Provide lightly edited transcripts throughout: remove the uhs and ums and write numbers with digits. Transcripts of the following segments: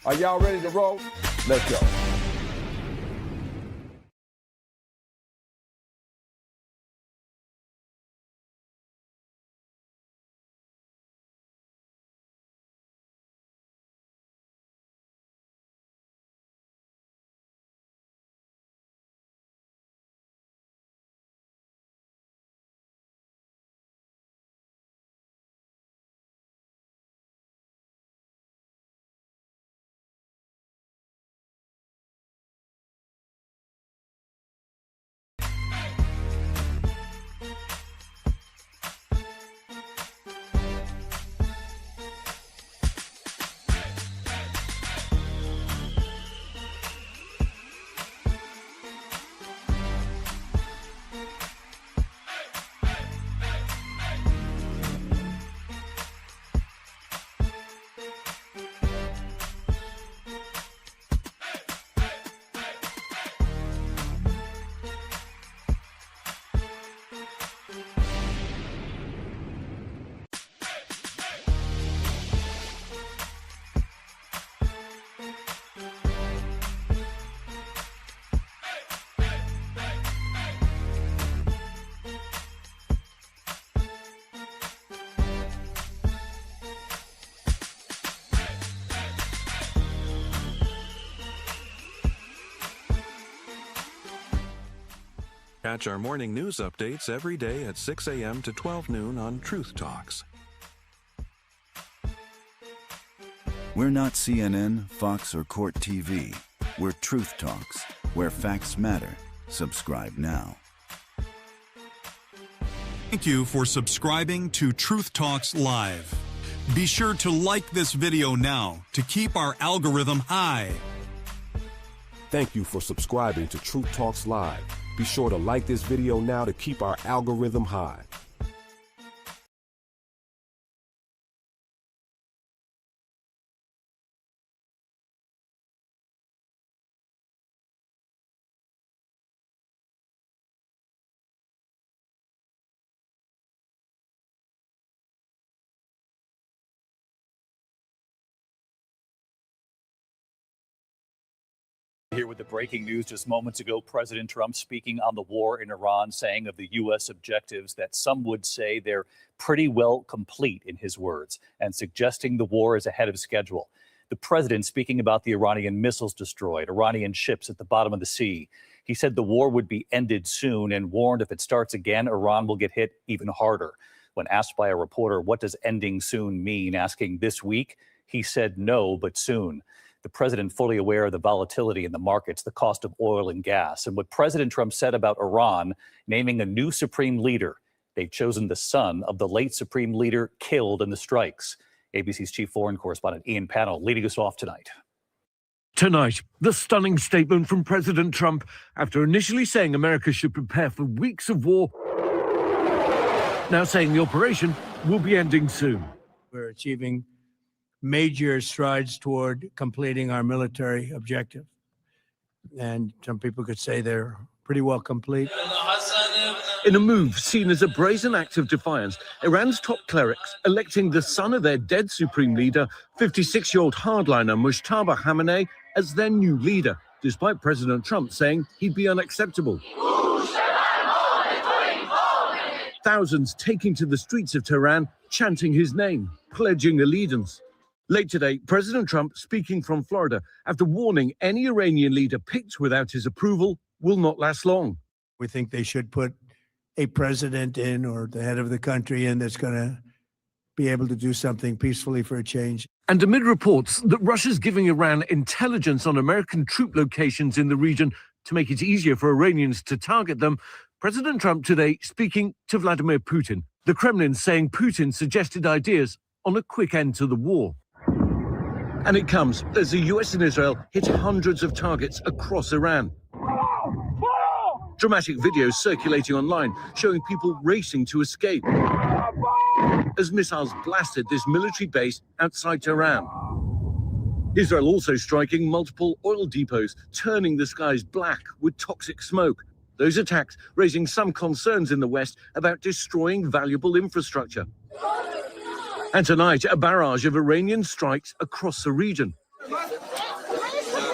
Are y'all ready to roll? Let's go. Catch our morning news updates every day at 6 a.m. to 12 noon on Truth Talks. We're not CNN, Fox, or CourtTV. We're Truth Talks, where facts matter. Subscribe now. Thank you for subscribing to Truth Talks Live. Be sure to like this video now to keep our algorithm high. Thank you for subscribing to Truth Talks Live. Be sure to like this video now to keep our algorithm high. Here with the breaking news just moments ago, President Trump speaking on the war in Iran, saying of the U.S. objectives that some would say they're pretty well complete, in his words, and suggesting the war is ahead of schedule. The president speaking about the Iranian missiles destroyed, Iranian ships at the bottom of the sea. He said the war would be ended soon and warned if it starts again, Iran will get hit even harder. When asked by a reporter, what does ending soon mean, asking this week, he said no, but soon. The president fully aware of the volatility in the markets, the cost of oil and gas, and what President Trump said about Iran, naming a new supreme leader. They've chosen the son of the late supreme leader killed in the strikes. ABC's chief foreign correspondent Ian Pannell leading us off tonight. Tonight, the stunning statement from President Trump after initially saying America should prepare for weeks of war, now saying the operation will be ending soon. We're achieving major strides toward completing our military objective. And some people could say they're pretty well complete. In a move seen as a brazen act of defiance, Iran's top clerics electing the son of their dead supreme leader, 56-year-old hardliner Mujtaba Khamenei, as their new leader, despite President Trump saying he'd be unacceptable. Thousands taking to the streets of Tehran, chanting his name, pledging allegiance. Late today, President Trump speaking from Florida after warning any Iranian leader picked without his approval will not last long. We think they should put a president in, or the head of the country in, that's going to be able to do something peacefully for a change. And amid reports that Russia's giving Iran intelligence on American troop locations in the region to make it easier for Iranians to target them, President Trump today speaking to Vladimir Putin. The Kremlin saying Putin suggested ideas on a quick end to the war. And it comes as the US and Israel hit hundreds of targets across Iran. Dramatic videos circulating online showing people racing to escape as missiles blasted this military base outside Tehran. Israel also striking multiple oil depots, turning the skies black with toxic smoke. Those attacks raising some concerns in the West about destroying valuable infrastructure. And tonight, a barrage of Iranian strikes across the region.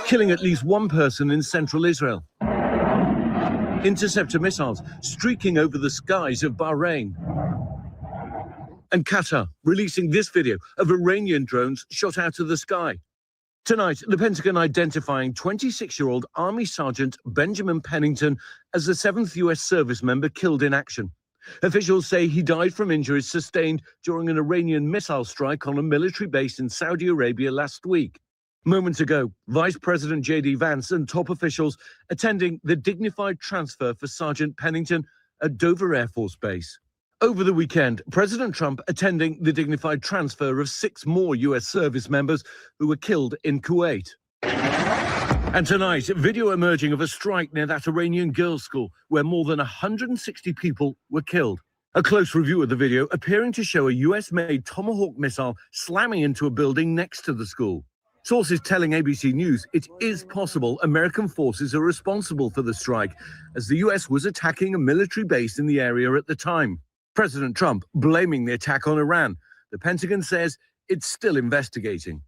killing at least one person in central Israel. Interceptor missiles streaking over the skies of Bahrain. And Qatar releasing this video of Iranian drones shot out of the sky. Tonight, the Pentagon identifying 26-year-old Army Sergeant Benjamin Pennington as the 7th U.S. service member killed in action. Officials say he died from injuries sustained during an Iranian missile strike on a military base in Saudi Arabia last week. Moments ago, Vice President J.D. Vance and top officials attending the dignified transfer for Sergeant Pennington at Dover Air Force Base. Over the weekend, President Trump attending the dignified transfer of 6 more U.S. service members who were killed in Kuwait. And tonight, video emerging of a strike near that Iranian girls' school where more than 160 people were killed. A close review of the video appearing to show a US-made Tomahawk missile slamming into a building next to the school. Sources telling ABC News it is possible American forces are responsible for the strike, as the US was attacking a military base in the area at the time. President Trump blaming the attack on Iran. The Pentagon says it's still investigating.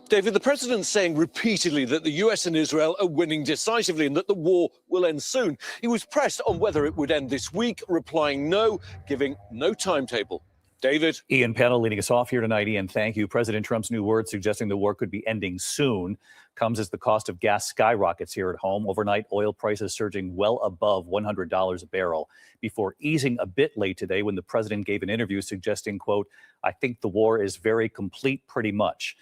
David, the president's saying repeatedly that the US and Israel are winning decisively and that the war will end soon. He was pressed on whether it would end this week, replying no, giving no timetable. David. Ian Pennell leading us off here tonight. Ian, thank you. President Trump's new words suggesting the war could be ending soon comes as the cost of gas skyrockets here at home. Overnight, oil prices surging well above $100 a barrel before easing a bit late today when the president gave an interview suggesting, quote, "I think the war is very complete pretty much."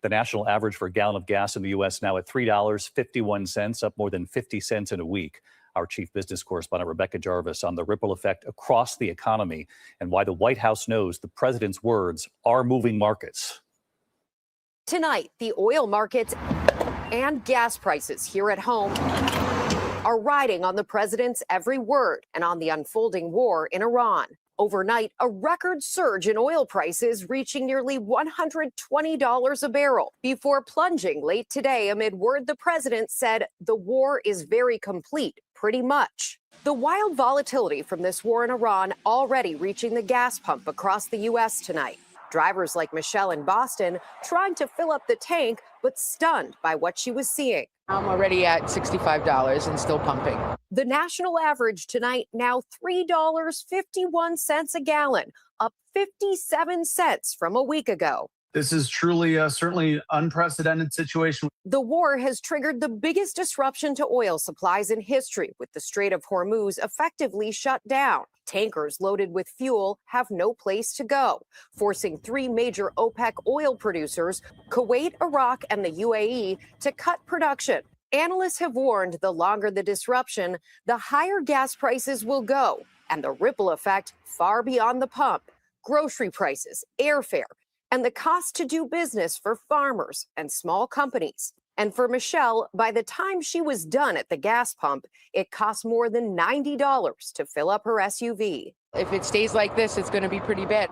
The national average for a gallon of gas in the U.S. now at $3.51, up more than 50 cents in a week. Our chief business correspondent, Rebecca Jarvis, on the ripple effect across the economy and why the White House knows the president's words are moving markets. Tonight, the oil markets and gas prices here at home are riding on the president's every word and on the unfolding war in Iran. Overnight, a record surge in oil prices reaching nearly $120 a barrel before plunging late today amid word the president said the war is very complete, pretty much. The wild volatility from this war in Iran already reaching the gas pump across the U.S. tonight. Drivers like Michelle in Boston trying to fill up the tank, but stunned by what she was seeing. I'm already at $65 and still pumping. The national average tonight now $3.51 a gallon, up 57 cents from a week ago. This is truly certainly unprecedented situation. The war has triggered the biggest disruption to oil supplies in history, with the Strait of Hormuz effectively shut down. Tankers loaded with fuel have no place to go, forcing 3 major OPEC oil producers, Kuwait, Iraq, and the UAE, to cut production. Analysts have warned the longer the disruption, the higher gas prices will go, and the ripple effect far beyond the pump. Grocery prices, airfare, and the cost to do business for farmers and small companies. And for Michelle, by the time she was done at the gas pump, it cost more than $90 to fill up her SUV. If it stays like this, it's going to be pretty bad.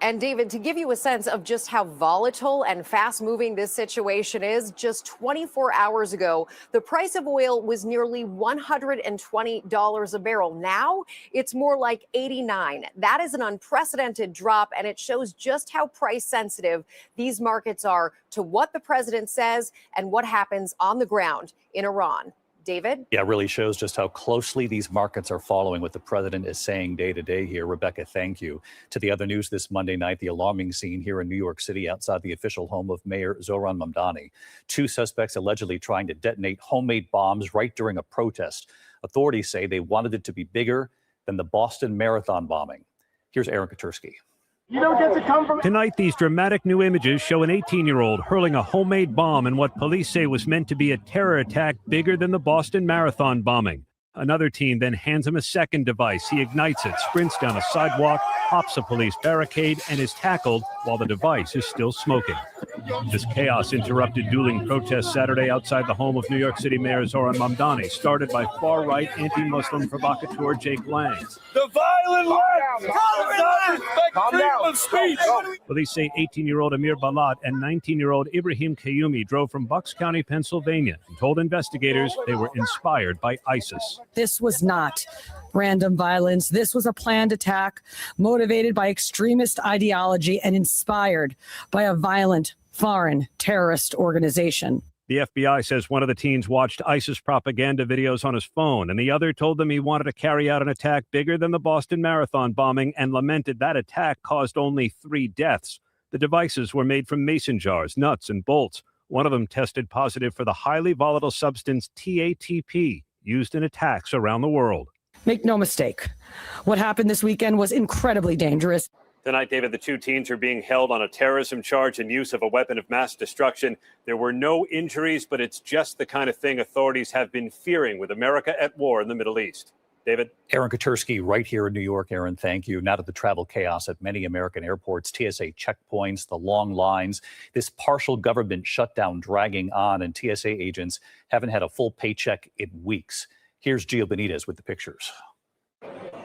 And David, to give you a sense of just how volatile and fast-moving this situation is, just 24 hours ago, the price of oil was nearly $120 a barrel. Now it's more like $89. That is an unprecedented drop, and it shows just how price-sensitive these markets are to what the president says and what happens on the ground in Iran. David? Yeah, it really shows just how closely these markets are following what the president is saying day to day here. Rebecca, thank you. To the other news this Monday night, the alarming scene here in New York City outside the official home of Mayor Zohran Mamdani. 2 suspects allegedly trying to detonate homemade bombs right during a protest. Authorities say they wanted it to be bigger than the Boston Marathon bombing. Here's Aaron Katursky. You don't get to come from... Tonight, these dramatic new images show an 18-year-old hurling a homemade bomb in what police say was meant to be a terror attack bigger than the Boston Marathon bombing. Another teen then hands him a second device. He ignites it, sprints down a sidewalk, hops a police barricade, and is tackled while the device is still smoking. This chaos interrupted dueling protests Saturday outside the home of New York City Mayor Zohran Mamdani, started by far-right anti-Muslim provocateur Jake Lang. The violent left does not respect freedom of speech. Police say 18-year-old Amir Balat and 19-year-old Ibrahim Kayumi drove from Bucks County, Pennsylvania, and told investigators they were inspired by ISIS. This was not random violence. This was a planned attack motivated by extremist ideology and inspired by a violent foreign terrorist organization. The FBI says one of the teens watched ISIS propaganda videos on his phone, and the other told them he wanted to carry out an attack bigger than the Boston Marathon bombing and lamented that attack caused only 3 deaths. The devices were made from mason jars, nuts, and bolts. One of them tested positive for the highly volatile substance TATP, used in attacks around the world. Make no mistake, what happened this weekend was incredibly dangerous. Tonight, David, the 2 teens are being held on a terrorism charge and use of a weapon of mass destruction. There were no injuries, but it's just the kind of thing authorities have been fearing with America at war in the Middle East. David? Aaron Katursky right here in New York. Aaron, thank you. Now to the travel chaos at many American airports, TSA checkpoints, the long lines, this partial government shutdown dragging on, and TSA agents haven't had a full paycheck in weeks. Here's Gio Benitez with the pictures.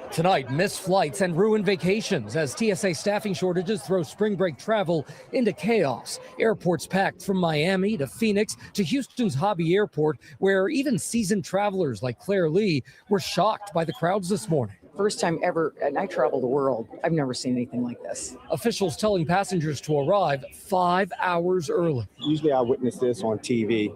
Tonight, missed flights and ruined vacations as TSA staffing shortages throw spring break travel into chaos. Airports packed from Miami to Phoenix to Houston's Hobby Airport, where even seasoned travelers like Claire Lee were shocked by the crowds this morning. First time ever, and I travel the world. I've never seen anything like this. Officials telling passengers to arrive 5 hours early. Usually I witness this on TV,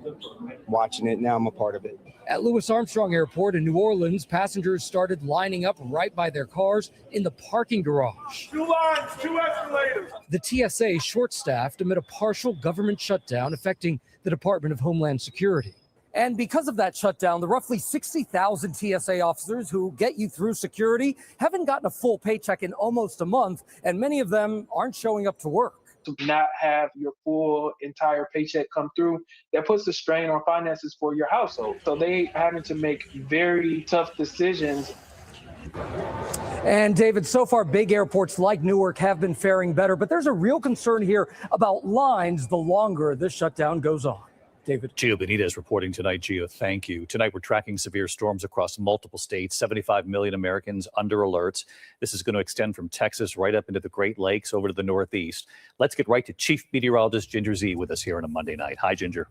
watching it. Now I'm a part of it. At Louis Armstrong Airport in New Orleans, passengers started lining up right by their cars in the parking garage. 2 lines, 2 escalators. The TSA short-staffed amid a partial government shutdown affecting the Department of Homeland Security. And because of that shutdown, the roughly 60,000 TSA officers who get you through security haven't gotten a full paycheck in almost a month, and many of them aren't showing up to work. To not have your full entire paycheck come through, that puts a strain on finances for your household. So they having to make very tough decisions. And David, so far big airports like Newark have been faring better, but there's a real concern here about lines the longer this shutdown goes on. David. Gio Benitez reporting tonight. Gio, thank you. Tonight, we're tracking severe storms across multiple states, 75 million Americans under alerts. This is going to extend from Texas right up into the Great Lakes over to the Northeast. Let's get right to Chief Meteorologist Ginger Z with us here on a Monday night. Hi, Ginger.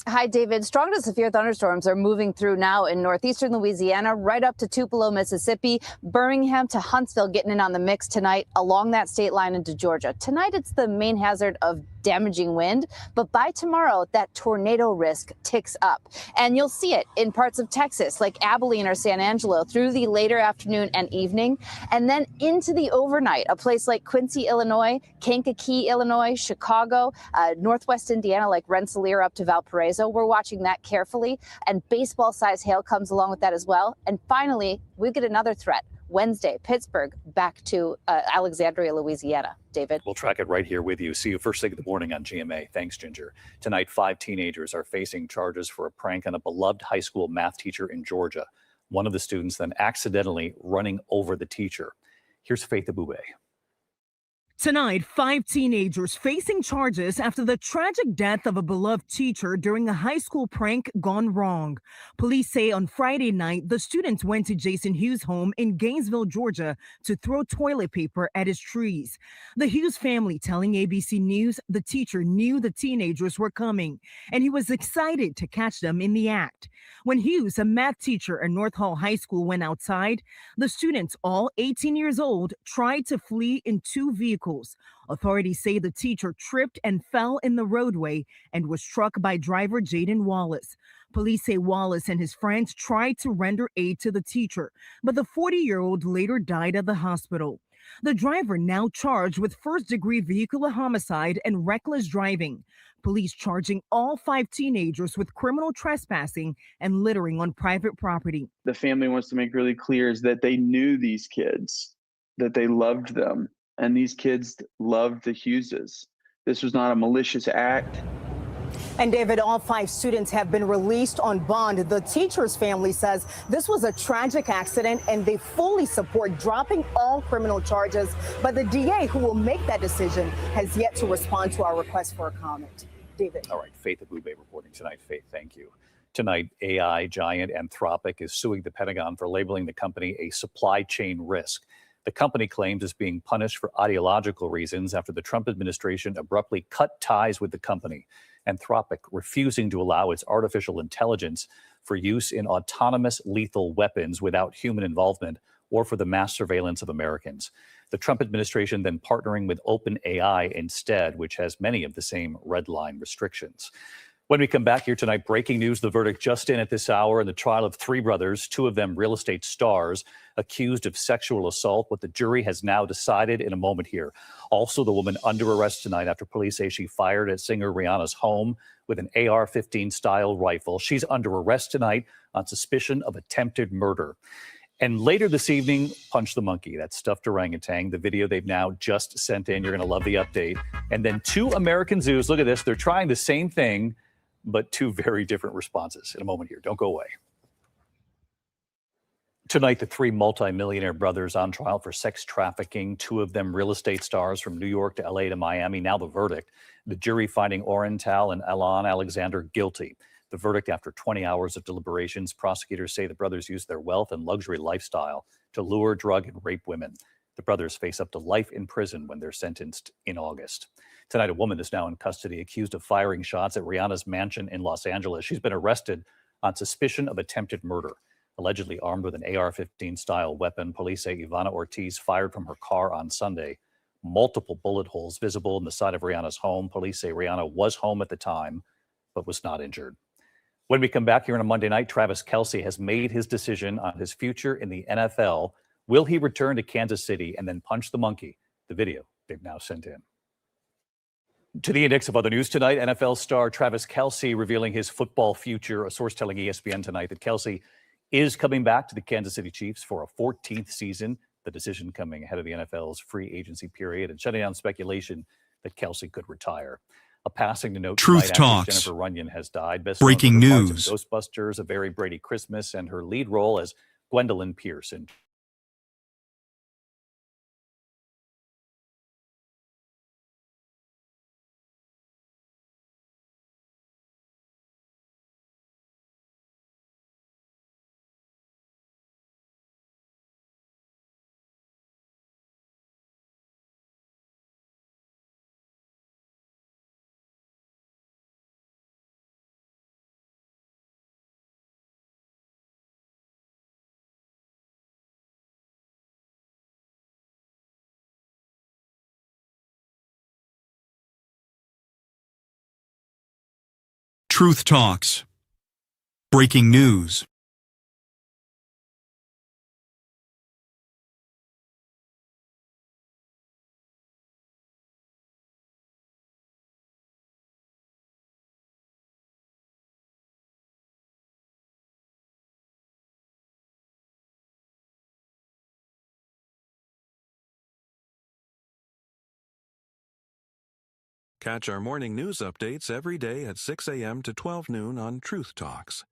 Hi, David. Strong to severe thunderstorms are moving through now in northeastern Louisiana, right up to Tupelo, Mississippi, Birmingham to Huntsville getting in on the mix tonight along that state line into Georgia. Tonight, it's the main hazard of damaging wind, but by tomorrow, that tornado risk ticks up. And you'll see it in parts of Texas, like Abilene or San Angelo, through the later afternoon and evening, and then into the overnight. A place like Quincy, Illinois, Kankakee, Illinois, Chicago, northwest Indiana, like Rensselaer up to Valparaiso. We're watching that carefully, and baseball-sized hail comes along with that as well. And finally, we get another threat. Wednesday, Pittsburgh back to Alexandria, Louisiana. David. We'll track it right here with you. See you first thing in the morning on GMA. Thanks, Ginger. Tonight, 5 teenagers are facing charges for a prank on a beloved high school math teacher in Georgia. One of the students then accidentally running over the teacher. Here's Faith Abube. Tonight, 5 teenagers facing charges after the tragic death of a beloved teacher during a high school prank gone wrong. Police say on Friday night, the students went to Jason Hughes' home in Gainesville, Georgia, to throw toilet paper at his trees. The Hughes family telling ABC News the teacher knew the teenagers were coming, and he was excited to catch them in the act. When Hughes, a math teacher at North Hall High School, went outside, the students, all 18 years old, tried to flee in 2 vehicles. Authorities say the teacher tripped and fell in the roadway and was struck by driver Jaden Wallace. Police say Wallace and his friends tried to render aid to the teacher, but the 40-year-old later died at the hospital. The driver now charged with first-degree vehicular homicide and reckless driving. Police charging all 5 teenagers with criminal trespassing and littering on private property. The family wants to make really clear is that they knew these kids, that they loved them. And these kids loved the Hugheses. This was not a malicious act. And David, all 5 students have been released on bond. The teacher's family says this was a tragic accident and they fully support dropping all criminal charges. But the DA, who will make that decision, has yet to respond to our request for a comment. David. All right, Faith Abube reporting tonight. Faith, thank you. Tonight, AI giant Anthropic is suing the Pentagon for labeling the company a supply chain risk. The company claims it's being punished for ideological reasons after the Trump administration abruptly cut ties with the company. Anthropic refusing to allow its artificial intelligence for use in autonomous lethal weapons without human involvement or for the mass surveillance of Americans. The Trump administration then partnering with OpenAI instead, which has many of the same red line restrictions. When we come back here tonight, breaking news, the verdict just in at this hour in the trial of three brothers, two of them real estate stars, accused of sexual assault. What the jury has now decided in a moment here. Also, the woman under arrest tonight after police say she fired at singer Rihanna's home with an AR-15 style rifle. She's under arrest tonight on suspicion of attempted murder. And later this evening, Punch the Monkey, that stuffed orangutan, the video they've now just sent in. You're going to love the update. And then two American zoos. Look at this. They're trying the same thing, but two very different responses in a moment here. Don't go away. Tonight, the three multimillionaire brothers on trial for sex trafficking, two of them real estate stars from New York to LA to Miami. Now the verdict, the jury finding Orenthal and Alon Alexander guilty. The verdict after 20 hours of deliberations. Prosecutors say the brothers used their wealth and luxury lifestyle to lure, drug, and rape women. The brothers face up to life in prison when they're sentenced in August. Tonight, a woman is now in custody accused of firing shots at Rihanna's mansion in Los Angeles. She's been arrested on suspicion of attempted murder. Allegedly armed with an AR-15 style weapon, police say Ivana Ortiz fired from her car on Sunday. Multiple bullet holes visible in the side of Rihanna's home. Police say Rihanna was home at the time, but was not injured. When we come back here on a Monday night, Travis Kelce has made his decision on his future in the NFL. Will he return to Kansas City and then punch the monkey? The video they've now sent in. To the index of other news tonight, NFL star Travis Kelce revealing his football future. A source telling ESPN tonight that Kelce is coming back to the Kansas City Chiefs for a 14th season. The decision coming ahead of the NFL's free agency period and shutting down speculation that Kelce could retire. A passing to note. Truth Talks. Jennifer Runyon has died. Best Breaking known for news. Ghostbusters, A Very Brady Christmas, and her lead role as Gwendolyn Pierce in Truth Talks. Breaking news. Catch our morning news updates every day at 6 a.m. to 12 noon on Truth Talks.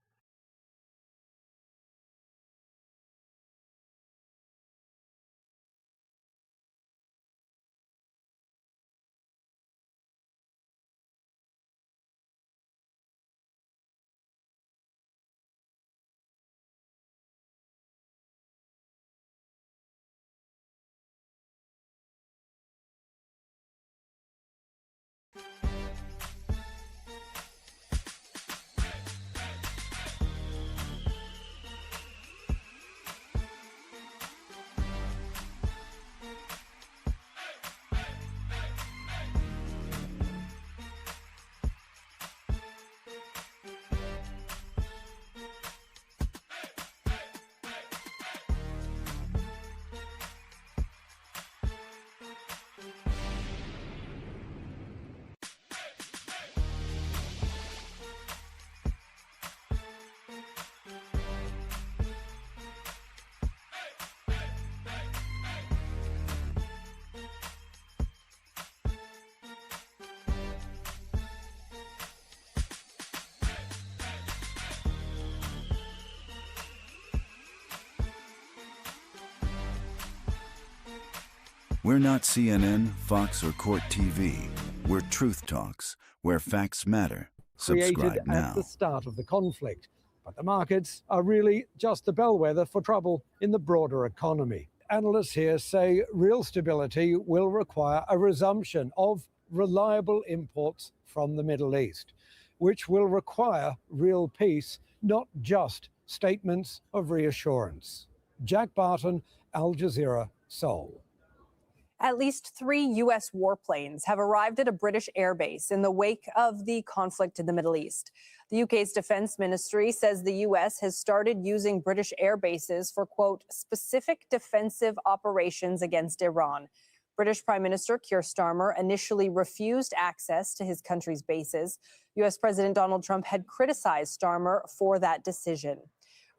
We're not CNN, Fox, or CourtTV. We're Truth Talks, where facts matter. Subscribe Created now. at the start of the conflict. But the markets are really just a bellwether for trouble in the broader economy. Analysts here say real stability will require a resumption of reliable imports from the Middle East, which will require real peace, not just statements of reassurance. Jack Barton, Al Jazeera, Seoul. At least 3 U.S. warplanes have arrived at a British airbase in the wake of the conflict in the Middle East. The UK's defense ministry says the U.S. has started using British air bases for, quote, specific defensive operations against Iran. British Prime Minister Keir Starmer initially refused access to his country's bases. U.S. President Donald Trump had criticized Starmer for that decision.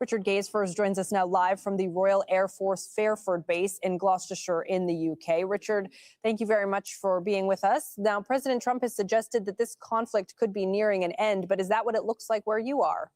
Richard Gaisfors joins us now live from the Royal Air Force Fairford base in Gloucestershire in the UK. Richard, thank you very much for being with us. Now, President Trump has suggested that this conflict could be nearing an end, but is that what it looks like where you are?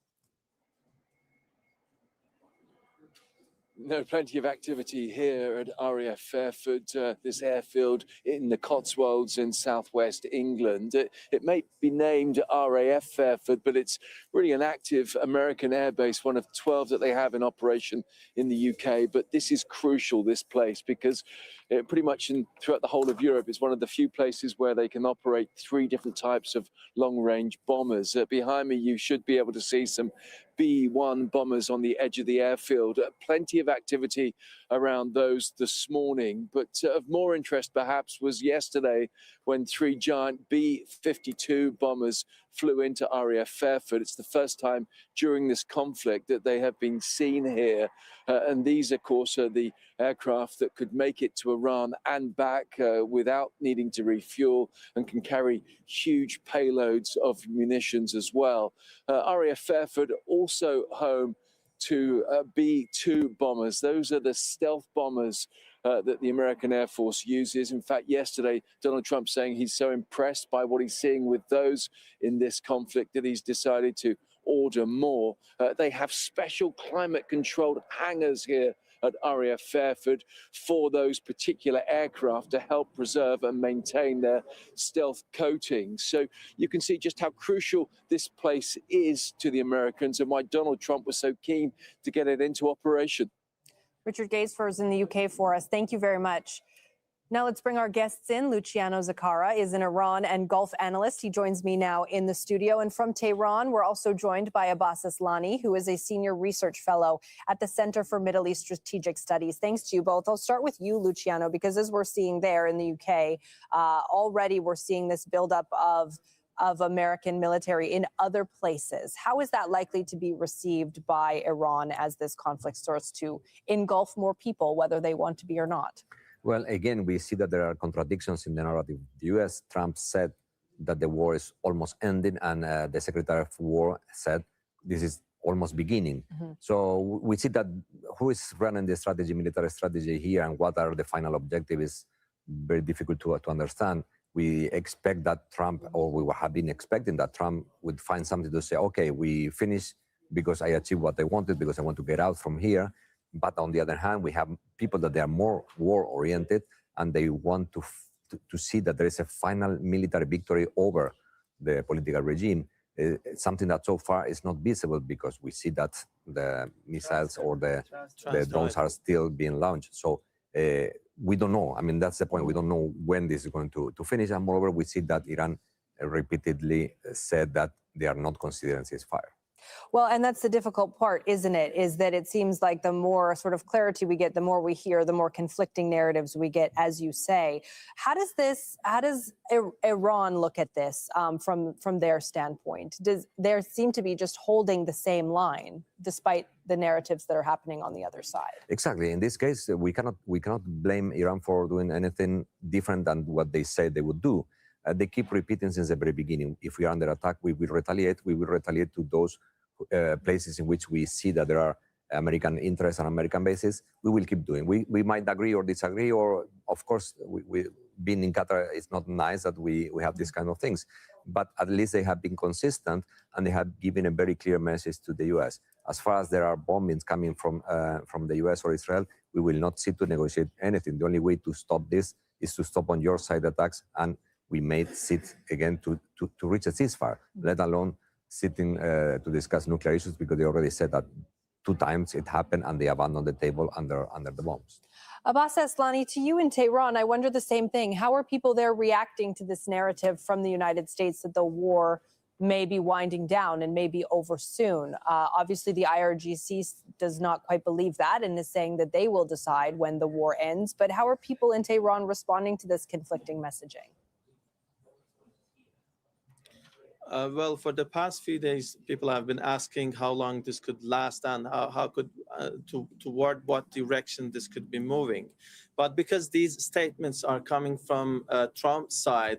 No, plenty of activity here at RAF Fairford, this airfield in the Cotswolds in southwest England. It may be named RAF Fairford, but it's really an active American airbase, one of 12 that they have in operation in the UK. But this is crucial, this place, because pretty much throughout the whole of Europe, it's one of the few places where they can operate 3 different types of long-range bombers. Behind me, you should be able to see some B-1 bombers on the edge of the airfield. Plenty of activity around those this morning, but of more interest perhaps was yesterday when 3 giant B-52 bombers flew into RAF Fairford. It's the first time during this conflict that they have been seen here. And these, of course, are the aircraft that could make it to Iran and back without needing to refuel and can carry huge payloads of munitions as well. RAF Fairford also home to B-2 bombers. Those are the stealth bombers that the American Air Force uses. In fact, yesterday, Donald Trump saying he's so impressed by what he's seeing with those in this conflict that he's decided to order more. They have special climate-controlled hangars here at RAF Fairford for those particular aircraft to help preserve and maintain their stealth coating. So you can see just how crucial this place is to the Americans and why Donald Trump was so keen to get it into operation. Richard Gaisfors in the UK for us. Thank you very much. Now let's bring our guests in. Luciano Zaccara is an Iran and Gulf analyst. He joins me now in the studio. And from Tehran, we're also joined by Abbas Aslani, who is a senior research fellow at the Center for Middle East Strategic Studies. Thanks to you both. I'll start with you, Luciano, because as we're seeing there in the UK, already we're seeing this buildup of American military in other places. How is that likely to be received by Iran as this conflict starts to engulf more people, whether they want to be or not? Well, again, we see that there are contradictions in the narrative. The U.S., Trump said that the war is almost ending, and the Secretary of War said this is almost beginning. So we see that who is running the strategy, military strategy here, and what are the final objectives is very difficult to understand. We expect that Trump, or we have been expecting that Trump would find something to say, okay, we finished because I achieved what I wanted, because I want to get out from here. But on the other hand, we have people that they are more war-oriented, and they want to see that there is a final military victory over the political regime, something that so far is not visible because we see that the missiles or the drones are still being launched. So we don't know. I mean, that's the point. We don't know when this is going to finish. And moreover, we see that Iran repeatedly said that they are not considering ceasefire. Well, and that's the difficult part, isn't it? Is that it seems like the more sort of clarity we get, the more we hear, the more conflicting narratives we get, as you say. How does Iran look at this from their standpoint? Does there seem to be just holding the same line despite the narratives that are happening on the other side? Exactly. In this case, we cannot blame Iran for doing anything different than what they said they would do. They keep repeating since the very beginning. If we are under attack, we will retaliate. We will retaliate to those places in which we see that there are American interests and American bases. We will keep doing. We might agree or disagree, or of course, being in Qatar, it's not nice that we have these kind of things. But at least they have been consistent, and they have given a very clear message to the U.S. As far as there are bombings coming from the U.S. or Israel, we will not sit to negotiate anything. The only way to stop this is to stop on your side attacks, and we may sit again to reach a ceasefire, let alone sitting to discuss nuclear issues, because they already said that 2 times it happened and they abandoned the table under the bombs. Abbas Aslani, to you in Tehran, I wonder the same thing. How are people there reacting to this narrative from the United States that the war may be winding down and may be over soon. Obviously, the IRGC does not quite believe that and is saying that they will decide when the war ends. But how are people in Tehran responding to this conflicting messaging? Well, for the past few days, people have been asking how long this could last and how could toward what direction this could be moving. But because these statements are coming from Trump's side,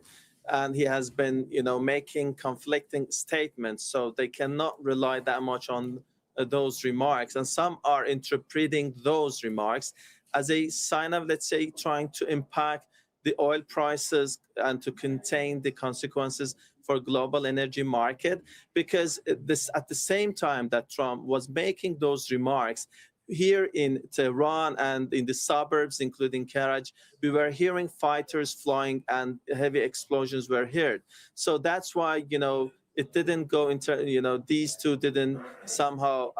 and he has been, making conflicting statements, so they cannot rely that much on those remarks. And some are interpreting those remarks as a sign of, let's say, trying to impact the oil prices and to contain the consequences for global energy market, because this at the same time that Trump was making those remarks here in Tehran and in the suburbs, including Karaj, we were hearing fighters flying and heavy explosions were heard. So that's why, it didn't go into, these two didn't somehow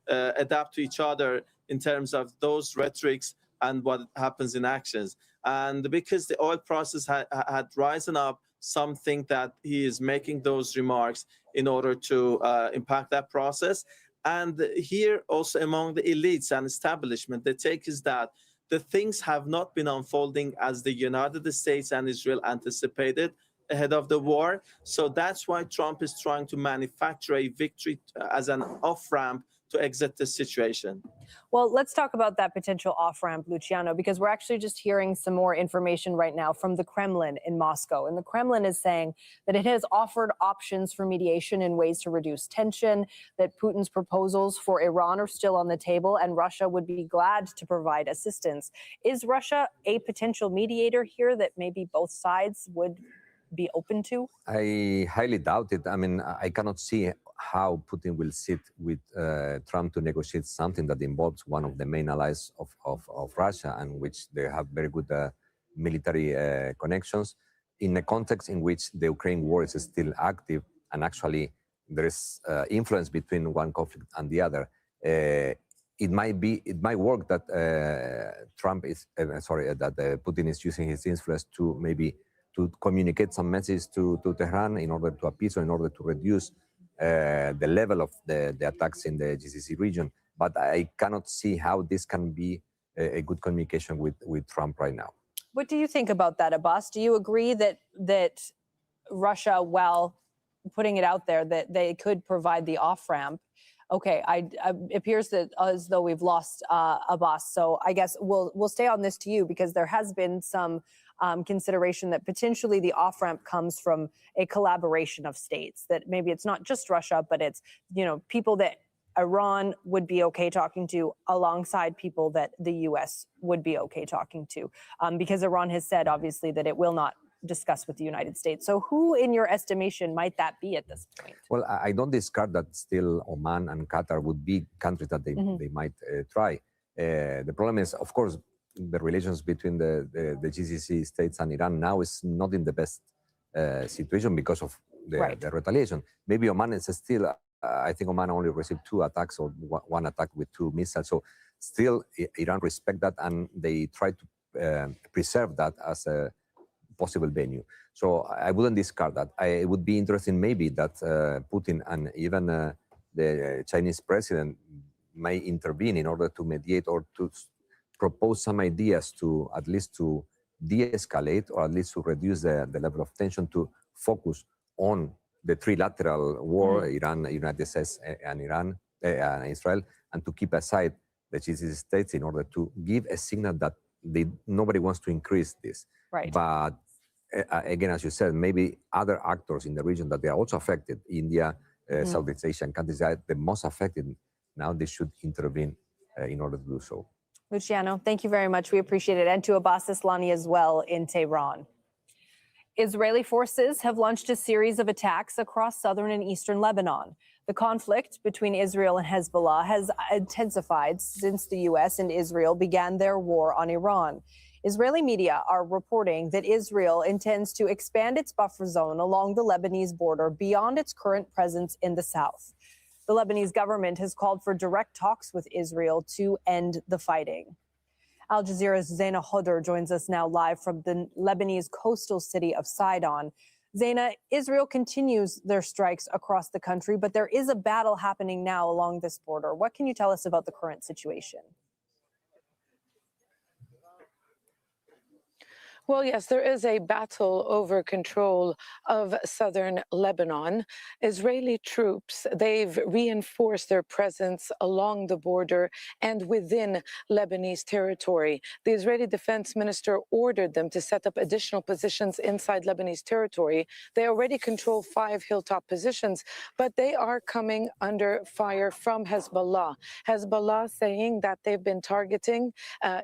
adapt to each other in terms of those rhetorics and what happens in actions. And because the oil prices had risen up, some think that he is making those remarks in order to impact that process. And here also among the elites and establishment, the take is that the things have not been unfolding as the United States and Israel anticipated ahead of the war. So that's why Trump is trying to manufacture a victory as an off-ramp to exit the situation. Well, let's talk about that potential off-ramp, Luciano, because we're actually just hearing some more information right now from the Kremlin in Moscow. And the Kremlin is saying that it has offered options for mediation and ways to reduce tension, that Putin's proposals for Iran are still on the table, and Russia would be glad to provide assistance. Is Russia a potential mediator here that maybe both sides would be open to? I highly doubt it. I mean, I cannot see how Putin will sit with Trump to negotiate something that involves one of the main allies of Russia, and which they have very good military connections, in a context in which the Ukraine war is still active, and actually there is influence between one conflict and the other. It might work that Putin is using his influence to maybe to communicate some messages to Tehran in order to appease or in order to reduce the level of the attacks in the GCC region. But I cannot see how this can be a good communication with Trump right now. What do you think about that, Abbas? Do you agree that Russia, while putting it out there, that they could provide the off-ramp? Okay, it appears that as though we've lost Abbas. So I guess we'll stay on this to you, because there has been some consideration that potentially the off-ramp comes from a collaboration of states, that maybe it's not just Russia, but it's, people that Iran would be okay talking to alongside people that the U.S. would be okay talking to, because Iran has said, obviously, that it will not discuss with the United States. So who, in your estimation, might that be at this point? Well, I don't discard that still Oman and Qatar would be countries that they might try. The problem is, of course, the relations between the GCC states and Iran now is not in the best situation because of the retaliation. Maybe Oman is still, I think Oman only received 2 attacks or one attack with 2 missiles. So still Iran respect that, and they try to preserve that as a possible venue. So I wouldn't discard that. It would be interesting maybe that Putin and even the Chinese president may intervene in order to mediate or to propose some ideas to at least to de-escalate, or at least to reduce the level of tension, to focus on the trilateral war, Iran, United States, and Iran, and Israel, and to keep aside the GCC states in order to give a signal that nobody wants to increase this. Right. But again, as you said, maybe other actors in the region that they are also affected, India, Southeast Asian countries, are the most affected. Now they should intervene in order to do so. Luciano, thank you very much. We appreciate it. And to Abbas Islani as well in Tehran. Israeli forces have launched a series of attacks across southern and eastern Lebanon. The conflict between Israel and Hezbollah has intensified since the U.S. and Israel began their war on Iran. Israeli media are reporting that Israel intends to expand its buffer zone along the Lebanese border beyond its current presence in the south. The Lebanese government has called for direct talks with Israel to end the fighting. Al Jazeera's Zaina Hodder joins us now live from the Lebanese coastal city of Sidon. Zaina, Israel continues their strikes across the country, but there is a battle happening now along this border. What can you tell us about the current situation? Well, yes, there is a battle over control of southern Lebanon. Israeli troops, they've reinforced their presence along the border and within Lebanese territory. The Israeli defense minister ordered them to set up additional positions inside Lebanese territory. They already control 5 hilltop positions, but they are coming under fire from Hezbollah. Hezbollah saying that they've been targeting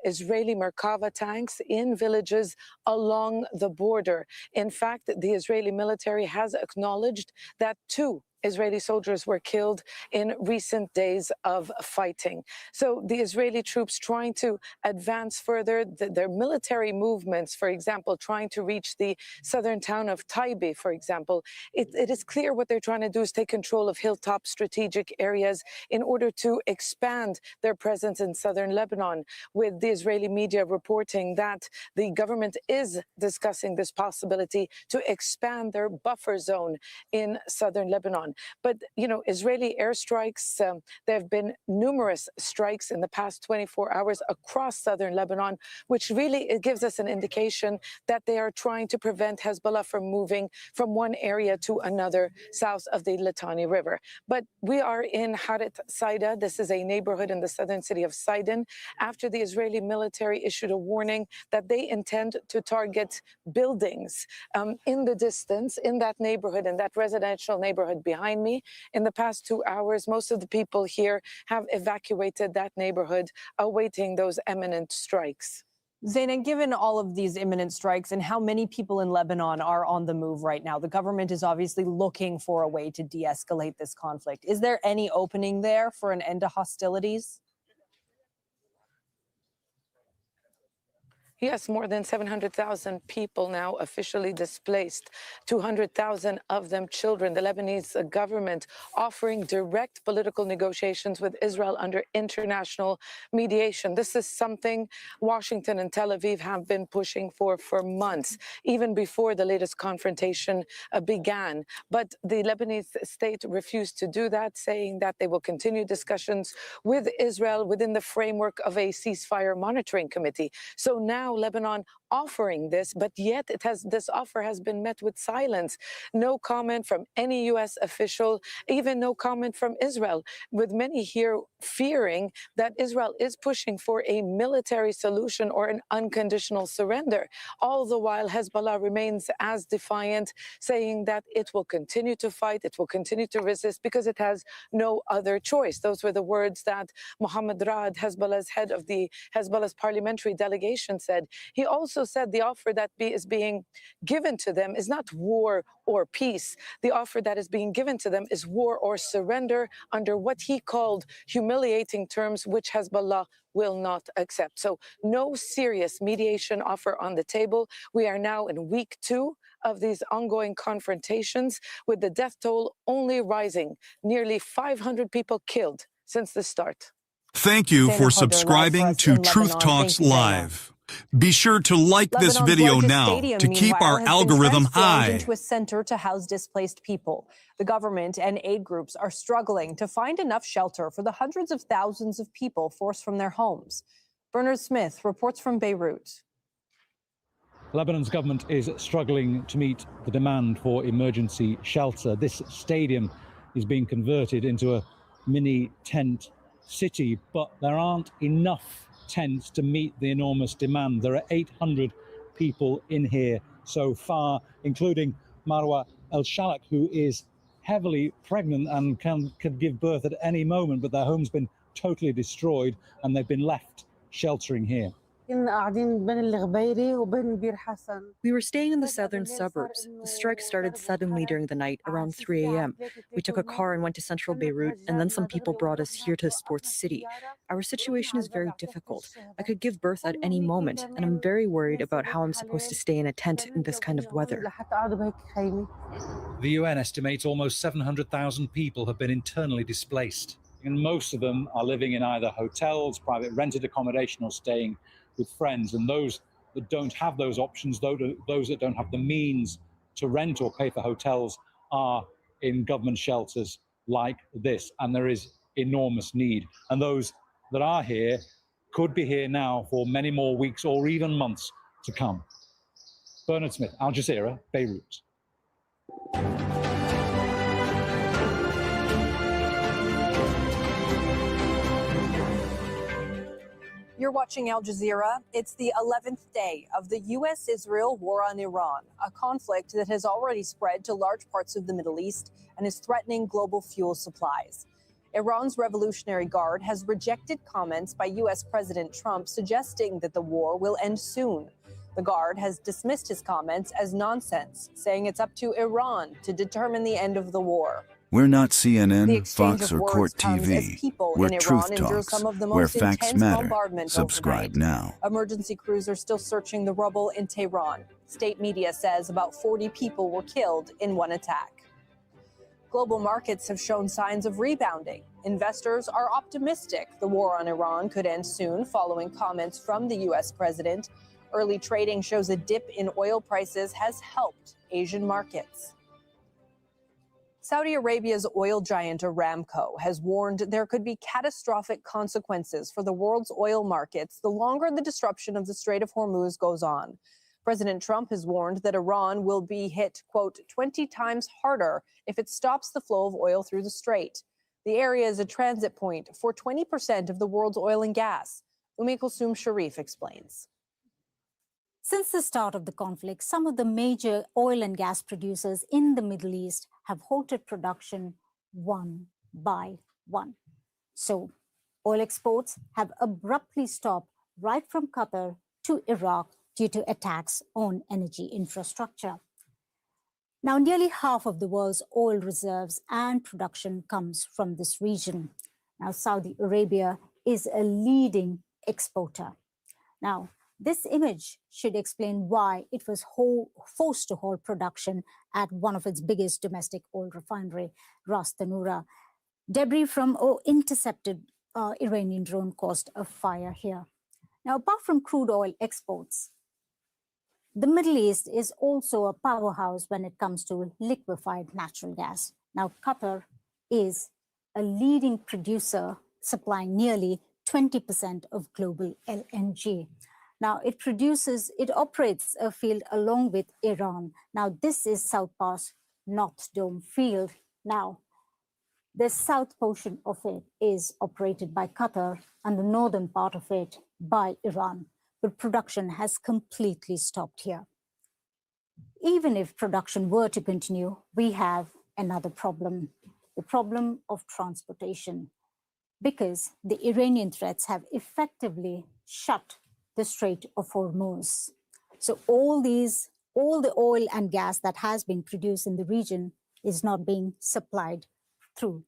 Israeli Merkava tanks in villages along the border. In fact, the Israeli military has acknowledged that 2 Israeli soldiers were killed in recent days of fighting. So the Israeli troops trying to advance further their military movements, for example, trying to reach the southern town of Taibe, for example, it is clear what they're trying to do is take control of hilltop strategic areas in order to expand their presence in southern Lebanon, with the Israeli media reporting that the government is discussing this possibility to expand their buffer zone in southern Lebanon. But, you know, Israeli airstrikes, there have been numerous strikes in the past 24 hours across southern Lebanon, which really it gives us an indication that they are trying to prevent Hezbollah from moving from one area to another south of the Litani River. But we are in Haret Saida. This is a neighborhood in the southern city of Sidon, after the Israeli military issued a warning that they intend to target buildings in the distance in that neighborhood, in that residential neighborhood behind me. In the past 2 hours, most of the people here have evacuated that neighborhood, awaiting those imminent strikes. Zaina, given all of these imminent strikes and how many people in Lebanon are on the move right now, the government is obviously looking for a way to de-escalate this conflict. Is there any opening there for an end to hostilities? Yes, more than 700,000 people now officially displaced, 200,000 of them children. The Lebanese government offering direct political negotiations with Israel under international mediation. This is something Washington and Tel Aviv have been pushing for months, even before the latest confrontation began. But the Lebanese state refused to do that, saying that they will continue discussions with Israel within the framework of a ceasefire monitoring committee. So now Lebanon offering this, but yet this offer has been met with silence. No comment from any U.S. official, even no comment from Israel, with many here fearing that Israel is pushing for a military solution or an unconditional surrender. All the while, Hezbollah remains as defiant, saying that it will continue to fight, it will continue to resist because it has no other choice. Those were the words that Mohammed Raad, Hezbollah's head of the Hezbollah's parliamentary delegation, said. He also said the offer that is being given to them is not war or peace. The offer that is being given to them is war or surrender under what he called humiliating terms, which Hezbollah will not accept. So no serious mediation offer on the table. We are now in week 2 of these ongoing confrontations, with the death toll only rising. Nearly 500 people killed since the start. Thank you Zaina for Khadr, subscribing live for us to in Truth Lebanon. Talks Thank you, Zaina. Live. Be sure to like this Lebanon's video largest now stadium, to keep meanwhile, our has been algorithm transformed high. into a center to house displaced people. The government and aid groups are struggling to find enough shelter for the hundreds of thousands of people forced from their homes. Bernard Smith reports from Beirut. Lebanon's government is struggling to meet the demand for emergency shelter. This stadium is being converted into a mini tent city, but there aren't enough tents to meet the enormous demand. There are 800 people in here so far, including Marwa El Shalak, who is heavily pregnant and could give birth at any moment, but their home's been totally destroyed and they've been left sheltering here. We were staying in the southern suburbs. The strike started suddenly during the night, around 3 a.m. We took a car and went to central Beirut, and then some people brought us here to Sports City. Our situation is very difficult. I could give birth at any moment, and I'm very worried about how I'm supposed to stay in a tent in this kind of weather. The UN estimates almost 700,000 people have been internally displaced, and most of them are living in either hotels, private rented accommodation, or staying with friends. And those that don't have those options, those that don't have the means to rent or pay for hotels are in government shelters like this, and there is enormous need. And those that are here could be here now for many more weeks or even months to come. Bernard Smith, Al Jazeera, Beirut. You're watching Al Jazeera. It's the 11th day of the U.S.-Israel war on Iran, a conflict that has already spread to large parts of the Middle East and is threatening global fuel supplies. Iran's Revolutionary Guard has rejected comments by U.S. President Trump suggesting that the war will end soon. The Guard has dismissed his comments as nonsense, saying it's up to Iran to determine the end of the war. We're not The CNN, exchange Fox, of or words comes as CourtTV. people We're in Truth Iran endure Talks, some of the where most facts intense matter. bombardment Subscribe overnight. now. Emergency crews are still searching the rubble in Tehran. State media says about 40 people were killed in one attack. Global markets have shown signs of rebounding. Investors are optimistic the war on Iran could end soon following comments from the U.S. president. Early trading shows a dip in oil prices has helped Asian markets. Saudi Arabia's oil giant Aramco has warned there could be catastrophic consequences for the world's oil markets the longer the disruption of the Strait of Hormuz goes on. President Trump has warned that Iran will be hit, quote, 20 times harder if it stops the flow of oil through the strait. The area is a transit point for 20% of the world's oil and gas. Kulsum Sharif explains. Since the start of the conflict, some of the major oil and gas producers in the Middle East have halted production one by one. So, oil exports have abruptly stopped right from Qatar to Iraq due to attacks on energy infrastructure. Now, nearly half of the world's oil reserves and production comes from this region. Now, Saudi Arabia is a leading exporter. Now, this image should explain why it was forced to halt production at one of its biggest domestic oil refinery, Ras Tanura. Debris from intercepted Iranian drone caused a fire here. Now, apart from crude oil exports, the Middle East is also a powerhouse when it comes to liquefied natural gas. Now, Qatar is a leading producer, supplying nearly 20% of global LNG. Now, it operates a field along with Iran. Now, this is South Pass North Dome field. Now, the south portion of it is operated by Qatar and the northern part of it by Iran. But production has completely stopped here. Even if production were to continue, we have another problem, the problem of transportation, because the Iranian threats have effectively shut the Strait of Hormuz. So all the oil and gas that has been produced in the region is not being supplied through.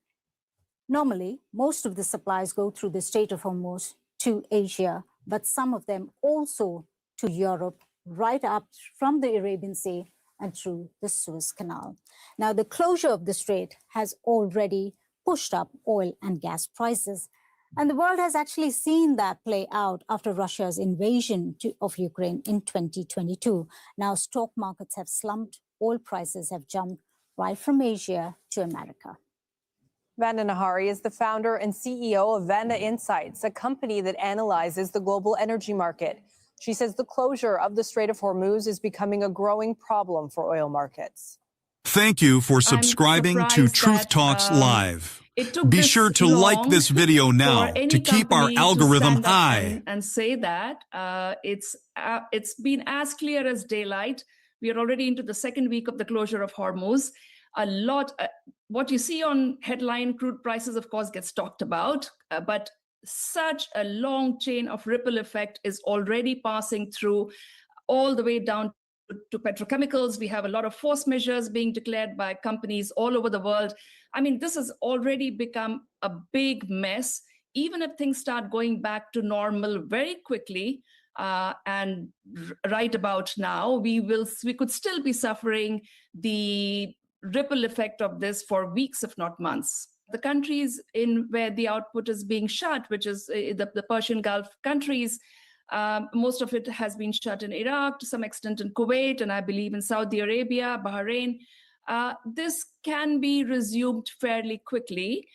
Normally, most of the supplies go through the Strait of Hormuz to Asia, but some of them also to Europe, right up from the Arabian Sea and through the Suez Canal. Now, the closure of the strait has already pushed up oil and gas prices. And the world has actually seen that play out after Russia's invasion of Ukraine in 2022. Now, stock markets have slumped, oil prices have jumped right from Asia to America. Vanda Nahari is the founder and CEO of Vanda Insights, a company that analyzes the global energy market. She says the closure of the Strait of Hormuz is becoming a growing problem for oil markets. Thank you for subscribing to Truth Talks Live. Be sure to like this video now to keep our algorithm high. And say that it's been as clear as daylight. We are already into the second week of the closure of Hormuz. What you see on headline crude prices, of course, gets talked about, but such a long chain of ripple effect is already passing through all the way down to petrochemicals. We have a lot of force measures being declared by companies all over the world. I mean, this has already become a big mess. Even if things start going back to normal very quickly, and right about now, we could still be suffering the ripple effect of this for weeks, if not months. The countries in where the output is being shut, which is the Persian Gulf countries, Most of it has been shut in Iraq, to some extent in Kuwait, and I believe in Saudi Arabia, Bahrain. This can be resumed fairly quickly,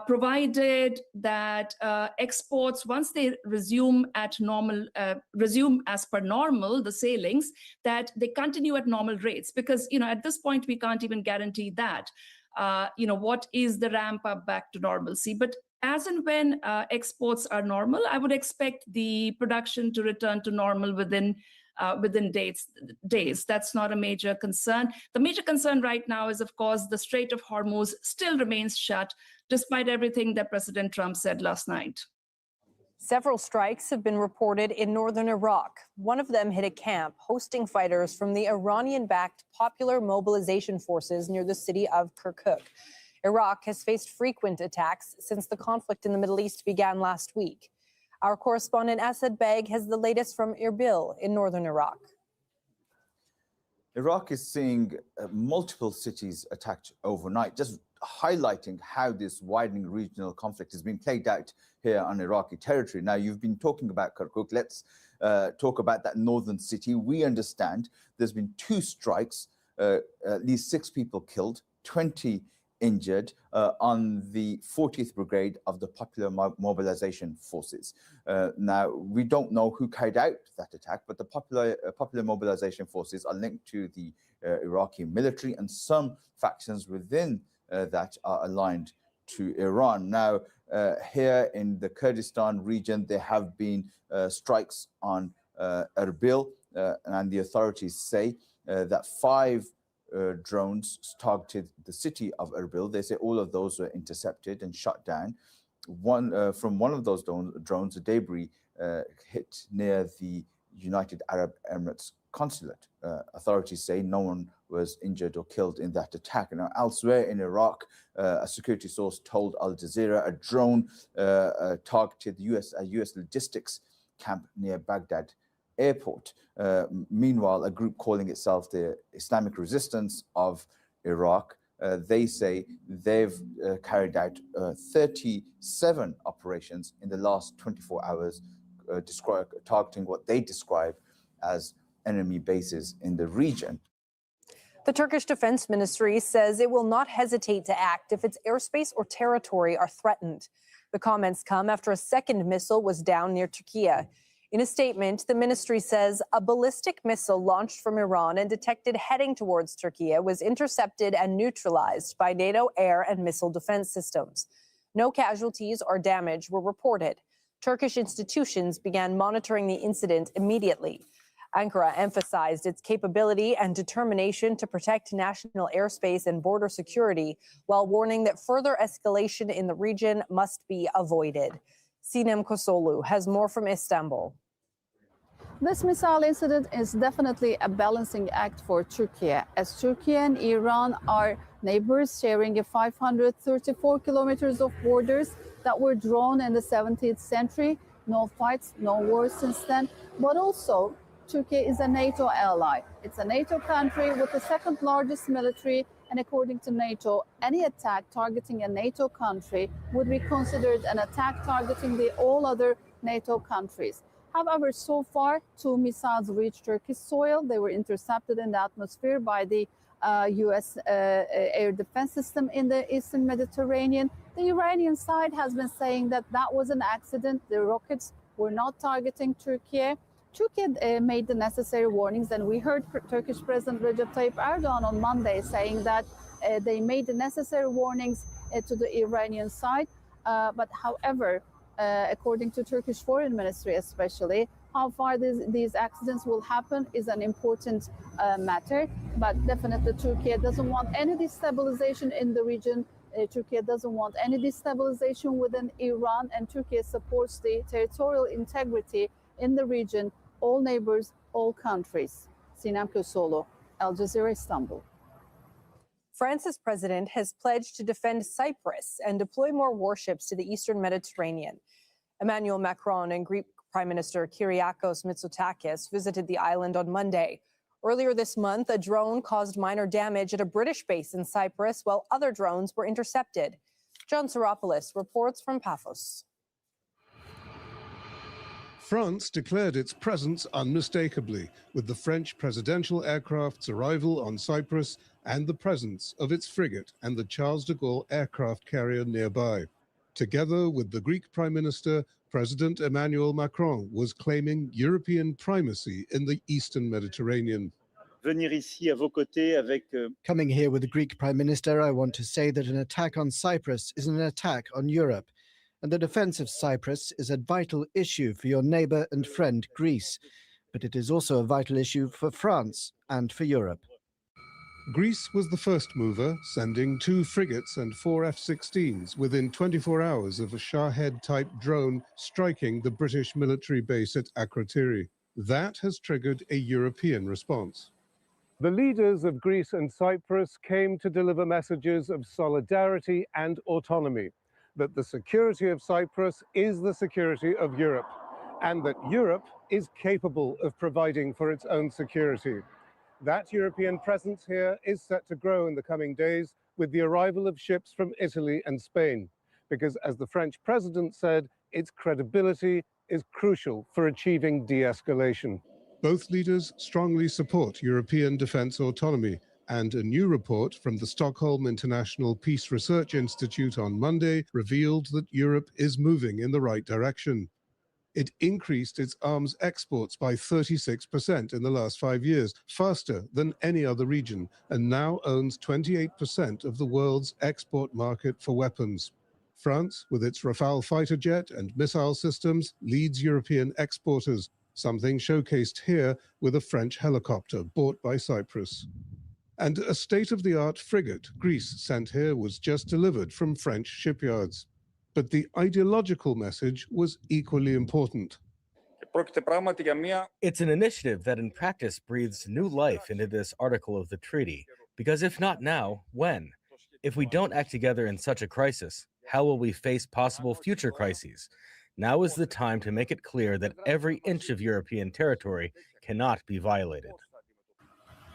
provided that exports, once they resume at normal, resume as per normal, the sailings, that they continue at normal rates. Because, at this point, we can't even guarantee that. What is the ramp up back to normalcy? But as and when exports are normal, I would expect the production to return to normal within days. That's not a major concern. The major concern right now is, of course, the Strait of Hormuz still remains shut, despite everything that President Trump said last night. Several strikes have been reported in northern Iraq. One of them hit a camp hosting fighters from the Iranian-backed Popular Mobilization Forces near the city of Kirkuk. Iraq has faced frequent attacks since the conflict in the Middle East began last week. Our correspondent Asad Beg has the latest from Erbil in northern Iraq. Iraq is seeing multiple cities attacked overnight, just highlighting how this widening regional conflict is being played out here on Iraqi territory. Now, you've been talking about Kirkuk. Let's talk about that northern city. We understand there's been 2 strikes, at least 6 people killed, 20 injured on the 40th Brigade of the Popular Mobilization Forces. Now, we don't know who carried out that attack, but the Popular Mobilization Forces are linked to the Iraqi military, and some factions within that are aligned to Iran. Now, here in the Kurdistan region, there have been strikes on Erbil, and the authorities say that 5 drones targeted the city of Erbil. They say all of those were intercepted and shot down. From one of those drones, a debris hit near the United Arab Emirates consulate. Authorities say no one was injured or killed in that attack. Now, elsewhere in Iraq, a security source told Al Jazeera a drone targeted a US logistics camp near Baghdad airport. Meanwhile, a group calling itself the Islamic Resistance of Iraq, they say they've carried out 37 operations in the last 24 hours, targeting what they describe as enemy bases in the region. The Turkish Defense Ministry says it will not hesitate to act if its airspace or territory are threatened. The comments come after a second missile was down near Turkey. In a statement, the ministry says a ballistic missile launched from Iran and detected heading towards Turkey was intercepted and neutralized by NATO air and missile defense systems. No casualties or damage were reported. Turkish institutions began monitoring the incident immediately. Ankara emphasized its capability and determination to protect national airspace and border security, while warning that further escalation in the region must be avoided. Sinem Kosolu has more from Istanbul. This missile incident is definitely a balancing act for Turkey, as Turkey and Iran are neighbors sharing a 534 kilometers of borders that were drawn in the 17th century. No fights, no wars since then, but also Turkey is a NATO ally. It's a NATO country with the second largest military, and according to NATO, any attack targeting a NATO country would be considered an attack targeting all other NATO countries. However, so far, 2 missiles reached Turkish soil. They were intercepted in the atmosphere by the U.S. air defense system in the Eastern Mediterranean. The Iranian side has been saying that that was an accident. The rockets were not targeting Turkey. Turkey made the necessary warnings, and we heard Turkish President Recep Tayyip Erdogan on Monday saying that they made the necessary warnings to the Iranian side. But however, according to Turkish Foreign Ministry especially, how far these accidents will happen is an important matter. But definitely Turkey doesn't want any destabilization in the region. Turkey doesn't want any destabilization within Iran, and Turkey supports the territorial integrity in the region, all neighbors, all countries. Sinem Kosolu, Al Jazeera, Istanbul. France's president has pledged to defend Cyprus and deploy more warships to the eastern Mediterranean. Emmanuel Macron and Greek Prime Minister Kyriakos Mitsotakis visited the island on Monday. Earlier this month, a drone caused minor damage at a British base in Cyprus, while other drones were intercepted. John Saropoulos reports from Paphos. France declared its presence unmistakably, with the French presidential aircraft's arrival on Cyprus and the presence of its frigate and the Charles de Gaulle aircraft carrier nearby. Together with the Greek Prime Minister, President Emmanuel Macron was claiming European primacy in the Eastern Mediterranean. Coming here with the Greek Prime Minister, I want to say that an attack on Cyprus is an attack on Europe, and the defense of Cyprus is a vital issue for your neighbor and friend Greece, but it is also a vital issue for France and for Europe. Greece was the first mover, sending 2 frigates and 4 F-16s within 24 hours of a Shahed-type drone striking the British military base at Akrotiri. That has triggered a European response. The leaders of Greece and Cyprus came to deliver messages of solidarity and autonomy, that the security of Cyprus is the security of Europe, and that Europe is capable of providing for its own security. That European presence here is set to grow in the coming days with the arrival of ships from Italy and Spain, because as the French president said, its credibility is crucial for achieving de-escalation. Both leaders strongly support European defense autonomy, and a new report from the Stockholm International Peace Research Institute on Monday revealed that Europe is moving in the right direction. It increased its arms exports by 36% in the last 5 years, faster than any other region, and now owns 28% of the world's export market for weapons. France, with its Rafale fighter jet and missile systems, leads European exporters, something showcased here with a French helicopter bought by Cyprus. And a state-of-the-art frigate Greece sent here was just delivered from French shipyards. But the ideological message was equally important. It's an initiative that in practice breathes new life into this article of the treaty, because if not now, when? If we don't act together in such a crisis, how will we face possible future crises? Now is the time to make it clear that every inch of European territory cannot be violated.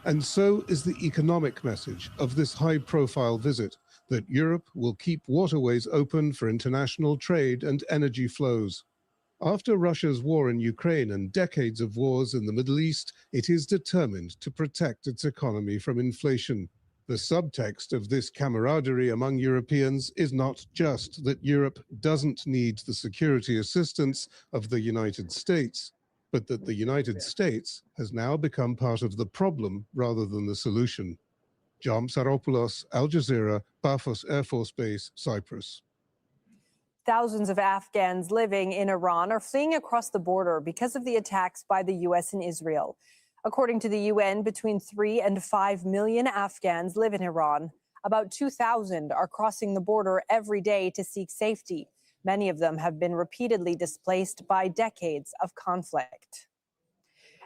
And so is the economic message of this high-profile visit, that Europe will keep waterways open for international trade and energy flows. After Russia's war in Ukraine and decades of wars in the Middle East, it is determined to protect its economy from inflation. The subtext of this camaraderie among Europeans is not just that Europe doesn't need the security assistance of the United States, but that the United States has now become part of the problem rather than the solution. John Psaropoulos, Al Jazeera, Paphos Air Force Base, Cyprus. Thousands of Afghans living in Iran are fleeing across the border because of the attacks by the U.S. and Israel. According to the UN, between 3 and 5 million Afghans live in Iran. About 2,000 are crossing the border every day to seek safety. Many of them have been repeatedly displaced by decades of conflict.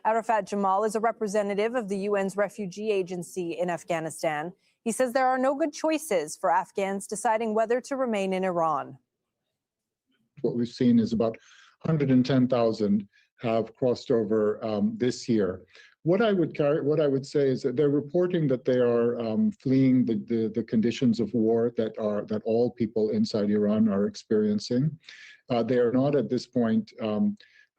Arafat Jamal is a representative of the UN's refugee agency in Afghanistan. He says there are no good choices for Afghans deciding whether to remain in Iran. What we've seen is about 110,000 have crossed over this year. What I would say is that they're reporting that they are fleeing the conditions of war that all people inside Iran are experiencing. They are not at this point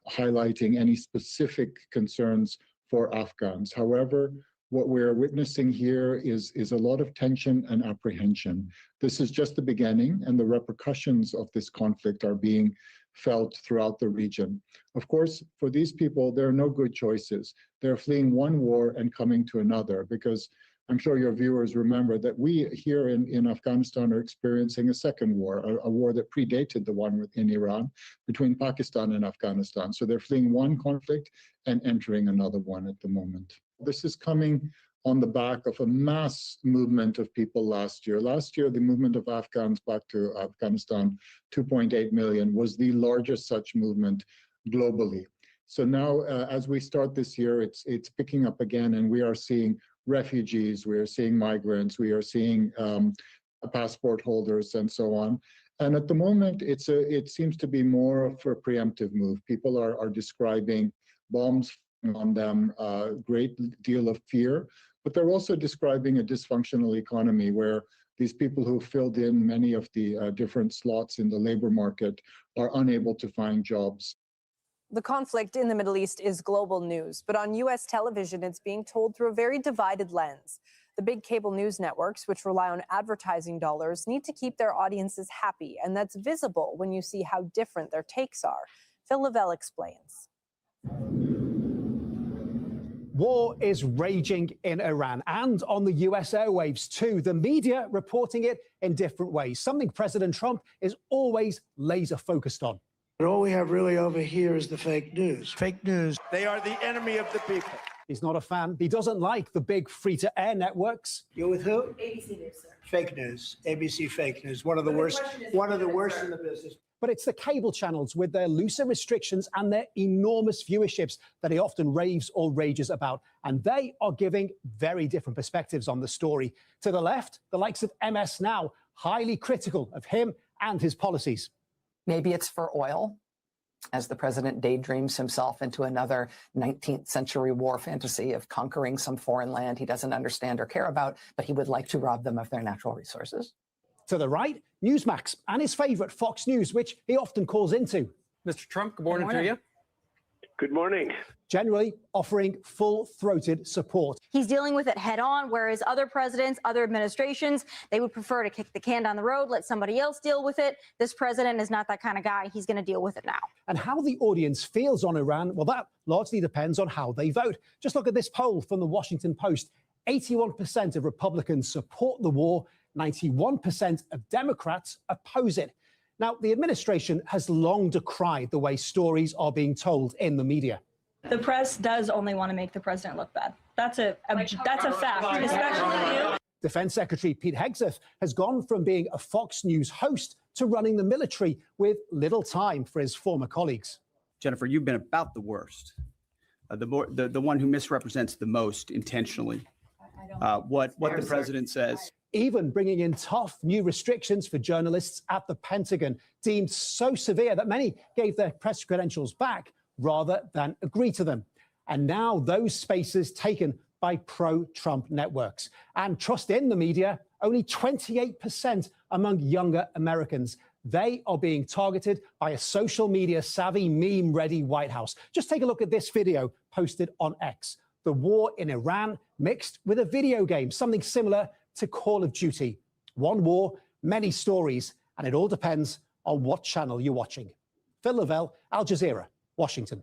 highlighting any specific concerns for Afghans. However, what we're witnessing here is a lot of tension and apprehension. This is just the beginning, and the repercussions of this conflict are being felt throughout the region. Of course, for these people, there are no good choices. They're fleeing one war and coming to another, because I'm sure your viewers remember that we here in Afghanistan are experiencing a second war, a war that predated the one in Iran between Pakistan and Afghanistan. So they're fleeing one conflict and entering another one at the moment. This is coming on the back of a mass movement of people last year. Last year, the movement of Afghans back to Afghanistan, 2.8 million, was the largest such movement globally. So now, as we start this year, it's picking up again, and we are seeing refugees, we are seeing migrants, we are seeing passport holders, and so on. And at the moment, it seems to be more of a preemptive move. People are describing bombs on them, a great deal of fear, but they're also describing a dysfunctional economy where these people who filled in many of the different slots in the labor market are unable to find jobs. The conflict in the Middle East is global news, but on U.S. television, it's being told through a very divided lens. The big cable news networks, which rely on advertising dollars, need to keep their audiences happy, and that's visible when you see how different their takes are. Phil Lavelle explains. War is raging in Iran and on the US airwaves too. The media reporting it in different ways, something President Trump is always laser focused on. But all we have really over here is the fake news. Fake news. They are the enemy of the people. He's not a fan. He doesn't like the big free-to-air networks. You're with who? ABC News, sir. Fake news. ABC fake news. One of the worst. One of the worst in the business. But it's the cable channels with their looser restrictions and their enormous viewerships that he often raves or rages about. And they are giving very different perspectives on the story. To the left, the likes of MS Now, highly critical of him and his policies. Maybe it's for oil, as the president daydreams himself into another 19th century war fantasy of conquering some foreign land he doesn't understand or care about, but he would like to rob them of their natural resources. To the right, Newsmax and his favorite Fox News, which he often calls into. Mr. Trump, good morning to you. Good morning. Generally offering full-throated support. He's dealing with it head on, whereas other presidents, other administrations, they would prefer to kick the can down the road, let somebody else deal with it. This president is not that kind of guy. He's going to deal with it now. And how the audience feels on Iran, well, that largely depends on how they vote. Just look at this poll from the Washington Post. 81% of Republicans support the war. 91% of Democrats oppose it. Now, the administration has long decried the way stories are being told in the media. The press does only want to make the president look bad. That's a fact, especially you. Defense Secretary Pete Hegseth has gone from being a Fox News host to running the military with little time for his former colleagues. Jennifer, you've been about the worst, the one who misrepresents the most intentionally what the president says. Even bringing in tough new restrictions for journalists at the Pentagon, deemed so severe that many gave their press credentials back rather than agree to them. And now those spaces taken by pro-Trump networks. And trust in the media, only 28% among younger Americans. They are being targeted by a social media savvy, meme-ready White House. Just take a look at this video posted on X. The war in Iran mixed with a video game, something similar to Call of Duty. One war, many stories, and it all depends on what channel you're watching. Phil Lavelle, Al Jazeera, Washington.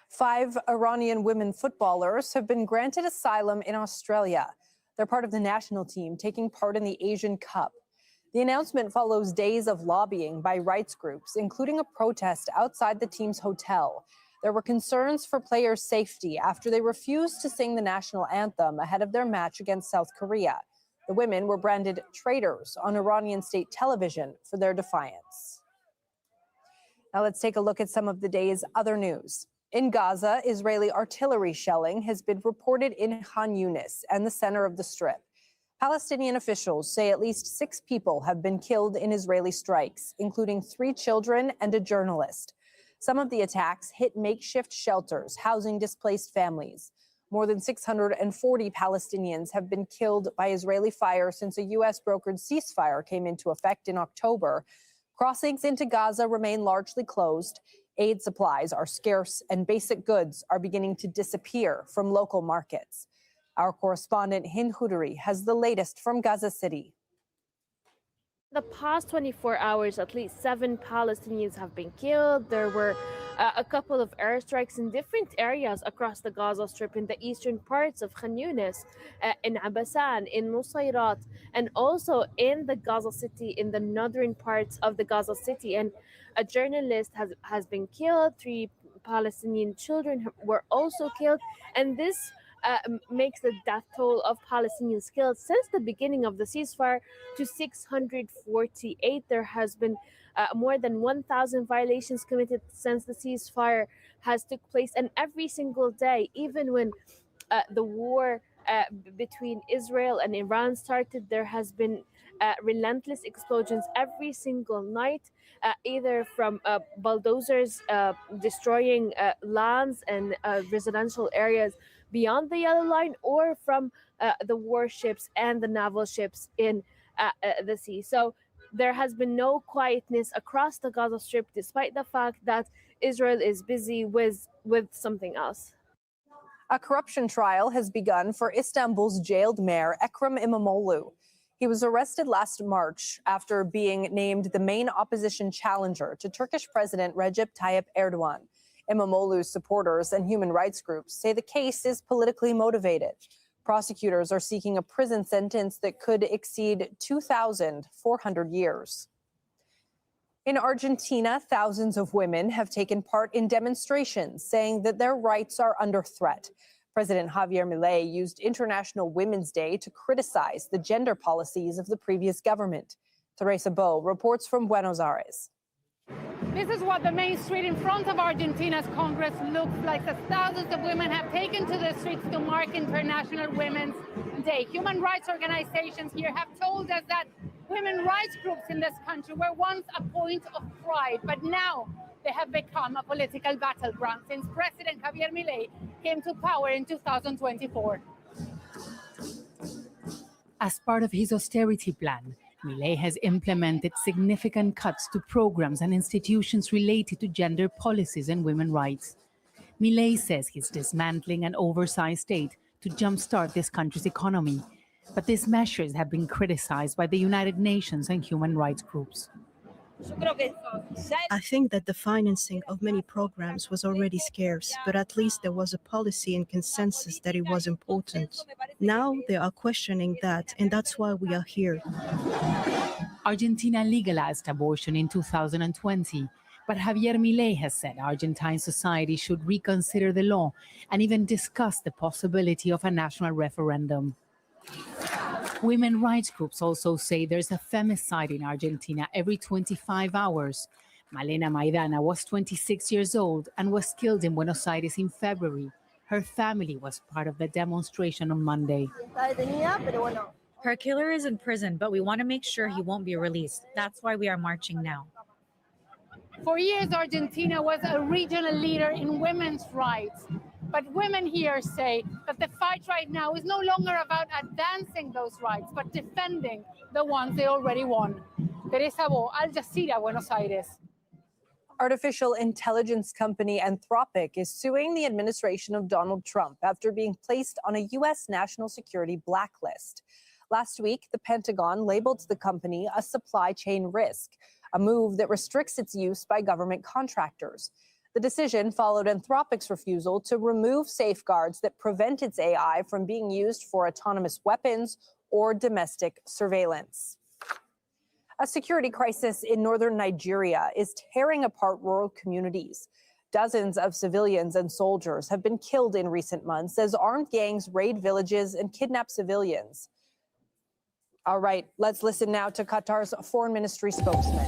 5 Iranian women footballers have been granted asylum in Australia. They're part of the national team taking part in the Asian Cup. The announcement follows days of lobbying by rights groups, including a protest outside the team's hotel. There were concerns for players' safety after they refused to sing the national anthem ahead of their match against South Korea. The women were branded traitors on Iranian state television for their defiance. Now let's take a look at some of the day's other news. In Gaza, Israeli artillery shelling has been reported in Khan Yunis and the center of the Strip. Palestinian officials say at least 6 people have been killed in Israeli strikes, including 3 children and a journalist. Some of the attacks hit makeshift shelters housing displaced families. More than 640 Palestinians have been killed by Israeli fire since a U.S.-brokered ceasefire came into effect in October. Crossings into Gaza remain largely closed. Aid supplies are scarce and basic goods are beginning to disappear from local markets. Our correspondent Hind Hudari has the latest from Gaza City. The past 24 hours, at least 7 Palestinians have been killed. There were a couple of airstrikes in different areas across the Gaza Strip, in the eastern parts of Khan Yunis, in Abasan, in Nusayrat, and also in the Gaza City, in the northern parts of the Gaza City. And a journalist has been killed. 3 Palestinian children were also killed. And this makes the death toll of Palestinians killed since the beginning of the ceasefire to 648. There has been more than 1,000 violations committed since the ceasefire has took place. And every single day, even when the war between Israel and Iran started, there has been relentless explosions every single night, either from bulldozers destroying lands and residential areas beyond the yellow line, or from the warships and the naval ships in the sea. So there has been no quietness across the Gaza Strip, despite the fact that Israel is busy with something else. A corruption trial has begun for Istanbul's jailed mayor, Ekrem İmamoğlu. He was arrested last March after being named the main opposition challenger to Turkish President Recep Tayyip Erdogan. İmamoğlu's supporters and human rights groups say the case is politically motivated. Prosecutors are seeking a prison sentence that could exceed 2,400 years. In Argentina, thousands of women have taken part in demonstrations saying that their rights are under threat. President Javier Milei used International Women's Day to criticize the gender policies of the previous government. Teresa Bo reports from Buenos Aires. This is what the main street in front of Argentina's Congress looks like, as thousands of women have taken to the streets to mark International Women's Day. Human rights organizations here have told us that women rights groups in this country were once a point of pride, but now they have become a political battleground since President Javier Milei came to power in 2024. As part of his austerity plan, Milei has implemented significant cuts to programs and institutions related to gender policies and women's rights. Milei says he's dismantling an oversized state to jumpstart this country's economy, but these measures have been criticized by the United Nations and human rights groups. I think that the financing of many programs was already scarce, but at least there was a policy and consensus that it was important. Now they are questioning that, and that's why we are here. Argentina legalized abortion in 2020, but Javier Milei has said Argentine society should reconsider the law and even discuss the possibility of a national referendum. Women rights groups also say there's a femicide in Argentina every 25 hours. Malena Maidana was 26 years old and was killed in Buenos Aires in February. Her family was part of the demonstration on Monday. Her killer is in prison, but we want to make sure he won't be released. That's why we are marching now. For years, Argentina was a regional leader in women's rights. But women here say that the fight right now is no longer about advancing those rights, but defending the ones they already won. Teresa Bo, Al Jazeera, Buenos Aires. Artificial intelligence company Anthropic is suing the administration of Donald Trump after being placed on a U.S. national security blacklist. Last week, the Pentagon labeled the company a supply chain risk, a move that restricts its use by government contractors. The decision followed Anthropic's refusal to remove safeguards that prevent its AI from being used for autonomous weapons or domestic surveillance. A security crisis in northern Nigeria is tearing apart rural communities. Dozens of civilians and soldiers have been killed in recent months as armed gangs raid villages and kidnap civilians. All right, let's listen now to Qatar's foreign ministry spokesman.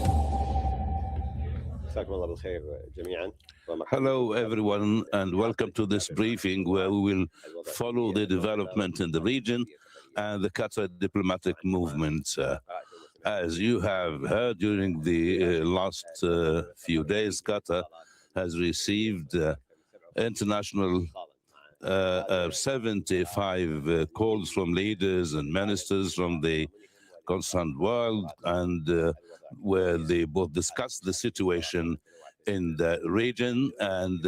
Hello, everyone, and welcome to this briefing where we will follow the development in the region and the Qatar diplomatic movement. As you have heard during the last few days, Qatar has received international 75 calls from leaders and ministers from the concerned world, and where they both discussed the situation in the region, and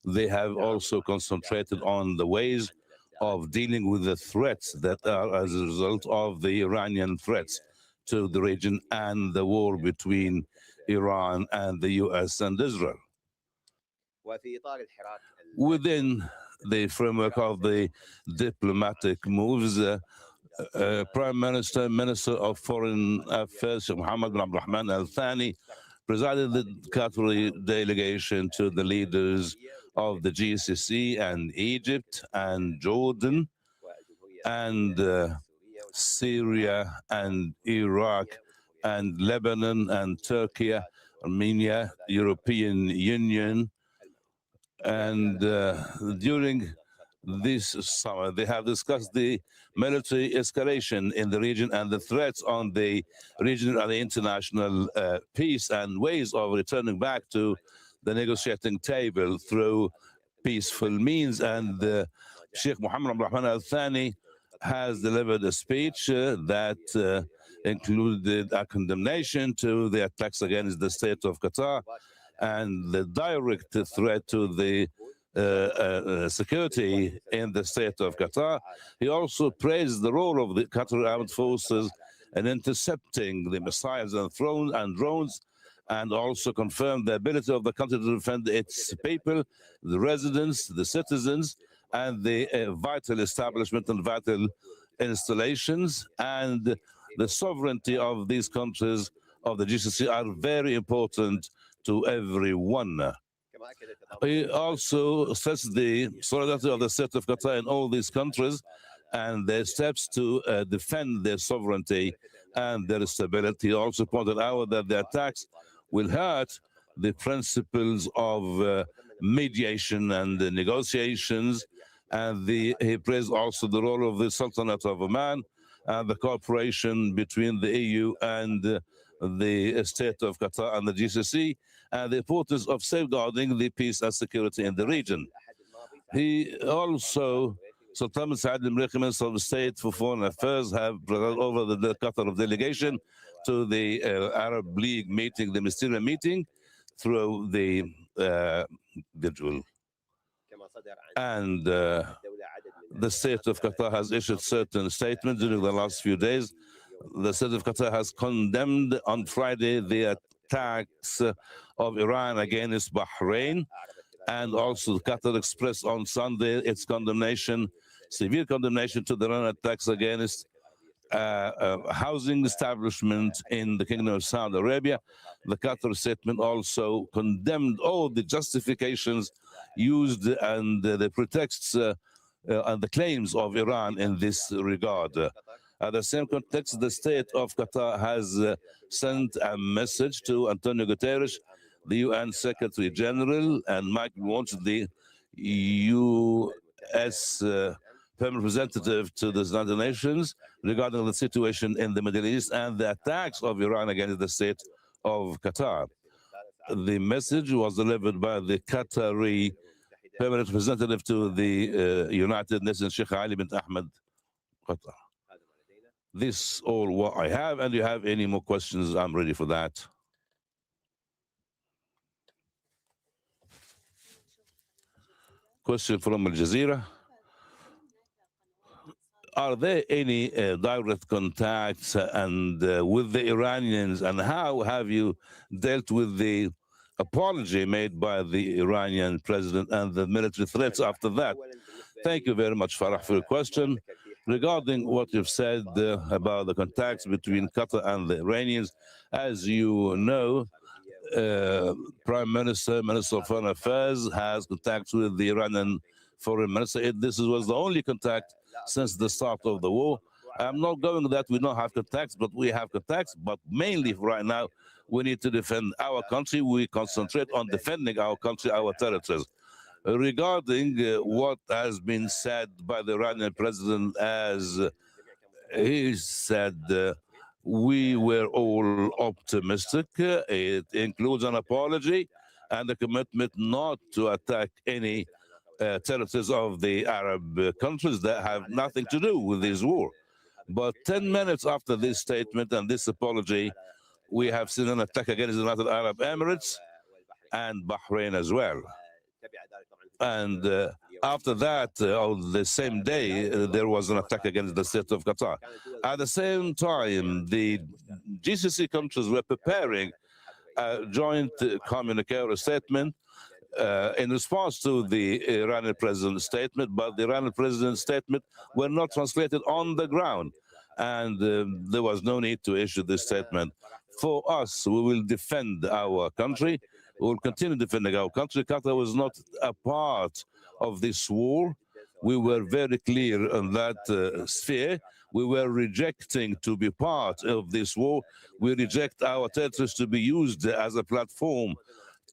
they have also concentrated on the ways of dealing with the threats that are as a result of the Iranian threats to the region and the war between Iran and the US and Israel. Within the framework of the diplomatic moves, Prime Minister, Minister of Foreign Affairs, Mohammed bin Abdulrahman Al Thani, presided the Qatari delegation to the leaders of the GCC and Egypt and Jordan and Syria and Iraq and Lebanon and Turkey, Armenia, European Union. And during this summer, they have discussed the military escalation in the region and the threats on the regional and the international peace and ways of returning back to the negotiating table through peaceful means. And Sheikh Mohammed bin Abdulrahman Al Thani has delivered a speech that included a condemnation to the attacks against the state of Qatar and the direct threat to the security in the state of Qatar. He also praised the role of the Qatar armed forces in intercepting the missiles and drones, and also confirmed the ability of the country to defend its people, the residents, the citizens, and the vital establishment and vital installations. And the sovereignty of these countries of the GCC are very important to everyone. He also stressed the solidarity of the state of Qatar in all these countries and their steps to defend their sovereignty and their stability. He also pointed out that the attacks will hurt the principles of mediation and negotiations. And he praised also the role of the Sultanate of Oman and the cooperation between the EU and the state of Qatar and the GCC, and the importance of safeguarding the peace and security in the region. He also, Sultan Saad al-Mriki, Minister of State for Foreign Affairs, have presided over the Qatar delegation to the Arab League meeting, the ministerial meeting, through the virtual. And the state of Qatar has issued certain statements during the last few days. The state of Qatar has condemned on Friday the attacks of Iran against Bahrain, and also Qatar expressed on Sunday its condemnation, severe condemnation to the Iran attacks against housing establishment in the Kingdom of Saudi Arabia. The Qatar statement also condemned all the justifications used and the pretexts and the claims of Iran in this regard. At the same context, the state of Qatar has sent a message to Antonio Guterres, the UN Secretary General, and Mike Walsh, the U.S. Permanent Representative to the United Nations, regarding the situation in the Middle East and the attacks of Iran against the state of Qatar. The message was delivered by the Qatari Permanent Representative to the United Nations, Sheikh Ali bin Ahmed Qatar. This all what I have, and you have any more questions, I'm ready for that. Question from Al Jazeera. Are there any direct contacts and with the Iranians, and how have you dealt with the apology made by the Iranian president and the military threats after that? Thank you very much, Farah, for your question. Regarding what you've said about the contacts between Qatar and the Iranians, as you know, Prime Minister, Minister of Foreign Affairs has contacts with the Iranian Foreign Minister. This was the only contact since the start of the war. I'm not going that we don't have contacts, but we have contacts. But mainly right now, we need to defend our country. We concentrate on defending our country, our territories. Regarding what has been said by the Iranian president, as he said, we were all optimistic. It includes an apology and a commitment not to attack any territories of the Arab countries that have nothing to do with this war. But 10 minutes after this statement and this apology, we have seen an attack against the United Arab Emirates and Bahrain as well. And after that, on the same day, there was an attack against the state of Qatar. At the same time, the GCC countries were preparing a joint communique or statement in response to the Iranian president's statement, but the Iranian president's statement were not translated on the ground, and there was no need to issue this statement. For us, we will defend our country. We will continue defending our country. Qatar was not a part of this war. We were very clear on that sphere. We were rejecting to be part of this war. We reject our territories to be used as a platform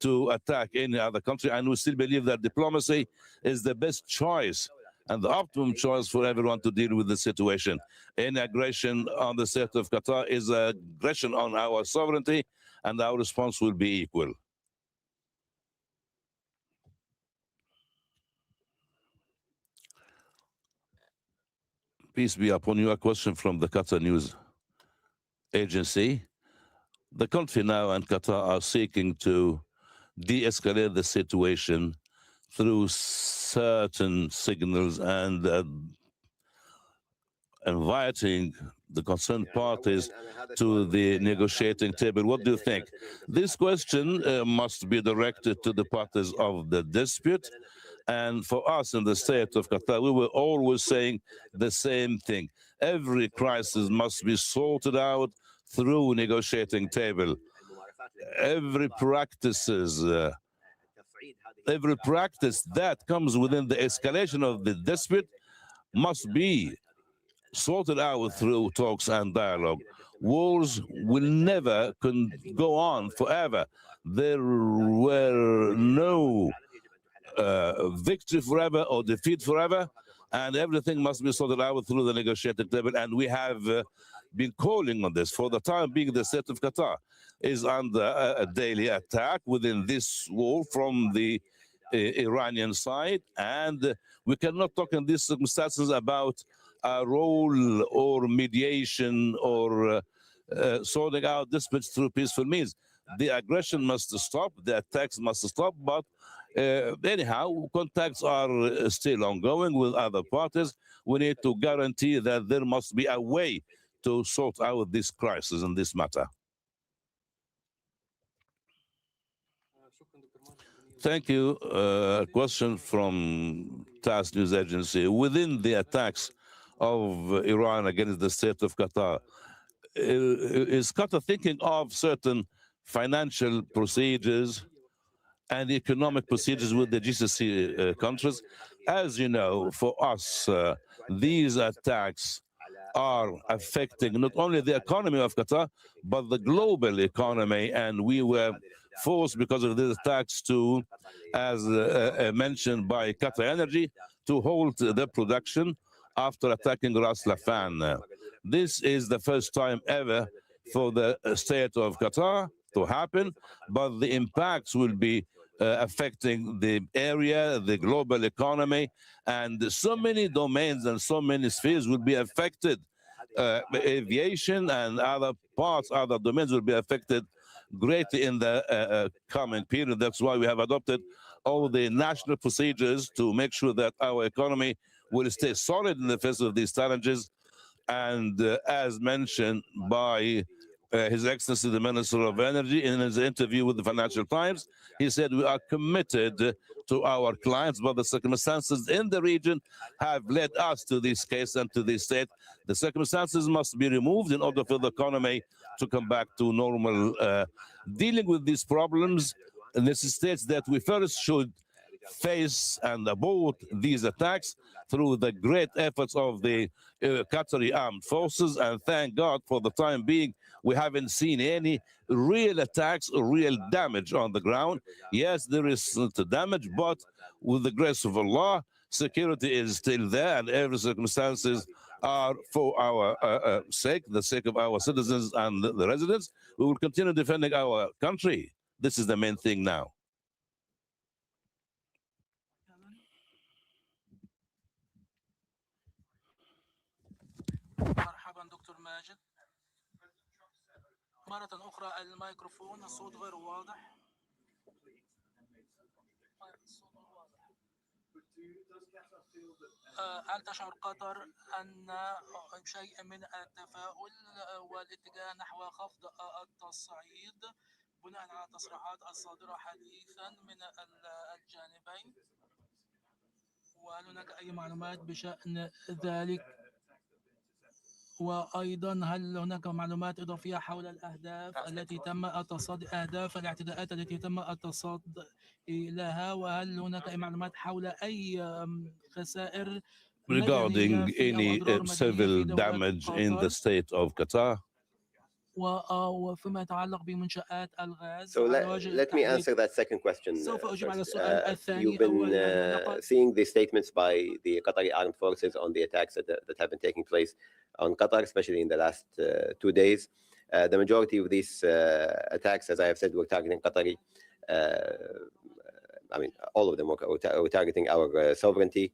to attack any other country, and we still believe that diplomacy is the best choice and the optimum choice for everyone to deal with the situation. Any aggression on the state of Qatar is aggression on our sovereignty, and our response will be equal. Peace be upon you. A question from the Qatar News. agency. The country now and Qatar are seeking to de-escalate the situation through certain signals and inviting the concerned parties to the negotiating table. What do you think? This question must be directed to the parties of the dispute. And for us in the state of Qatar, we were always saying the same thing. Every crisis must be sorted out through negotiating table. Every practice that comes within the escalation of the dispute must be sorted out through talks and dialogue. Wars will never go on forever. There were no victory forever or defeat forever, and everything must be sorted out through the negotiating table. And we have been calling on this. For the time being, the state of Qatar is under a daily attack within this war from the Iranian side, and we cannot talk in these circumstances about a role or mediation or sorting out disputes through peaceful means. The aggression must stop, the attacks must stop, but anyhow, contacts are still ongoing with other parties. We need to guarantee that there must be a way to sort out this crisis and this matter. Thank you. Question from TASS News Agency. Within the attacks of Iran against the state of Qatar, is Qatar thinking of certain financial procedures and economic procedures with the GCC countries? As you know, for us, these attacks are affecting not only the economy of Qatar, but the global economy, and we were forced because of these attacks to, as mentioned by Qatar Energy, to halt the production after attacking Ras Laffan. This is the first time ever for the state of Qatar to happen, but the impacts will be affecting the area, the global economy, and so many domains and so many spheres will be affected. Aviation and other parts, other domains will be affected greatly in the coming period. That's why we have adopted all the national procedures to make sure that our economy will stay solid in the face of these challenges. And as mentioned by His Excellency the Minister of Energy in his interview with the Financial Times, he said we are committed to our clients, but the circumstances in the region have led us to this case and to this state. The circumstances must be removed in order for the economy to come back to normal. Dealing with these problems necessitates that we first should face and abort these attacks through the great efforts of the Qatari armed forces, and thank God for the time being we haven't seen any real attacks or real damage on the ground. Yes, there is damage, but with the grace of Allah, security is still there, and every circumstances are for our sake, the sake of our citizens and the residents. We will continue defending our country. This is the main thing now. مرحبا دكتور ماجد. مرة أخرى الميكروفون الصوت غير واضح. هل تشعر قطر أن شيء من التفاؤل والاتجاه نحو خفض التصعيد بناء على التصريحات الصادرة حديثا من الجانبين؟ وهل هناك أي معلومات بشأن ذلك؟ وأيضا هل هناك معلومات إضافية حول الأهداف التي تم التصدي أهداف الاعتداءات التي تم التصدي لها، وهل هناك أي معلومات حول أي خسائر regarding any civil damage in the state of Qatar? وفيما يتعلق بمنشآت الغاز. So let me answer that second question. You've been seeing the statements by the Qatari armed forces on the attacks that have been taking place on Qatar, especially in the last 2 days. The majority of these attacks, as I have said, were targeting Qatari. I mean, all of them were targeting our sovereignty.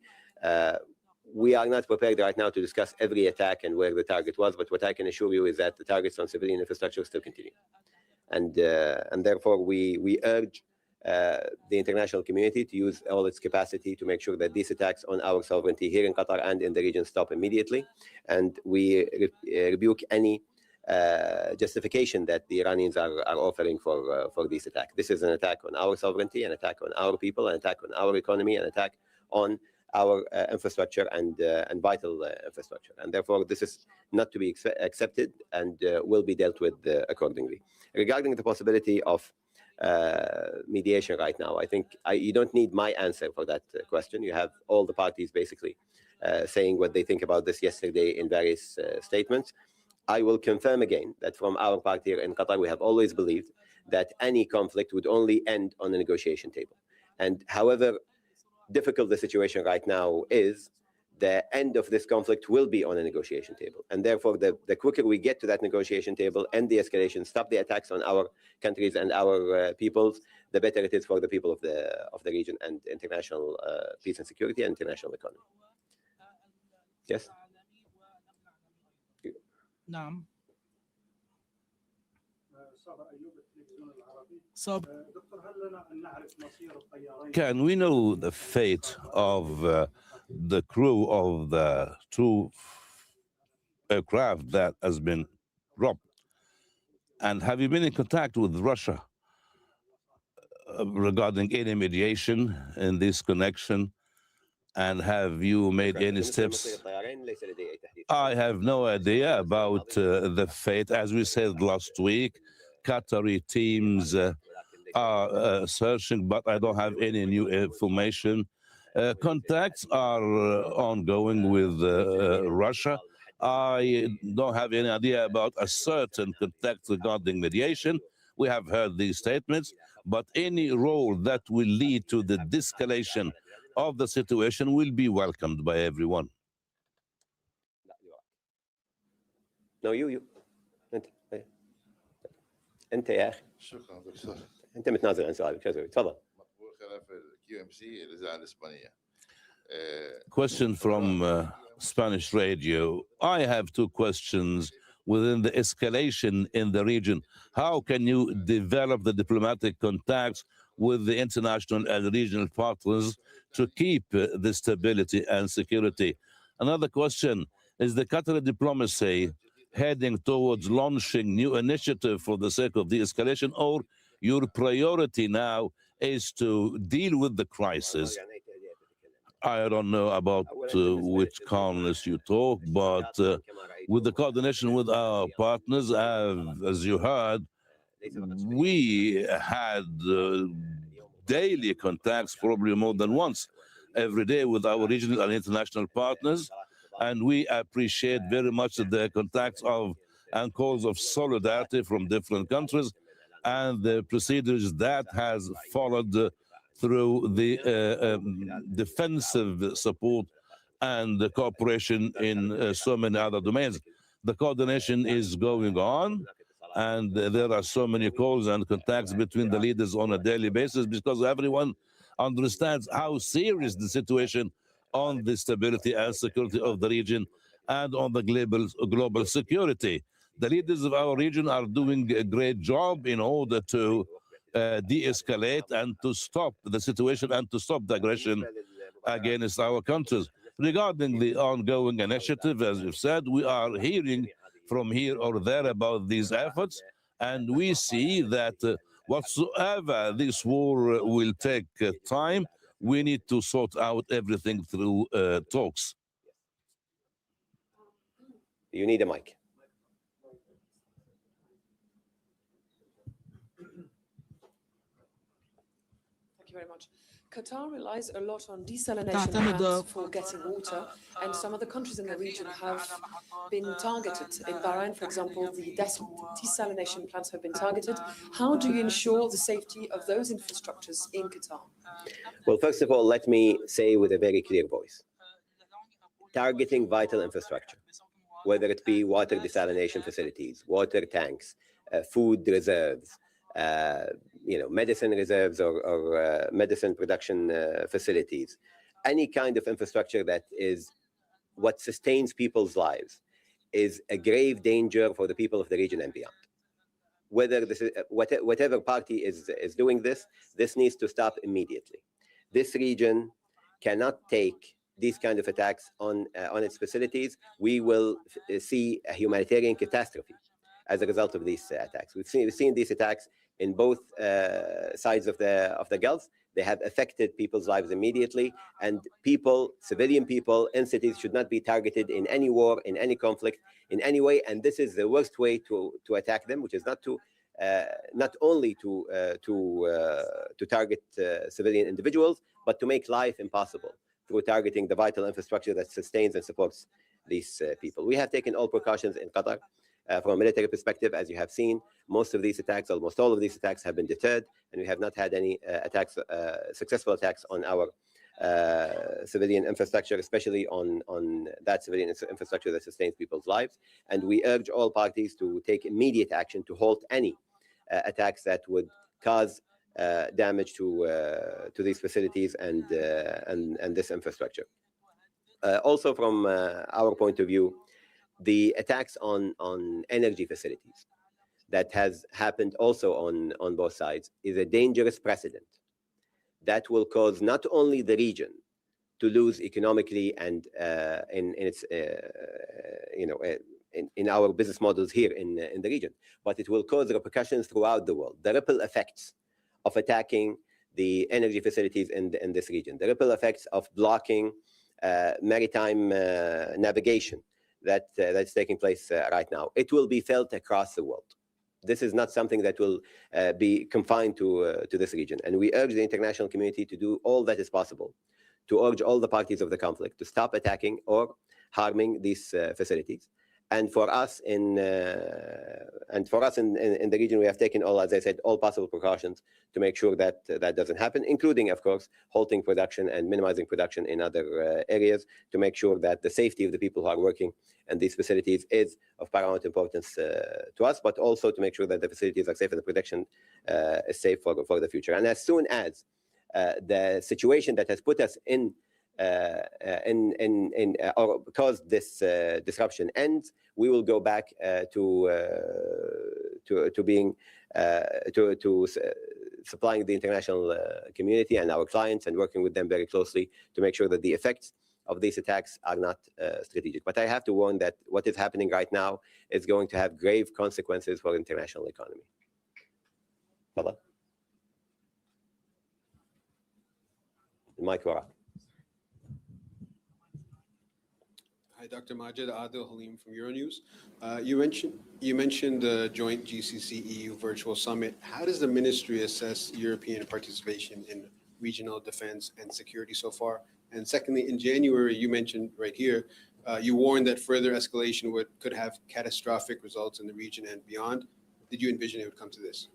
We are not prepared right now to discuss every attack and where the target was, but what I can assure you is that the targets on civilian infrastructure still continue. And therefore, we urge the international community to use all its capacity to make sure that these attacks on our sovereignty here in Qatar and in the region stop immediately. And we rebuke any justification that the Iranians are offering for this attack. This is an attack on our sovereignty, an attack on our people, an attack on our economy, an attack on our infrastructure and vital infrastructure. And therefore, this is not to be accepted and will be dealt with accordingly. Regarding the possibility of mediation right now, I think you don't need my answer for that question. You have all the parties basically saying what they think about this yesterday in various statements. I will confirm again that from our part here in Qatar, we have always believed that any conflict would only end on a negotiation table. And however difficult the situation right now is, the end of this conflict will be on a negotiation table. And therefore, the quicker we get to that negotiation table, end the escalation, stop the attacks on our countries and our peoples, the better it is for the people of the region and international peace and security and international economy. Yes? نعم. Can we know the fate of the crew of the two aircraft that has been robbed? And have you been in contact with Russia regarding any mediation in this connection? And have you made any steps? I have no idea about the fate. As we said last week, Qatari teams are searching, but I don't have any new information. Contacts are ongoing with Russia. I don't have any idea about a certain contact regarding mediation. We have heard these statements, but any role that will lead to the de-escalation of the situation will be welcomed by everyone. No, you. انت يا اخي. شكرا دكتور. انت متنازل عن سؤالك، شو اسوي؟ تفضل. مقبول خلاف الكيو ام سي الاذاعه الاسبانيه. Question from Spanish radio. I have two questions within the escalation in the region. How can you develop the diplomatic contacts with the international and regional partners to keep the stability and security? Another question, is the Qatari diplomacy heading towards launching new initiative for the sake of de-escalation, or your priority now is to deal with the crisis? I don't know about which calmness you talk, but with the coordination with our partners, as you heard, we had daily contacts, probably more than once, every day with our regional and international partners. And we appreciate very much the contacts and calls of solidarity from different countries and the procedures that has followed through the defensive support and the cooperation in so many other domains. The coordination is going on, and there are so many calls and contacts between the leaders on a daily basis because everyone understands how serious the situation on the stability and security of the region and on the global security. The leaders of our region are doing a great job in order to de-escalate and to stop the situation and to stop the aggression against our countries. Regarding the ongoing initiative, as you've said, we are hearing from here or there about these efforts, and we see that whatsoever this war will take time, we need to sort out everything through talks. You need a mic. Thank you very much. Qatar relies a lot on desalination plants for getting water, and some other countries in the region have been targeted. In Bahrain, for example, the desalination plants have been targeted. How do you ensure the safety of those infrastructures in Qatar? Well, first of all, let me say with a very clear voice, targeting vital infrastructure, whether it be water desalination facilities, water tanks, food reserves, medicine reserves or medicine production facilities, any kind of infrastructure that is what sustains people's lives is a grave danger for the people of the region and beyond. Whether this is, whatever party is doing this, this needs to stop immediately. This region cannot take these kind of attacks on its facilities. We will see a humanitarian catastrophe as a result of these attacks. We've seen these attacks in both sides of the Gulf. They have affected people's lives immediately, and people, civilian people in cities, should not be targeted in any war, in any conflict, in any way. And this is the worst way to attack them, which is not to not only to target civilian individuals, but to make life impossible through targeting the vital infrastructure that sustains and supports these people. We have taken all precautions in Qatar. From a military perspective, as you have seen, most of these attacks, almost all of these attacks, have been deterred, and we have not had any successful attacks on our civilian infrastructure, especially on that civilian infrastructure that sustains people's lives. And we urge all parties to take immediate action to halt any attacks that would cause damage to these facilities and this infrastructure. Also, from our point of view, the attacks on energy facilities that has happened also on both sides is a dangerous precedent that will cause not only the region to lose economically and in our business models here in the region, but it will cause repercussions throughout the world. The ripple effects of attacking the energy facilities in this region, the ripple effects of blocking maritime navigation that's taking place right now, it will be felt across the world. This is not something that will be confined to this region. And we urge the international community to do all that is possible to urge all the parties of the conflict to stop attacking or harming these facilities. And for us in the region, we have taken all, as I said, all possible precautions to make sure that that doesn't happen, including, of course, halting production and minimizing production in other areas to make sure that the safety of the people who are working in these facilities is of paramount importance to us, but also to make sure that the facilities are safe and the production is safe for the future. And as soon as the situation that has put us in or caused this disruption ends, we will go back to supplying the international community and our clients and working with them very closely to make sure that the effects of these attacks are not strategic. But I have to warn that what is happening right now is going to have grave consequences for the international economy. Fadal. Mike Wara. Hi, Dr. Majid. Adil Halim from Euronews. You mentioned the joint GCC-EU virtual summit. How does the ministry assess European participation in regional defense and security so far? And secondly, in January, you mentioned right here, you warned that further escalation could have catastrophic results in the region and beyond. Did you envision it would come to this?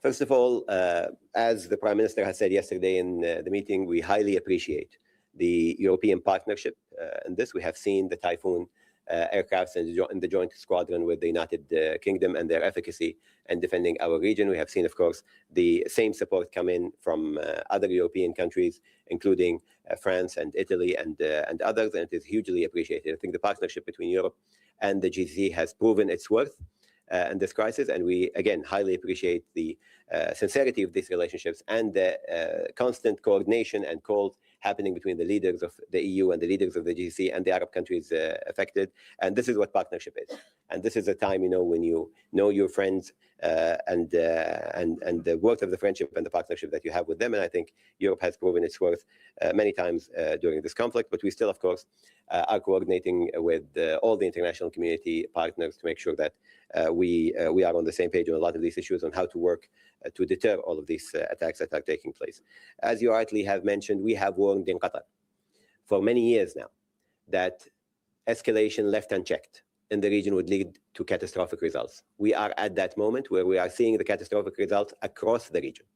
First of all, as the Prime Minister has said yesterday in the meeting, we highly appreciate the European partnership in this. We have seen the Typhoon aircrafts in the joint squadron with the United Kingdom and their efficacy in defending our region. We have seen, of course, the same support come in from other European countries, including France and Italy and others, and it is hugely appreciated. I think the partnership between Europe and the GCC has proven its worth in this crisis, and we, again, highly appreciate the sincerity of these relationships and the constant coordination and calls happening between the leaders of the EU and the leaders of the GCC and the Arab countries affected. And this is what partnership is. And this is a time, when you know your friends and the worth of the friendship and the partnership that you have with them. And I think Europe has proven its worth many times during this conflict. But we still, of course, are coordinating with all the international community partners to make sure that we are on the same page on a lot of these issues on how to work to deter all of these attacks that are taking place. As you rightly have mentioned, we have warned in Qatar for many years now that escalation left unchecked in the region would lead to catastrophic results. We are at that moment where we are seeing the catastrophic results across the region.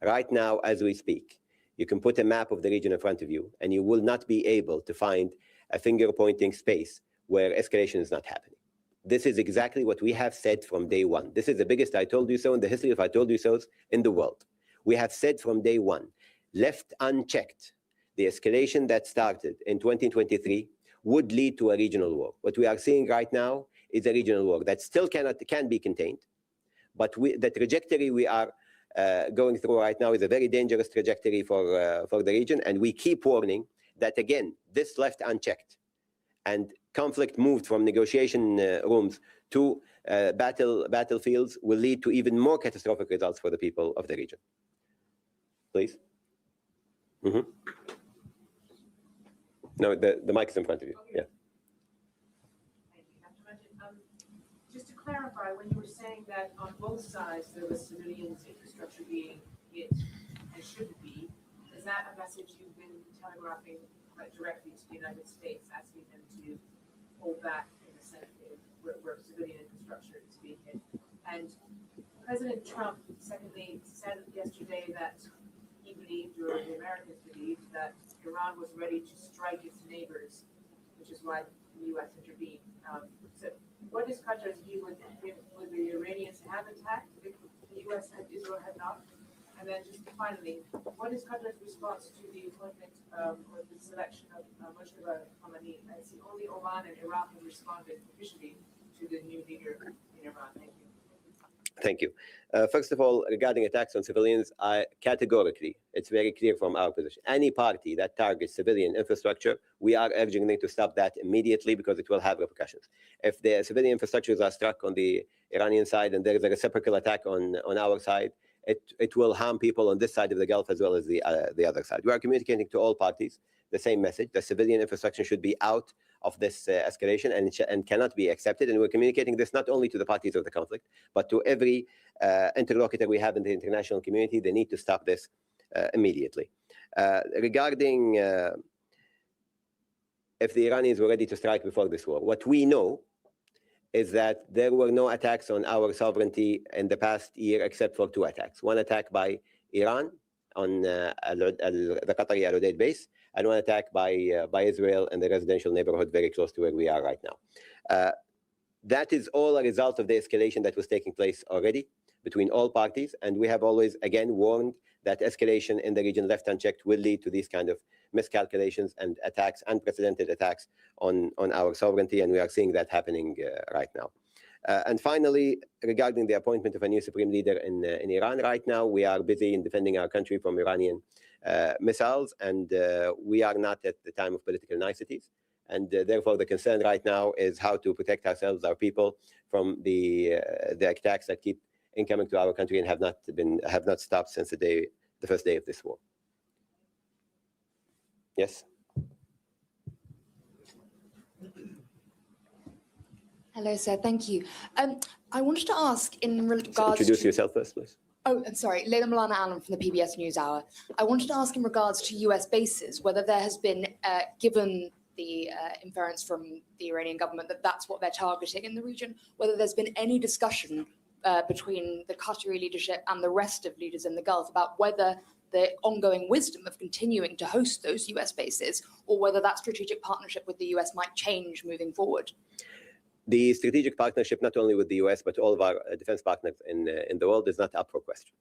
Right now, as we speak, you can put a map of the region in front of you and you will not be able to find a finger-pointing space where escalation is not happening. This is exactly what we have said from day one. This is the biggest I told you so in the history of I told you so's in the world. We have said from day one, left unchecked, the escalation that started in 2023 would lead to a regional war. What we are seeing right now is a regional war that still can be contained, but the trajectory we are going through right now is a very dangerous trajectory for the region, and we keep warning that, again, this left unchecked and conflict moved from negotiation rooms to battlefields will lead to even more catastrophic results for the people of the region. Please. Mm-hmm. No, the mic is in front of you. Yeah. Just to clarify, when you were saying that on both sides there was civilians' infrastructure being hit and shouldn't be, is that a message you've been telegraphing directly to the United States, asking them to hold back in the Senate where civilian infrastructure is being hit? And President Trump, secondly, said yesterday that he believed, or the Americans believed, that Iran was ready to strike its neighbors, which is why the U.S. intervened. So what is Qatar's view with the Iranians have attacked if the U.S. and Israel had not? And then just finally, what is Qatar's response to the appointment or the selection of Mujtaba Khamenei as the only Oman and Iraq have responded officially to the new leader in Iran? Thank you. Thank you. First of all, regarding attacks on civilians, categorically, it's very clear from our position. Any party that targets civilian infrastructure, we are urging them to stop that immediately because it will have repercussions. If the civilian infrastructures are struck on the Iranian side and there is a reciprocal attack on our side, it will harm people on this side of the Gulf as well as the other side. We are communicating to all parties the same message. The civilian infrastructure should be out of this escalation and cannot be accepted. And we're communicating this not only to the parties of the conflict, but to every interlocutor we have in the international community. They need to stop this immediately. Regarding if the Iranians were ready to strike before this war, what we know is that there were no attacks on our sovereignty in the past year except for 2 attacks. One attack by Iran on the Qatari Al Udeid base, and one attack by Israel in the residential neighborhood very close to where we are right now. That is all a result of the escalation that was taking place already between all parties, and we have always, again, warned that escalation in the region left unchecked will lead to these kind of miscalculations and attacks, unprecedented attacks on our sovereignty, and we are seeing that happening right now. And finally, regarding the appointment of a new supreme leader in Iran, right now we are busy in defending our country from Iranian missiles, and we are not at the time of political niceties. And therefore, the concern right now is how to protect ourselves, our people, from the attacks that keep incoming to our country and have not stopped since the first day of this war. Yes. Hello, sir. Thank you. I wanted to ask in regards to... Introduce yourself first, please. Oh, I'm sorry. Leila Milana Allen from the PBS NewsHour. I wanted to ask in regards to US bases, whether there has been, given the inference from the Iranian government that that's what they're targeting in the region, whether there's been any discussion between the Qatari leadership and the rest of leaders in the Gulf about whether the ongoing wisdom of continuing to host those US bases, or whether that strategic partnership with the US might change moving forward. The strategic partnership, not only with the US, but all of our defense partners in the world, is not up for question.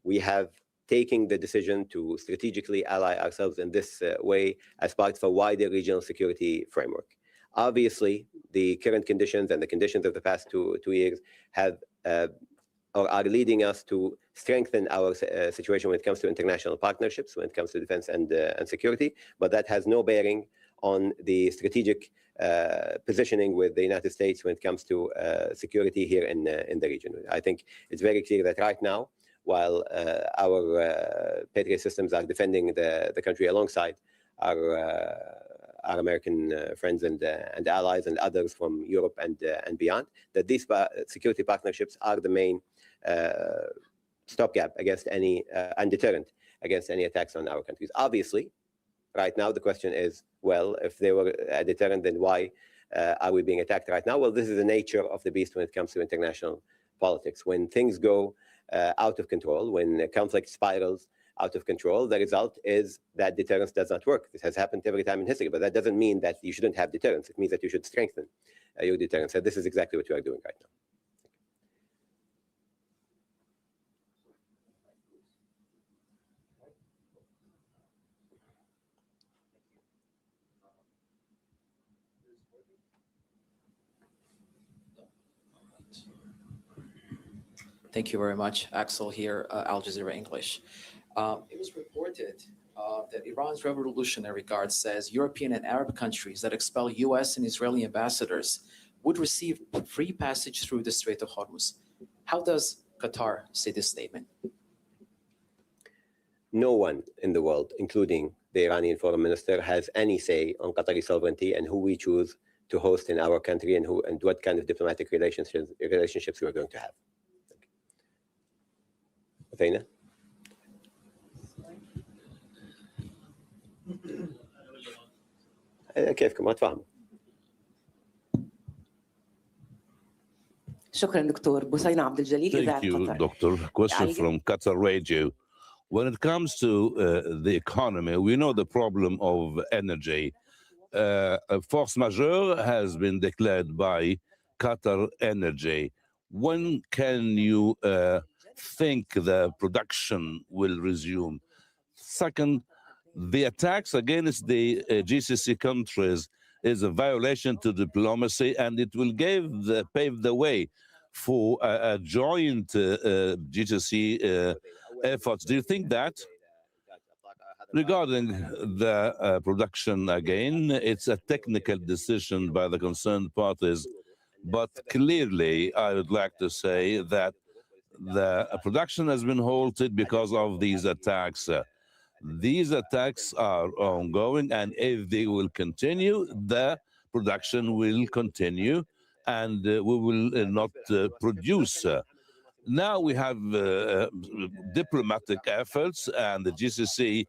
We have taken the decision to strategically ally ourselves in this way as part of a wider regional security framework. Obviously, the current conditions and the conditions of the past two years have or are leading us to strengthen our situation when it comes to international partnerships, when it comes to defense and security, but that has no bearing on the strategic positioning with the United States when it comes to security here in the region. I think it's very clear that right now, while our Patriot systems are defending the country alongside our American friends and allies and others from Europe and beyond, that these security partnerships are the main stopgap against any and deterrent against any attacks on our countries. Obviously, right now the question is, well, if they were a deterrent, then why are we being attacked right now? Well, this is the nature of the beast when it comes to international politics. When things go out of control, when conflict spirals out of control, the result is that deterrence does not work. This has happened every time in history, but that doesn't mean that you shouldn't have deterrence. It means that you should strengthen your deterrence. And this is exactly what we are doing right now. Thank you very much. Axel here, Al Jazeera English. It was reported that Iran's Revolutionary Guard says European and Arab countries that expel U.S. and Israeli ambassadors would receive free passage through the Strait of Hormuz. How does Qatar see this statement? No one in the world, including the Iranian foreign minister, has any say on Qatari sovereignty and who we choose to host in our country and what kind of diplomatic relationships we are going to have. Athena? كيفكم ما تفهموا. شكرا دكتور بوسينة عبد الجليل إذاعة Thank you, قطر. Doctor. Question from Qatar Radio. When it comes to the economy, we know the problem of energy. A force majeure has been declared by Qatar Energy. When can you think the production will resume? Second, the attacks against the GCC countries is a violation to diplomacy, and it will pave the way for a joint GCC efforts. Do you think that? Regarding the production, again, it's a technical decision by the concerned parties, but clearly I would like to say that the production has been halted because of these attacks. These attacks are ongoing, and if they will continue, the production will continue, and we will not produce. Now we have diplomatic efforts, and the GCC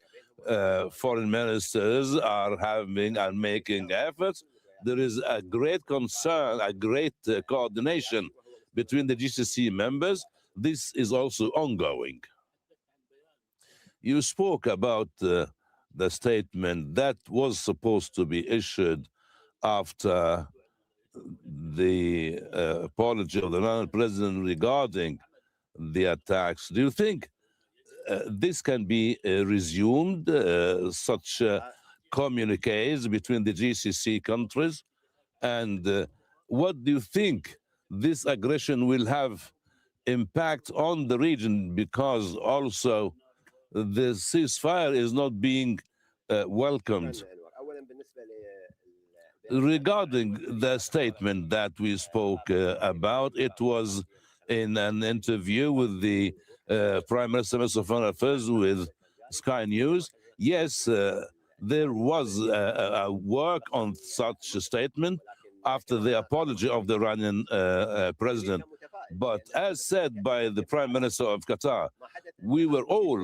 foreign ministers are having and making efforts. There is a great concern, a great coordination between the GCC members. This is also ongoing. You spoke about the statement that was supposed to be issued after the apology of the Iranian president regarding the attacks. Do you think this can be resumed, such communiques between the GCC countries? And what do you think this aggression will have impact on the region, because also the ceasefire is not being welcomed? Regarding the statement that we spoke about, it was in an interview with the Prime Minister, Minister of Foreign Affairs with Sky News. Yes, there was a work on such a statement after the apology of the Iranian president. But as said by the Prime Minister of Qatar, we were all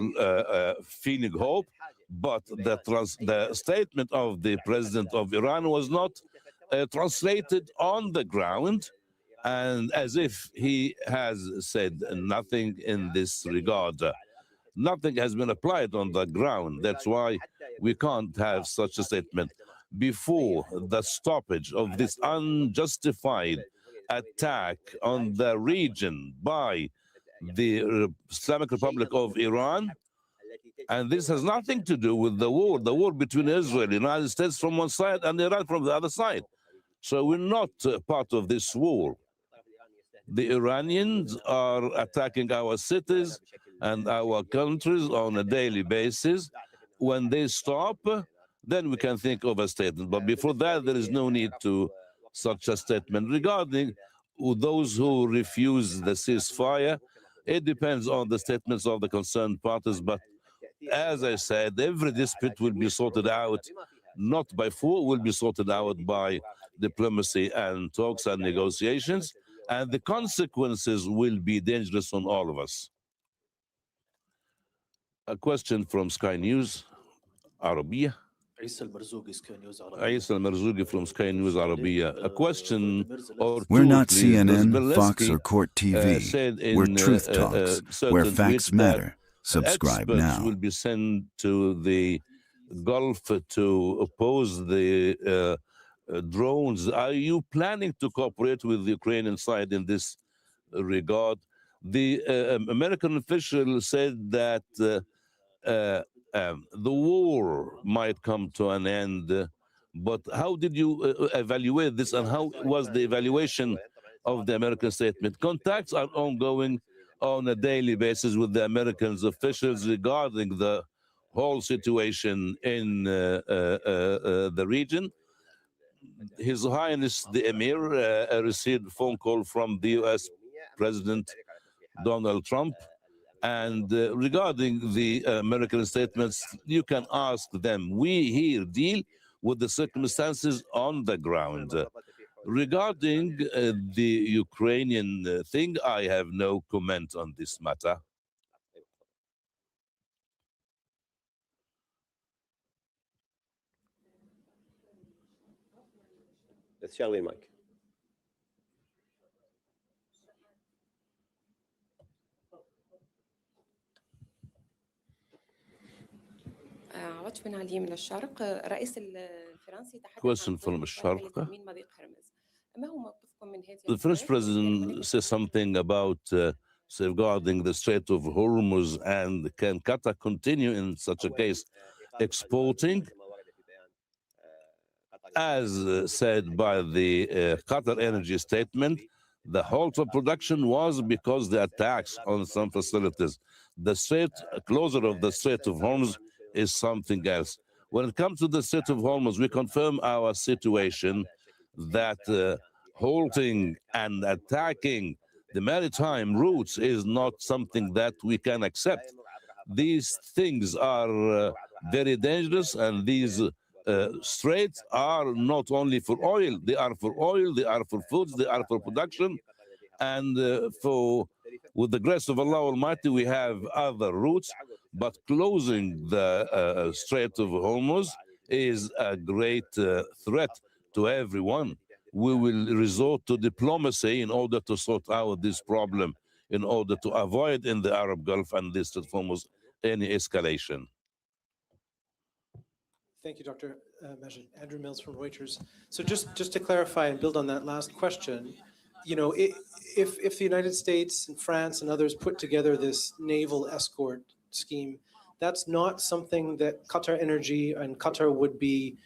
feeling hope, but the statement of the president of Iran was not translated on the ground, and as if he has said nothing in this regard. Nothing has been applied on the ground. That's why we can't have such a statement. Before the stoppage of this unjustified attack on the region by the Islamic Republic of Iran, and this has nothing to do with the war between Israel and the United States from one side and Iran from the other side. So we're not part of this war. The Iranians are attacking our cities and our countries on a daily basis. When they stop, then we can think of a statement. But before that, there is no need to such a statement. Regarding those who refuse the ceasefire, it depends on the statements of the concerned parties. But as I said, every dispute will be sorted out, not by force, will be sorted out by diplomacy and talks and negotiations, and the consequences will be dangerous on all of us. A question from Sky News Arabiya. Isa al-Marzugi from Sky News Arabiya. A question or two, We're not please. CNN, Fox, or Court TV. We're Truth Talks, where facts matter. Subscribe experts now. will be sent to the Gulf to oppose the drones. Are you planning to cooperate with the Ukrainian side in this regard? The American official said that the war might come to an end But how did you evaluate this, and how was the evaluation of the American statement? Contacts are ongoing on a daily basis with the American officials regarding the whole situation in the region. His Highness the Emir received a phone call from the U.S. President Donald Trump. And regarding the American statements, you can ask them. We here deal with the circumstances on the ground. Regarding the Ukrainian thing, I have no comment on this matter. Let's share the mic. Question from Sharq. The French president says something about safeguarding the Strait of Hormuz, and can Qatar continue in such a case exporting? As said by the Qatar Energy statement, the halt of production was because the attacks on some facilities. The closure of the Strait of Hormuz is something else. When it comes to the Strait of Hormuz, we confirm our situation that halting and attacking the maritime routes is not something that we can accept. These things are very dangerous, and these straits are not only for oil, they are for oil, they are for foods, they are for production. And with the grace of Allah Almighty, we have other routes, but closing the Strait of Hormuz is a great threat to everyone. We will resort to diplomacy in order to sort out this problem, in order to avoid in the Arab Gulf and the Strait of Hormuz any escalation. Thank you, Dr. Majid. Andrew Mills from Reuters. So just to clarify and build on that last question, you know, if the United States and France and others put together this naval escort scheme, that's not something that Qatar Energy and Qatar would be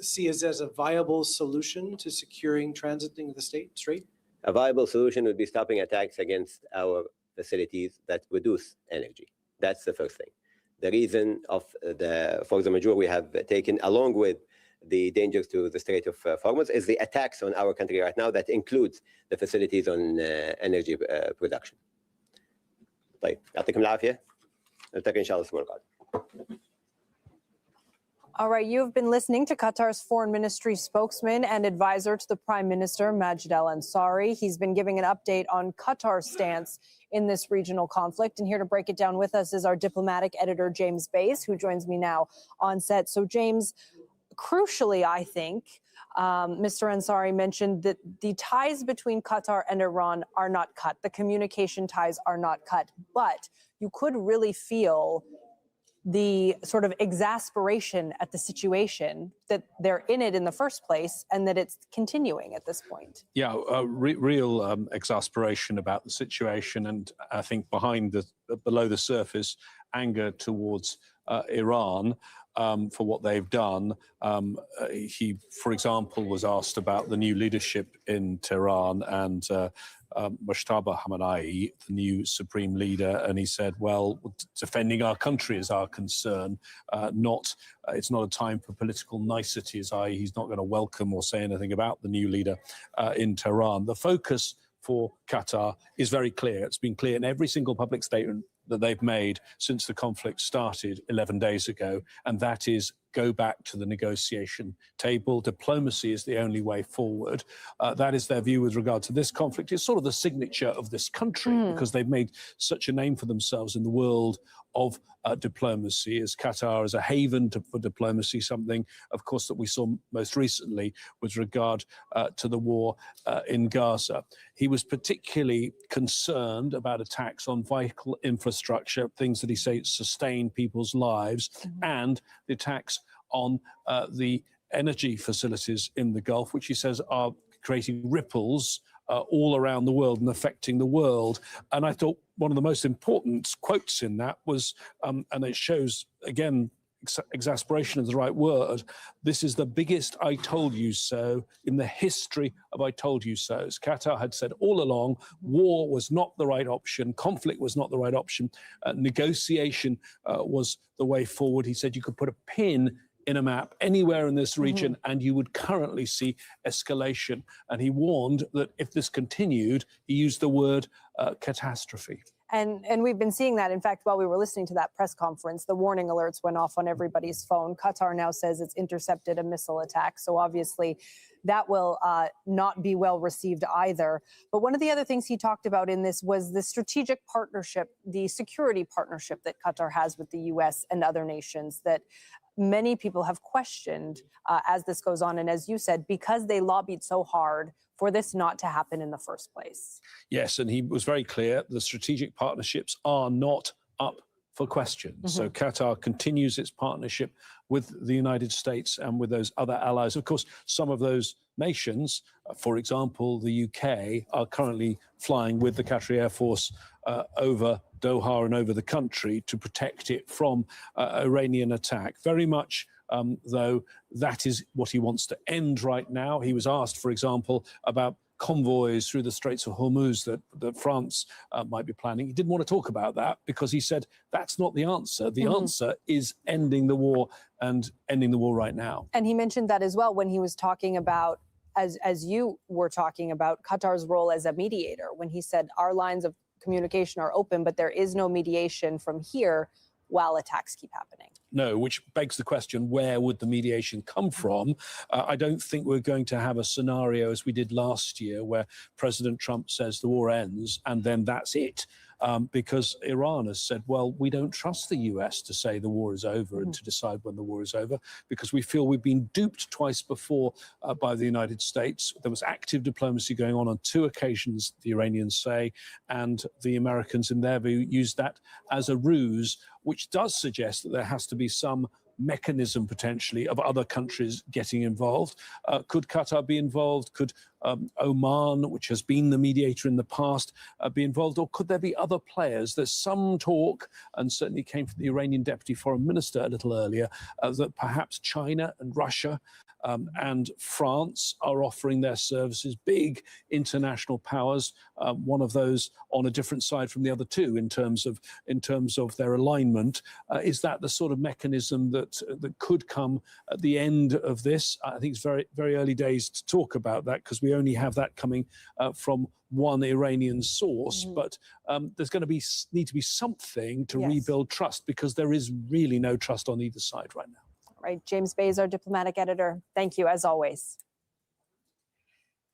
see as a viable solution to securing transiting the strait? A viable solution would be stopping attacks against our facilities that produce energy. That's the first thing. The reason of the force majeure we have taken, along with the dangers to the Strait of Hormuz, is the attacks on our country right now that includes the facilities on energy production. طيب يعطيكم العافية. نلتقي إن شاء الله الأسبوع القادم. All right, you have been listening to Qatar's foreign ministry spokesman and advisor to the Prime Minister, Majid al-Ansari. He's been giving an update on Qatar's stance in this regional conflict. And here to break it down with us is our diplomatic editor, James Bass, who joins me now on set. So, James, crucially, I think, Mr. Ansari mentioned that the ties between Qatar and Iran are not cut. The communication ties are not cut. But you could really feel the sort of exasperation at the situation, that they're in it in the first place and that it's continuing at this point. Yeah, real exasperation about the situation, and I think below the surface, anger towards Iran for what they've done. He, for example, was asked about the new leadership in Tehran and Mujtaba Khamenei, the new supreme leader, and he said, well, defending our country is our concern, it's not a time for political niceties, i.e. he's not going to welcome or say anything about the new leader in Tehran. The focus for Qatar is very clear. It's been clear in every single public statement that they've made since the conflict started 11 days ago, and that is go back to the negotiation table. Diplomacy is the only way forward. That is their view with regard to this conflict. It's sort of the signature of this country because they've made such a name for themselves in the world of diplomacy, as Qatar as a haven for diplomacy, something, of course, that we saw most recently with regard to the war in Gaza. He was particularly concerned about attacks on vital infrastructure, things that he said sustain people's lives, and the attacks on the energy facilities in the Gulf, which he says are creating ripples all around the world and affecting the world. And I thought one of the most important quotes in that was, and it shows, again, exasperation is the right word, this is the biggest I told you so in the history of I told you so's. Qatar had said all along war was not the right option, conflict was not the right option, negotiation was the way forward. He said you could put a pin in a map anywhere in this region and you would currently see escalation. And he warned that if this continued, he used the word catastrophe. And we've been seeing that. In fact, while we were listening to that press conference, the warning alerts went off on everybody's phone. Qatar now says it's intercepted a missile attack. So obviously that will not be well received either. But one of the other things he talked about in this was the strategic partnership, the security partnership that Qatar has with the U.S. and other nations that many people have questioned as this goes on. And as you said, because they lobbied so hard for this not to happen in the first place. Yes, and he was very clear, the strategic partnerships are not up for question. So Qatar continues its partnership with the United States and with those other allies. Of course, some of those nations, for example, the UK, are currently flying with the Qatari Air Force over Doha and over the country to protect it from Iranian attack. Very much, though, that is what he wants to end right now. He was asked, for example, about convoys through the Straits of Hormuz that France might be planning. He didn't want to talk about that because he said that's not the answer. The answer is ending the war and ending the war right now. And he mentioned that as well when he was talking about, as you were talking about, Qatar's role as a mediator, when he said our lines of communication are open, but there is no mediation from here while attacks keep happening. No, which begs the question, where would the mediation come from? I don't think we're going to have a scenario as we did last year where President Trump says the war ends and then that's it. Because Iran has said, well, we don't trust the US to say the war is over and to decide when the war is over, because we feel we've been duped twice before by the United States. There was active diplomacy going on 2 occasions, the Iranians say, and the Americans, in their view, used that as a ruse, which does suggest that there has to be some mechanism potentially of other countries getting involved. Could Qatar be involved? Could Oman, which has been the mediator in the past, be involved? Or could there be other players? There's some talk, and certainly came from the Iranian deputy foreign minister a little earlier, that perhaps China and Russia and France are offering their services, big international powers, one of those on a different side from the other two in terms of their alignment. Is that the sort of mechanism that could come at the end of this? I think it's very, very early days to talk about that because we only have that coming from one Iranian source, but there's going to need to be something to rebuild trust, because there is really no trust on either side right now. Right, James Bays, our diplomatic editor. Thank you, as always.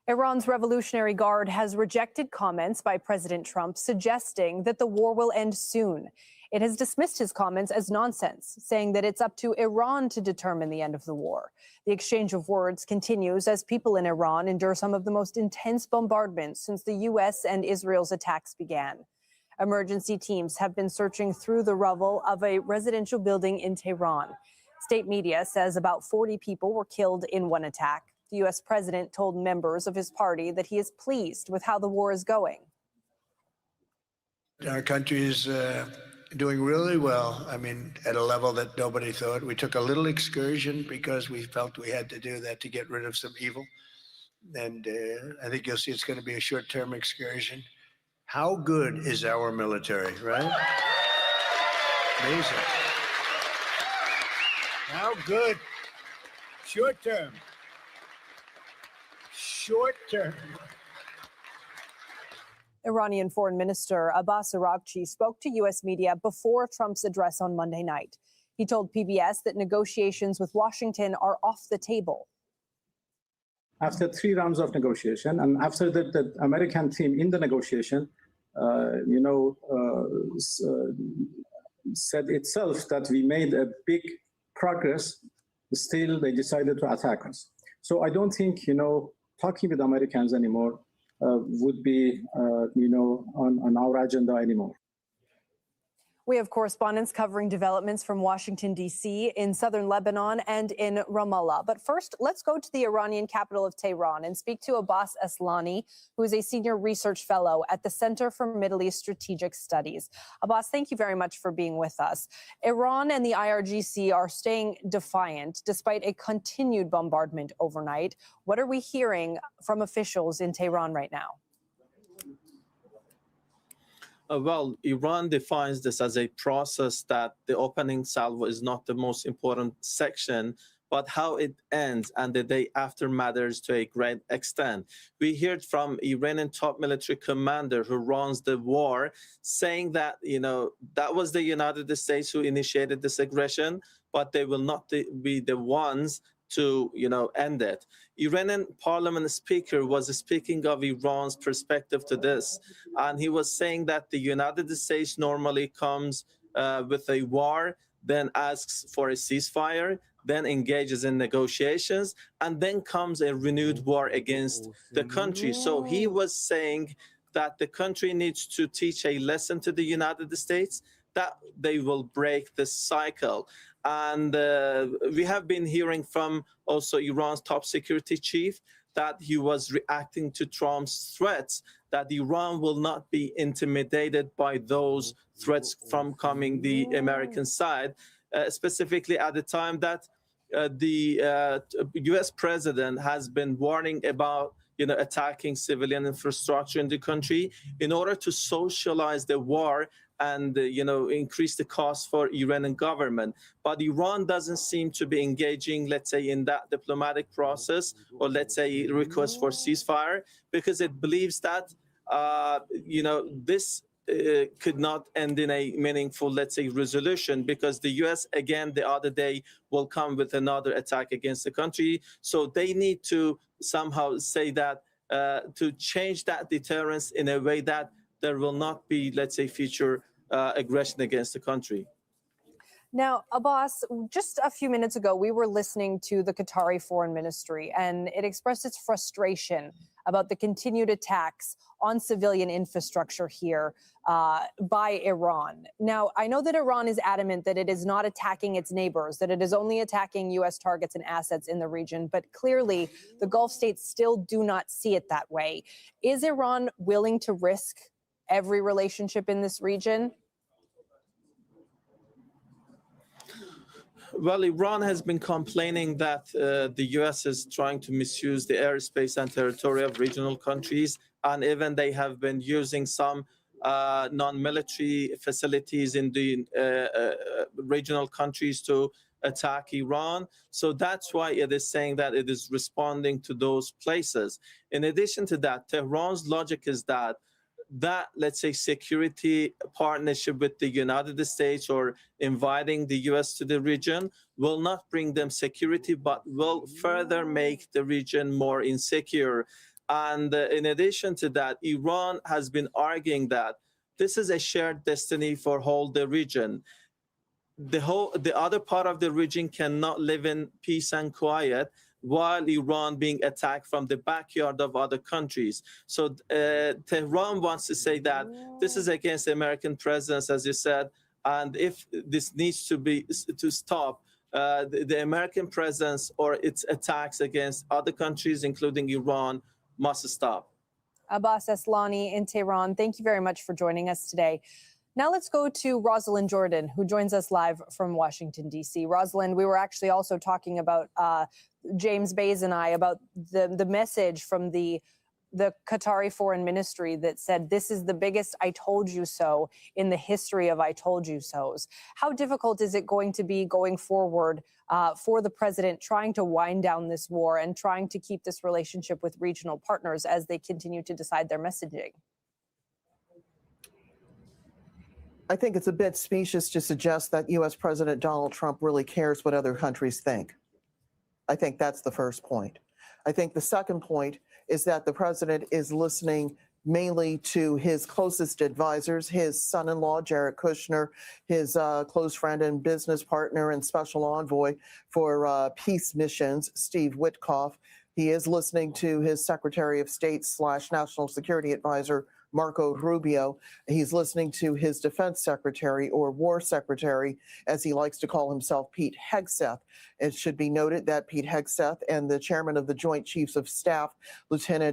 Iran's Revolutionary Guard has rejected comments by President Trump suggesting that the war will end soon. It has dismissed his comments as nonsense, saying that it's up to Iran to determine the end of the war. The exchange of words continues as people in Iran endure some of the most intense bombardments since the U.S. and Israel's attacks began. Emergency teams have been searching through the rubble of a residential building in Tehran. State media says about 40 people were killed in one attack. The U.S. president told members of his party that he is pleased with how the war is going. Our country is doing really well. I mean, at a level that nobody thought. We took a little excursion because we felt we had to do that to get rid of some evil. And I think you'll see it's going to be a short-term excursion. How good is our military, right? Amazing. How good? Short term. Short term. Iranian Foreign Minister Abbas Araghchi spoke to U.S. media before Trump's address on Monday night. He told PBS that negotiations with Washington are off the table. After 3 rounds of negotiation, and after the American team in the negotiation, said itself that we made a big progress, still they decided to attack us. So I don't think, talking with Americans anymore would be, on our agenda anymore. We have correspondents covering developments from Washington, D.C., in southern Lebanon, and in Ramallah. But first, let's go to the Iranian capital of Tehran and speak to Abbas Eslani, who is a senior research fellow at the Center for Middle East Strategic Studies. Abbas, thank you very much for being with us. Iran and the IRGC are staying defiant despite a continued bombardment overnight. What are we hearing from officials in Tehran right now? Well, Iran defines this as a process that the opening salvo is not the most important section, but how it ends and the day after matters to a great extent. We heard from Iranian top military commander who runs the war saying that, that was the United States who initiated this aggression, but they will not be the ones to, end it. Iranian parliament speaker was speaking of Iran's perspective to this, and he was saying that the United States normally comes with a war, then asks for a ceasefire, then engages in negotiations, and then comes a renewed war against the country. So he was saying that the country needs to teach a lesson to the United States that they will break this cycle. And we have been hearing from also Iran's top security chief that he was reacting to Trump's threats, that Iran will not be intimidated by those threats from coming the American side, specifically at the time that the U.S. president has been warning about attacking civilian infrastructure in the country in order to socialize the war and increase the cost for Iranian government. But Iran doesn't seem to be engaging, let's say, in that diplomatic process, or let's say request for ceasefire, because it believes that this could not end in a meaningful, let's say, resolution, because the U.S. again the other day will come with another attack against the country. So they need to somehow say that to change that deterrence in a way that there will not be, let's say, future aggression against the country. Now, Abbas, just a few minutes ago, we were listening to the Qatari Foreign Ministry, and it expressed its frustration about the continued attacks on civilian infrastructure here by Iran. Now, I know that Iran is adamant that it is not attacking its neighbors, that it is only attacking U.S. targets and assets in the region, but clearly the Gulf states still do not see it that way. Is Iran willing to risk every relationship in this region? Well, Iran has been complaining that the U.S. is trying to misuse the airspace and territory of regional countries, and even they have been using some non-military facilities in the regional countries to attack Iran. So that's why it is saying that it is responding to those places. In addition to that, Tehran's logic is that let's say, security partnership with the United States or inviting the U.S. to the region will not bring them security, but will further make the region more insecure. And in addition to that, Iran has been arguing that this is a shared destiny for whole the region. The other part of the region cannot live in peace and quiet while Iran being attacked from the backyard of other countries. So Tehran wants to say that this is against the American presence, as you said, and if this needs to stop, the American presence or its attacks against other countries, including Iran, must stop. Abbas Eslani in Tehran, thank you very much for joining us today. Now let's go to Rosalind Jordan, who joins us live from Washington, D.C. Rosalind, we were actually also talking about, James Bays and I, about the message from the Qatari Foreign Ministry that said this is the biggest I told you so in the history of I told you so's. How difficult is it going to be going forward for the president trying to wind down this war and trying to keep this relationship with regional partners as they continue to decide their messaging? I think it's a bit specious to suggest that U.S. President Donald Trump really cares what other countries think. I think that's the first point. I think the second point is that the president is listening mainly to his closest advisors, his son-in-law, Jared Kushner, his close friend and business partner and special envoy for peace missions, Steve Witkoff, He is listening to his Secretary of State / National Security Advisor, Marco Rubio. He's listening to his Defense Secretary, or War Secretary, as he likes to call himself, Pete Hegseth. It should be noted that Pete Hegseth and the Chairman of the Joint Chiefs of Staff, General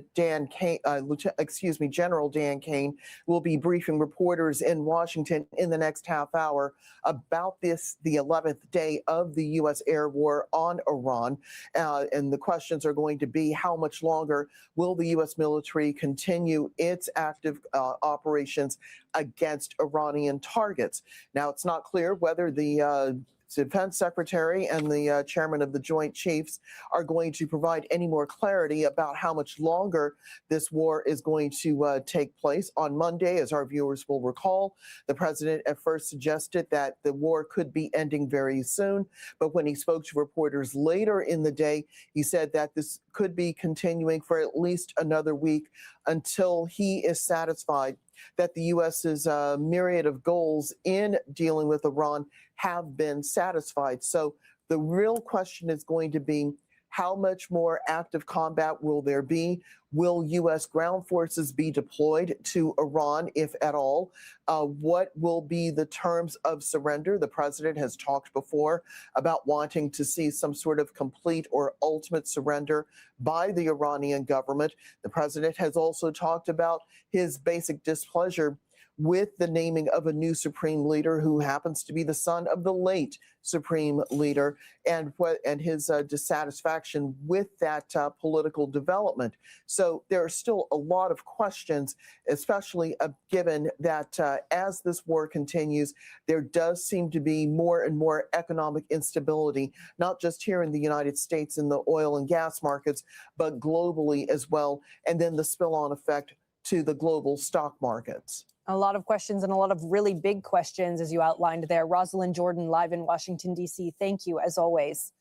Dan Kane, will be briefing reporters in Washington in the next half hour about the 11th day of the U.S. air war on Iran. And the questions are going to be, how much longer will the U.S. military continue its active operations against Iranian targets? Now, it's not clear whether the Defense Secretary and the Chairman of the Joint Chiefs are going to provide any more clarity about how much longer this war is going to take place. On Monday, as our viewers will recall, the president at first suggested that the war could be ending very soon. But when he spoke to reporters later in the day, he said that this could be continuing for at least another week until he is satisfied that the U.S.'s myriad of goals in dealing with Iran have been satisfied. So the real question is going to be, how much more active combat will there be? Will U.S. ground forces be deployed to Iran, if at all? What will be the terms of surrender? The president has talked before about wanting to see some sort of complete or ultimate surrender by the Iranian government. The president has also talked about his basic displeasure with the naming of a new supreme leader who happens to be the son of the late supreme leader, and his dissatisfaction with that political development. So there are still a lot of questions, especially given that as this war continues, there does seem to be more and more economic instability, not just here in the United States in the oil and gas markets, but globally as well, and then the spill-on effect to the global stock markets. A lot of questions and a lot of really big questions, as you outlined there. Rosalind Jordan, live in Washington, D.C. Thank you, as always.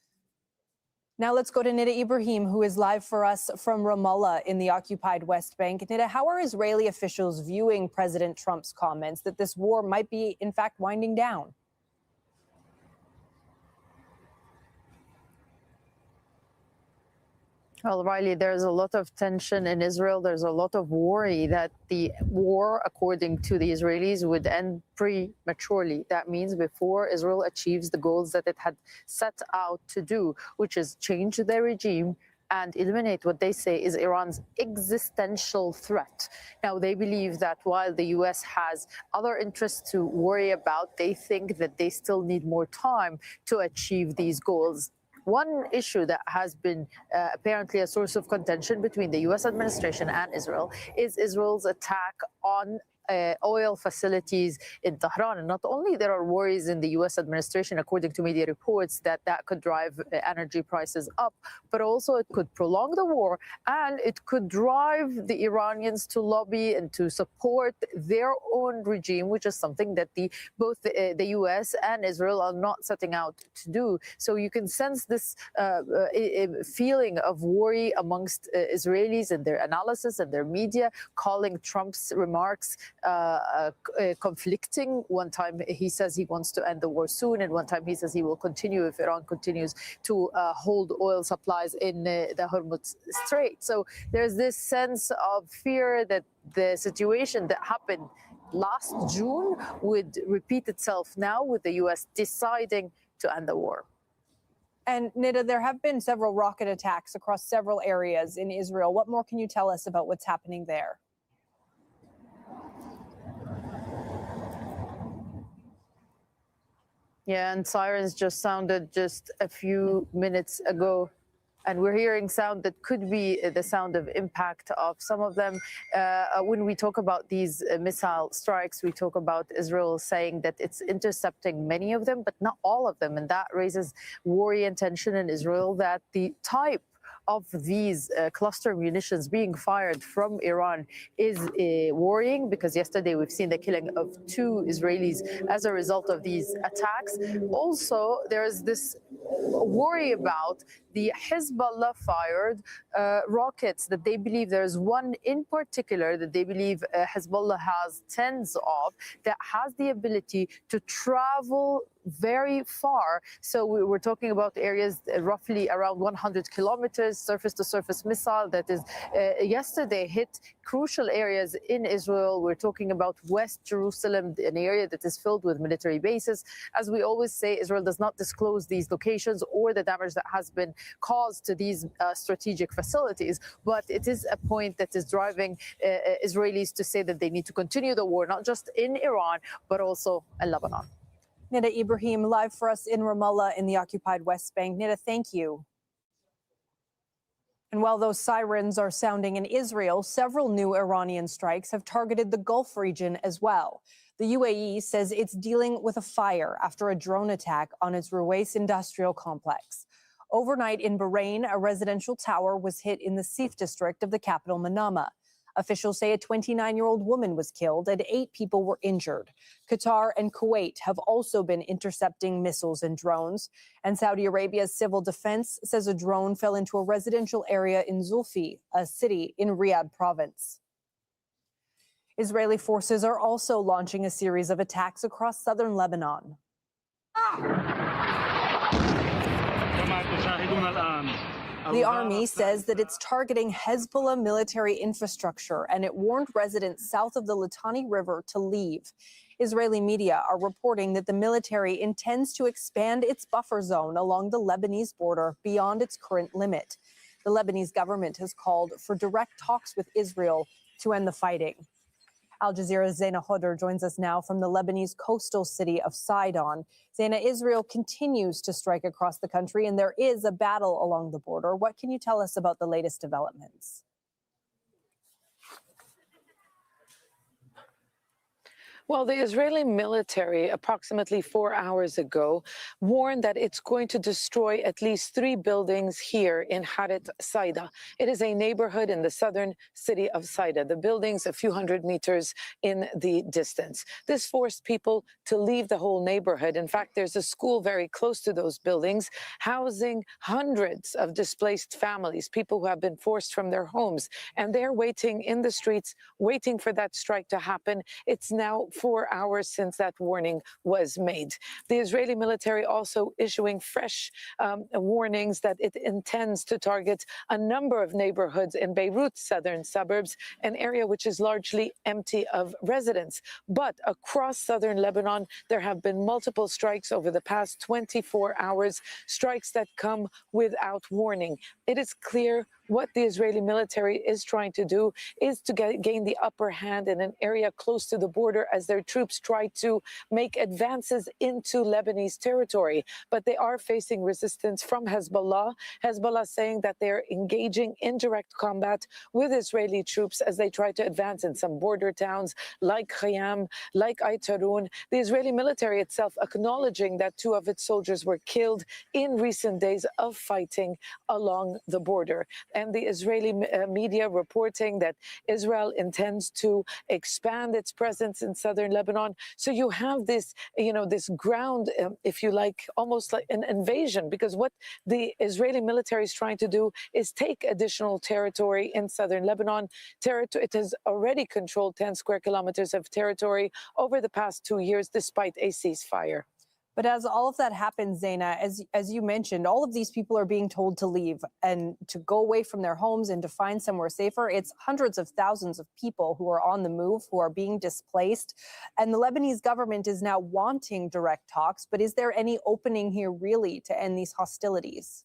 Now let's go to Nida Ibrahim, who is live for us from Ramallah in the occupied West Bank. Nida, how are Israeli officials viewing President Trump's comments that this war might be, in fact, winding down? Well, Riley, there's a lot of tension in Israel. There's a lot of worry that the war, according to the Israelis, would end prematurely. That means before Israel achieves the goals that it had set out to do, which is change their regime and eliminate what they say is Iran's existential threat. Now, they believe that while the U.S. has other interests to worry about, they think that they still need more time to achieve these goals. One issue that has been apparently a source of contention between the U.S. administration and Israel is Israel's attack on oil facilities in Tehran. And not only there are worries in the U.S. administration, according to media reports, that could drive energy prices up, but also it could prolong the war and it could drive the Iranians to lobby and to support their own regime, which is something that both the U.S. and Israel are not setting out to do. So you can sense this feeling of worry amongst Israelis and their analysis and their media, calling Trump's remarks conflicting. One time he says he wants to end the war soon, and one time he says he will continue if Iran continues to hold oil supplies in the Hormuz Strait. So there's this sense of fear that the situation that happened last June would repeat itself now, with the U.S. deciding to end the war. And Nida, there have been several rocket attacks across several areas in Israel. What more can you tell us about what's happening there? Yeah, and sirens just sounded just a few minutes ago. And we're hearing sound that could be the sound of impact of some of them. When we talk about these missile strikes, we talk about Israel saying that it's intercepting many of them, but not all of them. And that raises worry and tension in Israel that the type of these cluster munitions being fired from Iran is worrying, because yesterday we've seen the killing of 2 Israelis as a result of these attacks. Also, there's this worry about the Hezbollah fired rockets that they believe, there's one in particular that they believe Hezbollah has tens of, that has the ability to travel very far. So we're talking about areas roughly around 100 kilometers, surface-to-surface missile that is yesterday hit crucial areas in Israel. We're talking about West Jerusalem, an area that is filled with military bases. As we always say, Israel does not disclose these locations or the damage that has been caused to these strategic facilities, but it is a point that is driving Israelis to say that they need to continue the war, not just in Iran, but also in Lebanon. Nida Ibrahim, live for us in Ramallah in the occupied West Bank. Nida, thank you. And while those sirens are sounding in Israel, several new Iranian strikes have targeted the Gulf region as well. The UAE says it's dealing with a fire after a drone attack on its Ruwais industrial complex. Overnight in Bahrain, a residential tower was hit in the Sif district of the capital, Manama. Officials say a 29-year-old woman was killed and 8 people were injured. Qatar and Kuwait have also been intercepting missiles and drones. And Saudi Arabia's civil defense says a drone fell into a residential area in Zulfi, a city in Riyadh province. Israeli forces are also launching a series of attacks across southern Lebanon. The army says that it's targeting Hezbollah military infrastructure, and it warned residents south of the Litani River to leave. Israeli media are reporting that the military intends to expand its buffer zone along the Lebanese border beyond its current limit. The Lebanese government has called for direct talks with Israel to end the fighting. Al Jazeera's Zaina Hodder joins us now from the Lebanese coastal city of Sidon. Zaina, Israel continues to strike across the country, and there is a battle along the border. What can you tell us about the latest developments? Well, the Israeli military, approximately 4 hours ago, warned that it's going to destroy at least 3 buildings here in Haret Saida. It is a neighborhood in the southern city of Saida. The buildings a few hundred meters in the distance. This forced people to leave the whole neighborhood. In fact, there's a school very close to those buildings, housing hundreds of displaced families, people who have been forced from their homes. And they're waiting in the streets, waiting for that strike to happen. It's now 4 hours since that warning was made. The Israeli military also issuing fresh warnings that it intends to target a number of neighborhoods in Beirut's southern suburbs, an area which is largely empty of residents. But across southern Lebanon, there have been multiple strikes over the past 24 hours, strikes that come without warning. It is clear what the Israeli military is trying to do is to gain the upper hand in an area close to the border as their troops try to make advances into Lebanese territory. But they are facing resistance from Hezbollah. Hezbollah saying that they're engaging in direct combat with Israeli troops as they try to advance in some border towns like Khayyam, like Aitarun. The Israeli military itself acknowledging that 2 of its soldiers were killed in recent days of fighting along the border. And the Israeli media reporting that Israel intends to expand its presence in southern Lebanon. So you have this, this ground, if you like, almost like an invasion, because what the Israeli military is trying to do is take additional territory in southern Lebanon. It has already controlled 10 square kilometers of territory over the past 2 years, despite a ceasefire. But as all of that happens, Zaina, as you mentioned, all of these people are being told to leave and to go away from their homes and to find somewhere safer. It's hundreds of thousands of people who are on the move, who are being displaced. And the Lebanese government is now wanting direct talks. But is there any opening here really to end these hostilities?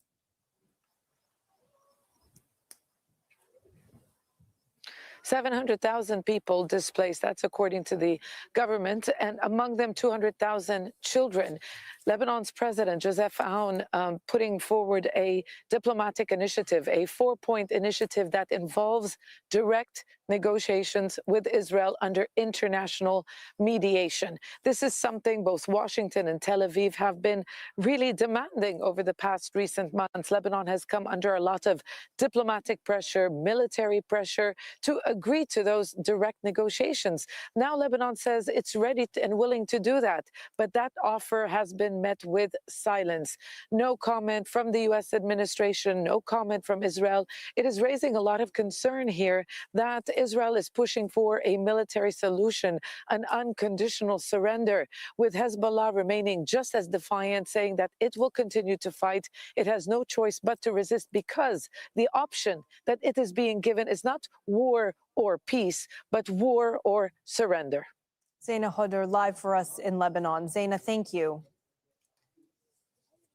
700,000 people displaced. That's according to the government, and among them 200,000 children. Lebanon's president, Joseph Aoun, putting forward a diplomatic initiative, a 4-point initiative that involves direct negotiations with Israel under international mediation. This is something both Washington and Tel Aviv have been really demanding over the past recent months. Lebanon has come under a lot of diplomatic pressure, military pressure to agree to those direct negotiations. Now Lebanon says it's ready and willing to do that, but that offer has been met with silence. No comment from the U.S. administration, no comment from Israel. It is raising a lot of concern here that Israel is pushing for a military solution, an unconditional surrender, with Hezbollah remaining just as defiant, saying that it will continue to fight. It has no choice but to resist because the option that it is being given is not war or peace, but war or surrender. Zaina Hodder live for us in Lebanon. Zaina, thank you.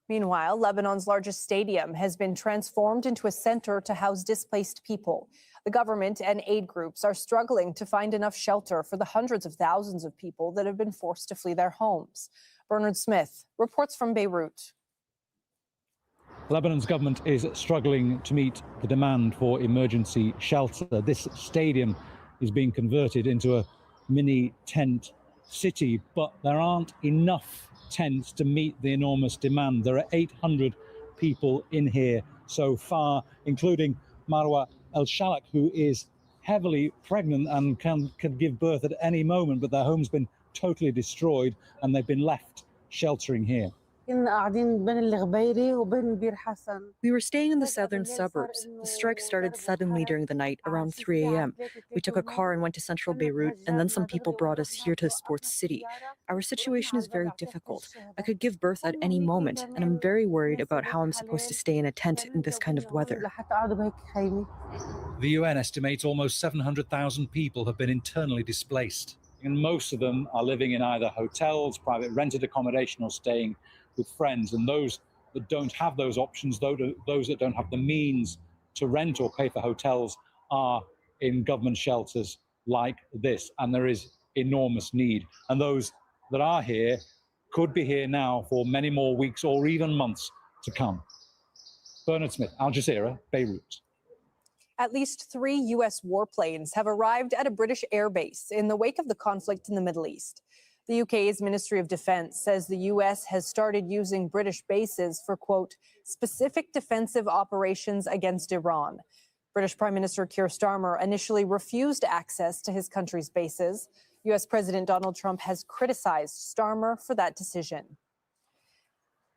Meanwhile, Lebanon's largest stadium has been transformed into a center to house displaced people. The government and aid groups are struggling to find enough shelter for the hundreds of thousands of people that have been forced to flee their homes. Bernard Smith reports from Beirut. Lebanon's government is struggling to meet the demand for emergency shelter. This stadium is being converted into a mini tent city, but there aren't enough tents to meet the enormous demand. There are 800 people in here so far, including Marwa El-Shalak, who is heavily pregnant and can give birth at any moment, but their home's been totally destroyed and they've been left sheltering here. We were staying in the southern suburbs. The strike started suddenly during the night, around 3 a.m. We took a car and went to central Beirut, and then some people brought us here to Sports City. Our situation is very difficult. I could give birth at any moment, and I'm very worried about how I'm supposed to stay in a tent in this kind of weather. The UN estimates almost 700,000 people have been internally displaced, and most of them are living in either hotels, private rented accommodation, or staying with friends. And those that don't have those options, those that don't have the means to rent or pay for hotels, are in government shelters like this. And there is enormous need. And those that are here could be here now for many more weeks or even months to come. Bernard Smith, Al Jazeera, Beirut. At least 3 U.S. warplanes have arrived at a British airbase in the wake of the conflict in the Middle East. The UK's Ministry of Defence says the U.S. has started using British bases for, quote, specific defensive operations against Iran. British Prime Minister Keir Starmer initially refused access to his country's bases. U.S. President Donald Trump has criticized Starmer for that decision.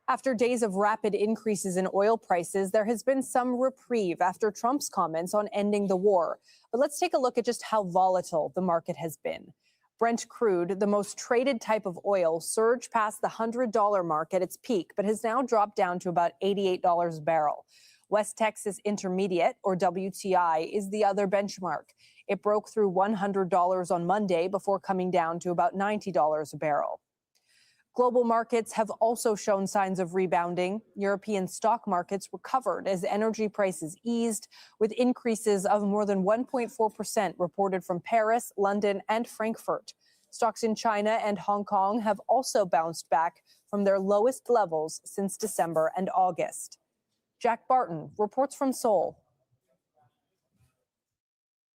After days of rapid increases in oil prices, there has been some reprieve after Trump's comments on ending the war. But let's take a look at just how volatile the market has been. Brent crude, the most traded type of oil, surged past the $100 mark at its peak, but has now dropped down to about $88 a barrel. West Texas Intermediate, or WTI, is the other benchmark. It broke through $100 on Monday before coming down to about $90 a barrel. Global markets have also shown signs of rebounding. European stock markets recovered as energy prices eased, with increases of more than 1.4% reported from Paris, London, and Frankfurt. Stocks in China and Hong Kong have also bounced back from their lowest levels since December and August. Jack Barton reports from Seoul.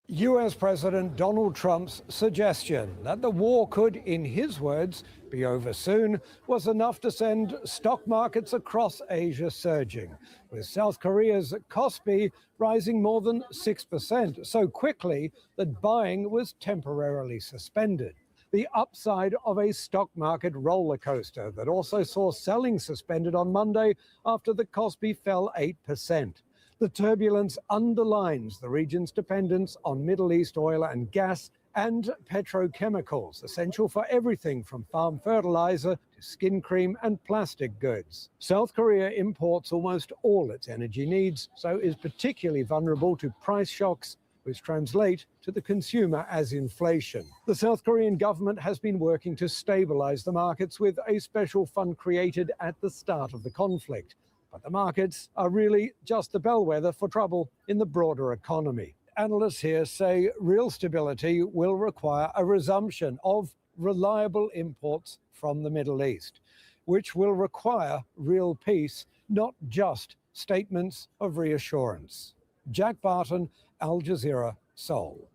U.S. President Donald Trump's suggestion that the war could, in his words, be over soon was enough to send stock markets across Asia surging, with South Korea's Kospi rising more than 6% so quickly that buying was temporarily suspended. The upside of a stock market roller coaster that also saw selling suspended on Monday after the Kospi fell 8%. The turbulence underlines the region's dependence on Middle East oil and gas and petrochemicals, essential for everything from farm fertilizer to skin cream and plastic goods. South Korea imports almost all its energy needs, so is particularly vulnerable to price shocks, which translate to the consumer as inflation. The South Korean government has been working to stabilize the markets with a special fund created at the start of the conflict. But the markets are really just the bellwether for trouble in the broader economy. Analysts here say real stability will require a resumption of reliable imports from the Middle East, which will require real peace, not just statements of reassurance. Jack Barton, Al Jazeera, Seoul.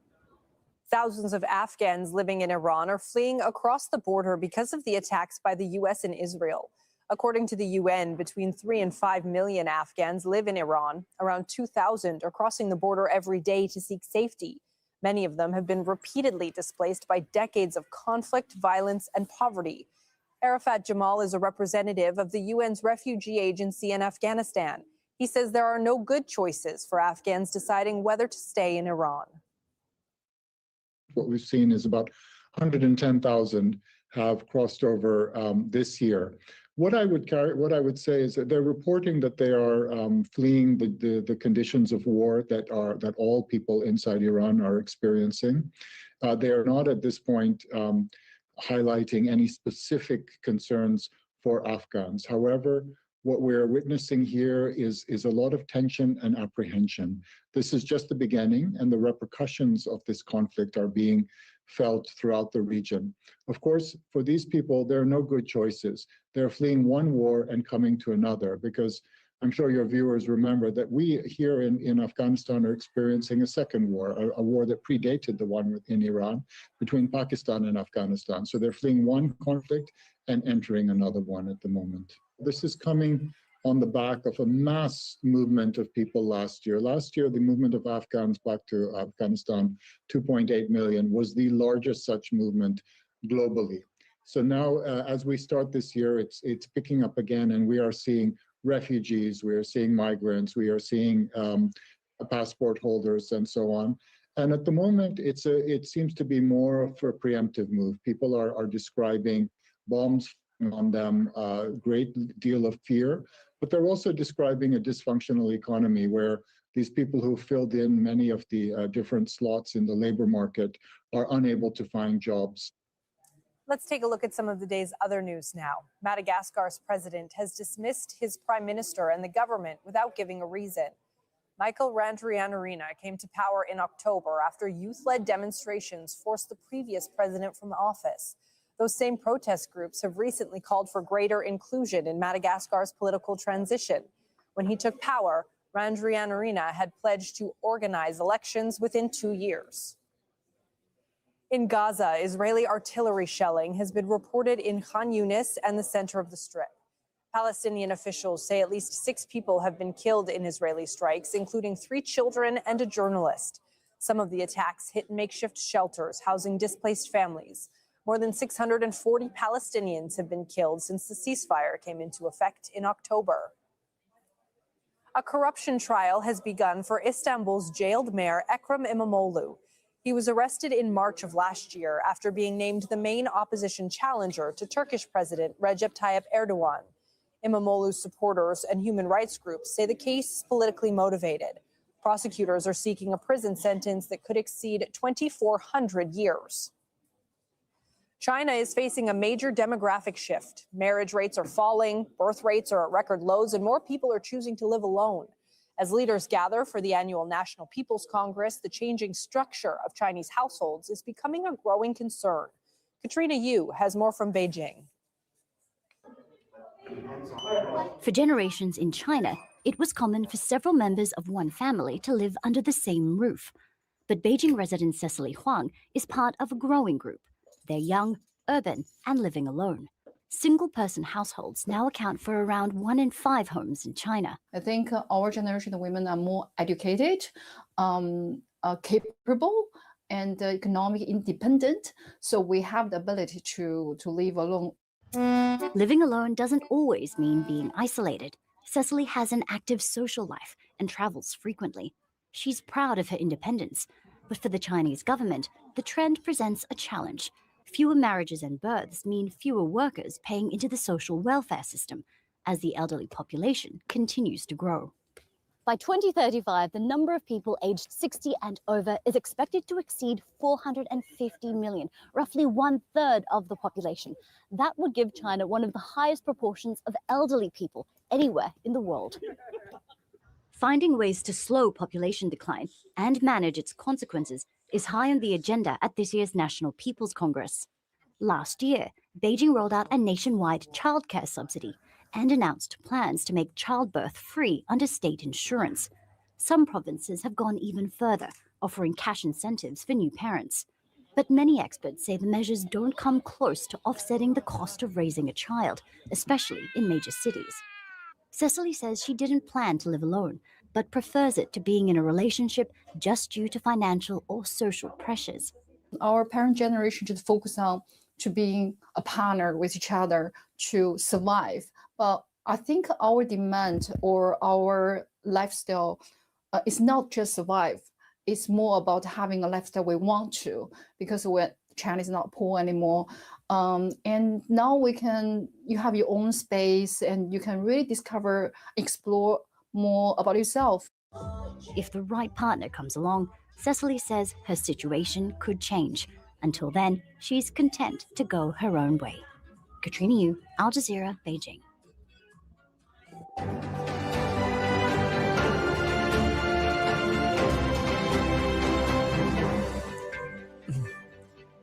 Thousands of Afghans living in Iran are fleeing across the border because of the attacks by the U.S. and Israel. According to the UN, between 3 and 5 million Afghans live in Iran. Around 2,000 are crossing the border every day to seek safety. Many of them have been repeatedly displaced by decades of conflict, violence, and poverty. Arafat Jamal is a representative of the UN's refugee agency in Afghanistan. He says there are no good choices for Afghans deciding whether to stay in Iran. what we've seen is about 110,000 have crossed over this year. What I would say is that they're reporting that they are fleeing the conditions of war that all people inside Iran are experiencing. They are not at this point highlighting any specific concerns for Afghans. However, what we're witnessing here is a lot of tension and apprehension. This is just the beginning, and the repercussions of this conflict are being felt throughout the region. Of course, for these people, there are no good choices. They're fleeing one war and coming to another, because I'm sure your viewers remember that we here in Afghanistan are experiencing a second war, a war that predated the one in Iran between Pakistan and Afghanistan. So they're fleeing one conflict and entering another one at the moment. This is coming on the back of a mass movement of people last year. Last year, the movement of Afghans back to Afghanistan, 2.8 million, was the largest such movement globally. So now, as we start this year, it's picking up again, and we are seeing refugees, we are seeing migrants, we are seeing passport holders, and so on. And at the moment, it seems to be more of a preemptive move. People are describing bombs on them, a great deal of fear, but they're also describing a dysfunctional economy where these people who filled in many of the different slots in the labor market are unable to find jobs. Let's take a look at some of the day's other news now. Madagascar's president has dismissed his prime minister and the government without giving a reason. Michael Randrianarina came to power in October after youth-led demonstrations forced the previous president from office. Those same protest groups have recently called for greater inclusion in Madagascar's political transition. When he took power, Randrianarina had pledged to organize elections within 2 years. In Gaza, Israeli artillery shelling has been reported in Khan Yunis and the center of the Strip. Palestinian officials say at least 6 people have been killed in Israeli strikes, including 3 children and a journalist. Some of the attacks hit makeshift shelters housing displaced families. More than 640 Palestinians have been killed since the ceasefire came into effect in October. A corruption trial has begun for Istanbul's jailed mayor Ekrem İmamoğlu. He was arrested in March of last year after being named the main opposition challenger to Turkish President Recep Tayyip Erdogan. İmamoğlu's supporters and human rights groups say the case is politically motivated. Prosecutors are seeking a prison sentence that could exceed 2,400 years. China is facing a major demographic shift. Marriage rates are falling, birth rates are at record lows, and more people are choosing to live alone. As leaders gather for the annual National People's Congress, the changing structure of Chinese households is becoming a growing concern. Katrina Yu has more from Beijing. For generations in China, it was common for several members of one family to live under the same roof. But Beijing resident Cecily Huang is part of a growing group. They're young, urban, and living alone. Single-person households now account for around 1 in 5 homes in China. I think our generation of women are more educated, capable, and economically independent. So we have the ability to live alone. Living alone doesn't always mean being isolated. Cecily has an active social life and travels frequently. She's proud of her independence. But for the Chinese government, the trend presents a challenge. Fewer marriages and births mean fewer workers paying into the social welfare system as the elderly population continues to grow. By 2035, the number of people aged 60 and over is expected to exceed 450 million, roughly 1/3 of the population. That would give China one of the highest proportions of elderly people anywhere in the world. Finding ways to slow population decline and manage its consequences is high on the agenda at this year's National People's Congress. Last year, Beijing rolled out a nationwide childcare subsidy and announced plans to make childbirth free under state insurance. Some provinces have gone even further, offering cash incentives for new parents. But many experts say the measures don't come close to offsetting the cost of raising a child, especially in major cities. Cecily says she didn't plan to live alone, but prefers it to being in a relationship just due to financial or social pressures. Our parent generation should focus on to being a partner with each other to survive. But I think our demand or our lifestyle is not just survive. it's more about having a lifestyle we want to, because China is not poor anymore. And now you have your own space and you can really discover, explore more about yourself. If the right partner comes along, Cecily says her situation could change. Until then, she's content to go her own way. Katrina Yu, Al Jazeera, Beijing.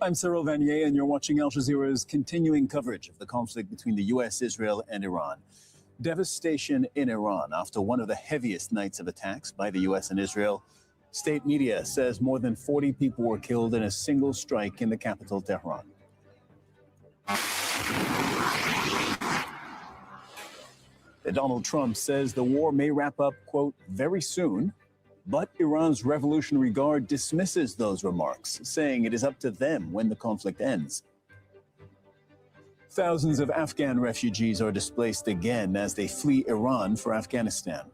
I'm Cyril Vanier, and you're watching Al Jazeera's continuing coverage of the conflict between the U.S., Israel, and Iran. Devastation in Iran after one of the heaviest nights of attacks by the U.S. and Israel. State media says more than 40 people were killed in a single strike in the capital, Tehran. Donald Trump says the war may wrap up, quote, very soon. But Iran's Revolutionary Guard dismisses those remarks, saying it is up to them when the conflict ends. Thousands of Afghan refugees are displaced again as they flee Iran for Afghanistan.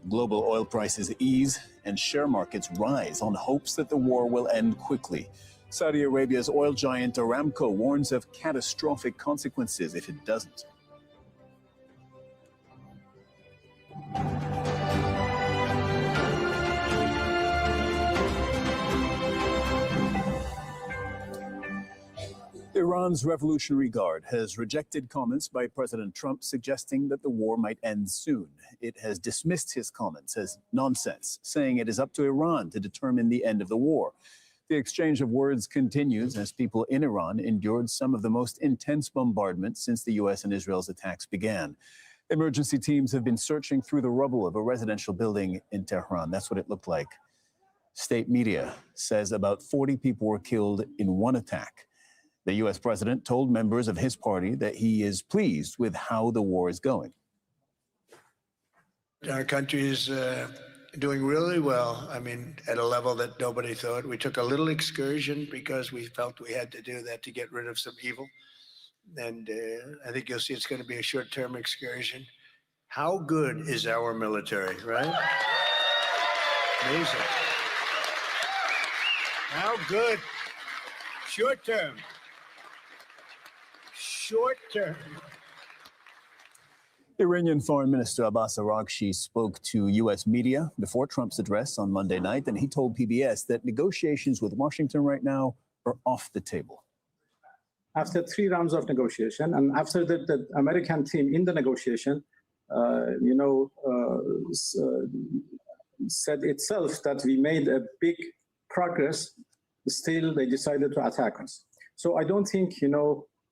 Global oil prices ease and share markets rise on hopes that the war will end quickly. Saudi Arabia's oil giant Aramco warns of catastrophic consequences if it doesn't. Iran's Revolutionary Guard has rejected comments by President Trump suggesting that the war might end soon. It has dismissed his comments as nonsense, saying it is up to Iran to determine the end of the war. The exchange of words continues as people in Iran endured some of the most intense bombardment since the U.S. and Israel's attacks began. Emergency teams have been searching through the rubble of a residential building in Tehran. That's what it looked like. State media says about 40 people were killed in one attack. The U.S. president told members of his party that he is pleased with how the war is going. Our country is doing really well. I mean, at a level that nobody thought. We took a little excursion because we felt we had to do that to get rid of some evil. And I think you'll see it's going to be a short-term excursion. How good is our military, right? Amazing. How good? Short-term. Short-term. Iranian Foreign Minister Abbas Araghchi spoke to U.S. media before Trump's address on Monday night, and he told PBS that negotiations with Washington right now are off the table. After 3 rounds of negotiation, and after the American team in the negotiation, said itself that we made a big progress, still they decided to attack us. So I don't think,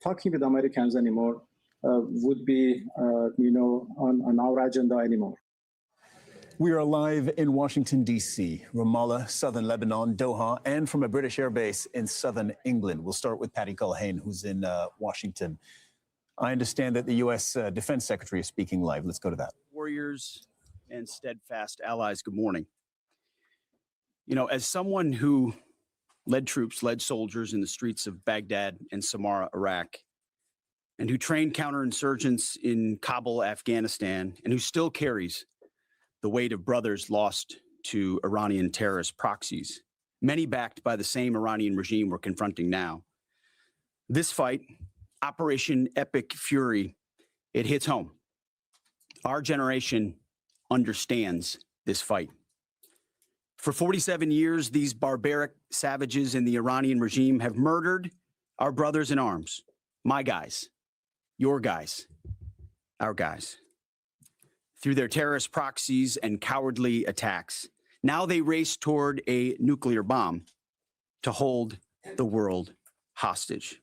talking with Americans anymore would be, on our agenda anymore. We are live in Washington, D.C., Ramallah, southern Lebanon, Doha, and from a British air base in southern England. We'll start with Patty Culhane, who's in Washington. I understand that the U.S. Defense Secretary is speaking live. Let's go to that. Warriors and steadfast allies, good morning. As someone who led soldiers in the streets of Baghdad and Samarra, Iraq, and who trained counterinsurgents in Kabul, Afghanistan, and who still carries the weight of brothers lost to Iranian terrorist proxies, many backed by the same Iranian regime we're confronting now. This fight, Operation Epic Fury, it hits home. Our generation understands this fight. For 47 years, these barbaric savages in the Iranian regime have murdered our brothers in arms, my guys, your guys, our guys, through their terrorist proxies and cowardly attacks. Now they race toward a nuclear bomb to hold the world hostage.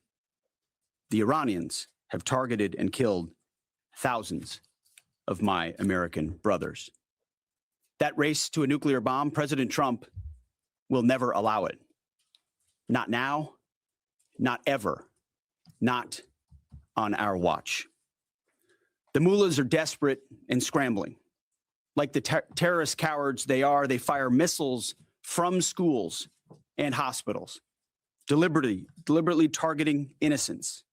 The Iranians have targeted and killed thousands of my American brothers. That race to a nuclear bomb, President Trump will never allow it. Not now, not ever, not on our watch. The mullahs are desperate and scrambling. Like the terrorist cowards they are, they fire missiles from schools and hospitals, deliberately targeting innocents,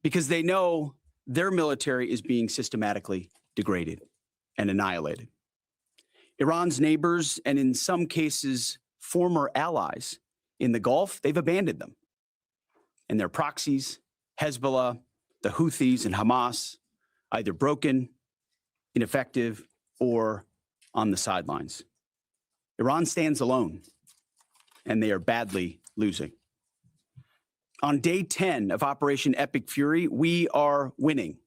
because they know their military is being systematically degraded and annihilated. Iran's neighbors, and in some cases, former allies in the Gulf, they've abandoned them. And their proxies, Hezbollah, the Houthis, and Hamas, either broken, ineffective, or on the sidelines. Iran stands alone, and they are badly losing. On day 10 of Operation Epic Fury, we are winning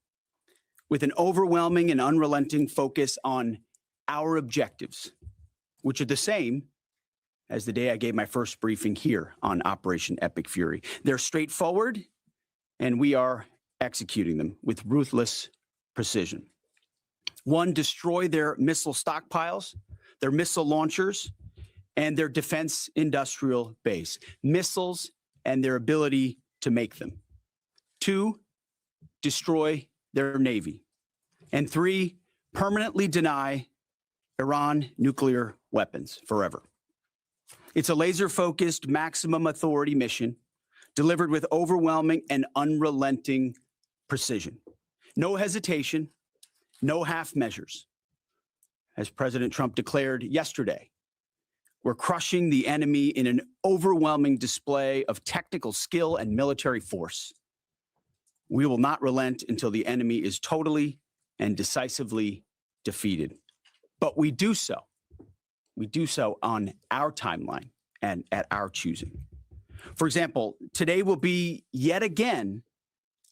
with an overwhelming and unrelenting focus on our objectives, which are the same as the day I gave my first briefing here on Operation Epic Fury. They're straightforward, and we are executing them with ruthless precision. One, destroy their missile stockpiles, their missile launchers, and their defense industrial base, missiles and their ability to make them. Two, destroy their navy. And three, permanently deny Iran nuclear weapons forever. It's a laser-focused, maximum authority mission delivered with overwhelming and unrelenting precision. No hesitation, no half measures. As President Trump declared yesterday, we're crushing the enemy in an overwhelming display of technical skill and military force. We will not relent until the enemy is totally and decisively defeated. But we do so on our timeline and at our choosing. For example, today will be yet again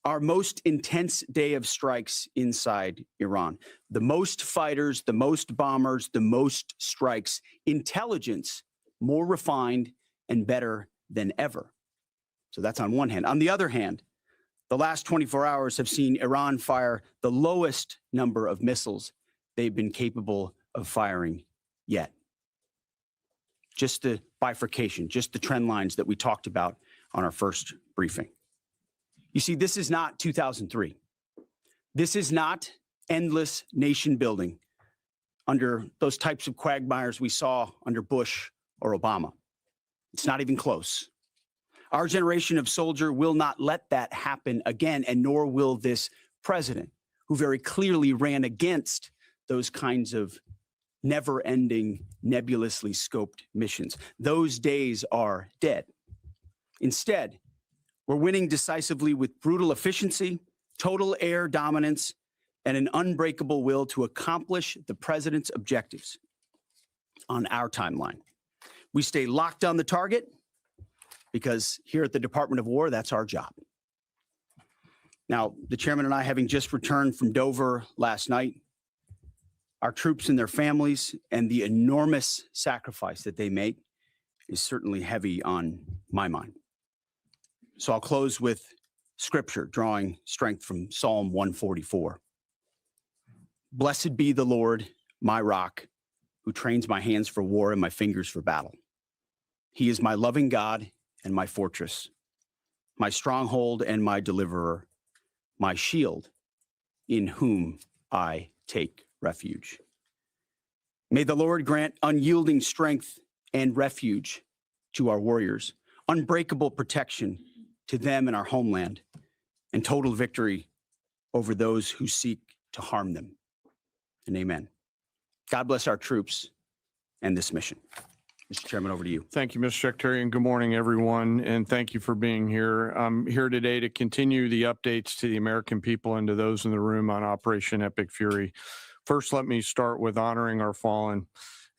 our most intense day of strikes inside Iran. The most fighters, the most bombers, the most strikes, intelligence more refined and better than ever. So that's on one hand. On the other hand, the last 24 hours have seen Iran fire the lowest number of missiles they've been capable of firing yet. Just the bifurcation, just the trend lines that we talked about on our first briefing. You see, this is not 2003. This is not endless nation building under those types of quagmires we saw under Bush or Obama. It's not even close. Our generation of soldier will not let that happen again, and nor will this president, who very clearly ran against those kinds of never-ending, nebulously scoped missions. Those days are dead. Instead, we're winning decisively with brutal efficiency, total air dominance, and an unbreakable will to accomplish the president's objectives on our timeline. We stay locked on the target because here at the Department of War, that's our job. Now, the chairman and I, having just returned from Dover last night, our troops and their families and the enormous sacrifice that they make is certainly heavy on my mind. So I'll close with scripture, drawing strength from Psalm 144. Blessed be the Lord, my rock, who trains my hands for war and my fingers for battle. He is my loving God and my fortress, my stronghold and my deliverer, my shield, in whom I take refuge. May the Lord grant unyielding strength and refuge to our warriors, unbreakable protection to them and our homeland, and total victory over those who seek to harm them. And amen. God bless our troops and this mission. Mr. Chairman, over to you. Thank you, Mr. Secretary, and good morning, everyone. And thank you for being here. I'm here today to continue the updates to the American people and to those in the room on Operation Epic Fury. First, let me start with honoring our fallen.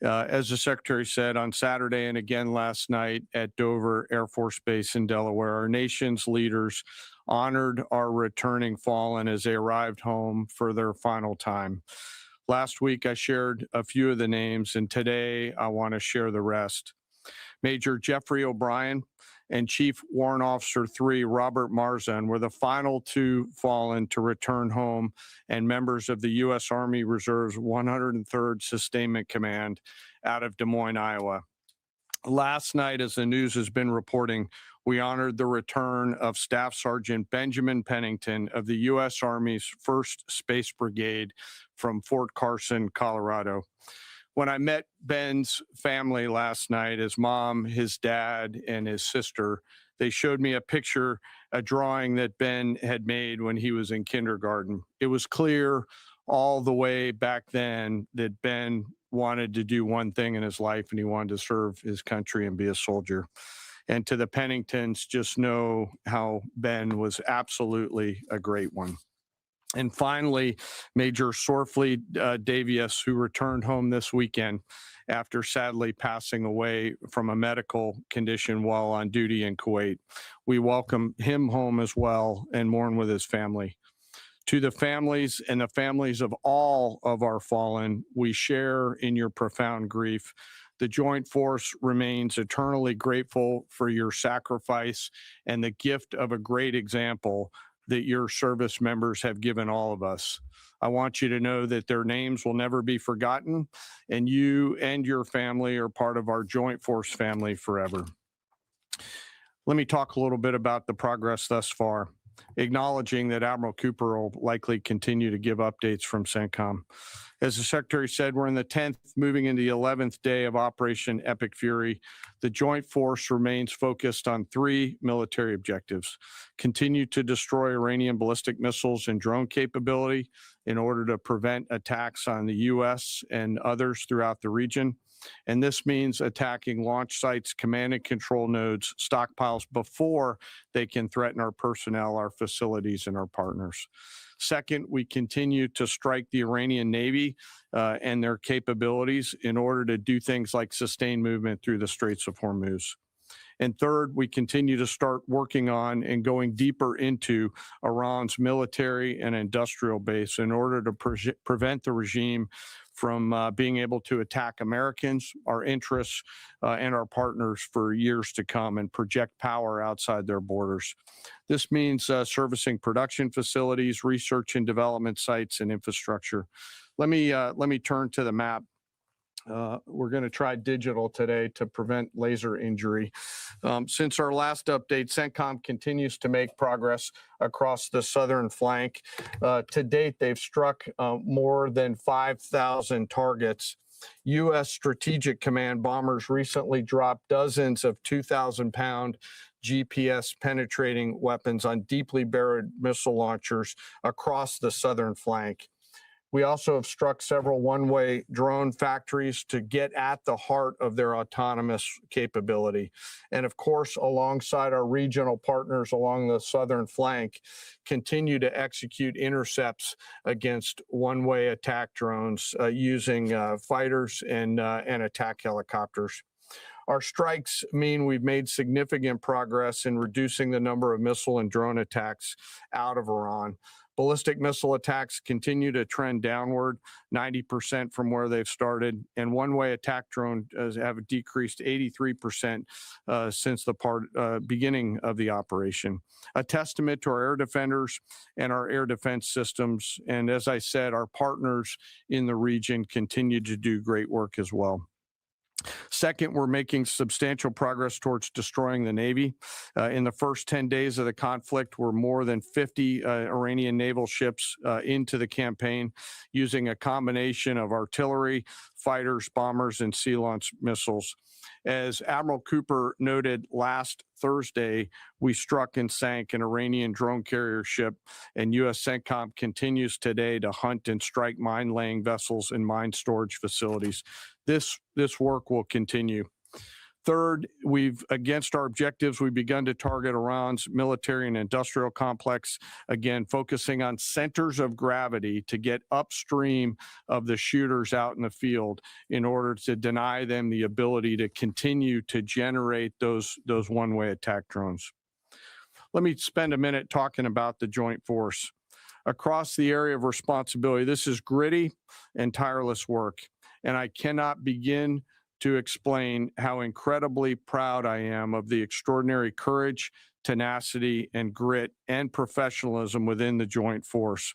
As the Secretary said, on Saturday and again last night at Dover Air Force Base in Delaware, our nation's leaders honored our returning fallen as they arrived home for their final time. Last week, I shared a few of the names, and today I want to share the rest. Major Jeffrey O'Brien and Chief Warrant Officer 3 Robert Marzan were the final two fallen to return home, and members of the U.S. Army Reserve's 103rd Sustainment Command out of Des Moines, Iowa. Last night, as the news has been reporting, we honored the return of Staff Sergeant Benjamin Pennington of the U.S. Army's 1st Space Brigade from Fort Carson, Colorado. When I met Ben's family last night, his mom, his dad, and his sister, they showed me a picture, a drawing that Ben had made when he was in kindergarten. It was clear all the way back then that Ben wanted to do one thing in his life, and he wanted to serve his country and be a soldier. And to the Penningtons, just know how Ben was absolutely a great one. And finally, Major Sorfleet Davies, who returned home this weekend after sadly passing away from a medical condition while on duty in Kuwait. We welcome him home as well and mourn with his family. To the families and the families of all of our fallen, we share in your profound grief. The Joint Force remains eternally grateful for your sacrifice and the gift of a great example that your service members have given all of us. I want you to know that their names will never be forgotten, and you and your family are part of our Joint Force family forever. Let me talk a little bit about the progress thus far, acknowledging that Admiral Cooper will likely continue to give updates from CENTCOM. As the Secretary said, we're in the 10th, moving into the 11th day of Operation Epic Fury. The Joint Force remains focused on 3 military objectives: continue to destroy Iranian ballistic missiles and drone capability in order to prevent attacks on the U.S. and others throughout the region. And this means attacking launch sites, command and control nodes, stockpiles before they can threaten our personnel, our facilities, and our partners. Second, we continue to strike the Iranian Navy and their capabilities in order to do things like sustain movement through the Straits of Hormuz. And third, we continue to start working on and going deeper into Iran's military and industrial base in order to prevent the regime from being able to attack Americans, our interests, and our partners for years to come and project power outside their borders. This means servicing production facilities, research and development sites, and infrastructure. Let me turn to the map. We're going to try digital today to prevent laser injury. Since our last update, CENTCOM continues to make progress across the southern flank. To date, they've struck more than 5,000 targets. U.S. Strategic Command bombers recently dropped dozens of 2,000-pound GPS penetrating weapons on deeply buried missile launchers across the southern flank. We also have struck several one-way drone factories to get at the heart of their autonomous capability. And of course, alongside our regional partners along the southern flank, continue to execute intercepts against one-way attack drones using fighters and attack helicopters. Our strikes mean we've made significant progress in reducing the number of missile and drone attacks out of Iran. Ballistic missile attacks continue to trend downward, 90% from where they've started, and one-way attack drones have decreased 83% since the beginning of the operation. A testament to our air defenders and our air defense systems, and as I said, our partners in the region continue to do great work as well. Second, we're making substantial progress towards destroying the Navy. In the first 10 days of the conflict, we're more than 50 Iranian naval ships into the campaign using a combination of artillery, fighters, bombers, and sea-launched missiles. As Admiral Cooper noted last Thursday, we struck and sank an Iranian drone carrier ship, and U.S. CENTCOM continues today to hunt and strike mine-laying vessels and mine storage facilities. This work will continue. Third, against our objectives, we've begun to target Iran's military and industrial complex, again, focusing on centers of gravity to get upstream of the shooters out in the field in order to deny them the ability to continue to generate those one-way attack drones. Let me spend a minute talking about the Joint Force. Across the area of responsibility, this is gritty and tireless work, and I cannot begin to explain how incredibly proud I am of the extraordinary courage, tenacity, and grit and professionalism within the Joint Force.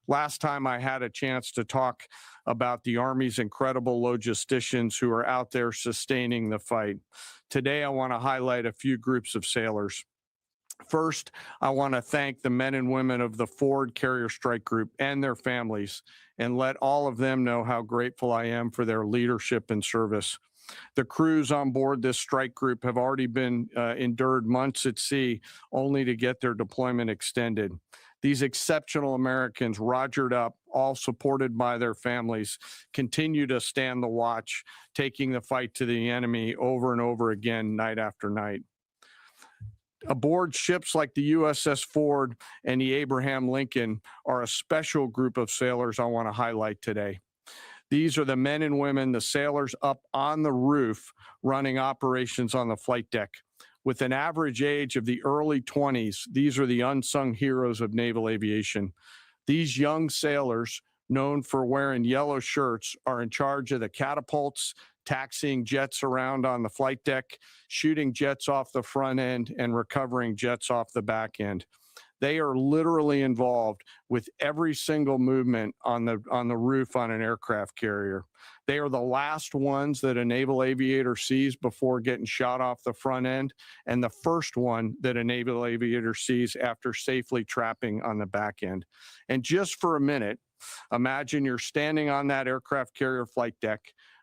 Last time I had a chance to talk about the Army's incredible logisticians who are out there sustaining the fight. Today, I want to highlight a few groups of sailors. First, I want to thank the men and women of the Ford Carrier Strike Group and their families, and let all of them know how grateful I am for their leadership and service. The crews on board this strike group have already been endured months at sea only to get their deployment extended. These exceptional Americans, rogered up, all supported by their families, continue to stand the watch, taking the fight to the enemy over and over again, night after night. Aboard ships like the USS Ford and the Abraham Lincoln are a special group of sailors I want to highlight today. These are the men and women, the sailors up on the roof running operations on the flight deck. With an average age of the early 20s, these are the unsung heroes of naval aviation. These young sailors, known for wearing yellow shirts, are in charge of the catapults, taxiing jets around on the flight deck, shooting jets off the front end, and recovering jets off the back end. They are literally involved with every single movement on the roof on an aircraft carrier. They are the last ones that a naval aviator sees before getting shot off the front end, and the first one that a naval aviator sees after safely trapping on the back end. And just for a minute, imagine you're standing on that aircraft carrier flight deck.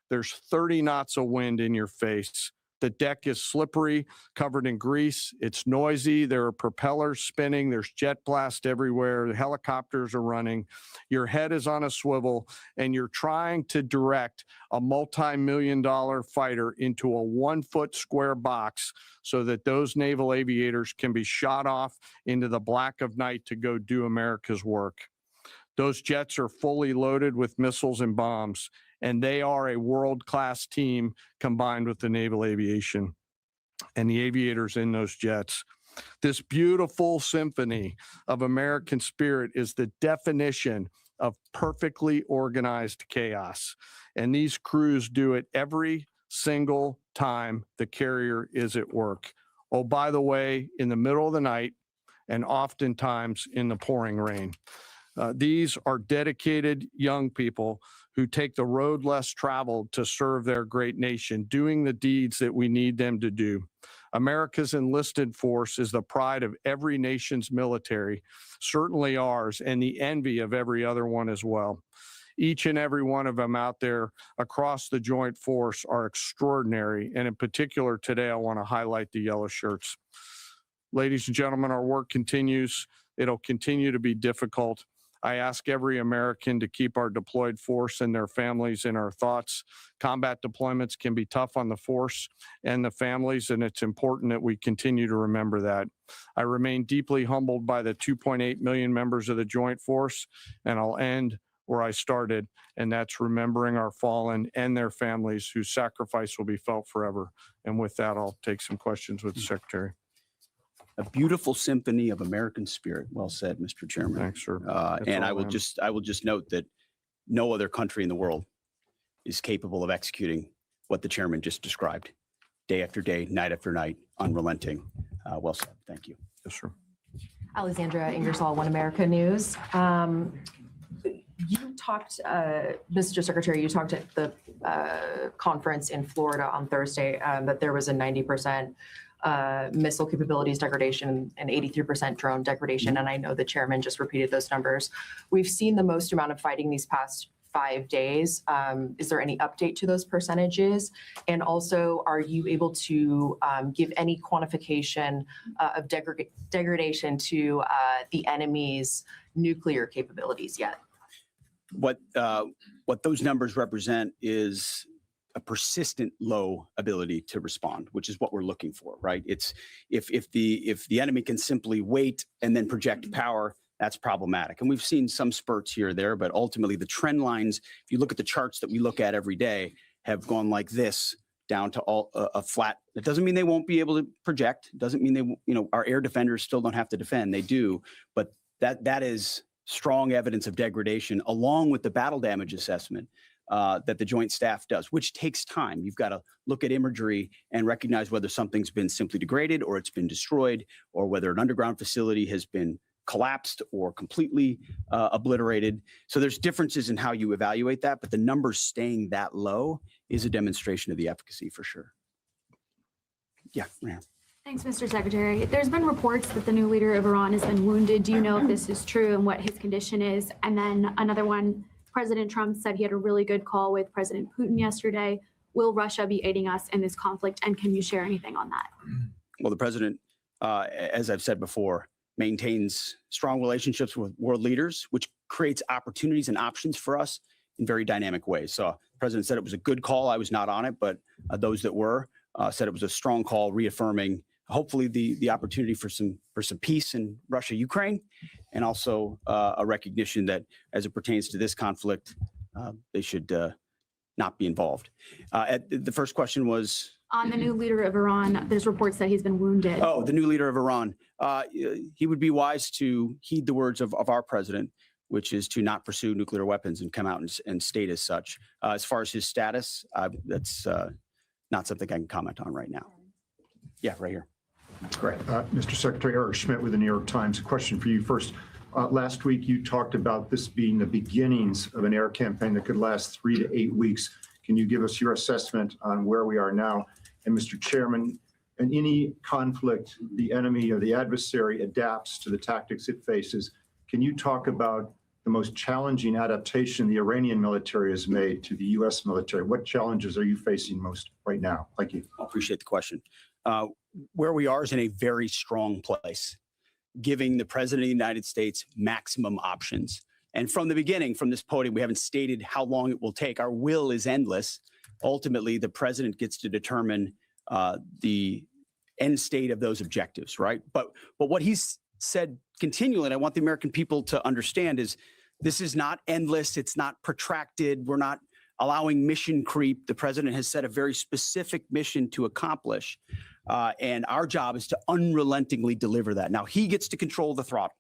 There's 30 knots of wind in your face. The deck is slippery, covered in grease. It's noisy. There are propellers spinning. There's jet blast everywhere. The helicopters are running. Your head is on a swivel, and you're trying to direct a multi-million-dollar fighter into a 1-foot square box so that those naval aviators can be shot off into the black of night to go do America's work. Those jets are fully loaded with missiles and bombs, and they are a world-class team combined with the naval aviation and the aviators in those jets. This beautiful symphony of American spirit is the definition of perfectly organized chaos. And these crews do it every single time the carrier is at work. Oh, by the way, in the middle of the night and oftentimes in the pouring rain. These are dedicated young people who take the road less traveled to serve their great nation, doing the deeds that we need them to do. America's enlisted force is the pride of every nation's military, certainly ours, and the envy of every other one as well. Each and every one of them out there across the joint force are extraordinary, and in particular today, I want to highlight the yellow shirts. Ladies and gentlemen, our work continues. It'll continue to be difficult. I ask every American to keep our deployed force and their families in our thoughts. Combat deployments can be tough on the force and the families, and it's important that we continue to remember that. I remain deeply humbled by the 2.8 million members of the Joint Force, and I'll end where I started, and that's remembering our fallen and their families whose sacrifice will be felt forever. And with that, I'll take some questions with the Secretary. A beautiful symphony of American spirit. Well said, Mr. Chairman. Thanks, sir. And I will just note that no other country in the world is capable of executing what the chairman just described, day after day, night after night, unrelenting. Well said. Thank you. Yes, sir. Alexandra Ingersoll, One America News. You talked, Mr. Secretary, you talked at the conference in Florida on Thursday that there was a 90% missile capabilities degradation and 83% drone degradation. And I know the chairman just repeated those numbers. We've seen the most amount of fighting these past 5 days. Is there any update to those percentages? And also, are you able to give any quantification of degradation to the enemy's nuclear capabilities yet? What those numbers represent is a persistent low ability to respond, which is what we're looking for, right? It's if the enemy can simply wait and then project power, that's problematic. And we've seen some spurts here or there, but ultimately the trend lines, if you look at the charts that we look at every day, have gone like this down to all a flat. It doesn't mean they won't be able to project. It doesn't mean our air defenders still don't have to defend. They do, but that is strong evidence of degradation, along with the battle damage assessment that the Joint Staff does, which takes time. You've got to look at imagery and recognize whether something's been simply degraded or it's been destroyed, or whether an underground facility has been collapsed or completely obliterated. So there's differences in how you evaluate that, but the numbers staying that low is a demonstration of the efficacy for sure. Yeah, Ryan. Thanks, Mr. Secretary. There's been reports that the new leader of Iran has been wounded. Do you know if this is true and what his condition is? And then another one, President Trump said he had a really good call with President Putin yesterday. Will Russia be aiding us in this conflict? And can you share anything on that? Well, the president, as I've said before, maintains strong relationships with world leaders, which creates opportunities and options for us in very dynamic ways. So the president said it was a good call. I was not on it, but those that were said it was a strong call, reaffirming hopefully the opportunity for some peace in Russia, Ukraine, and also a recognition that as it pertains to this conflict, they should not be involved. The first question was on the new leader of Iran. There's reports that he's been wounded. Oh, the new leader of Iran. He would be wise to heed the words of our president, which is to not pursue nuclear weapons and come out and state as such. As far as his status, that's not something I can comment on right now. Yeah, right here. Great. Mr. Secretary, Eric Schmidt with the New York Times. A question for you first. Last week, you talked about this being the beginnings of an air campaign that could last 3 to 8 weeks. Can you give us your assessment on where we are now? And Mr. Chairman, in any conflict, the enemy or the adversary adapts to the tactics it faces. Can you talk about the most challenging adaptation the Iranian military has made to the U.S. military? What challenges are you facing most right now? Thank you. I appreciate the question. Where we are is in a very strong place, giving the President of the United States maximum options. And from the beginning, from this podium, we haven't stated how long it will take. Our will is endless. Ultimately, the President gets to determine the end state of those objectives, right? But what he's said continually, and I want the American people to understand, is this is not endless. It's not protracted. We're not allowing mission creep. The President has set a very specific mission to accomplish. And our job is to unrelentingly deliver that. Now, he gets to control the throttle.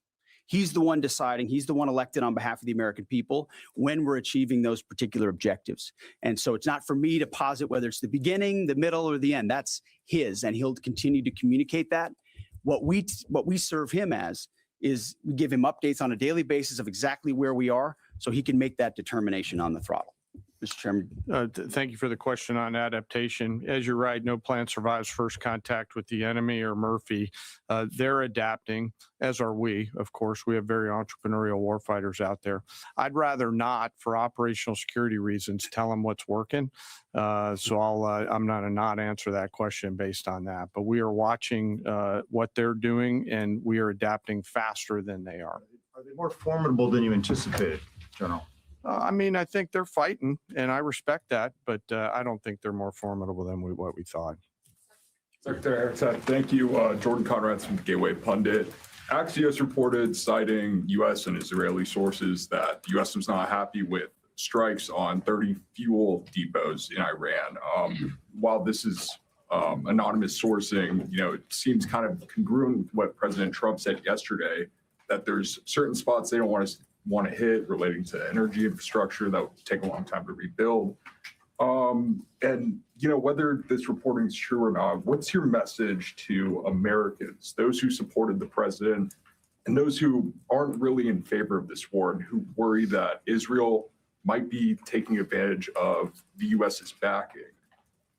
He's the one deciding, he's the one elected on behalf of the American people when we're achieving those particular objectives. And so it's not for me to posit whether it's the beginning, the middle, or the end. That's his, and he'll continue to communicate that. What we serve him as is we give him updates on a daily basis of exactly where we are so he can make that determination on the throttle. Mr. Chairman. Thank you for the question on adaptation. As you're right, no plan survives first contact with the enemy or Murphy. They're adapting, as are we. Of course, we have very entrepreneurial warfighters out there. I'd rather not, for operational security reasons, tell them what's working. So I'm not not answer that question based on that. But we are watching what they're doing, and we are adapting faster than they are. Are they more formidable than you anticipated, General? I mean, I think they're fighting, and I respect that, but I don't think they're more formidable than what we thought. Secretary Airtech, thank you. Jordan Conrad's from the Gateway Pundit. Axios reported, citing U.S. and Israeli sources, that the U.S. was not happy with strikes on 30 fuel depots in Iran. While this is anonymous sourcing, it seems kind of congruent with what President Trump said yesterday, that there's certain spots they don't want to hit relating to energy infrastructure that would take a long time to rebuild. And whether this reporting is true or not, what's your message to Americans, those who supported the president and those who aren't really in favor of this war and who worry that Israel might be taking advantage of the U.S.'s backing?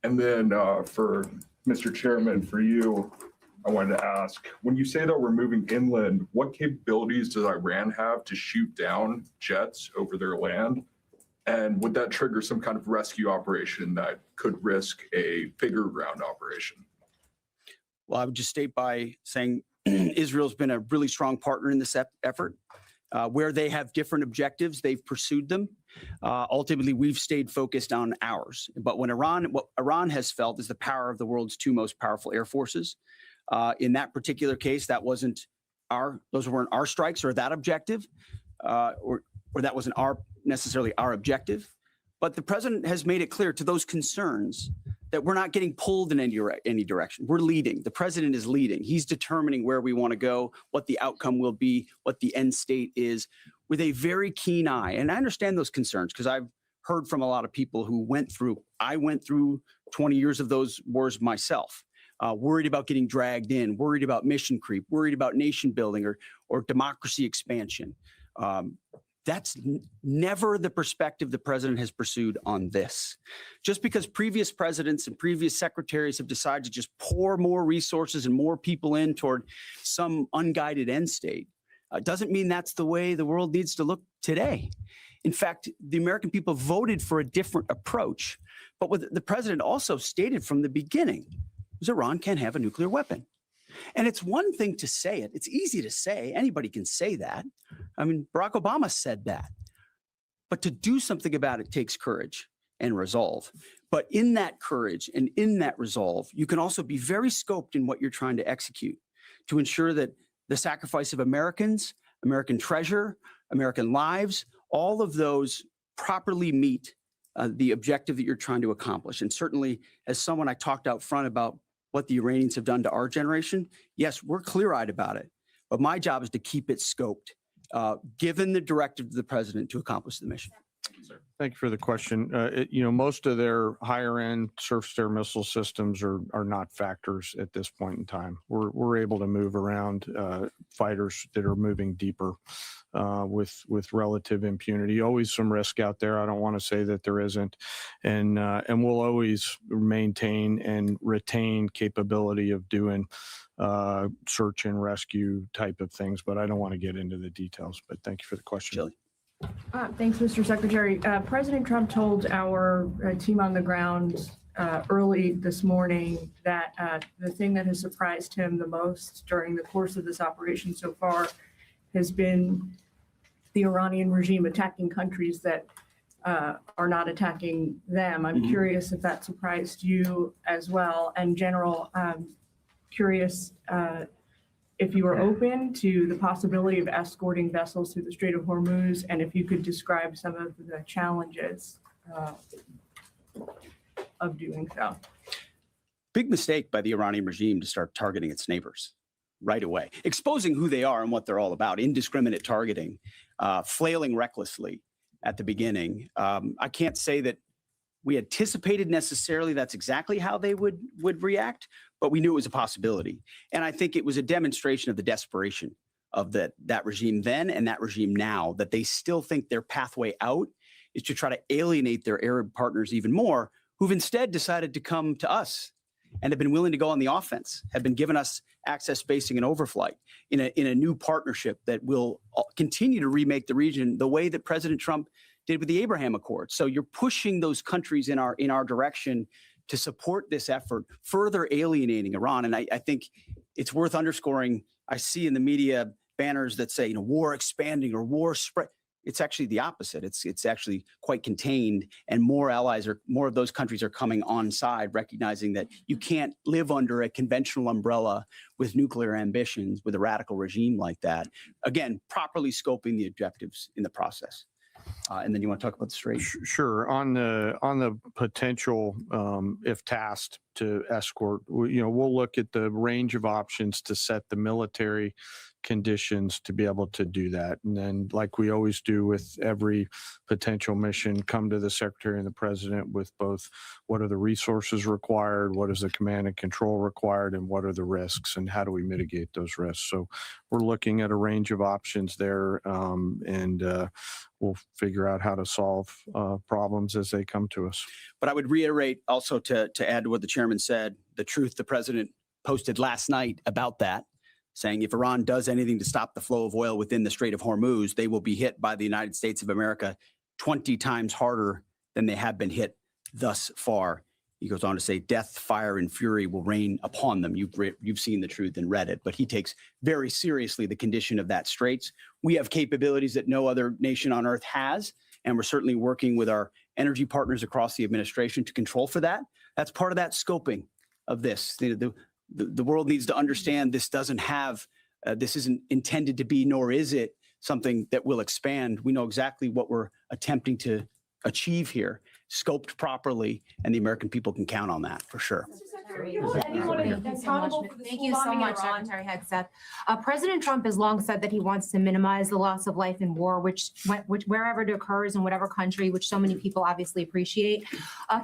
And then for Mr. Chairman, for you, I wanted to ask, when you say that we're moving inland, what capabilities does Iran have to shoot down jets over their land? And would that trigger some kind of rescue operation that could risk a bigger ground operation? Well, I would just state by saying Israel's been a really strong partner in this effort. Where they have different objectives, they've pursued them. Ultimately, we've stayed focused on ours. But what Iran has felt is the power of the world's two most powerful air forces. In that particular case, those weren't our strikes or that objective, or that wasn't necessarily our objective. But the president has made it clear to those concerns that we're not getting pulled in any direction. We're leading. The president is leading. He's determining where we want to go, what the outcome will be, what the end state is, with a very keen eye. And I understand those concerns because I've heard from a lot of people who I went through 20 years of those wars myself. Worried about getting dragged in, worried about mission creep, worried about nation building or democracy expansion. That's never the perspective the president has pursued on this. Just because previous presidents and previous secretaries have decided to just pour more resources and more people in toward some unguided end state doesn't mean that's the way the world needs to look today. In fact, the American people voted for a different approach. But what the president also stated from the beginning was Iran can't have a nuclear weapon. And it's one thing to say it. It's easy to say. Anybody can say that. I mean, Barack Obama said that. But to do something about it takes courage and resolve. But in that courage and in that resolve, you can also be very scoped in what you're trying to execute to ensure that the sacrifice of Americans, American treasure, American lives, all of those properly meet the objective that you're trying to accomplish. And certainly, as someone I talked out front about what the Iranians have done to our generation, yes, we're clear-eyed about it. But my job is to keep it scoped, given the directive of the president to accomplish the mission. Thank you for the question. Most of their higher end surface-to-air missile systems are not factors at this point in time. We're able to move around fighters that are moving deeper with relative impunity. Always some risk out there. I don't want to say that there isn't, and we'll always maintain and retain capability of doing search and rescue type of things. But I don't want to get into the details. But thank you for the question. Shelley. Thanks, Mr. Secretary. President Trump told our team on the ground early this morning that the thing that has surprised him the most during the course of this operation so far has been the Iranian regime attacking countries that are not attacking them. I'm curious if that surprised you as well. And General, curious if you are open to the possibility of escorting vessels through the Strait of Hormuz, and if you could describe some of the challenges of doing so. Big mistake by the Iranian regime to start targeting its neighbors right away, exposing who they are and what they're all about, indiscriminate targeting, flailing recklessly at the beginning. I can't say that we anticipated necessarily that's exactly how they would react, but we knew it was a possibility. And I think it was a demonstration of the desperation of that regime then and that regime now, that they still think their pathway out is to try to alienate their Arab partners even more, who've instead decided to come to us and have been willing to go on the offense, have been giving us access, spacing, and overflight in a new partnership that will continue to remake the region the way that President Trump did with the Abraham Accords. So you're pushing those countries in our direction to support this effort, further alienating Iran. And I think it's worth underscoring. I see in the media banners that say, war expanding or war spread. It's actually the opposite. It's actually quite contained, and more of those countries are coming on side, recognizing that you can't live under a conventional umbrella with nuclear ambitions with a radical regime like that. Again, properly scoping the objectives in the process. And then you want to talk about the Strait? Sure. On the potential, if tasked to escort, we'll look at the range of options to set the military conditions to be able to do that. And then, like we always do with every potential mission, come to the Secretary and the President with both what are the resources required, what is the command and control required, and what are the risks, and how do we mitigate those risks. So we're looking at a range of options there, and we'll figure out how to solve problems as they come to us. But I would reiterate also to add to what the chairman said, the truth the president posted last night about that, saying if Iran does anything to stop the flow of oil within the Strait of Hormuz, they will be hit by the United States of America 20 times harder than they have been hit thus far. He goes on to say, death, fire, and fury will rain upon them. You've seen the truth and read it, but he takes very seriously the condition of that straits. We have capabilities that no other nation on earth has, and we're certainly working with our energy partners across the administration to control for that. That's part of that scoping of this. The world needs to understand this doesn't have, this isn't intended to be, nor is it something that will expand. We know exactly what we're attempting to achieve here, scoped properly, and the American people can count on that for sure. Thank you so much, Secretary Hegseth. President Trump has long said that he wants to minimize the loss of life in war, which wherever it occurs in whatever country, which so many people obviously appreciate.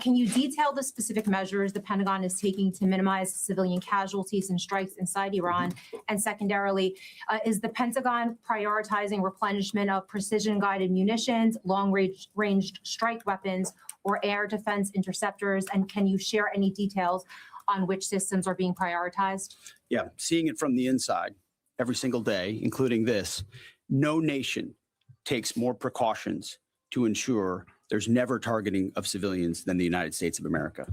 Can you detail the specific measures the Pentagon is taking to minimize civilian casualties and strikes inside Iran? And secondarily, is the Pentagon prioritizing replenishment of precision-guided munitions, long-range strike weapons, or air defense interceptors? And can you share any details on which systems are being prioritized? Yeah, seeing it from the inside every single day, including this, no nation takes more precautions to ensure there's never targeting of civilians than the United States of America.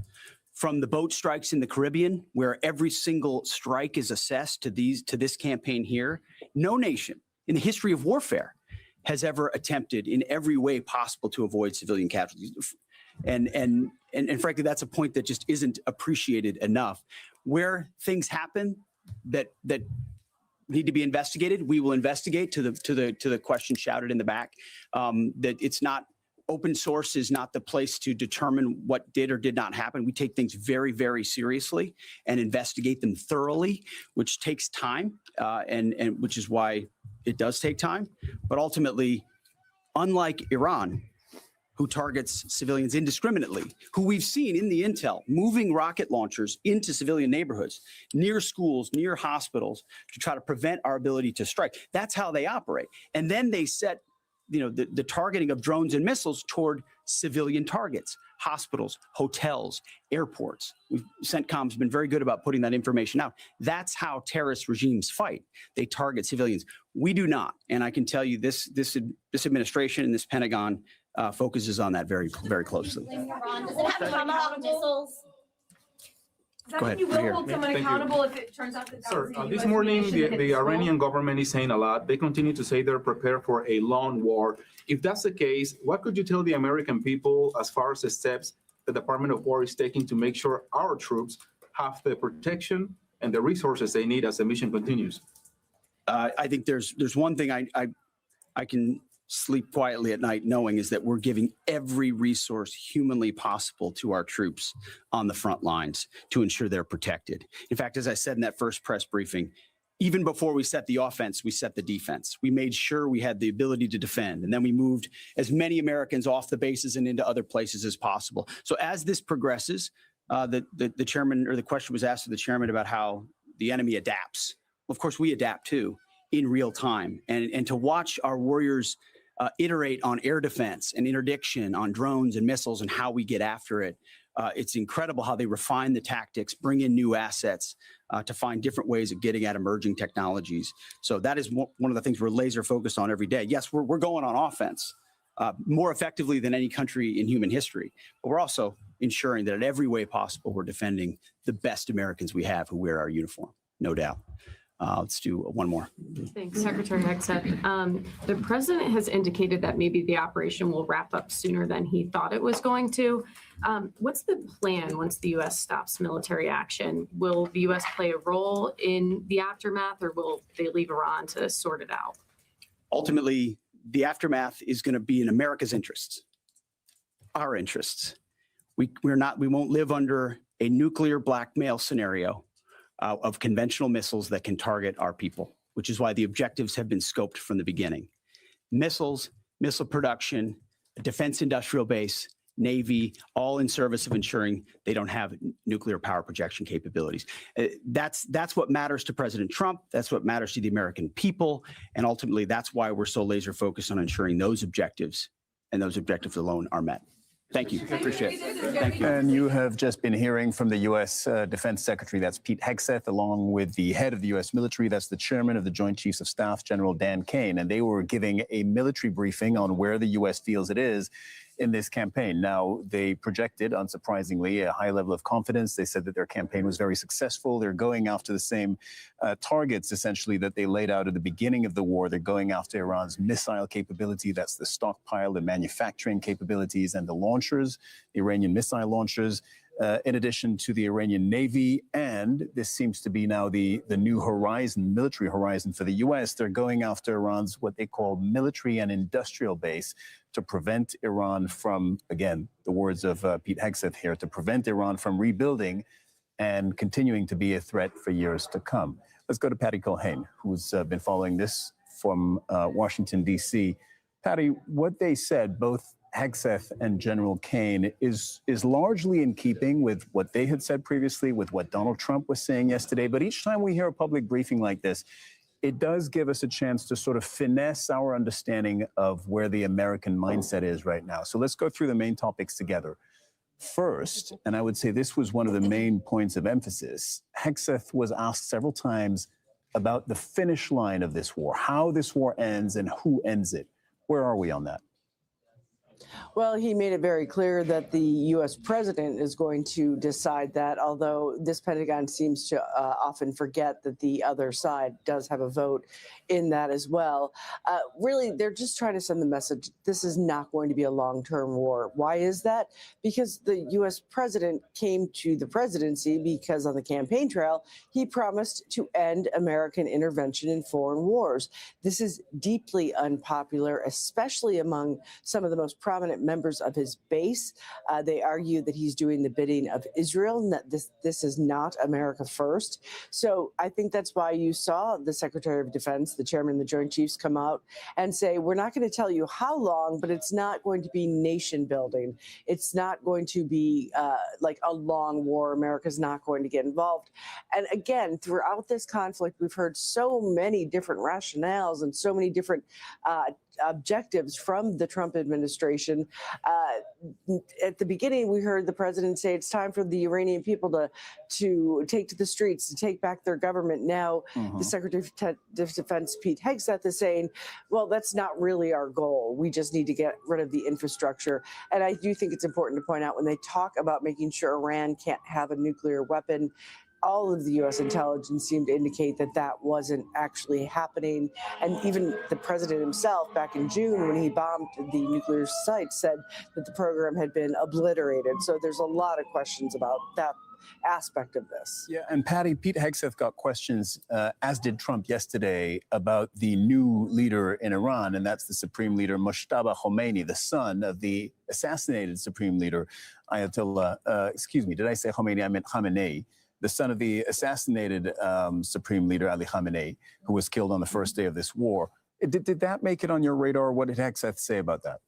from the boat strikes in the Caribbean, where every single strike is assessed to this campaign here. No nation in the history of warfare has ever attempted in every way possible to avoid civilian casualties. And frankly, that's a point that just isn't appreciated enough. Where things happen that need to be investigated, we will investigate to the question shouted in the back. That it's not open source is not the place to determine what did or did not happen. We take things very, very seriously and investigate them thoroughly, which takes time, and which is why it does take time. But ultimately, unlike Iran, who targets civilians indiscriminately, who we've seen in the intel moving rocket launchers into civilian neighborhoods, near schools, near hospitals, to try to prevent our ability to strike. That's how they operate. And then they set the targeting of drones and missiles toward civilian targets, hospitals, hotels, airports. CENTCOM's been very good about putting that information out. That's how terrorist regimes fight. They target civilians. We do not. And I can tell you this administration and this Pentagon focuses on that very, very closely. Does it have Tomahawk missiles? Go ahead. You will Right here. hold someone Thank you. accountable if it turns out that that Sir, was a this US morning, munition that hit the school? Iranian government is saying a lot. They continue to say they're prepared for a long war. If that's the case, what could you tell the American people as far as the steps the Department of War is taking to make sure our troops have the protection and the resources they need as the mission continues? I think there's one thing I can sleep quietly at night knowing is that we're giving every resource humanly possible to our troops on the front lines to ensure they're protected. In fact, as I said in that first press briefing, even before we set the offense, we set the defense. We made sure we had the ability to defend, and then we moved as many Americans off the bases and into other places as possible. So as this progresses, the chairman, or the question was asked to the chairman about how the enemy adapts. Well, of course, we adapt too in real time, and to watch our warriors iterate on air defense and interdiction on drones and missiles and how we get after it. It's incredible how they refine the tactics, bring in new assets to find different ways of getting at emerging technologies. So that is one of the things we're laser focused on every day. Yes, we're going on offense more effectively than any country in human history, but we're also ensuring that in every way possible, we're defending the best Americans we have who wear our uniform, no doubt. Let's do one more. Thanks, Secretary Hegseth. The president has indicated that maybe the operation will wrap up sooner than he thought it was going to. What's the plan once the U.S. stops military action? Will the U.S. play a role in the aftermath, or will they leave Iran to sort it out? Ultimately, the aftermath is going to be in America's interests, our interests. We won't live under a nuclear blackmail scenario of conventional missiles that can target our people, which is why the objectives have been scoped from the beginning. Missiles, missile production, a defense industrial base, Navy, all in service of ensuring they don't have nuclear power projection capabilities. That's what matters to President Trump. That's what matters to the American people. And ultimately, that's why we're so laser focused on ensuring those objectives and those objectives alone are met. Thank you. I appreciate it. Thank you. And you have just been hearing from the U.S. Defense Secretary, that's Pete Hegseth, along with the head of the U.S. military, that's the chairman of the Joint Chiefs of Staff, General Dan Kane. And they were giving a military briefing on where the U.S. feels it is in this campaign. Now, they projected, unsurprisingly, a high level of confidence. They said that their campaign was very successful. They're going after the same targets, essentially, that they laid out at the beginning of the war. They're going after Iran's missile capability. That's the stockpile, the manufacturing capabilities, and the launchers, the Iranian missile launchers, in addition to the Iranian Navy. And this seems to be now the new horizon, military horizon for the U.S. They're going after Iran's what they call military and industrial base to prevent Iran from, again, the words of Pete Hegseth here, to prevent Iran from rebuilding and continuing to be a threat for years to come. Let's go to Patty Culhane, who's been following this from Washington, D.C. Patty, what they said, both Hegseth and General Kane, is largely in keeping with what they had said previously, with what Donald Trump was saying yesterday. But each time we hear a public briefing like this, it does give us a chance to sort of finesse our understanding of where the American mindset is right now. So let's go through the main topics together. First, and I would say this was one of the main points of emphasis, Hegseth was asked several times about the finish line of this war, how this war ends and who ends it. Where are we on that? Well, he made it very clear that the U.S. president is going to decide that, although this Pentagon seems to often forget that the other side does have a vote in that as well. Really, they're just trying to send the message this is not going to be a long-term war. Why is that? Because the U.S. president came to the presidency because on the campaign trail, he promised to end American intervention in foreign wars. This is deeply unpopular, especially among some of the most prominent members of his base. They argue that he's doing the bidding of Israel, and that this is not America first. So I think that's why you saw the Secretary of Defense, the chairman of the Joint Chiefs, come out and say, we're not going to tell you how long, but it's not going to be nation building. It's not going to be like a long war. America's not going to get involved. And again, throughout this conflict, we've heard so many different rationales and so many different objectives from the Trump administration. At the beginning, we heard the president say it's time for the Iranian people to take to the streets, to take back their government. Now, the Secretary of Defense, Pete Hegseth, is saying, well, that's not really our goal. We just need to get rid of the infrastructure. And I do think it's important to point out when they talk about making sure Iran can't have a nuclear weapon, all of the U.S. intelligence seemed to indicate that that wasn't actually happening. And even the president himself, back in June, when he bombed the nuclear site, said that the program had been obliterated. So there's a lot of questions about that aspect of this. Yeah, and Patty, Pete Hegseth got questions, as did Trump yesterday, about the new leader in Iran, and that's the Supreme Leader Mojtaba Khomeini, the son of the assassinated Supreme Leader Ayatollah, excuse me, did I say Khomeini? I meant Khamenei, the son of the assassinated Supreme Leader Ali Khamenei, who was killed on the first day of this war. Did that make it on your radar? What did Hegseth say about that?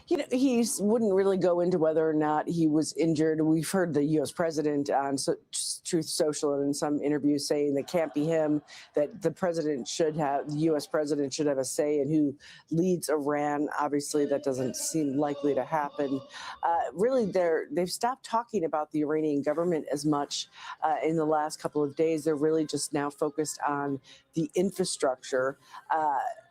You know, he wouldn't really go into whether or not he was injured. We've heard the U.S. president on Truth Social and in some interviews saying that can't be him, that the president should have, the U.S. president should have a say in who leads Iran. Obviously, that doesn't seem likely to happen. Really, they've stopped talking about the Iranian government as much in the last couple of days. They're really just now focused on the infrastructure.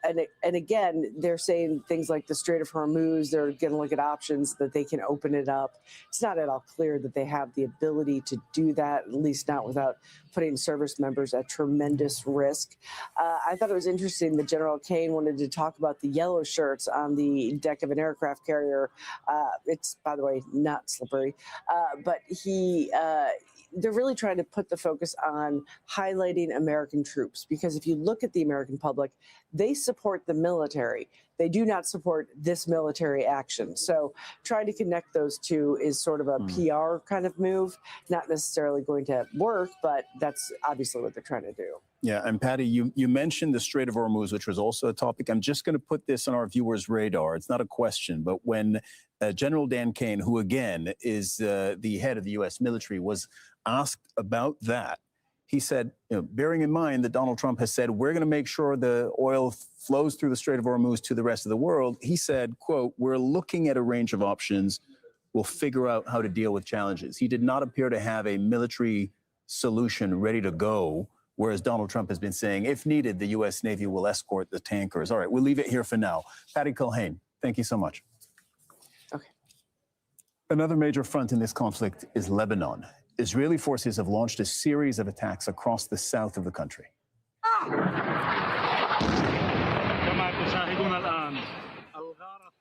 And again, they're saying things like the Strait of Hormuz, they're going to look at options that they can open it up. It's not at all clear that they have the ability to do that, at least not without putting service members at tremendous risk. I thought it was interesting that General Kane wanted to talk about the yellow shirts on the deck of an aircraft carrier. It's, by the way, not slippery, but they're really trying to put the focus on highlighting American troops, because if you look at the American public, they support the military. They do not support this military action. So trying to connect those two is sort of a PR kind of move, not necessarily going to work, but that's obviously what they're trying to do. Yeah, and Patty, you mentioned the Strait of Hormuz, which was also a topic. I'm just going to put this on our viewers' radar. It's not a question, but when General Dan Kane, who again is the head of the U.S. military, was asked about that, he said, bearing in mind that Donald Trump has said, we're going to make sure the oil flows through the Strait of Hormuz to the rest of the world. He said, quote, we're looking at a range of options. We'll figure out how to deal with challenges. He did not appear to have a military solution ready to go, whereas Donald Trump has been saying, if needed, the U.S. Navy will escort the tankers. All right, we'll leave it here for now. Patty Culhane, thank you so much. Okay. Another major front in this conflict is Lebanon. Israeli forces have launched a series of attacks across the south of the country.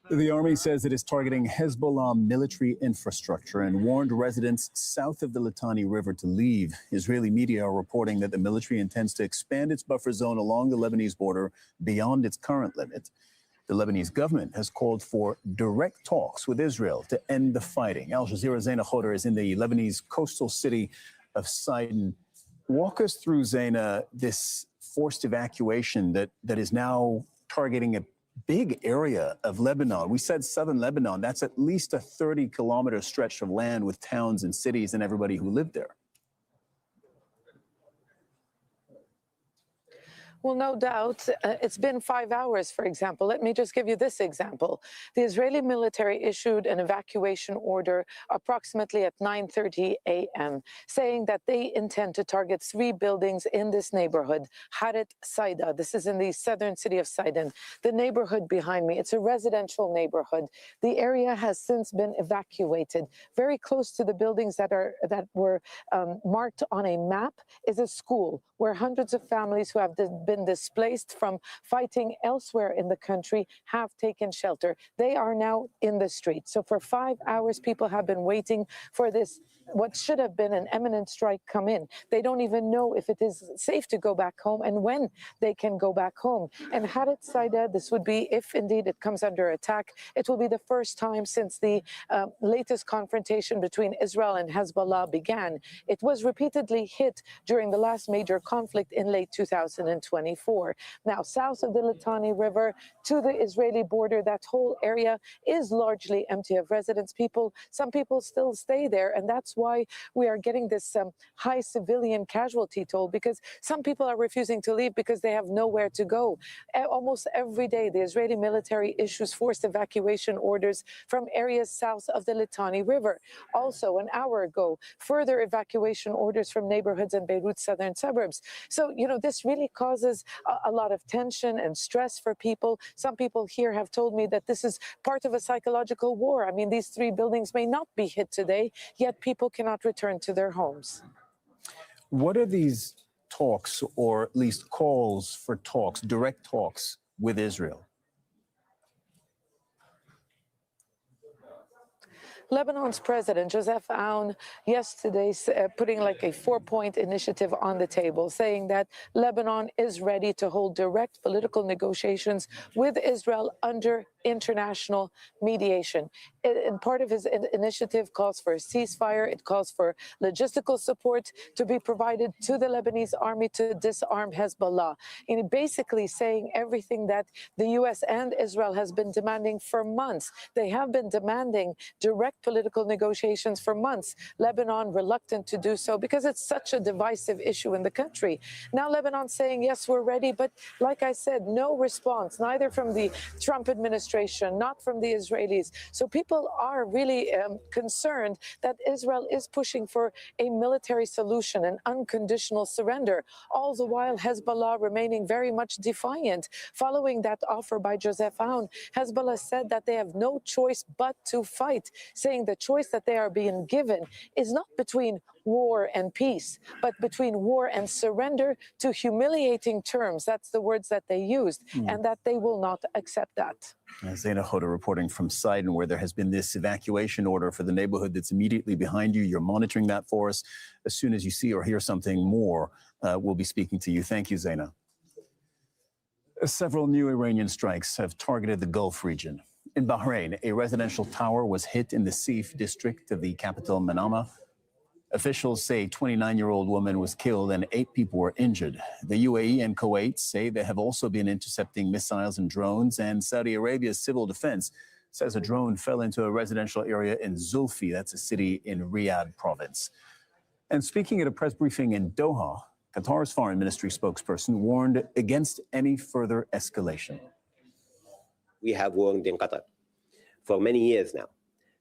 The army says it is targeting Hezbollah military infrastructure and warned residents south of the Litani River to leave. Israeli media are reporting that the military intends to expand its buffer zone along the Lebanese border beyond its current limit. The Lebanese government has called for direct talks with Israel to end the fighting. Al Jazeera's Zaina Khoder is in the Lebanese coastal city of Sidon. Walk us through, Zaina, this forced evacuation that is now targeting a big area of Lebanon. We said southern Lebanon. That's at least a 30-kilometer stretch of land with towns and cities and everybody who lived there. Well, no doubt. It's been 5 hours, for example. Let me just give you this example. The Israeli military issued an evacuation order approximately at 9:30 a.m., saying that they intend to target 3 buildings in this neighborhood, Haret Saida. This is in the southern city of Sidon. The neighborhood behind me, it's a residential neighborhood. The area has since been evacuated. Very close to the buildings that were marked on a map is a school where hundreds of families who have been displaced from fighting elsewhere in the country have taken shelter. They are now in the street. So for 5 hours, people have been waiting for this, what should have been an imminent strike, come in. They don't even know if it is safe to go back home and when they can go back home. And Haret Saida, this would be, if indeed it comes under attack, it will be the first time since the latest confrontation between Israel and Hezbollah began. It was repeatedly hit during the last major conflict in late 2024. Now, south of the Litani River to the Israeli border, that whole area is largely empty of residents. Some people still stay there, and that's why we are getting this high civilian casualty toll, because some people are refusing to leave because they have nowhere to go. Almost every day, the Israeli military issues forced evacuation orders from areas south of the Litani River. Also, an hour ago, further evacuation orders from neighborhoods in Beirut's southern suburbs. So, this really causes a lot of tension and stress for people. Some people here have told me that this is part of a psychological war. I mean, these 3 buildings may not be hit today, yet people cannot return to their homes. What are these talks, or at least calls for talks, direct talks with Israel? Lebanon's president, Joseph Aoun, yesterday putting like a 4-point initiative on the table, saying that Lebanon is ready to hold direct political negotiations with Israel under international mediation. And part of his initiative calls for a ceasefire. It calls for logistical support to be provided to the Lebanese army to disarm Hezbollah. And basically saying everything that the U.S. and Israel has been demanding for months. They have been demanding direct political negotiations for months. Lebanon reluctant to do so because it's such a divisive issue in the country. Now Lebanon saying, yes, we're ready. But like I said, no response, neither from the Trump administration, not from the Israelis. So people are really concerned that Israel is pushing for a military solution, an unconditional surrender, all the while Hezbollah remaining very much defiant. Following that offer by Joseph Aoun, Hezbollah said that they have no choice but to fight, saying the choice that they are being given is not between war and peace, but between war and surrender to humiliating terms. That's the words that they used, and that they will not accept that. Zaina Hoda reporting from Sidon, where there has been this evacuation order for the neighborhood that's immediately behind you. You're monitoring that for us. As soon as you see or hear something more, we'll be speaking to you. Thank you, Zaina. Several new Iranian strikes have targeted the Gulf region. In Bahrain, a residential tower was hit in the Sif district of the capital, Manama. Officials say a 29-year-old woman was killed and 8 people were injured. The UAE and Kuwait say they have also been intercepting missiles and drones, and Saudi Arabia's civil defense says a drone fell into a residential area in Zulfi, that's a city in Riyadh province. And speaking at a press briefing in Doha, Qatar's foreign ministry spokesperson warned against any further escalation. We have warned in Qatar for many years now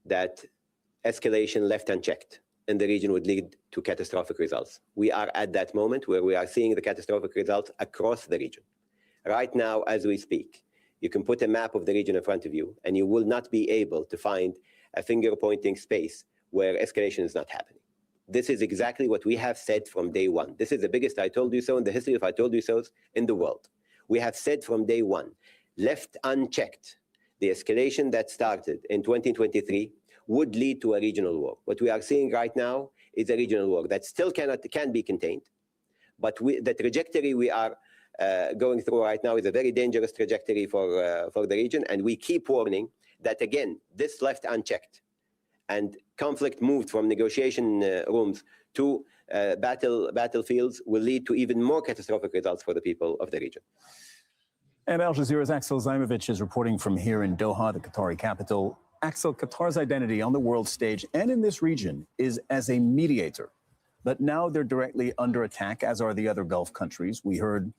that escalation left unchecked in the region would lead to catastrophic results. We are at that moment where we are seeing the catastrophic results across the region. Right now, as we speak, you can put a map of the region in front of you, and you will not be able to find a finger-pointing space where escalation is not happening. This is exactly what we have said from day one. This is the biggest I told you so in the history of I told you so's in the world. We have said from day one, left unchecked, the escalation that started in 2023 would lead to a regional war. What we are seeing right now is a regional war that still can be contained, but the trajectory we are going through right now is a very dangerous trajectory for the region, and we keep warning that, again, this left unchecked and conflict moved from negotiation rooms to battlefields will lead to even more catastrophic results for the people of the region. And Al Jazeera's Axel Zaimovich is reporting from here in Doha, the Qatari capital. Axel, Qatar's identity on the world stage and in this region is as a mediator. But now they're directly under attack, as are the other Gulf countries. We heard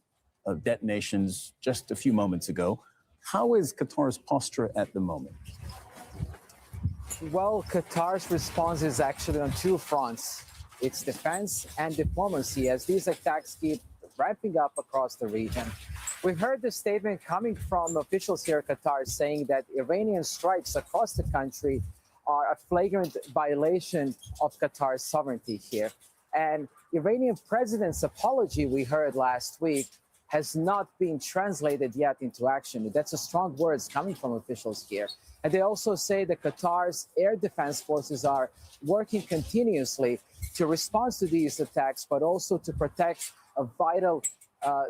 of detonations just a few moments ago. How is Qatar's posture at the moment? Well, Qatar's response is actually on two fronts. It's defense and diplomacy as these attacks keep ramping up across the region. We've heard the statement coming from officials here in Qatar saying that Iranian strikes across the country are a flagrant violation of Qatar's sovereignty here. And Iranian president's apology we heard last week has not been translated yet into action. That's a strong words coming from officials here. And they also say that Qatar's air defense forces are working continuously to respond to these attacks, but also to protect a vital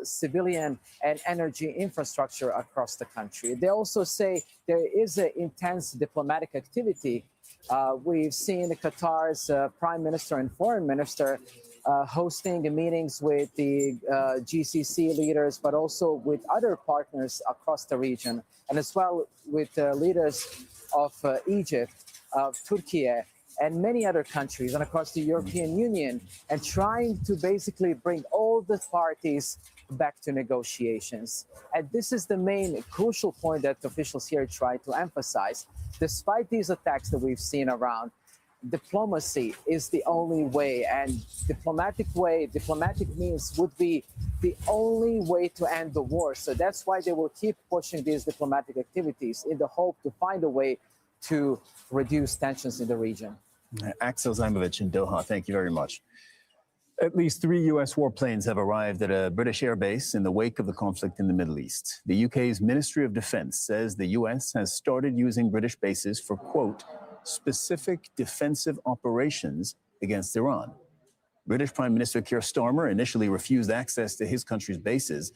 civilian and energy infrastructure across the country. They also say there is an intense diplomatic activity. We've seen Qatar's prime minister and foreign minister hosting meetings with the GCC leaders, but also with other partners across the region, and as well with leaders of Egypt, Turkey, and many other countries, and across the European Union, and trying to basically bring all the parties back to negotiations. And this is the main crucial point that officials here try to emphasize. Despite these attacks that we've seen around, diplomacy is the only way, and diplomatic means would be the only way to end the war. So that's why they will keep pushing these diplomatic activities in the hope to find a way to reduce tensions in the region. Axel Zaimovich in Doha, thank you very much. At least 3 U.S. warplanes have arrived at a British airbase in the wake of the conflict in the Middle East. The UK's Ministry of Defense says the U.S. has started using British bases for, quote, specific defensive operations against Iran. British Prime Minister Keir Starmer initially refused access to his country's bases.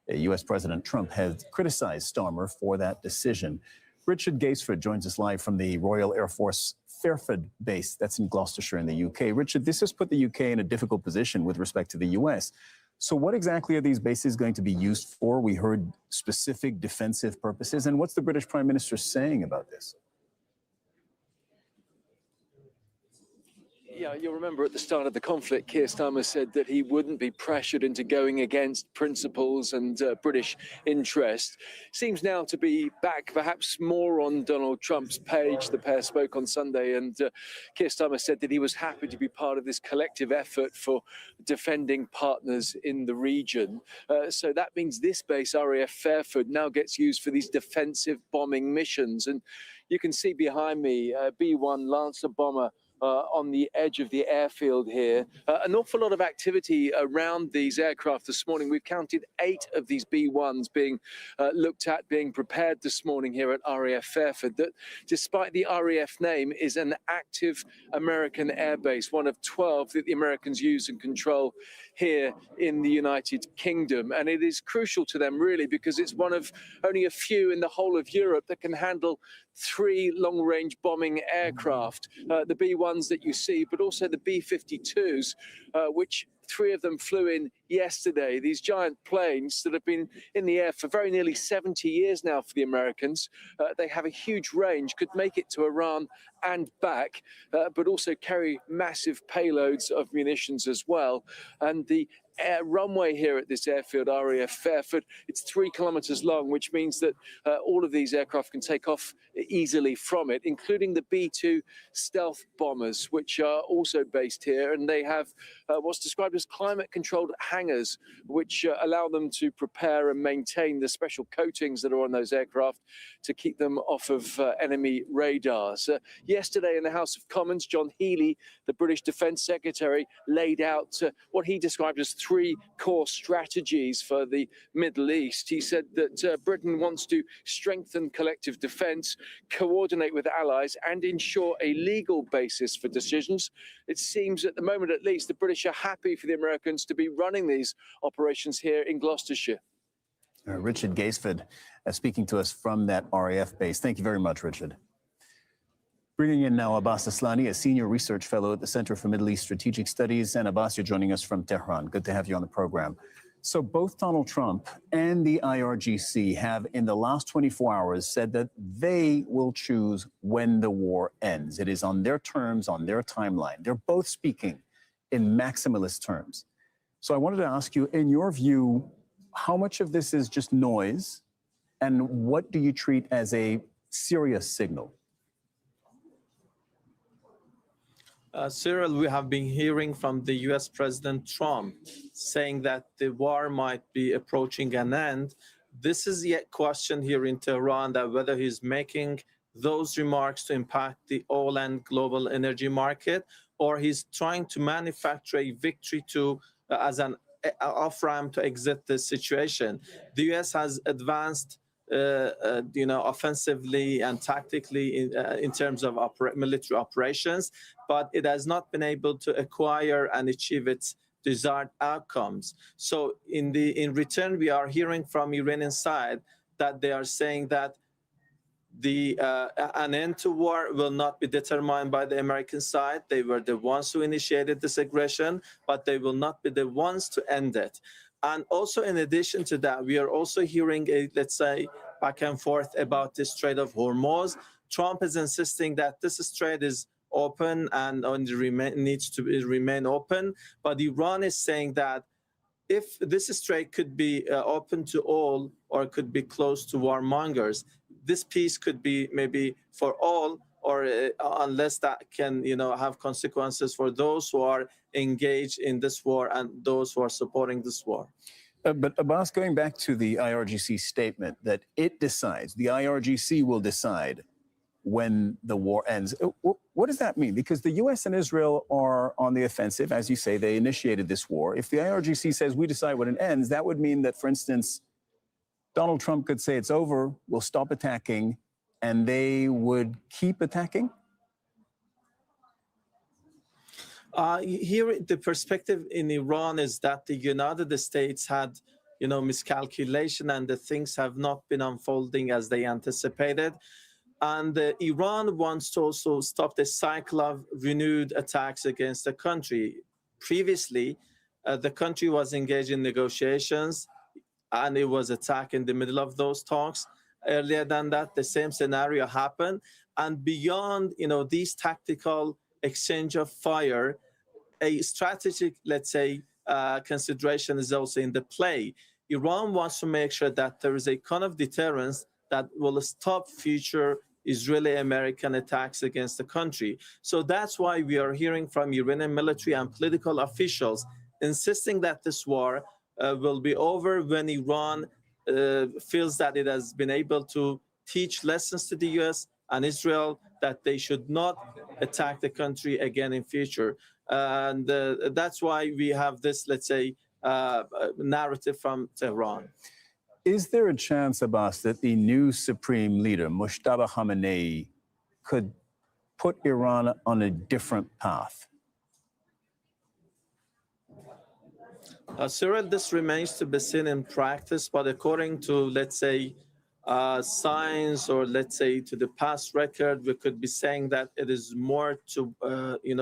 U.S. President Trump has criticized Starmer for that decision. Richard Gaisford joins us live from the Royal Air Force Fairford base, that's in Gloucestershire in the UK. Richard, this has put the UK in a difficult position with respect to the US. So what exactly are these bases going to be used for? We heard specific defensive purposes. And what's the British Prime Minister saying about this? Yeah, you'll remember at the start of the conflict, Keir Starmer said that he wouldn't be pressured into going against principles and British interest. Seems now to be back perhaps more on Donald Trump's page. The pair spoke on Sunday, and Keir Starmer said that he was happy to be part of this collective effort for defending partners in the region. So that means this base, RAF Fairford, now gets used for these defensive bombing missions. And you can see behind me, B-1 Lancer bomber on the edge of the airfield here. An awful lot of activity around these aircraft this morning. We've counted 8 of these B-1s being looked at, being prepared this morning here at RAF Fairford. That, despite the RAF name, is an active American airbase, one of 12 that the Americans use and control here in the United Kingdom. And it is crucial to them, really, because it's one of only a few in the whole of Europe that can handle 3 long-range bombing aircraft, the B-1s that you see, but also the B-52s, which 3 of them flew in yesterday. These giant planes that have been in the air for very nearly 70 years now for the Americans. They have a huge range, could make it to Iran and back, but also carry massive payloads of munitions as well. And the runway here at this airfield, RAF Fairford, it's 3 kilometers long, which means that all of these aircraft can take off easily from it, including the B-2 stealth bombers, which are also based here. And they have what's described as climate-controlled hangars, which allow them to prepare and maintain the special coatings that are on those aircraft to keep them off of enemy radars. Yesterday in the House of Commons, John Healey, the British Defence Secretary, laid out what he described as 3 core strategies for the Middle East. He said that Britain wants to strengthen collective defence, coordinate with allies, and ensure a legal basis for decisions. It seems at the moment, at least, the British are happy for the Americans to be running these operations here in Gloucestershire. Richard Gaisford speaking to us from that RAF base. Thank you very much, Richard. Bringing in now Abbas Aslani, a senior research fellow at the Center for Middle East Strategic Studies. And Abbas, you're joining us from Tehran. Good to have you on the program. So both Donald Trump and the IRGC have, in the last 24 hours, said that they will choose when the war ends. It is on their terms, on their timeline. They're both speaking in maximalist terms. So I wanted to ask you, in your view, how much of this is just noise, and what do you treat as a serious signal? Cyril, we have been hearing from the US President Trump saying that the war might be approaching an end. This is yet questioned here in Tehran, that whether he's making those remarks to impact the oil and global energy market, or he's trying to manufacture a victory to as an off-ramp to exit this situation. The US has advanced offensively and tactically in terms of military operations, but it has not been able to acquire and achieve its desired outcomes. So in return, we are hearing from Iranian side that they are saying that an end to war will not be determined by the American side. They were the ones who initiated this aggression, but they will not be the ones to end it. And also, in addition to that, we are also hearing let's say, back and forth about the Strait of Hormuz. Trump is insisting that this strait is open and needs to remain open. But Iran is saying that if this strait could be open to all or could be closed to warmongers, this peace could be maybe for all, or unless that can have consequences for those who are engaged in this war and those who are supporting this war. But Abbas, going back to the IRGC statement that it decides, the IRGC will decide when the war ends. What does that mean? Because the US and Israel are on the offensive. As you say, they initiated this war. If the IRGC says we decide when it ends, that would mean that, for instance, Donald Trump could say it's over, we'll stop attacking, and they would keep attacking? Here, the perspective in Iran is that the United States had, miscalculation, and the things have not been unfolding as they anticipated. And Iran wants to also stop the cycle of renewed attacks against the country. Previously, the country was engaged in negotiations, and it was attacked in the middle of those talks. Earlier than that, the same scenario happened. And beyond, these tactical exchange of fire, a strategic, let's say, consideration is also in the play. Iran wants to make sure that there is a kind of deterrence that will stop future Israeli-American attacks against the country. So that's why we are hearing from Iranian military and political officials insisting that this war will be over when Iran feels that it has been able to teach lessons to the US and Israel that they should not attack the country again in future. And that's why we have this, let's say, narrative from Tehran. Is there a chance, Abbas, that the new supreme leader, Mojtaba Khamenei, could put Iran on a different path? Cyril, this remains to be seen in practice, but according to, let's say, science, or let's say to the past record, we could be saying that it is more to,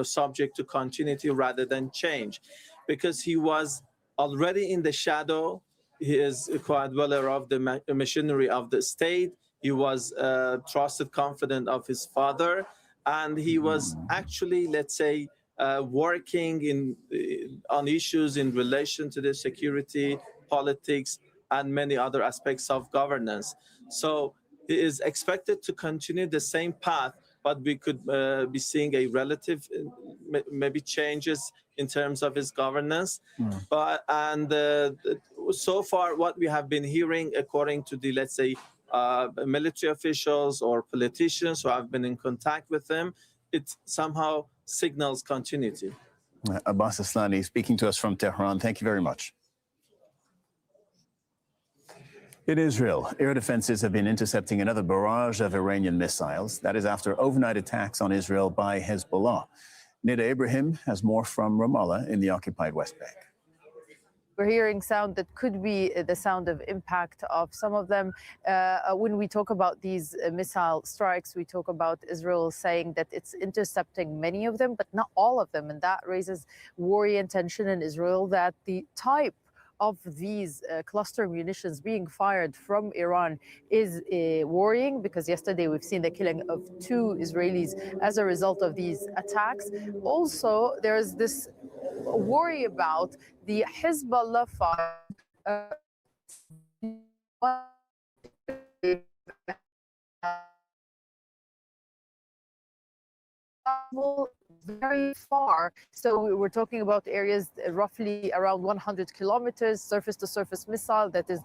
subject to continuity rather than change, because he was already in the shadow. He is quite well aware of the machinery of the state. He was trusted confidant of his father, and he was actually, let's say, working on issues in relation to the security, politics, and many other aspects of governance. So he is expected to continue the same path, but we could be seeing a relative, maybe changes in terms of his governance. So far, what we have been hearing, according to the, let's say, military officials or politicians who have been in contact with him, it somehow signals continuity. Abbas Aslani speaking to us from Tehran. Thank you very much. In Israel, air defenses have been intercepting another barrage of Iranian missiles. That is after overnight attacks on Israel by Hezbollah. Nida Ibrahim has more from Ramallah in the occupied West Bank. We're hearing sound that could be the sound of impact of some of them. When we talk about these missile strikes, we talk about Israel saying that it's intercepting many of them, but not all of them. And that raises worry and tension in Israel that the type of these cluster munitions being fired from Iran is worrying, because yesterday we've seen the killing of 2 Israelis as a result of these attacks. Also, there's this worry about the Hezbollah fire very far. So we're talking about areas roughly around 100 kilometers, surface-to-surface missile that is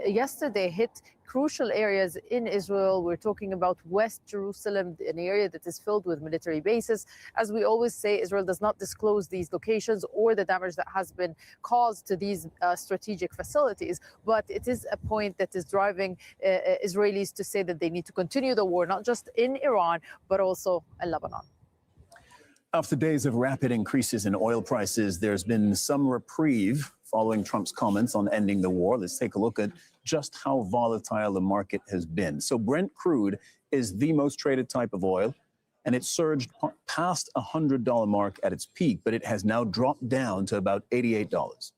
yesterday hit crucial areas in Israel. We're talking about West Jerusalem, an area that is filled with military bases. As we always say, Israel does not disclose these locations or the damage that has been caused to these strategic facilities, but it is a point that is driving Israelis to say that they need to continue the war, not just in Iran, but also in Lebanon. After days of rapid increases in oil prices, there's been some reprieve following Trump's comments on ending the war. Let's take a look at just how volatile the market has been. So Brent crude is the most traded type of oil, and it surged past $100 mark at its peak, but it has now dropped down to about $88.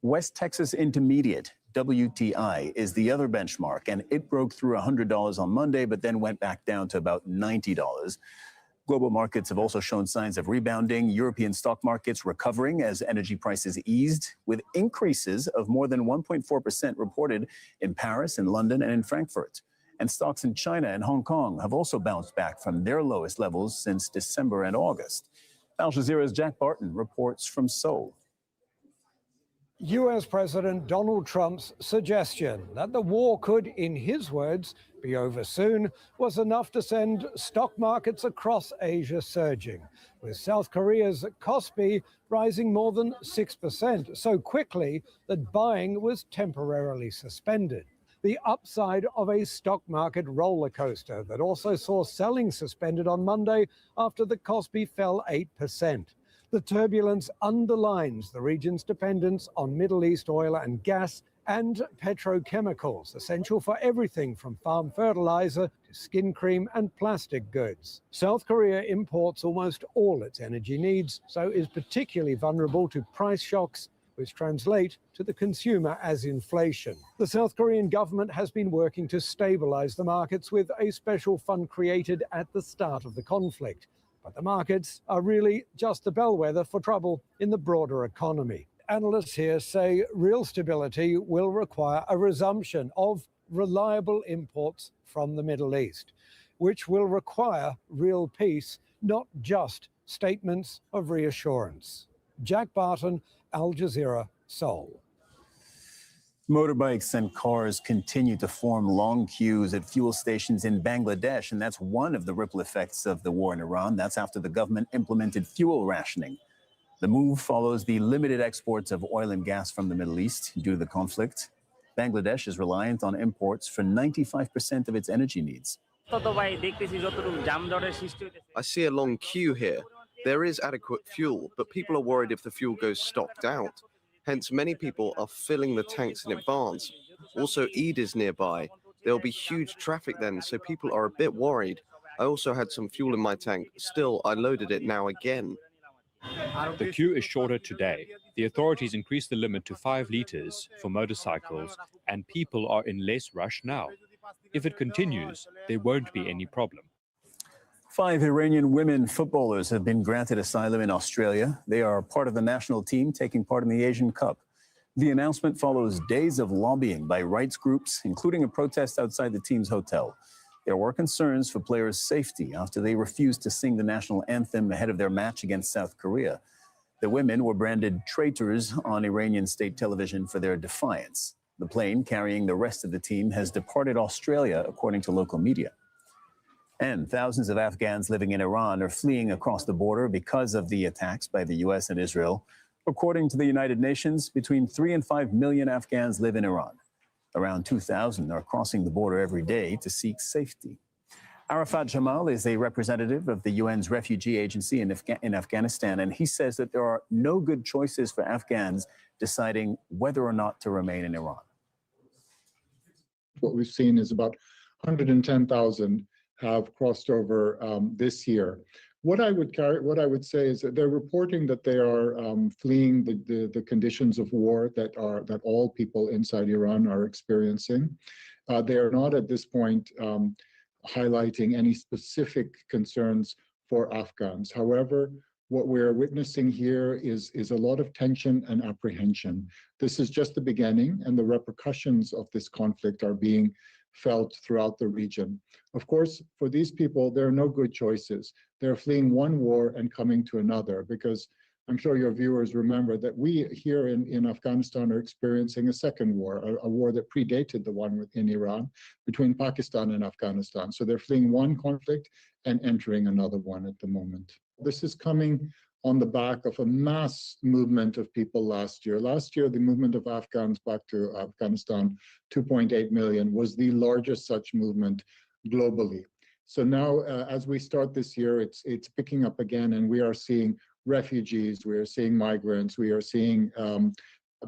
West Texas Intermediate, WTI, is the other benchmark, and it broke through $100 on Monday, but then went back down to about $90. Global markets have also shown signs of rebounding. European stock markets recovering as energy prices eased, with increases of more than 1.4% reported in Paris, in London, and in Frankfurt. And stocks in China and Hong Kong have also bounced back from their lowest levels since December and August. Al Jazeera's Jack Barton reports from Seoul. U.S. President Donald Trump's suggestion that the war could, in his words, be over soon was enough to send stock markets across Asia surging, with South Korea's Kospi rising more than 6% so quickly that buying was temporarily suspended. The upside of a stock market roller coaster that also saw selling suspended on Monday after the Kospi fell 8%. The turbulence underlines the region's dependence on Middle East oil and gas and petrochemicals, essential for everything from farm fertilizer to skin cream and plastic goods. South Korea imports almost all its energy needs, so is particularly vulnerable to price shocks, which translate to the consumer as inflation. The South Korean government has been working to stabilize the markets with a special fund created at the start of the conflict. But the markets are really just a bellwether for trouble in the broader economy. Analysts here say real stability will require a resumption of reliable imports from the Middle East, which will require real peace, not just statements of reassurance. Jack Barton, Al Jazeera, Seoul. Motorbikes and cars continue to form long queues at fuel stations in Bangladesh, and that's one of the ripple effects of the war in Iran. That's after the government implemented fuel rationing. The move follows the limited exports of oil and gas from the Middle East due to the conflict. Bangladesh is reliant on imports for 95% of its energy needs. I see a long queue here. There is adequate fuel, but people are worried if the fuel goes stocked out. Hence, many people are filling the tanks in advance. Also, Eid is nearby. There will be huge traffic then, so people are a bit worried. I also had some fuel in my tank. Still, I loaded it now again. The queue is shorter today. The authorities increased the limit to 5 liters for motorcycles, and people are in less rush now. If it continues, there won't be any problem. 5 Iranian women footballers have been granted asylum in Australia. They are part of the national team taking part in the Asian Cup. The announcement follows days of lobbying by rights groups, including a protest outside the team's hotel. There were concerns for players' safety after they refused to sing the national anthem ahead of their match against South Korea. The women were branded traitors on Iranian state television for their defiance. The plane carrying the rest of the team has departed Australia, according to local media. And thousands of Afghans living in Iran are fleeing across the border because of the attacks by the U.S. and Israel. According to the United Nations, between 3 and 5 million Afghans live in Iran. Around 2,000 are crossing the border every day to seek safety. Arafat Jamal is a representative of the UN's refugee agency in Afghanistan, and he says that there are no good choices for Afghans deciding whether or not to remain in Iran. What we've seen is about 110,000 have crossed over this year. What I would say is that they're reporting that they are fleeing the conditions of war that all people inside Iran are experiencing. They are not at this point highlighting any specific concerns for Afghans. However, what we're witnessing here is a lot of tension and apprehension. This is just the beginning, and the repercussions of this conflict are being felt throughout the region. Of course, for these people, there are no good choices. They're fleeing one war and coming to another, because I'm sure your viewers remember that we here in Afghanistan are experiencing a second war, a war that predated the one in Iran, between Pakistan and Afghanistan. So they're fleeing one conflict and entering another one at the moment. This is coming on the back of a mass movement of people last year. Last year, the movement of Afghans back to Afghanistan, 2.8 million, was the largest such movement globally. So now, as we start this year, it's picking up again, and we are seeing refugees, we are seeing migrants, we are seeing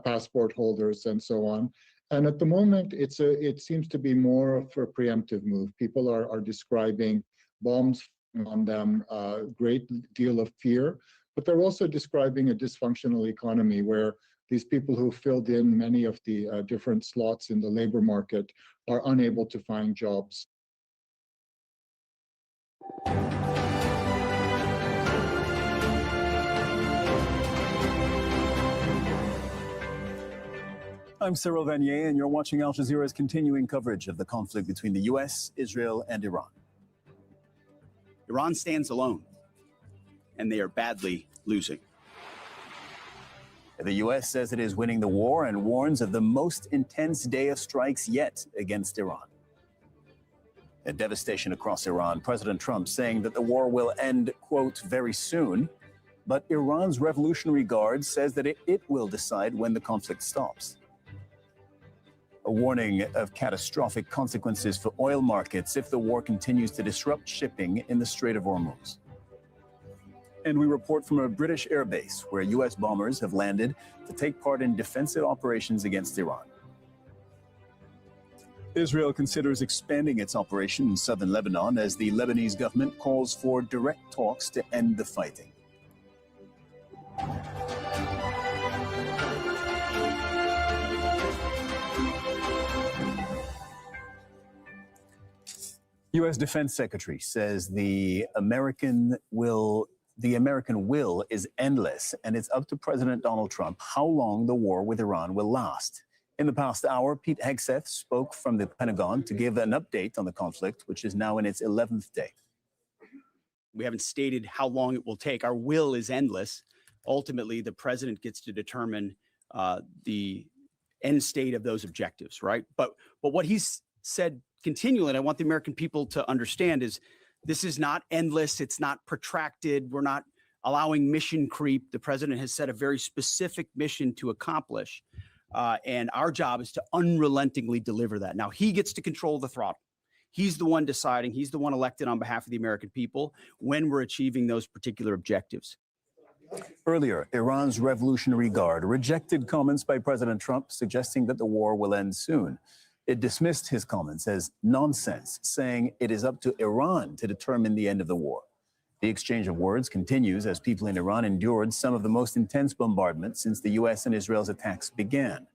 passport holders, and so on. And at the moment, it seems to be more of a preemptive move. People are describing bombs on them, a great deal of fear, but they're also describing a dysfunctional economy where these people who filled in many of the different slots in the labor market are unable to find jobs. I'm Cyril Vanier, and you're watching Al Jazeera's continuing coverage of the conflict between the U.S., Israel, and Iran. Iran stands alone, and they are badly losing. The U.S. says it is winning the war and warns of the most intense day of strikes yet against Iran. A devastation across Iran, President Trump saying that the war will end, quote, very soon, but Iran's Revolutionary Guard says that it will decide when the conflict stops. A warning of catastrophic consequences for oil markets if the war continues to disrupt shipping in the Strait of Hormuz. And we report from a British airbase where U.S. bombers have landed to take part in defensive operations against Iran. Israel considers expanding its operation in southern Lebanon as the Lebanese government calls for direct talks to end the fighting. U.S. Defense Secretary says the American will is endless, and it's up to President Donald Trump how long the war with Iran will last. In the past hour, Pete Hegseth spoke from the Pentagon to give an update on the conflict, which is now in its 11th day. We haven't stated how long it will take. Our will is endless. Ultimately, the president gets to determine the end state of those objectives, right? But what he's said continually, and I want the American people to understand, is this is not endless. It's not protracted. We're not allowing mission creep. The president has set a very specific mission to accomplish. And our job is to unrelentingly deliver that. Now, he gets to control the throttle. He's the one deciding. He's the one elected on behalf of the American people when we're achieving those particular objectives. Earlier, Iran's Revolutionary Guard rejected comments by President Trump suggesting that the war will end soon. It dismissed his comments as nonsense, saying it is up to Iran to determine the end of the war. The exchange of words continues as people in Iran endured some of the most intense bombardments since the U.S. and Israel's attacks began.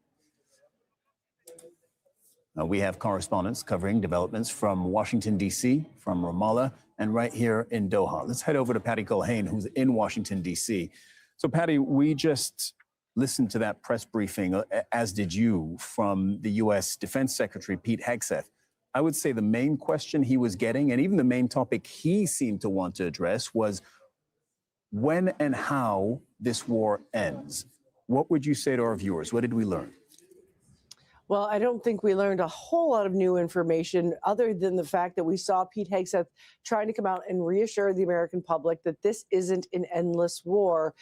Now, we have correspondents covering developments from Washington, D.C., from Ramallah, and right here in Doha. Let's head over to Patty Culhane, who's in Washington, D.C. So, Patty, we just listened to that press briefing, as did you, from the U.S. Defense Secretary Pete Hegseth. I would say the main question he was getting, and even the main topic he seemed to want to address, was when and how this war ends. What would you say to our viewers? What did we learn? Well, I don't think we learned a whole lot of new information other than the fact that we saw Pete Hegseth trying to come out and reassure the American public that this isn't an endless war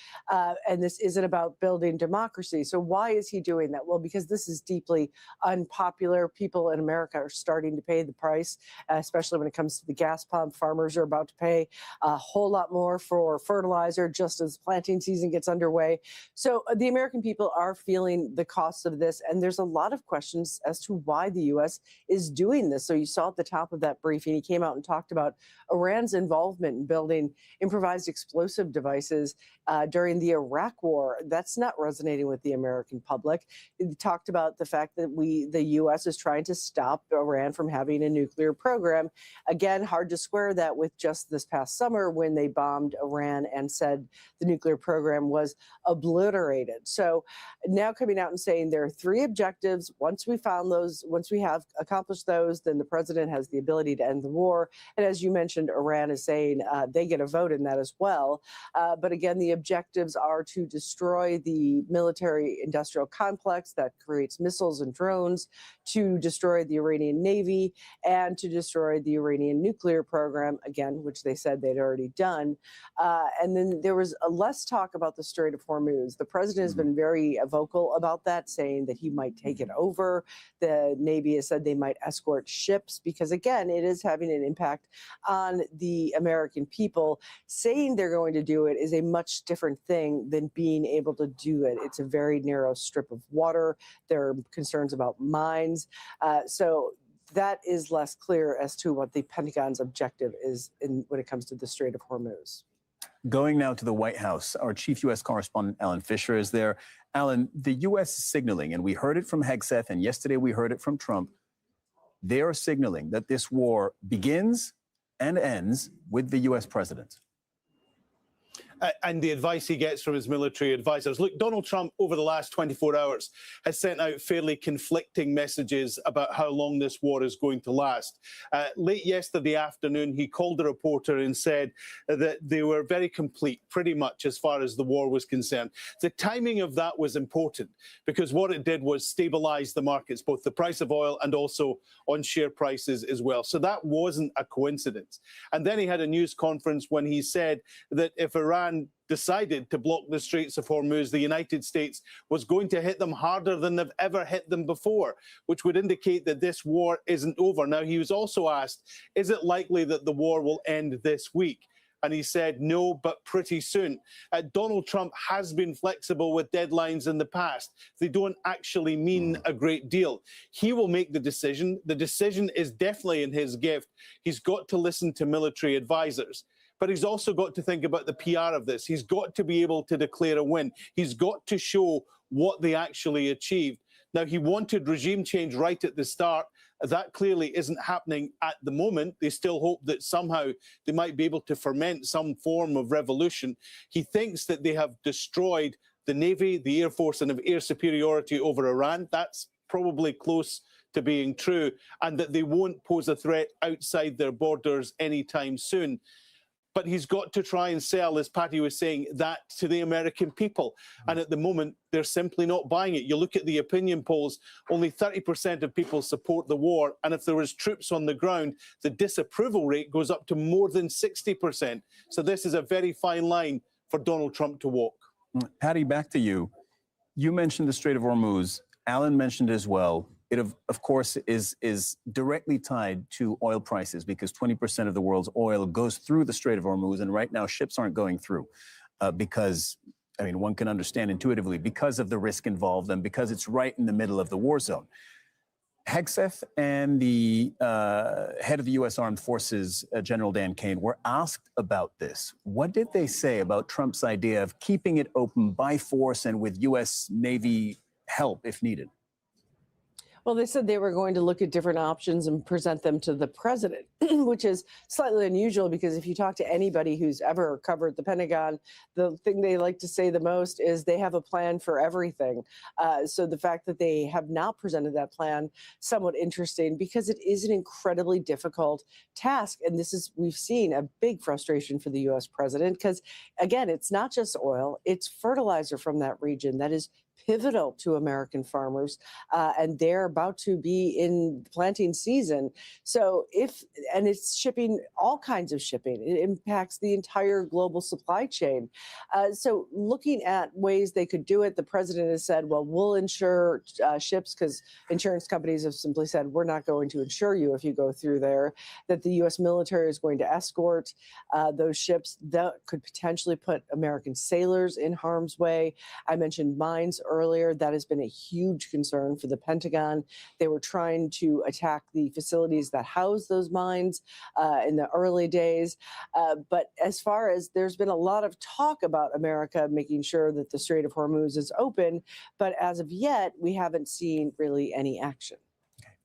and this isn't about building democracy. So why is he doing that? Well, because this is deeply unpopular. People in America are starting to pay the price, especially when it comes to the gas pump. Farmers are about to pay a whole lot more for fertilizer just as planting season gets underway. So the American people are feeling the cost of this, and there's a lot of questions questions as to why the U.S. is doing this. So you saw at the top of that briefing, he came out and talked about Iran's involvement in building improvised explosive devices during the Iraq War. That's not resonating with the American public. He talked about the fact that the U.S. is trying to stop Iran from having a nuclear program. Again, hard to square that with just this past summer when they bombed Iran and said the nuclear program was obliterated. So now coming out and saying there are 3 objectives. Once we found those, once we have accomplished those, then the president has the ability to end the war. And as you mentioned, Iran is saying they get a vote in that as well. But again, the objectives are to destroy the military industrial complex that creates missiles and drones, to destroy the Iranian Navy, and to destroy the Iranian nuclear program, again, which they said they'd already done. And then there was less talk about the Strait of Hormuz. The president has been very vocal about that, saying that he might take it over. The Navy has said they might escort ships because, again, it is having an impact on the American people. Saying they're going to do it is a much different thing than being able to do it. It's a very narrow strip of water. There are concerns about mines. So that is less clear as to what the Pentagon's objective is when it comes to the Strait of Hormuz. Going now to the White House, our chief U.S. correspondent, Alan Fisher, is there. Alan, the U.S. is signaling, and we heard it from Hegseth, and yesterday we heard it from Trump. They are signaling that this war begins and ends with the U.S. president. And the advice he gets from his military advisors. Look, Donald Trump, over the last 24 hours, has sent out fairly conflicting messages about how long this war is going to last. Late yesterday afternoon, he called a reporter and said that they were very complete, pretty much, as far as the war was concerned. The timing of that was important because what it did was stabilize the markets, both the price of oil and also on share prices as well. So that wasn't a coincidence. And then he had a news conference when he said that if Iran decided to block the Straits of Hormuz, the United States was going to hit them harder than they've ever hit them before, which would indicate that this war isn't over. Now, he was also asked, is it likely that the war will end this week? And he said, no, but pretty soon. Donald Trump has been flexible with deadlines in the past. They don't actually mean a great deal. He will make the decision. The decision is definitely in his gift. He's got to listen to military advisors. But he's also got to think about the PR of this. He's got to be able to declare a win. He's got to show what they actually achieved. Now, he wanted regime change right at the start. That clearly isn't happening at the moment. They still hope that somehow they might be able to ferment some form of revolution. He thinks that they have destroyed the Navy, the Air Force, and have air superiority over Iran. That's probably close to being true, and that they won't pose a threat outside their borders anytime soon. But he's got to try and sell, as Patty was saying, that to the American people. And at the moment, they're simply not buying it. You look at the opinion polls, only 30% of people support the war. And if there was troops on the ground, the disapproval rate goes up to more than 60%. So this is a very fine line for Donald Trump to walk. Patty, back to you. You mentioned the Strait of Hormuz. Alan mentioned as well. It, of course, is directly tied to oil prices because 20% of the world's oil goes through the Strait of Hormuz. And right now, ships aren't going through because, I mean, one can understand intuitively because of the risk involved and because it's right in the middle of the war zone. Hegseth and the head of the U.S. Armed Forces, General Dan Kane, were asked about this. What did they say about Trump's idea of keeping it open by force and with U.S. Navy help if needed? Well, they said they were going to look at different options and present them to the president, which is slightly unusual because if you talk to anybody who's ever covered the Pentagon, the thing they like to say the most is they have a plan for everything. So the fact that they have not presented that plan, somewhat interesting because it is an incredibly difficult task. And this is, we've seen a big frustration for the U.S. president because, again, it's not just oil, it's fertilizer from that region that is pivotal to American farmers, and they're about to be in planting season. So and it's shipping, all kinds of shipping. It impacts the entire global supply chain. So looking at ways they could do it, the president has said, well, we'll insure ships because insurance companies have simply said, we're not going to insure you if you go through there, that the U.S. military is going to escort those ships that could potentially put American sailors in harm's way. I mentioned mines earlier. That has been a huge concern for the Pentagon. They were trying to attack the facilities that house those mines in the early days. But as far as there's been a lot of talk about America making sure that the Strait of Hormuz is open, but as of yet, we haven't seen really any action.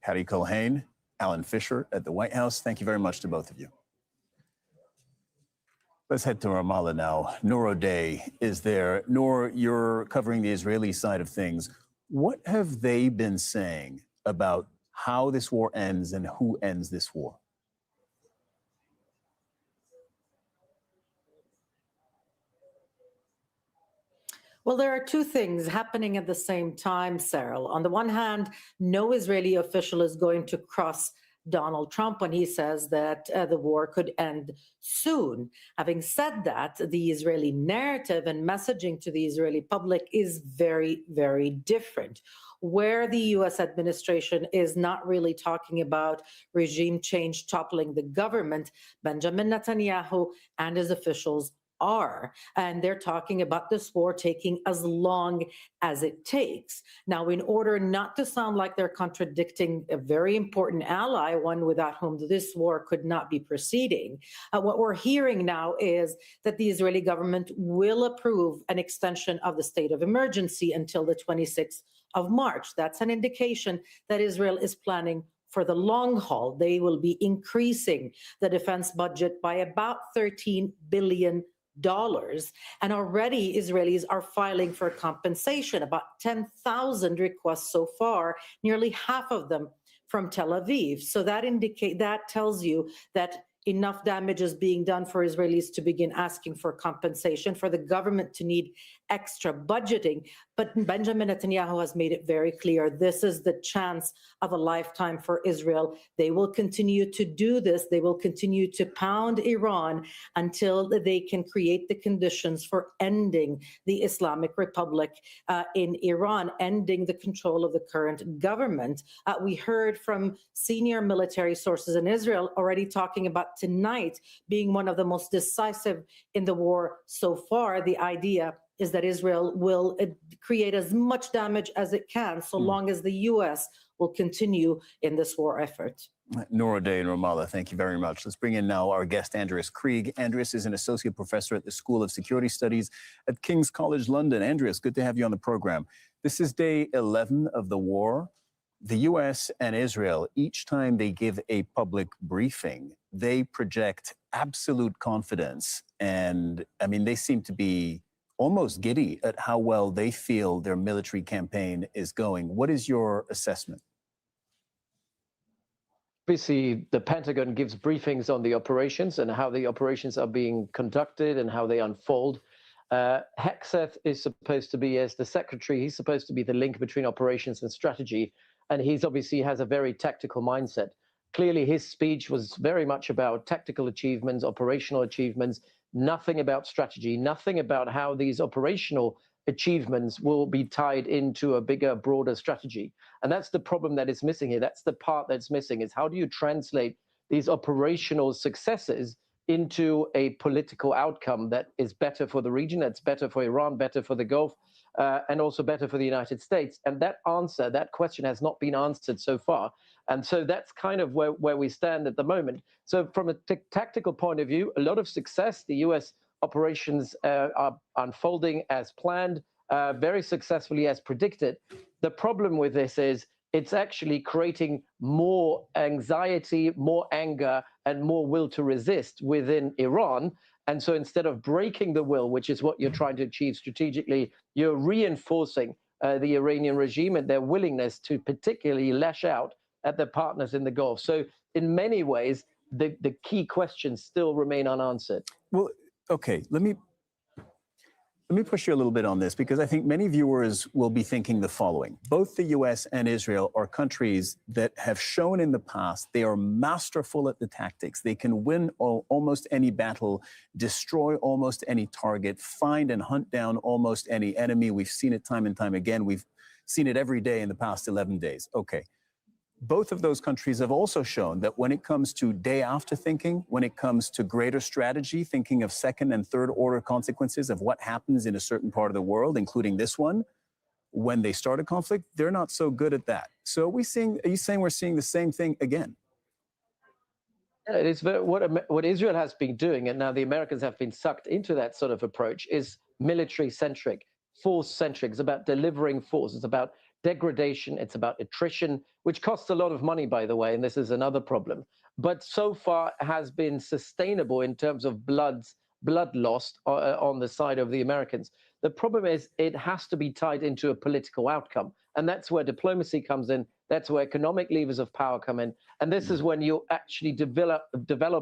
Patty Culhane, Alan Fisher at the White House, thank you very much to both of you. Let's head to Ramallah now. Noor O'Day is there. Noor, you're covering the Israeli side of things. What have they been saying about how this war ends and who ends this war? Well, there are two things happening at the same time, Cyril. On the one hand, no Israeli official is going to cross Donald Trump when he says that the war could end soon. Having said that, the Israeli narrative and messaging to the Israeli public is very, very different. Where the US administration is not really talking about regime change toppling the government, Benjamin Netanyahu and his officials are. And they're talking about this war taking as long as it takes. Now, in order not to sound like they're contradicting a very important ally, one without whom this war could not be proceeding, what we're hearing now is that the Israeli government will approve an extension of the state of emergency until the 26th of March. That's an indication that Israel is planning for the long haul. They will be increasing the defense budget by about $13 billion. And already Israelis are filing for compensation, about 10,000 requests so far, nearly half of them from Tel Aviv. So that tells you that enough damage is being done for Israelis to begin asking for compensation, for the government to need extra budgeting. But Benjamin Netanyahu has made it very clear this is the chance of a lifetime for Israel. They will continue to do this. They will continue to pound Iran until they can create the conditions for ending the Islamic Republic in Iran, ending the control of the current government. We heard from senior military sources in Israel already talking about tonight being one of the most decisive in the war so far. The idea is that Israel will create as much damage as it can so long as the U.S. will continue in this war effort. Noor O'Day in Ramallah, thank you very much. Let's bring in now our guest, Andreas Krieg. Andreas is an associate professor at the School of Security Studies at King's College London. Andreas, good to have you on the program. This is day 11 of the war. The U.S. and Israel, each time they give a public briefing, they project absolute confidence. And I mean, they seem to be almost giddy at how well they feel their military campaign is going. What is your assessment? Obviously, the Pentagon gives briefings on the operations and how the operations are being conducted and how they unfold. Hegseth is supposed to be, as the secretary, he's supposed to be the link between operations and strategy. And he's obviously has a very tactical mindset. Clearly, his speech was very much about tactical achievements, operational achievements, nothing about strategy, nothing about how these operational achievements will be tied into a bigger, broader strategy. And that's the problem that is missing here. That's the part that's missing, is how do you translate these operational successes into a political outcome that is better for the region, that's better for Iran, better for the Gulf, and also better for the United States. And that question has not been answered so far. And so that's kind of where we stand at the moment. So from a tactical point of view, a lot of success. The US operations are unfolding as planned, very successfully as predicted. The problem with this is it's actually creating more anxiety, more anger, and more will to resist within Iran. And so instead of breaking the will, which is what you're trying to achieve strategically, you're reinforcing the Iranian regime and their willingness to particularly lash out at their partners in the Gulf. So in many ways, the key questions still remain unanswered. Well, okay, let me push you a little bit on this, because I think many viewers will be thinking the following. Both the US and Israel are countries that have shown in the past they are masterful at the tactics. They can win almost any battle, destroy almost any target, find and hunt down almost any enemy. We've seen it time and time again. We've seen it every day in the past 11 days. Okay. Both of those countries have also shown that when it comes to day after thinking, when it comes to greater strategy, thinking of second and third order consequences of what happens in a certain part of the world, including this one, when they start a conflict, they're not so good at that. So are you saying we're seeing the same thing again? It is what Israel has been doing, and now the Americans have been sucked into that sort of approach, is military-centric, force-centric. It's about delivering force. It's about degradation. It's about attrition, which costs a lot of money, by the way, and this is another problem. But so far has been sustainable in terms of blood lost on the side of the Americans. The problem is it has to be tied into a political outcome. And that's where diplomacy comes in. That's where economic levers of power come in. And this is when you actually develop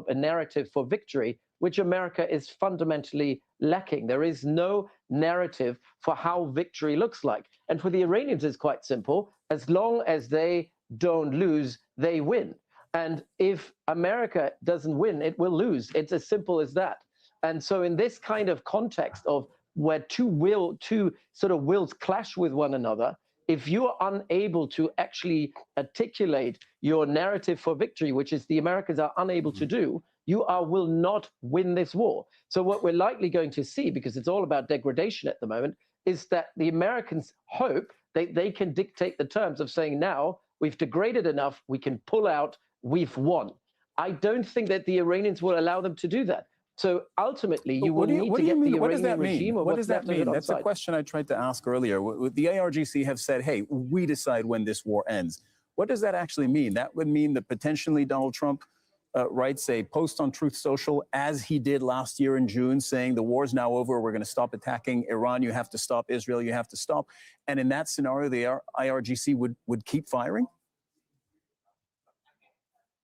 a narrative for victory, which America is fundamentally lacking. There is no narrative for how victory looks like. And for the Iranians, it's quite simple. As long as they don't lose, they win. And if America doesn't win, it will lose. It's as simple as that. And so in this kind of context of where two sort of wills clash with one another, if you are unable to actually articulate your narrative for victory, which is the Americans are unable to do, you will not win this war. So what we're likely going to see, because it's all about degradation at the moment, is that the Americans hope that they can dictate the terms of saying, now we've degraded enough, we can pull out, we've won. I don't think that the Iranians will allow them to do that. So ultimately, you will need to get the Iranian regime or what's left of it on That's a question I tried to ask earlier. The ARGC have said, hey, we decide when this war ends. What does that actually mean? That would mean that potentially Donald Trump writes a post on Truth Social, as he did last year in June, saying the war's now over, we're going to stop attacking Iran, you have to stop Israel, you have to stop. And in that scenario, the IRGC would keep firing?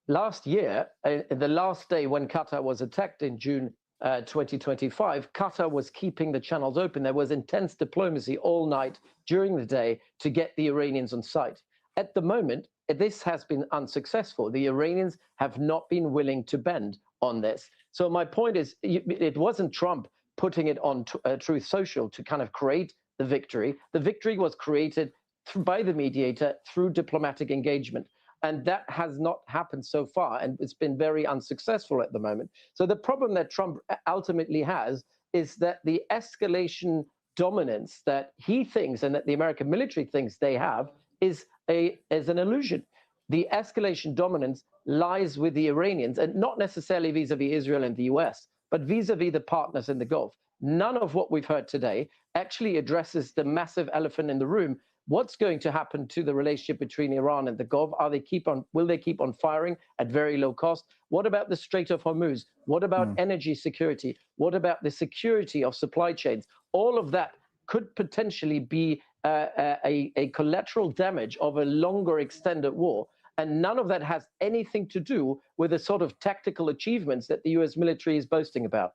Last year, the last day when Qatar was attacked in June 2025, Qatar was keeping the channels open. There was intense diplomacy all night during the day to get the Iranians on site. At the moment, this has been unsuccessful. The Iranians have not been willing to bend on this. So my point is, it wasn't Trump putting it on Truth Social to kind of create the victory. The victory was created by the mediator through diplomatic engagement. And that has not happened so far, and it's been very unsuccessful at the moment. So the problem that Trump ultimately has is that the escalation dominance that he thinks and that the American military thinks they have is an illusion. The escalation dominance lies with the Iranians, and not necessarily vis-a-vis Israel and the US, but vis-a-vis the partners in the Gulf. None of what we've heard today actually addresses the massive elephant in the room. What's going to happen to the relationship between Iran and the Gulf? Will they keep on firing at very low cost? What about the Strait of Hormuz? What about energy security? What about the security of supply chains? All of that could potentially be a collateral damage of a longer extended war. And none of that has anything to do with the sort of tactical achievements that the US military is boasting about.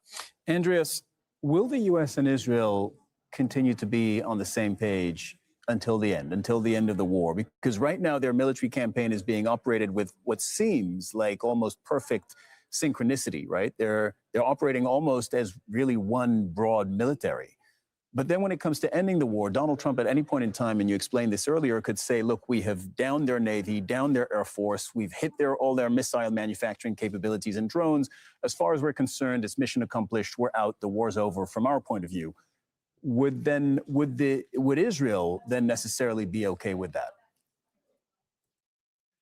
Andreas, will the US and Israel continue to be on the same page until the end of the war? Because right now their military campaign is being operated with what seems like almost perfect synchronicity, right? They're operating almost as really one broad military. But then when it comes to ending the war, Donald Trump at any point in time, and you explained this earlier, could say, look, we have downed their Navy, downed their Air Force, we've hit all their missile manufacturing capabilities and drones. As far as we're concerned, it's mission accomplished, we're out, the war's over from our point of view. Would Israel then necessarily be okay with that?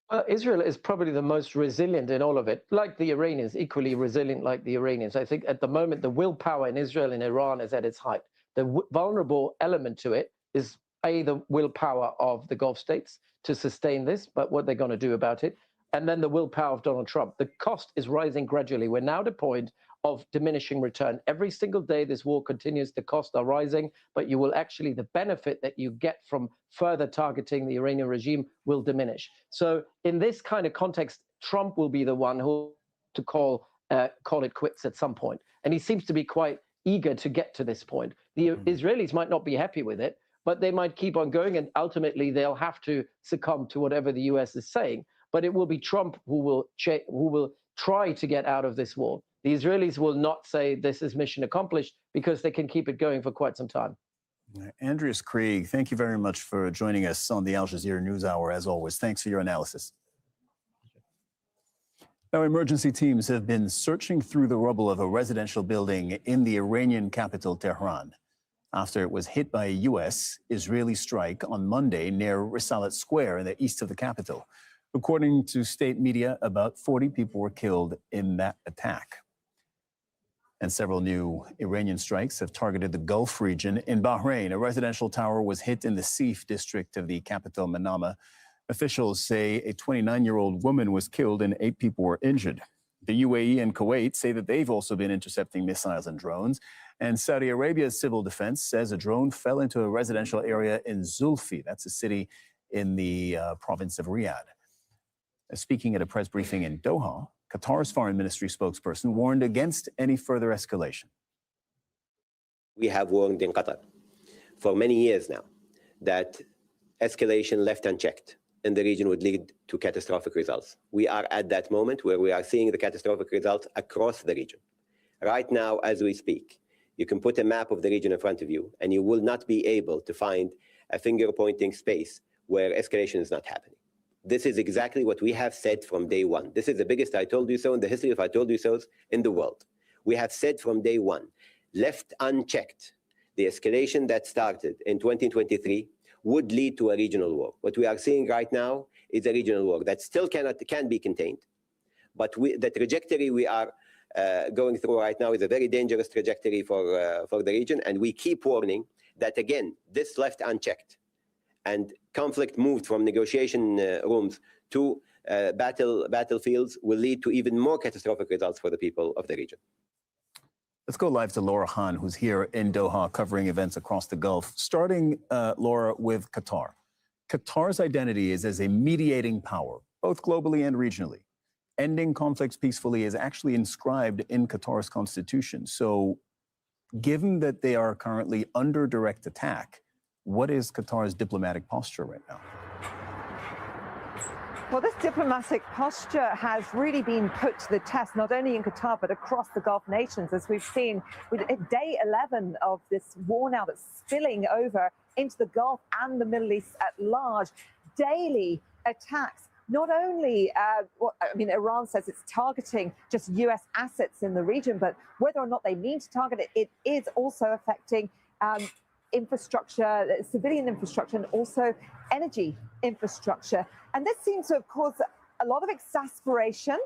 Well, Israel is probably the most resilient in all of it, like the Iranians, equally resilient like the Iranians. I think at the moment, the willpower in Israel and Iran is at its height. The vulnerable element to it is the willpower of the Gulf states to sustain this, but what they're going to do about it, and then the willpower of Donald Trump. The cost is rising gradually. We're now at a point of diminishing return. Every single day this war continues, the costs are rising, but the benefit that you get from further targeting the Iranian regime will diminish. So in this kind of context, Trump will be the one who to call it quits at some point. And he seems to be quite eager to get to this point. The Israelis might not be happy with it, but they might keep on going, and ultimately they'll have to succumb to whatever the US is saying. But it will be Trump who will try to get out of this war. The Israelis will not say this is mission accomplished because they can keep it going for quite some time. Andreas Krieg, thank you very much for joining us on the Al Jazeera News Hour, as always. Thanks for your analysis. Now, emergency teams have been searching through the rubble of a residential building in the Iranian capital, Tehran. after it was hit by a U.S.-Israeli strike on Monday near Risalet Square in the east of the capital. According to state media, about 40 people were killed in that attack. And several new Iranian strikes have targeted the Gulf region. In Bahrain, a residential tower was hit in the Sif district of the capital, Manama. Officials say a 29-year-old woman was killed and 8 people were injured. The UAE and Kuwait say that they've also been intercepting missiles and drones. And Saudi Arabia's civil defense says a drone fell into a residential area in Zulfi. That's a city in the province of Riyadh. Speaking at a press briefing in Doha, Qatar's foreign ministry spokesperson warned against any further escalation. We have warned in Qatar for many years now that escalation left unchecked in the region would lead to catastrophic results. We are at that moment where we are seeing the catastrophic results across the region. Right now, as we speak, you can put a map of the region in front of you and you will not be able to find a finger-pointing space where escalation is not happening. This is exactly what we have said from day one. This is the biggest I told you so in the history of I told you so's in the world. We have said from day one, left unchecked, the escalation that started in 2023 would lead to a regional war. What we are seeing right now is a regional war that still can be contained, but the trajectory we are going through right now is a very dangerous trajectory for the region, and we keep warning that, again, this left unchecked and conflict moved from negotiation rooms to battlefields will lead to even more catastrophic results for the people of the region. Let's go live to Laura Khan, who's here in Doha covering events across the Gulf. Starting, Laura, with Qatar. Qatar's identity is as a mediating power, both globally and regionally. Ending conflicts peacefully is actually inscribed in Qatar's constitution. So given that they are currently under direct attack, what is Qatar's diplomatic posture right now? Well, this diplomatic posture has really been put to the test, not only in Qatar, but across the Gulf nations, as we've seen with day 11 of this war now that's spilling over into the Gulf and the Middle East at large. Daily attacks. Not only, Iran says it's targeting just U.S. assets in the region, but whether or not they mean to target it, it is also affecting infrastructure, civilian infrastructure, and also energy infrastructure. And this seems to have caused a lot of exasperation.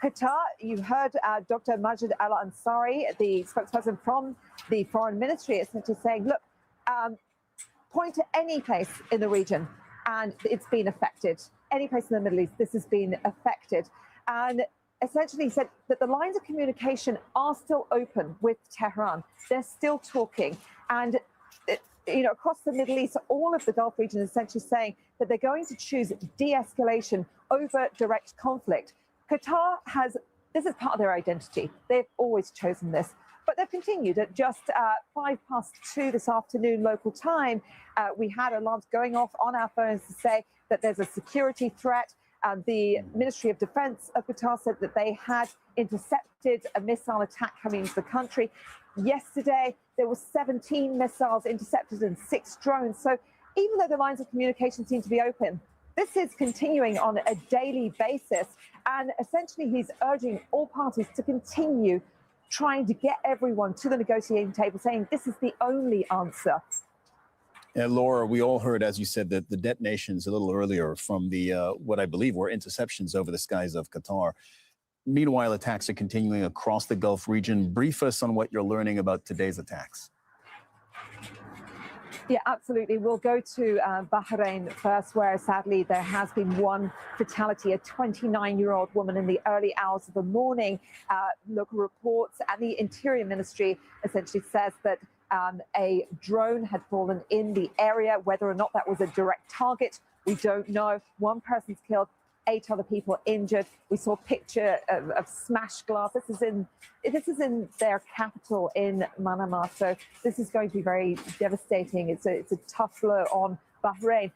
Qatar, you heard Dr. Majid Al-Ansari, the spokesperson from the foreign ministry, essentially saying, look, point to any place in the region and it's been affected. Any place in the Middle East, this has been affected. And essentially said that the lines of communication are still open with Tehran. They're still talking. And across the Middle East, all of the Gulf region is essentially saying that they're going to choose de-escalation over direct conflict. Qatar this is part of their identity. They've always chosen this. But they've continued at just 2:05 this afternoon local time. We had alarms going off on our phones to say that there's a security threat. The Ministry of Defense of Qatar said that they had intercepted a missile attack coming into the country. Yesterday, there were 17 missiles intercepted and 6 drones. So even though the lines of communication seem to be open, this is continuing on a daily basis. And essentially, he's urging all parties to continue trying to get everyone to the negotiating table, saying this is the only answer. And Laura, we all heard, as you said, that the detonations a little earlier from the what I believe were interceptions over the skies of Qatar. Meanwhile, attacks are continuing across the Gulf region. Brief us on what you're learning about today's attacks. Yeah, absolutely. We'll go to Bahrain first, where sadly there has been one fatality, a 29-year-old woman in the early hours of the morning. Local reports and the Interior Ministry essentially says that a drone had fallen in the area. Whether or not that was a direct target, we don't know. One person's killed, 8 other people injured. We saw a picture of smashed glass. This is in their capital in Manama. So this is going to be very devastating. It's a tough blow on Bahrain.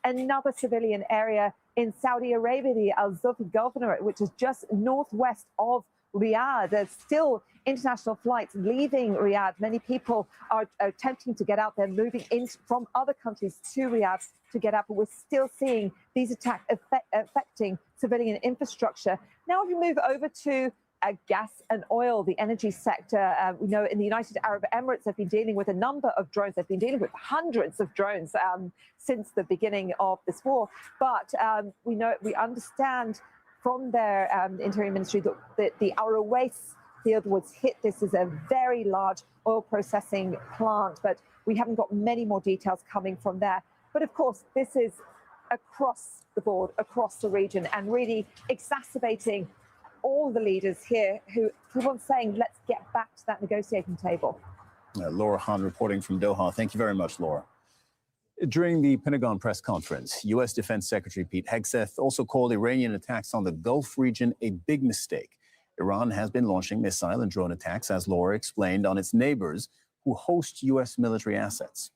Another civilian area in Saudi Arabia, the Al Zufi Governorate, which is just northwest of Riyadh. There's still international flights leaving Riyadh. Many people are attempting to get out there, moving in from other countries to Riyadh to get out, but we're still seeing these attacks affecting civilian infrastructure. Now, if we move over to gas and oil, the energy sector. We know in the United Arab Emirates, they've been dealing with a number of drones. They've been dealing with hundreds of drones since the beginning of this war. But we understand from their Interior Ministry that the Al Ruwais field was hit. This is a very large oil processing plant, but we haven't got many more details coming from there. But of course, this is across the board, across the region, and really exacerbating all the leaders here who keep on saying, let's get back to that negotiating table. Laura Hahn reporting from Doha. Thank you very much, Laura. During the Pentagon press conference, U.S. Defense Secretary Pete Hegseth also called Iranian attacks on the Gulf region a big mistake. Iran has been launching missile and drone attacks, as Laura explained, on its neighbors who host U.S. military assets.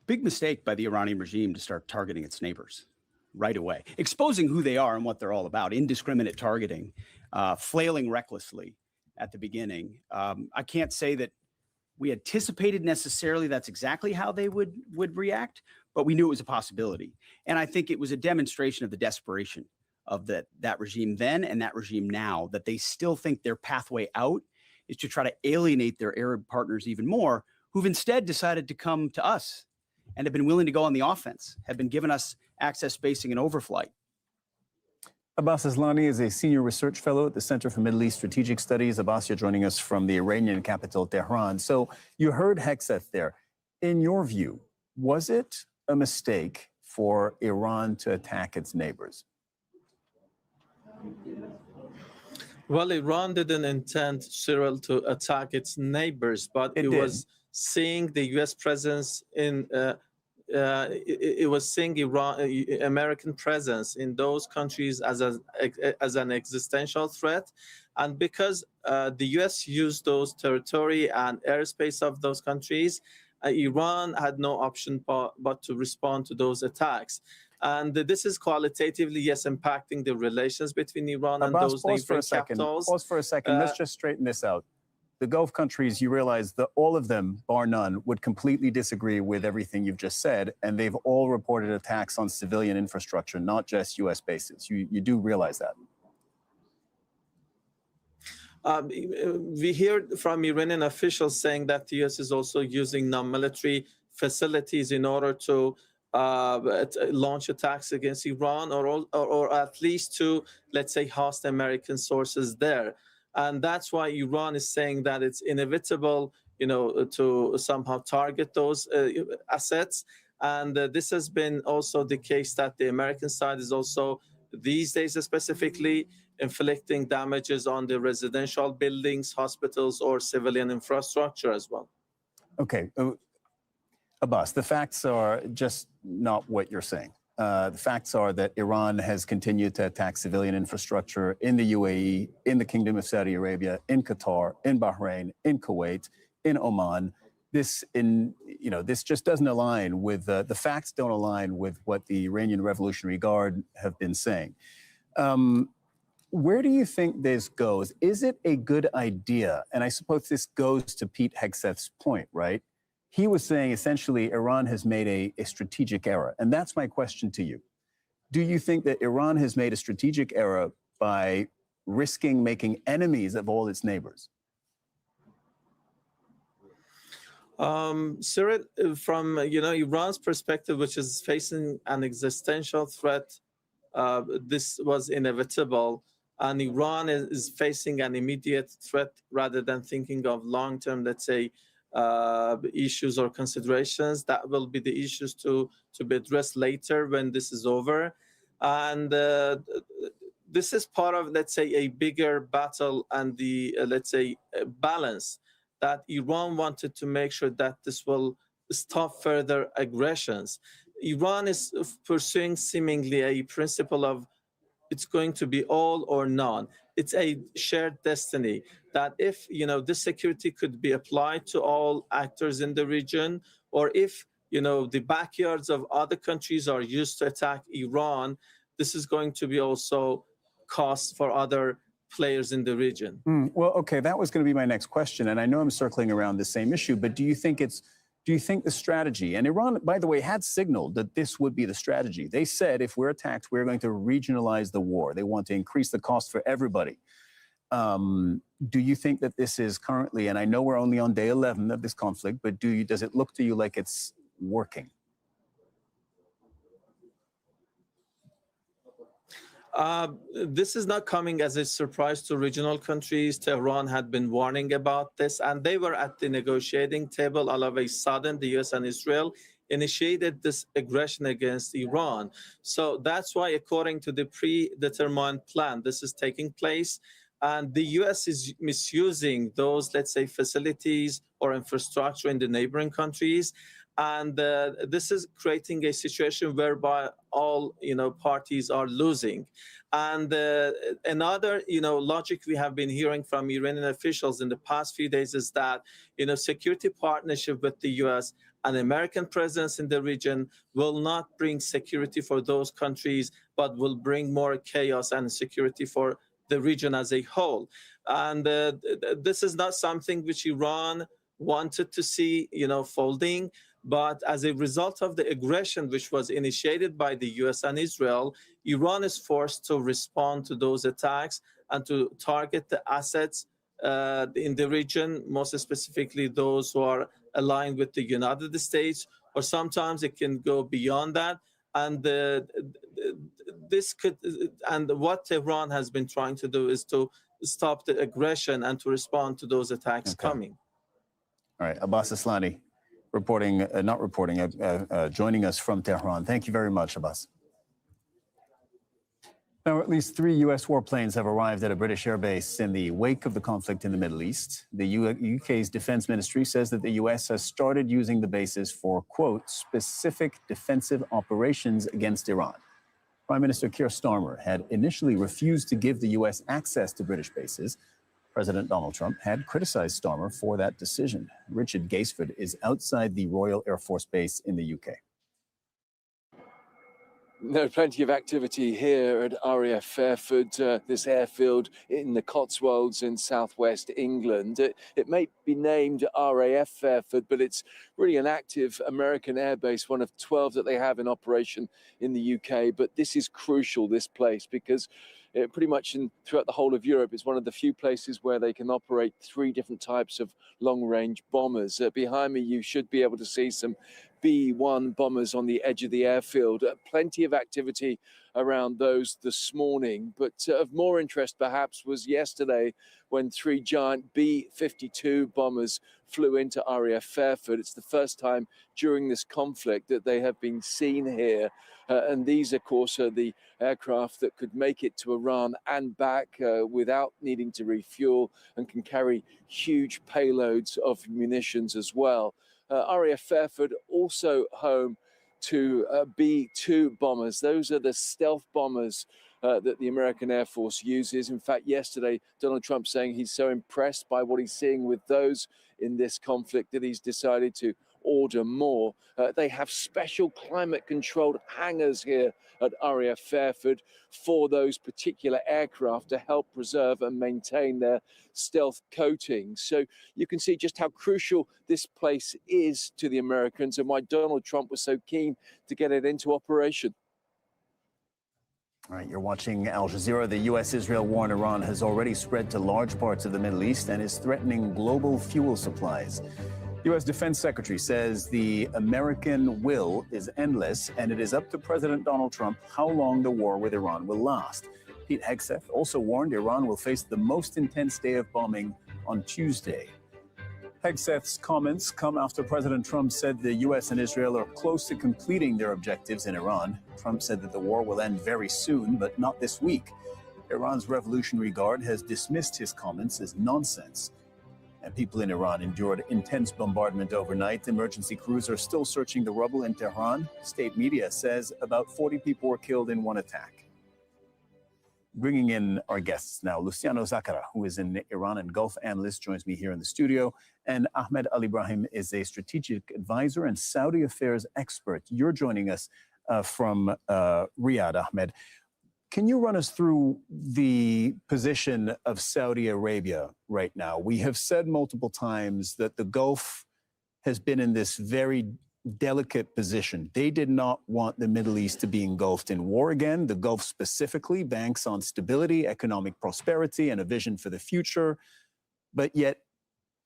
Big mistake by the Iranian regime to start targeting its neighbors right away, exposing who they are and what they're all about, indiscriminate targeting, flailing recklessly at the beginning. I can't say that we anticipated necessarily that's exactly how they would react, but we knew it was a possibility. And I think it was a demonstration of the desperation of that regime then and that regime now, that they still think their pathway out is to try to alienate their Arab partners even more, who've instead decided to come to us and have been willing to go on the offense, have been giving us access, spacing, and overflight. Abbas Aslani is a senior research fellow at the Center for Middle East Strategic Studies. Abbas, you're joining us from the Iranian capital, Tehran. So you heard Hegseth there. In your view, was it a mistake for Iran to attack its neighbors? Well, Iran didn't intend, Cyril, to attack its neighbors, but it was seeing the U.S. presence in it was seeing American presence in those countries as an existential threat. And because the US used those territory and airspace of those countries, Iran had no option but to respond to those attacks. And this is qualitatively, yes, impacting the relations between Iran and those neighboring capitals. Pause for a second. Let's just straighten this out. The Gulf countries, you realize that all of them, bar none, would completely disagree with everything you've just said, and they've all reported attacks on civilian infrastructure, not just U.S. bases. You do realize that? We hear from Iranian officials saying that the U.S. is also using non-military facilities in order to launch attacks against Iran, or at least to, let's say, host American sources there. And that's why Iran is saying that it's inevitable, to somehow target those assets. And this has been also the case that the American side is also, these days specifically, inflicting damages on the residential buildings, hospitals, or civilian infrastructure as well. Okay. Abbas, the facts are just not what you're saying. The facts are that Iran has continued to attack civilian infrastructure in the UAE, in the Kingdom of Saudi Arabia, in Qatar, in Bahrain, in Kuwait, in Oman. This just doesn't align with the facts. Don't align with what the Iranian Revolutionary Guard have been saying. Where do you think this goes? Is it a good idea? And I suppose this goes to Pete Hegseth's point, right? He was saying essentially Iran has made a strategic error. And that's my question to you. Do you think that Iran has made a strategic error by risking making enemies of all its neighbors? Cyril, from Iran's perspective, which is facing an existential threat, this was inevitable. And Iran is facing an immediate threat rather than thinking of long-term, let's say, issues or considerations. That will be the issues to be addressed later when this is over. And this is part of, let's say, a bigger battle and the, let's say, balance that Iran wanted to make sure that this will stop further aggressions. Iran is pursuing seemingly a principle of it's going to be all or none. It's a shared destiny that if, this security could be applied to all actors in the region, or if, the backyards of other countries are used to attack Iran, this is going to be also cost for other players in the region. Well, okay, that was going to be my next question. And I know I'm circling around the same issue, but do you think the strategy, and Iran, by the way, had signaled that this would be the strategy. They said, if we're attacked, we're going to regionalize the war. They want to increase the cost for everybody. Do you think that this is currently, and I know we're only on day 11 of this conflict, but does it look to you like it's working? This is not coming as a surprise to regional countries. Tehran had been warning about this, and they were at the negotiating table. All of a sudden, the US and Israel initiated this aggression against Iran. So that's why, according to the predetermined plan, this is taking place. And the US is misusing those, let's say, facilities or infrastructure in the neighboring countries. And this is creating a situation whereby all, parties are losing. And another, logic we have been hearing from Iranian officials in the past few days is that, security partnership with the US and American presence in the region will not bring security for those countries, but will bring more chaos and insecurity for the region as a whole. And this is not something which Iran wanted to see, folding. But as a result of the aggression which was initiated by the US and Israel, Iran is forced to respond to those attacks and to target the assets in the region, most specifically those who are aligned with the United States, or sometimes it can go beyond that. And what Tehran has been trying to do is to stop the aggression and to respond to those attacks coming. All right, Abbas Aslani, joining us from Tehran. Thank you very much, Abbas. Now, at least 3 U.S. warplanes have arrived at a British airbase in the wake of the conflict in the Middle East. The UK's defense ministry says that the U.S. has started using the bases for, quote, specific defensive operations against Iran. Prime Minister Keir Starmer had initially refused to give the U.S. access to British bases. President Donald Trump had criticized Starmer for that decision. Richard Gaisford is outside the Royal Air Force Base in the UK. No, plenty of activity here at RAF Fairford, this airfield in the Cotswolds in southwest England. It may be named RAF Fairford, but it's really an active American airbase, one of 12 that they have in operation in the UK. But this is crucial, this place, because pretty much throughout the whole of Europe, it's one of the few places where they can operate 3 different types of long-range bombers. Behind me, you should be able to see some B-1 bombers on the edge of the airfield. Plenty of activity around those this morning, but of more interest perhaps was yesterday when 3 giant B-52 bombers flew into RAF Fairford. It's the first time during this conflict that they have been seen here. And these, of course, are the aircraft that could make it to Iran and back without needing to refuel and can carry huge payloads of munitions as well. RAF Fairford also home to B-2 bombers. Those are the stealth bombers that the American Air Force uses. In fact, yesterday, Donald Trump saying he's so impressed by what he's seeing with those in this conflict that he's decided to order more. They have special climate-controlled hangars here at RAF Fairford for those particular aircraft to help preserve and maintain their stealth coating. So you can see just how crucial this place is to the Americans and why Donald Trump was so keen to get it into operation. All right, you're watching Al Jazeera. The U.S.-Israel war in Iran has already spread to large parts of the Middle East and is threatening global fuel supplies. U.S. Defense Secretary says the American will is endless, and it is up to President Donald Trump how long the war with Iran will last. Pete Hegseth also warned Iran will face the most intense day of bombing on Tuesday. Hegseth's comments come after President Trump said the U.S. and Israel are close to completing their objectives in Iran. Trump said that the war will end very soon, but not this week. Iran's Revolutionary Guard has dismissed his comments as nonsense. And people in Iran endured intense bombardment overnight. Emergency crews are still searching the rubble in Tehran. State media says about 40 people were killed in one attack. Bringing in our guests now, Luciano Zakara, who is an Iran and Gulf analyst, joins me here in the studio. And Ahmed Al-Ibrahim is a strategic advisor and Saudi affairs expert. You're joining us from Riyadh, Ahmed. Can you run us through the position of Saudi Arabia right now? We have said multiple times that the Gulf has been in this very delicate position. They did not want the Middle East to be engulfed in war again. The Gulf specifically banks on stability, economic prosperity, and a vision for the future. But yet,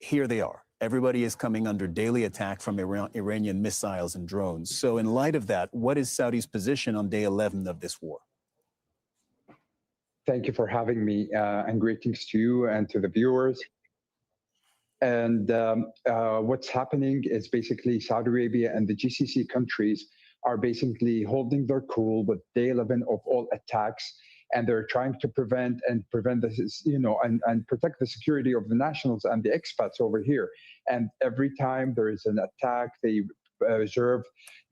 here they are. Everybody is coming under daily attack from Iranian missiles and drones. So in light of that, what is Saudi's position on day 11 of this war? Thank you for having me, and greetings to you and to the viewers. And what's happening is basically Saudi Arabia and the GCC countries are basically holding their cool with day 11 of all attacks, and they're trying to prevent this, and protect the security of the nationals and the expats over here. And every time there is an attack, they reserve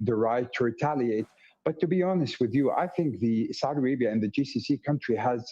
the right to retaliate. But to be honest with you, I think the Saudi Arabia and the GCC country have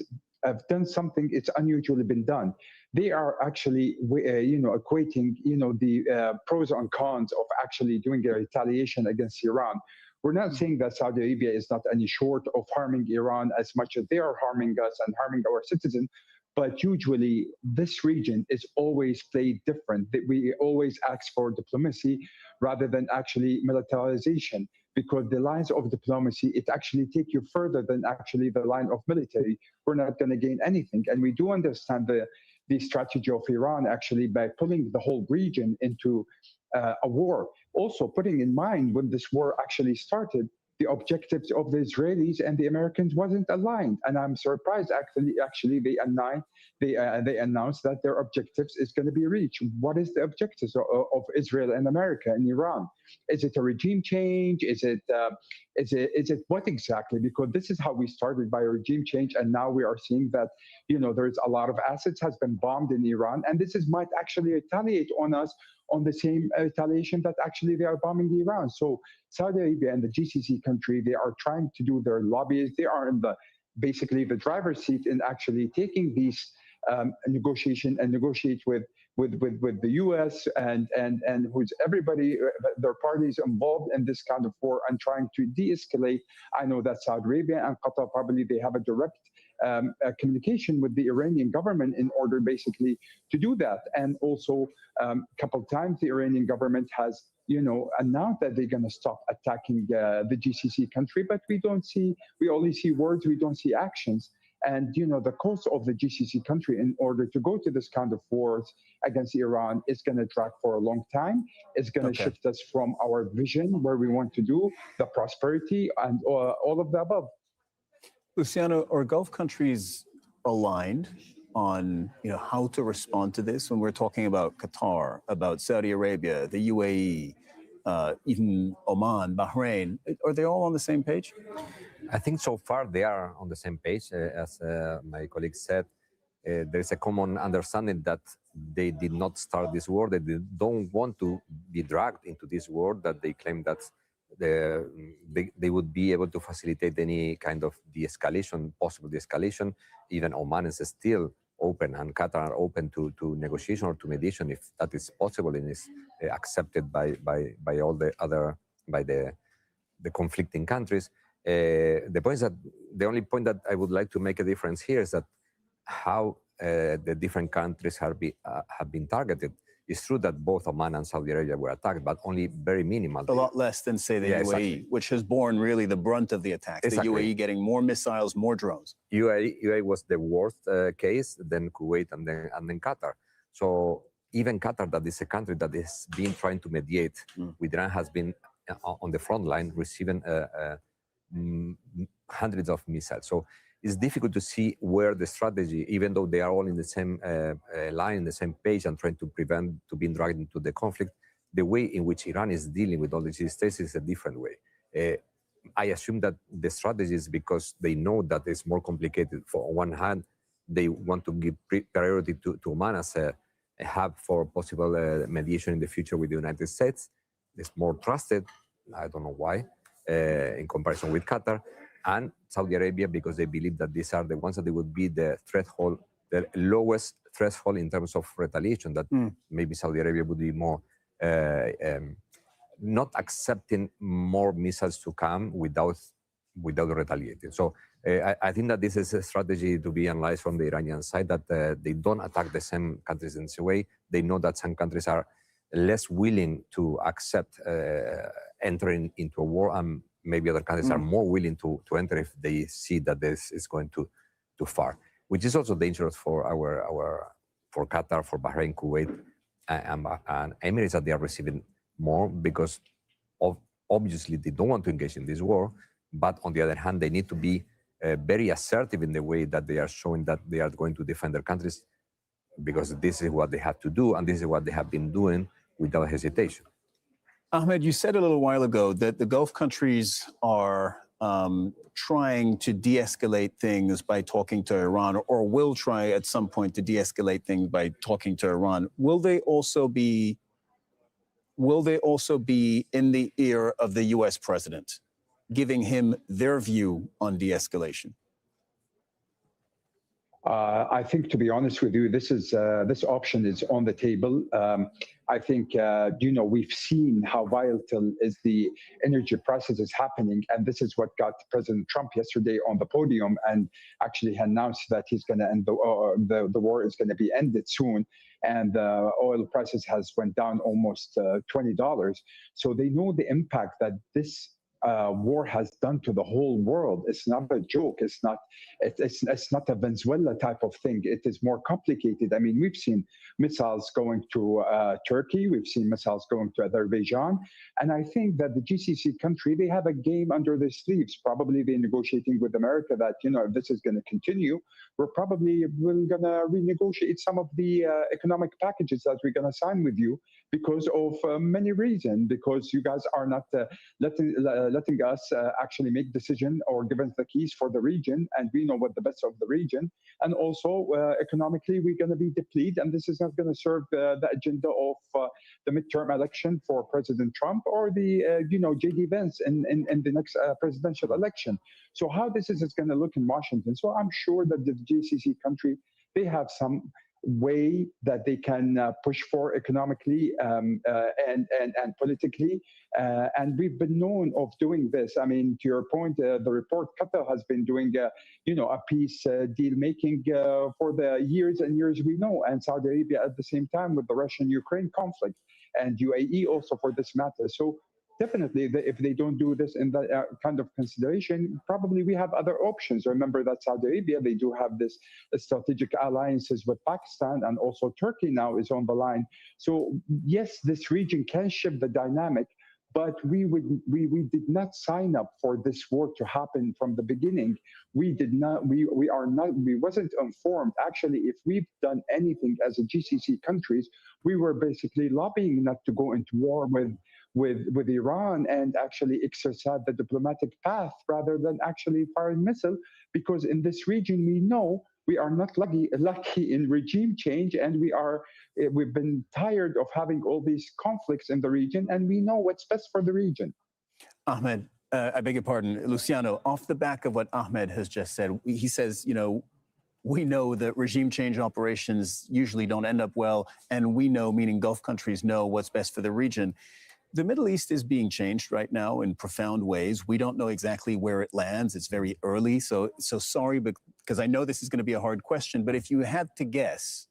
done something it's unusually been done. They are actually, equating, the pros and cons of actually doing a retaliation against Iran. We're not saying that Saudi Arabia is not any short of harming Iran as much as they are harming us and harming our citizens. But usually, this region is always played different. We always ask for diplomacy rather than actually militarization, because the lines of diplomacy, it actually take you further than actually the line of military. We're not going to gain anything. And we do understand the strategy of Iran actually by pulling the whole region into a war. Also putting in mind when this war actually started, the objectives of the Israelis and the Americans wasn't aligned. And I'm surprised actually they announced that their objectives is going to be reached. What is the objectives of Israel and America and Iran? Is it a regime change? Is it what exactly? Because this is how we started by a regime change, and now we are seeing that there's a lot of assets has been bombed in Iran, and this might actually retaliate on us on the same retaliation that actually they are bombing Iran. So Saudi Arabia and the GCC country, they are trying to do their lobbies. They are in basically the driver's seat in actually taking these negotiate with the U.S. and who's everybody, their parties involved in this kind of war and trying to de-escalate. I know that Saudi Arabia and Qatar probably they have a direct communication with the Iranian government in order basically to do that. And also a couple of times the Iranian government has announced that they're going to stop attacking the GCC country, but we only see words, we don't see actions. And the cost of the GCC country in order to go to this kind of wars against Iran is going to drag for a long time. It's going to shift us from our vision where we want to do the prosperity and all of the above. Luciano, are Gulf countries aligned on how to respond to this when we're talking about Qatar, about Saudi Arabia, the UAE, even Oman, Bahrain? Are they all on the same page? I think so far they are on the same page. As my colleague said, there is a common understanding that they did not start this war. They don't want to be dragged into this war, that they claim that they would be able to facilitate any kind of de-escalation, possible de-escalation. Even Oman is still open, and Qatar are open to negotiation or to mediation if that is possible and is accepted by all the other, by the conflicting countries. The point is that the only point that I would like to make a difference here is that how the different countries have been targeted. It's true that both Oman and Saudi Arabia were attacked, but only very minimal. A lot less than, say, the UAE, exactly. Which has borne really the brunt of the attacks. Exactly. The UAE getting more missiles, more drones. UAE was the worst case, then Kuwait, and then Qatar. So even Qatar, that is a country that is been trying to mediate with Iran, has been on the front line receiving hundreds of missiles. So it's difficult to see where the strategy, even though they are all in the same line, the same page, and trying to prevent to being dragged into the conflict, the way in which Iran is dealing with all these states is a different way. I assume that the strategy is because they know that it's more complicated. On one hand, they want to give priority to Oman as a hub for possible mediation in the future with the United States. It's more trusted, I don't know why, in comparison with Qatar. And Saudi Arabia, because they believe that these are the ones that they would be the threshold, the lowest threshold in terms of retaliation, that maybe Saudi Arabia would be more not accepting more missiles to come without retaliating. So I think that this is a strategy to be analyzed from the Iranian side, that they don't attack the same countries in this way. They know that some countries are less willing to accept entering into a war, and maybe other countries are more willing to enter if they see that this is going too far, which is also dangerous for for Qatar, for Bahrain, Kuwait, and Emirates, that they are receiving more because obviously they don't want to engage in this war, but on the other hand, they need to be very assertive in the way that they are showing that they are going to defend their countries, because this is what they have to do, and this is what they have been doing without hesitation. Ahmed, you said a little while ago that the Gulf countries are trying to de-escalate things by talking to Iran, or will try at some point to de-escalate things by talking to Iran. Will they also be in the ear of the U.S. president, giving him their view on de-escalation? I think, to be honest with you, this option is on the table. I think, we've seen how volatile is the energy prices is happening, and this is what got President Trump yesterday on the podium and actually announced that he's going to end the war is going to be ended soon, and oil prices has went down almost $20. So they know the impact that this war has done to the whole world. It's not a joke. It's not a Venezuela type of thing. It is more complicated. I mean, we've seen missiles going to Turkey. We've seen missiles going to Azerbaijan. And I think that the GCC country, they have a game under their sleeves. Probably they're negotiating with America that, if this is going to continue, we're going to renegotiate some of the economic packages that we're going to sign with you because of many reasons, because you guys are not letting us actually make decision or give us the keys for the region, and we know what the best of the region. And also economically, we're going to be depleted, and this is not going to serve the agenda of the midterm election for President Trump or the J.D. Vance in the next presidential election. So how this is going to look in Washington? So I'm sure that the GCC country, they have some way that they can push for economically and politically, and we've been known of doing this. I mean, to your point, the report, Qatar has been doing a peace deal making for the years and years we know, and Saudi Arabia at the same time with the Russian-Ukraine conflict, and UAE also for this matter. So definitely, if they don't do this in that kind of consideration, probably we have other options. Remember that Saudi Arabia, they do have this strategic alliances with Pakistan, and also Turkey now is on the line. So yes, this region can shift the dynamic, but we did not sign up for this war to happen from the beginning. We did not. We wasn't informed. Actually, if we've done anything as a GCC countries, we were basically lobbying not to go into war with Iran and actually exercise the diplomatic path rather than actually firing missile, because in this region we know we are not lucky in regime change, and we've been tired of having all these conflicts in the region, and we know what's best for the region. Ahmed, I beg your pardon, Luciano, off the back of what Ahmed has just said, he says, we know that regime change operations usually don't end up well, and we know, meaning Gulf countries know what's best for the region. The Middle East is being changed right now in profound ways. We don't know exactly where it lands. It's very early. So sorry, because I know this is going to be a hard question, but if you had to guess,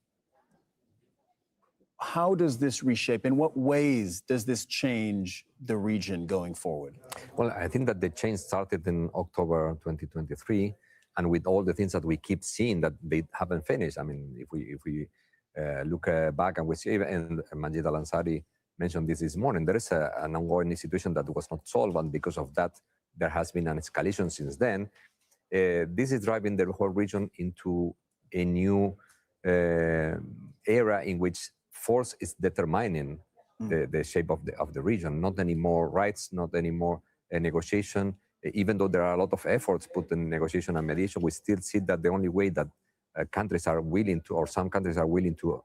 how does this reshape? In what ways does this change the region going forward? Well, I think that the change started in October 2023, and with all the things that we keep seeing that they haven't finished. I mean, if we look back and we see, and Majid Al-Ansari mentioned this morning, there is an ongoing situation that was not solved, and because of that, there has been an escalation since then. This is driving the whole region into a new era in which force is determining the shape of the region. Not anymore rights, not anymore negotiation. Even though there are a lot of efforts put in negotiation and mediation, we still see that the only way that countries are willing to, or some countries are willing to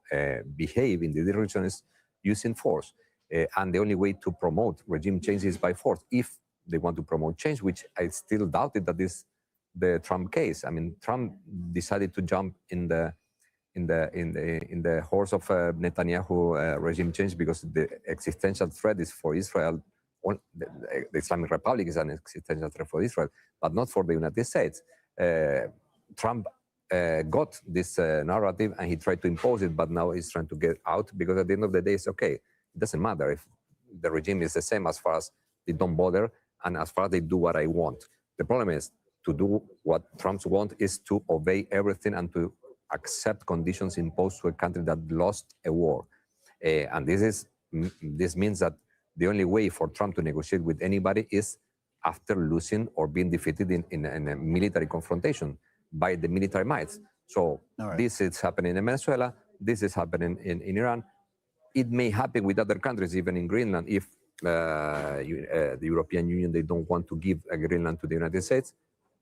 behave in the region is using force. And the only way to promote regime change is by force, if they want to promote change, which I still doubted that is the Trump case. I mean, Trump decided to jump in the horse of Netanyahu regime change because the existential threat is for Israel. The Islamic Republic is an existential threat for Israel, but not for the United States. Trump got this narrative and he tried to impose it, but now he's trying to get out because at the end of the day, it's okay. it doesn't matter if the regime is the same as far as they don't bother and as far as they do what I want. The problem is to do what Trump's want is to obey everything and to accept conditions imposed to a country that lost a war. And this means that the only way for Trump to negotiate with anybody is after losing or being defeated in a military confrontation by the military might. So this is happening in Venezuela, this is happening in Iran. It may happen with other countries, even in Greenland, if the European Union, they don't want to give Greenland to the United States.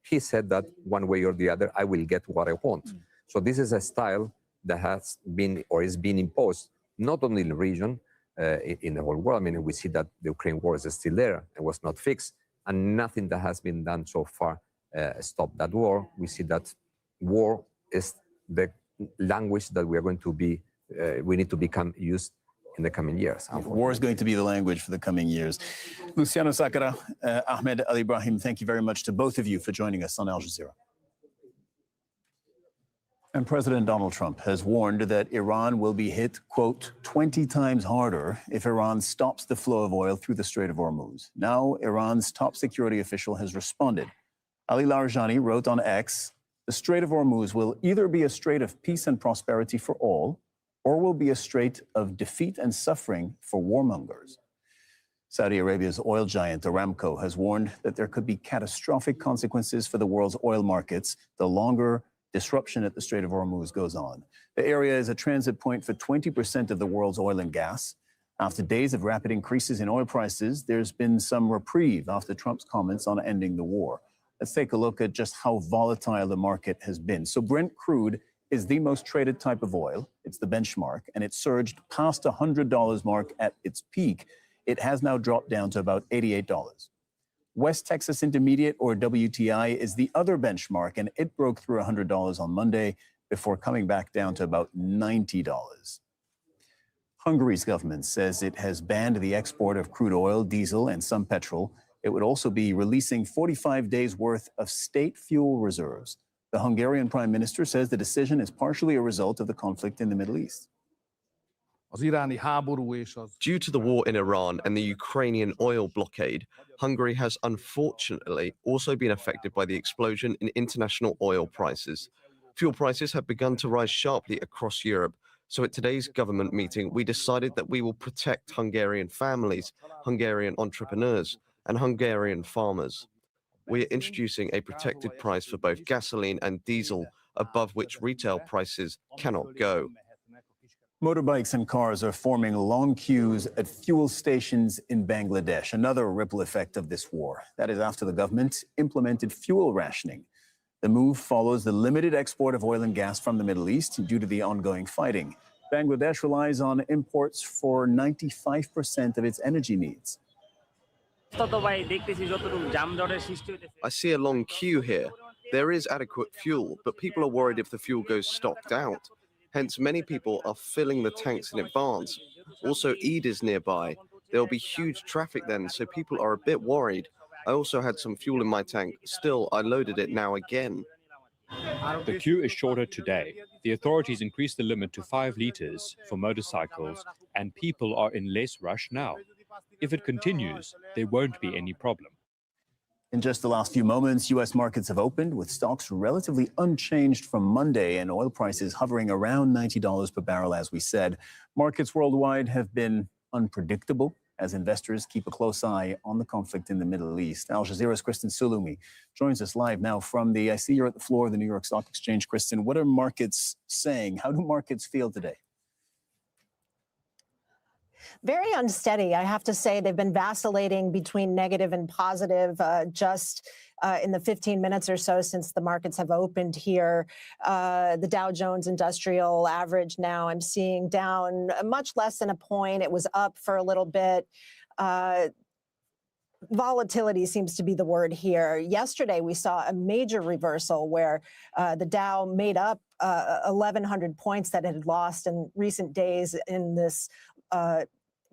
He said that one way or the other, I will get what I want. So this is a style that has been or is being imposed, not only in the region, in the whole world. I mean, we see that the Ukraine war is still there and was not fixed, and nothing that has been done so far stopped that war. We see that war is the language that we are going to be, we need to become used in the coming years. War is going to be the language for the coming years. Luciano Sakara, Ahmed Al Ibrahim, thank you very much to both of you for joining us on Al Jazeera. And President Donald Trump has warned that Iran will be hit, quote, 20 times harder if Iran stops the flow of oil through the Strait of Hormuz. Now, Iran's top security official has responded. Ali Larijani wrote on X, the Strait of Hormuz will either be a strait of peace and prosperity for all, or will be a strait of defeat and suffering for warmongers. Saudi Arabia's oil giant Aramco has warned that there could be catastrophic consequences for the world's oil markets the longer disruption at the Strait of Hormuz goes on. The area is a transit point for 20% of the world's oil and gas. After days of rapid increases in oil prices, there's been some reprieve after Trump's comments on ending the war. Let's take a look at just how volatile the market has been. So Brent crude is the most traded type of oil. It's the benchmark, and it surged past $100 mark at its peak. It has now dropped down to about $88. West Texas Intermediate, or WTI, is the other benchmark, and it broke through $100 on Monday before coming back down to about $90. Hungary's government says it has banned the export of crude oil, diesel, and some petrol. It would also be releasing 45 days' worth of state fuel reserves. The Hungarian prime minister says the decision is partially a result of the conflict in the Middle East. Due to the war in Iran and the Ukrainian oil blockade, Hungary has unfortunately also been affected by the explosion in international oil prices. Fuel prices have begun to rise sharply across Europe. So at today's government meeting, we decided that we will protect Hungarian families, Hungarian entrepreneurs, and Hungarian farmers. We are introducing a protected price for both gasoline and diesel, above which retail prices cannot go. Motorbikes and cars are forming long queues at fuel stations in Bangladesh, another ripple effect of this war. That is after the government implemented fuel rationing. The move follows the limited export of oil and gas from the Middle East due to the ongoing fighting. Bangladesh relies on imports for 95% of its energy needs. I see a long queue here. There is adequate fuel, but people are worried if the fuel goes stocked out. Hence, many people are filling the tanks in advance. Also, Eid is nearby. There will be huge traffic then, so people are a bit worried. I also had some fuel in my tank. Still, I loaded it now again. The queue is shorter today. The authorities increased the limit to 5 liters for motorcycles, and people are in less rush now. If it continues, there won't be any problem. In just the last few moments, U.S. markets have opened with stocks relatively unchanged from Monday and oil prices hovering around $90 per barrel, as we said. Markets worldwide have been unpredictable as investors keep a close eye on the conflict in the Middle East. Al Jazeera's Kristen Sulumi joins us live now from I see you're at the floor of the New York Stock Exchange. Kristen, what are markets saying? How do markets feel today? Very unsteady, I have to say. They've been vacillating between negative and positive just in the 15 minutes or so since the markets have opened here. The Dow Jones Industrial Average now I'm seeing down much less than a point. It was up for a little bit. Volatility seems to be the word here. Yesterday, we saw a major reversal where the Dow made up 1,100 points that it had lost in recent days in this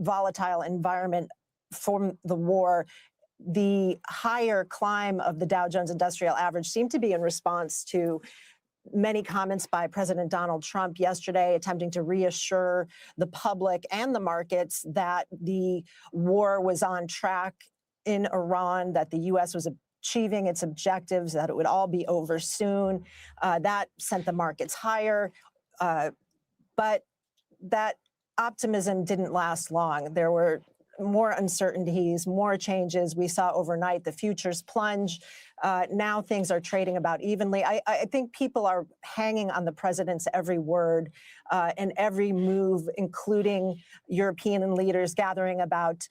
volatile environment from the war. The higher climb of the Dow Jones Industrial Average seemed to be in response to many comments by President Donald Trump yesterday attempting to reassure the public and the markets that the war was on track in Iran, that the U.S. was achieving its objectives, that it would all be over soon. That sent the markets higher. But that optimism didn't last long. There were more uncertainties, more changes. We saw overnight the futures plunge. Now things are trading about evenly. I think people are hanging on the president's every word and every move, including European leaders gathering about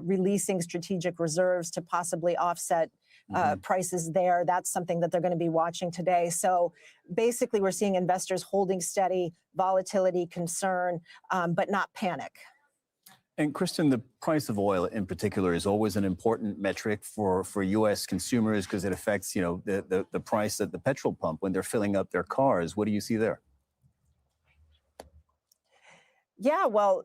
releasing strategic reserves to possibly offset prices there. That's something that they're going to be watching today. So basically, we're seeing investors holding steady, volatility, concern, but not panic. And Kristen, the price of oil in particular is always an important metric for U.S. consumers because it affects, the price at the petrol pump when they're filling up their cars. What do you see there? Yeah, well,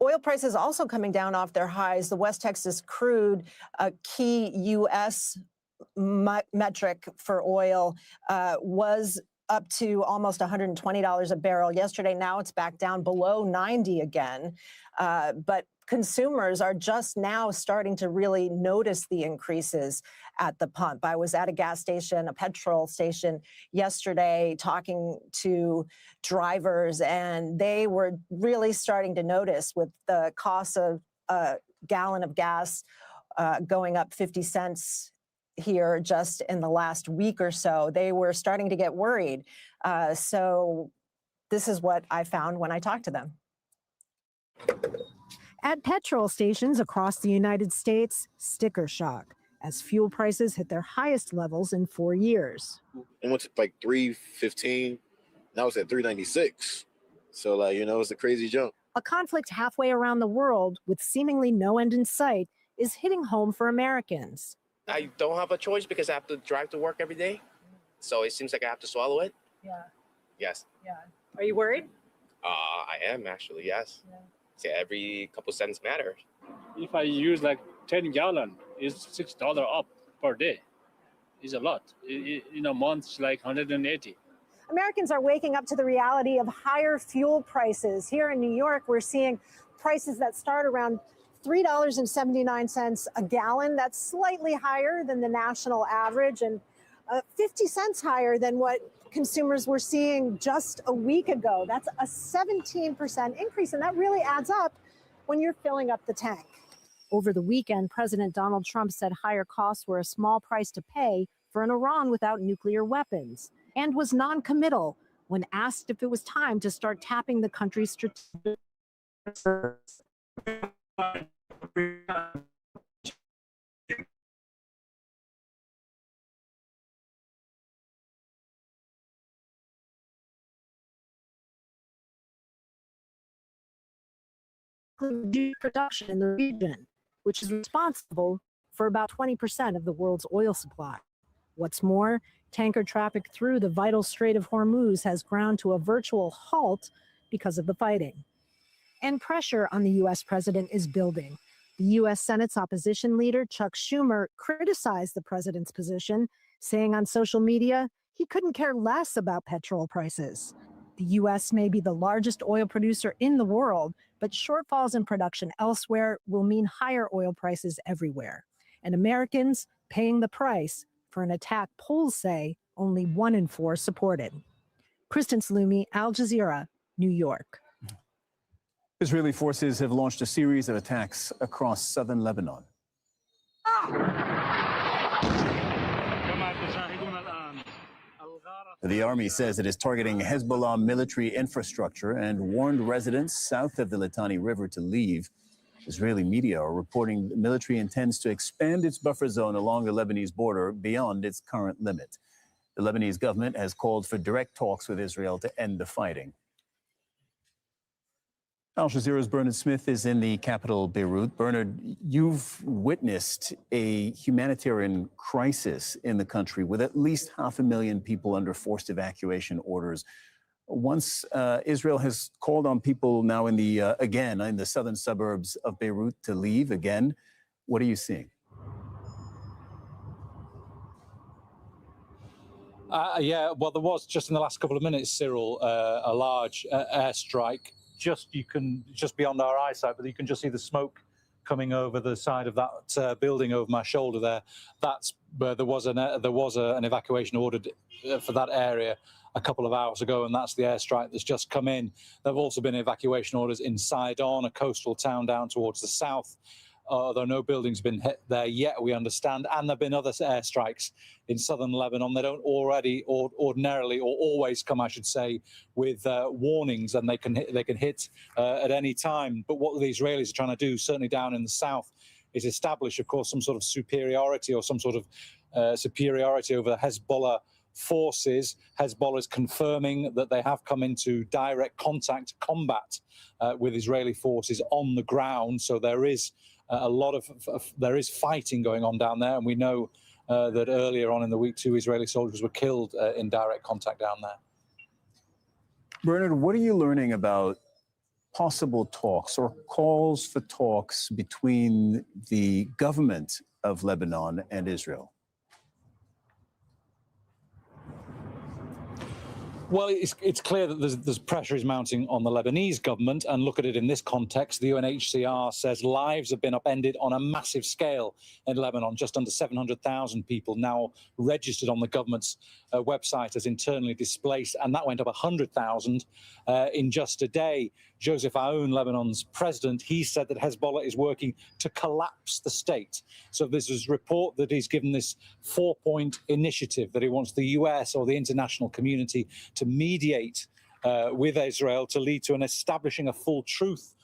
oil prices also coming down off their highs. The West Texas crude, a key U.S. metric for oil, was up to almost $120 a barrel yesterday. Now it's back down below 90 again. But consumers are just now starting to really notice the increases at the pump. I was at a gas station, a petrol station yesterday, talking to drivers, and they were really starting to notice with the cost of a gallon of gas going up 50 cents here just in the last week or so. They were starting to get worried. So this is what I found when I talked to them. At petrol stations across the United States, sticker shock as fuel prices hit their highest levels in 4 years. It went to like $3.15. Now it's at $3.96. So it's a crazy jump. A conflict halfway around the world with seemingly no end in sight is hitting home for Americans. I don't have a choice because I have to drive to work every day. So it seems like I have to swallow it. Yeah. Yes. Yeah. Are you worried? I am actually, yes. Yeah. So every couple cents matters. If I use like 10 gallon, it's $6 up per day. It's a lot. In a month, it's like 180. Americans are waking up to the reality of higher fuel prices. Here in New York, we're seeing prices that start around $3.79 a gallon. That's slightly higher than the national average and 50 cents higher than what consumers were seeing just a week ago. That's a 17% increase, and that really adds up when you're filling up the tank. Over the weekend, President Donald Trump said higher costs were a small price to pay for an Iran without nuclear weapons, and was non-committal when asked if it was time to start tapping the country's strategic reserves. Production in the region, which is responsible for about 20% of the world's oil supply. What's more, tanker traffic through the vital Strait of Hormuz has ground to a virtual halt because of the fighting. And pressure on the U.S. president is building. The U.S. Senate's opposition leader, Chuck Schumer, criticized the president's position, saying on social media he couldn't care less about petrol prices. The U.S. may be the largest oil producer in the world, but shortfalls in production elsewhere will mean higher oil prices everywhere. And Americans paying the price for an attack polls say only 1 in 4 supported. Kristen Salumi, Al Jazeera, New York. Israeli forces have launched a series of attacks across southern Lebanon. The army says it is targeting Hezbollah military infrastructure and warned residents south of the Litani River to leave. Israeli media are reporting the military intends to expand its buffer zone along the Lebanese border beyond its current limit. The Lebanese government has called for direct talks with Israel to end the fighting. Al Jazeera's Bernard Smith is in the capital, Beirut. Bernard, you've witnessed a humanitarian crisis in the country with at least 500,000 people under forced evacuation orders. Once Israel has called on people now in the southern suburbs of Beirut to leave again, what are you seeing? Yeah, well, there was just in the last couple of minutes, Cyril, a large airstrike just beyond our eyesight, but you can just see the smoke coming over the side of that building over my shoulder there. That's where there was an evacuation ordered for that area a couple of hours ago, and that's the airstrike that's just come in. There have also been evacuation orders in Sidon, a coastal town down towards the south. Although no buildings have been hit there yet, we understand, and there have been other airstrikes in southern Lebanon. They don't ordinarily or always come, I should say, with warnings, and they can hit at any time. But what the Israelis are trying to do, certainly down in the south, is establish, of course, some sort of superiority or some sort of superiority over the Hezbollah forces. Hezbollah is confirming that they have come into direct contact combat with Israeli forces on the ground. So there is there is fighting going on down there, and we know that earlier on in the week 2 Israeli soldiers were killed in direct contact down there. Bernard, what are you learning about possible talks or calls for talks between the government of Lebanon and Israel? Well, it's clear that there's pressure is mounting on the Lebanese government, and look at it in this context. The UNHCR says lives have been upended on a massive scale in Lebanon. Just under 700,000 people now registered on the government's website as internally displaced, and that went up 100,000 in just a day. Joseph Aoun, Lebanon's president, he said that Hezbollah is working to collapse the state. So there's this report that he's given this 4-point initiative that he wants the US or the international community to mediate with Israel to lead to an establishing a full truce,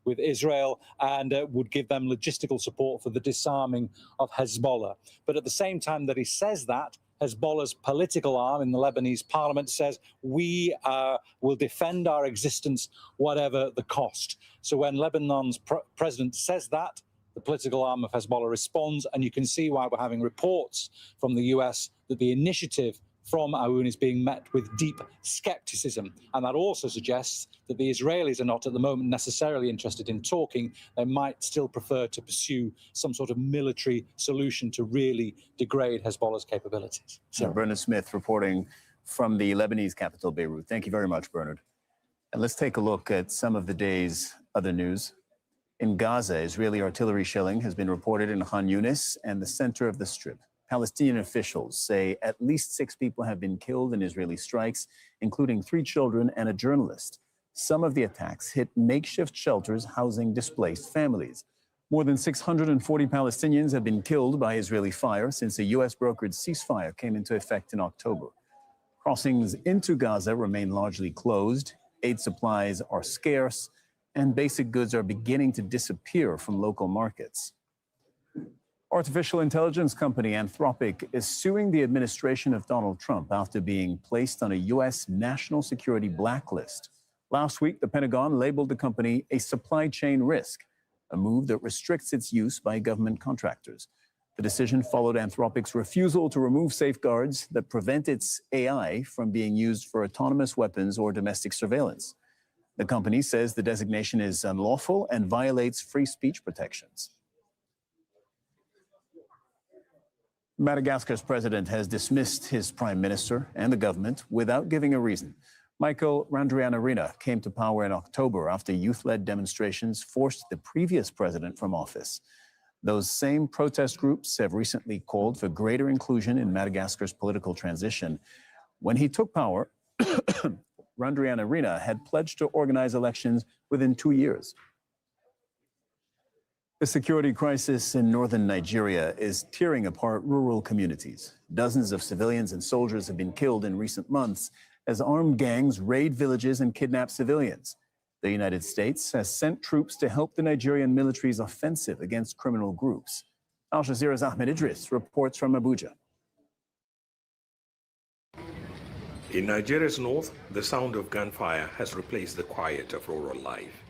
with Israel, and would give them logistical support for the disarming of Hezbollah. But at the same time that he says that, Hezbollah's political arm in the Lebanese parliament says, we will defend our existence whatever the cost. So when Lebanon's president says that, the political arm of Hezbollah responds, and you can see why we're having reports from the US that the initiative from Aoun is being met with deep skepticism. And that also suggests that the Israelis are not at the moment necessarily interested in talking. They might still prefer to pursue some sort of military solution to really degrade Hezbollah's capabilities. So Bernard Smith reporting from the Lebanese capital, Beirut. Thank you very much, Bernard. And let's take a look at some of the day's other news. In Gaza, Israeli artillery shelling has been reported in Khan Yunis and the center of the Strip. Palestinian officials say at least 6 people have been killed in Israeli strikes, including 3 children and a journalist. Some of the attacks hit makeshift shelters housing displaced families. More than 640 Palestinians have been killed by Israeli fire since a U.S.-brokered ceasefire came into effect in October. Crossings into Gaza remain largely closed, aid supplies are scarce, and basic goods are beginning to disappear from local markets. Artificial intelligence company Anthropic is suing the administration of Donald Trump after being placed on a U.S. national security blacklist. Last week, the Pentagon labeled the company a supply chain risk, a move that restricts its use by government contractors. The decision followed Anthropic's refusal to remove safeguards that prevent its AI from being used for autonomous weapons or domestic surveillance. The company says the designation is unlawful and violates free speech protections. Madagascar's president has dismissed his prime minister and the government without giving a reason. Michael Randrianarina came to power in October after youth-led demonstrations forced the previous president from office. Those same protest groups have recently called for greater inclusion in Madagascar's political transition. When he took power, Randrianarina had pledged to organize elections within 2 years. The security crisis in northern Nigeria is tearing apart rural communities. Dozens of civilians and soldiers have been killed in recent months as armed gangs raid villages and kidnap civilians. The United States has sent troops to help the Nigerian military's offensive against criminal groups. Al Jazeera's Ahmed Idris reports from Abuja. In Nigeria's north, the sound of gunfire has replaced the quiet of rural life.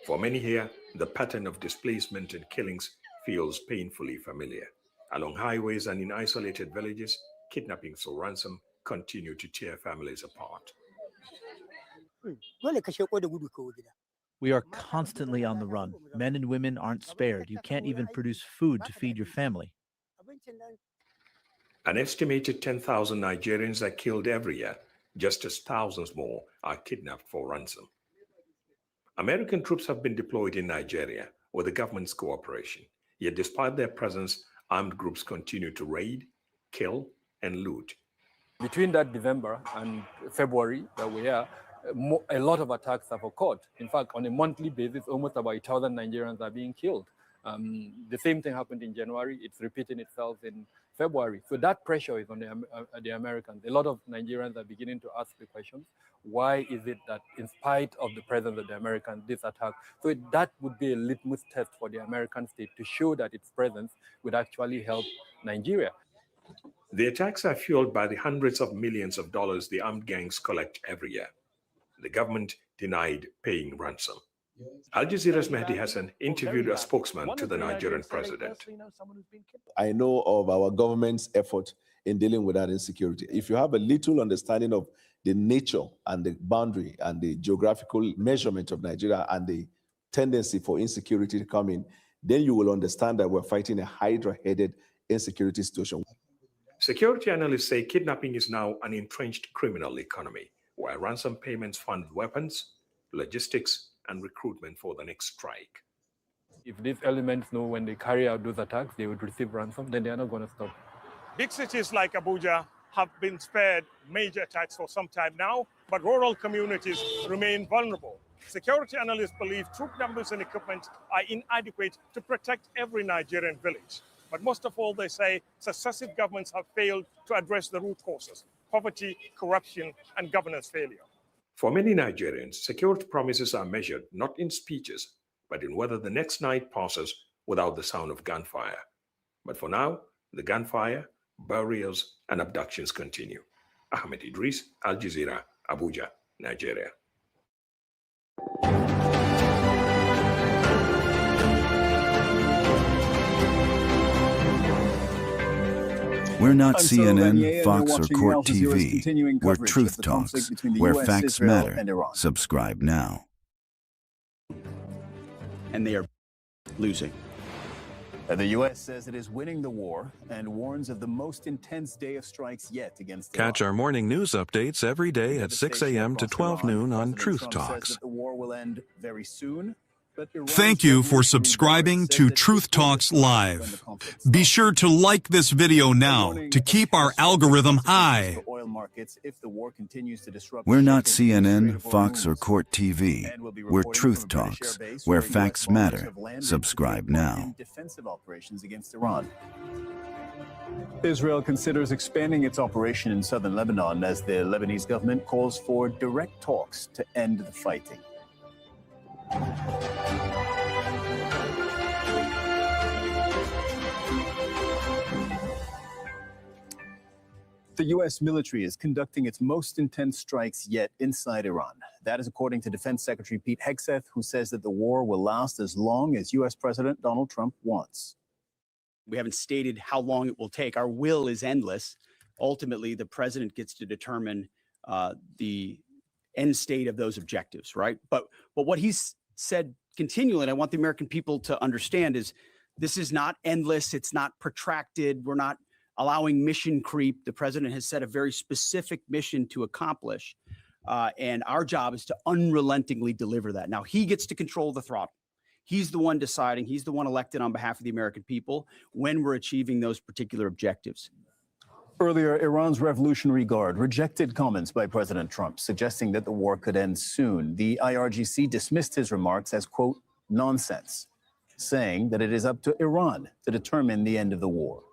For many here, the pattern of displacement and killings feels painfully familiar. Along highways and in isolated villages, kidnappings for ransom continue to tear families apart. We are constantly on the run. Men and women aren't spared. You can't even produce food to feed your family. An estimated 10,000 Nigerians are killed every year, just as thousands more are kidnapped for ransom. American troops have been deployed in Nigeria with the government's cooperation. Yet despite their presence, armed groups continue to raid, kill, and loot. Between that November and February that we are, a lot of attacks have occurred. In fact, on a monthly basis, almost about 1,000 Nigerians are being killed. The same thing happened in January. It's repeating itself in February. So that pressure is on the Americans. A lot of Nigerians are beginning to ask the questions, why is it that in spite of the presence of the Americans, this attack? So that would be a litmus test for the American state to show that its presence would actually help Nigeria. The attacks are fueled by the hundreds of millions of dollars the armed gangs collect every year. The government denied paying ransom. Al Jazeera's Mehdi Hassan interviewed a spokesman to the Nigerian president. I know of our government's effort in dealing with that insecurity. If you have a little understanding of the nature and the boundary and the geographical measurement of Nigeria and the tendency for insecurity to come in, then you will understand that we're fighting a hydra-headed insecurity situation. Security analysts say kidnapping is now an entrenched criminal economy, where ransom payments fund weapons, logistics, and recruitment for the next strike. If these elements know when they carry out those attacks, they would receive ransom, then they are not going to stop. Big cities like Abuja have been spared major attacks for some time now, but rural communities remain vulnerable. Security analysts believe troop numbers and equipment are inadequate to protect every Nigerian village. But most of all, they say successive governments have failed to address the root causes: poverty, corruption, and governance failure. For many Nigerians, security promises are measured not in speeches, but in whether the next night passes without the sound of gunfire. But for now, the gunfire, burials, and abductions continue. Ahmed Idris, Al Jazeera, Abuja, Nigeria. We're not I'm Cyril CNN, Vanier, and Fox, you're or watching Court Al Jazeera's TV. continuing We're coverage Truth of the conflict Talks, between the where US, facts Israel, matter. and Iran. Subscribe now. And they are losing. The U.S. says it is winning the war and warns of the most intense day of strikes yet against Iran. Catch our morning news updates every day at 6 a.m. to 12 noon on Truth Trump Talks. says that the war will end very soon. Thank you for subscribing to Truth Talks Live. Be sure to like this video now to keep our algorithm high. We're not CNN, Fox, or Court TV. We're Truth Talks, where facts matter. Subscribe now. Defensive operations against Iran. Israel considers expanding its operation in southern Lebanon as the Lebanese government calls for direct talks to end the fighting. The U.S. military is conducting its most intense strikes yet inside Iran. That is according to Defense Secretary Pete Hegseth, who says that the war will last as long as U.S. President Donald Trump wants. We haven't stated how long it will take. Our will is endless. Ultimately, the president gets to determine the end state of those objectives, right? But what he's said continually, and I want the American people to understand, is this is not endless. It's not protracted. We're not allowing mission creep. The president has set a very specific mission to accomplish, and our job is to unrelentingly deliver that. Now, he gets to control the throttle. He's the one deciding. He's the one elected on behalf of the American people when we're achieving those particular objectives. Earlier, Iran's Revolutionary Guard rejected comments by President Trump suggesting that the war could end soon. The IRGC dismissed his remarks as, quote, nonsense, saying that it is up to Iran to determine the end of the war.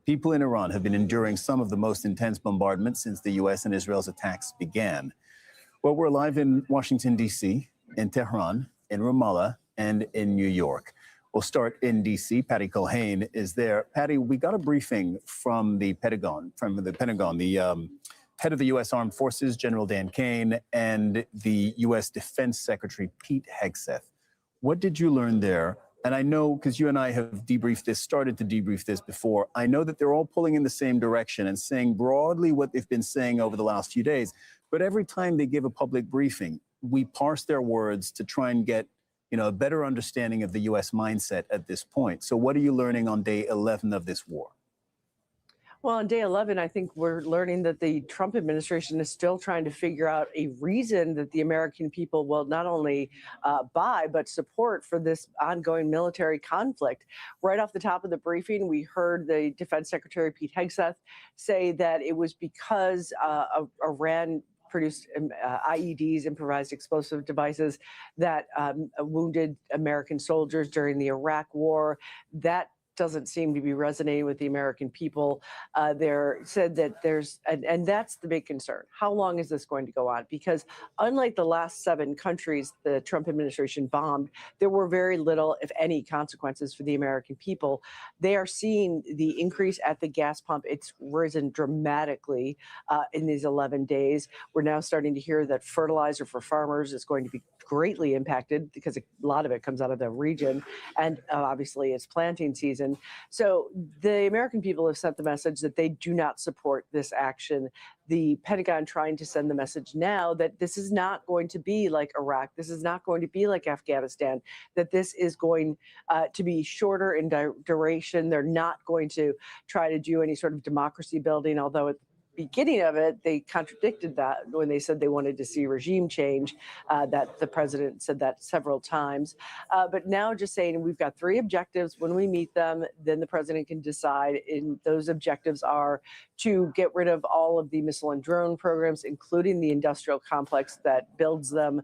People in Iran have been enduring some of the most intense bombardments since the U.S. and Israel's attacks began. Well, we're live in Washington, D.C., in Tehran, in Ramallah, and in New York. We'll start in D.C. Patty Culhane is there. Patty, we got a briefing from the Pentagon, the head of the U.S. Armed Forces, General Dan Kane, and the U.S. Defense Secretary Pete Hegseth. What did you learn there? And I know, because you and I have started to debrief this before, I know that they're all pulling in the same direction and saying broadly what they've been saying over the last few days. But every time they give a public briefing, we parse their words to try and get a better understanding of the U.S. mindset at this point. So what are you learning on day 11 of this war? Well, on day 11, I think we're learning that the Trump administration is still trying to figure out a reason that the American people will not only buy, but support for this ongoing military conflict. Right off the top of the briefing, we heard the Defense Secretary Pete Hegseth say that it was because Iran produced IEDs, improvised explosive devices, that wounded American soldiers during the Iraq War. That doesn't seem to be resonating with the American people. There said that and that's the big concern. How long is this going to go on? Because unlike the last 7 countries the Trump administration bombed, there were very little, if any, consequences for the American people. They are seeing the increase at the gas pump. It's risen dramatically in these 11 days. We're now starting to hear that fertilizer for farmers is going to be greatly impacted because a lot of it comes out of the region, and obviously it's planting season. So the American people have sent the message that they do not support this action. The Pentagon trying to send the message now that this is not going to be like Iraq, this is not going to be like Afghanistan, that this is going to be shorter in duration. They're not going to try to do any sort of democracy building, although at the beginning of it, they contradicted that when they said they wanted to see regime change, that the president said that several times. But now just saying we've got 3 objectives. When we meet them, then the president can decide. And those objectives are to get rid of all of the missile and drone programs, including the industrial complex that builds them,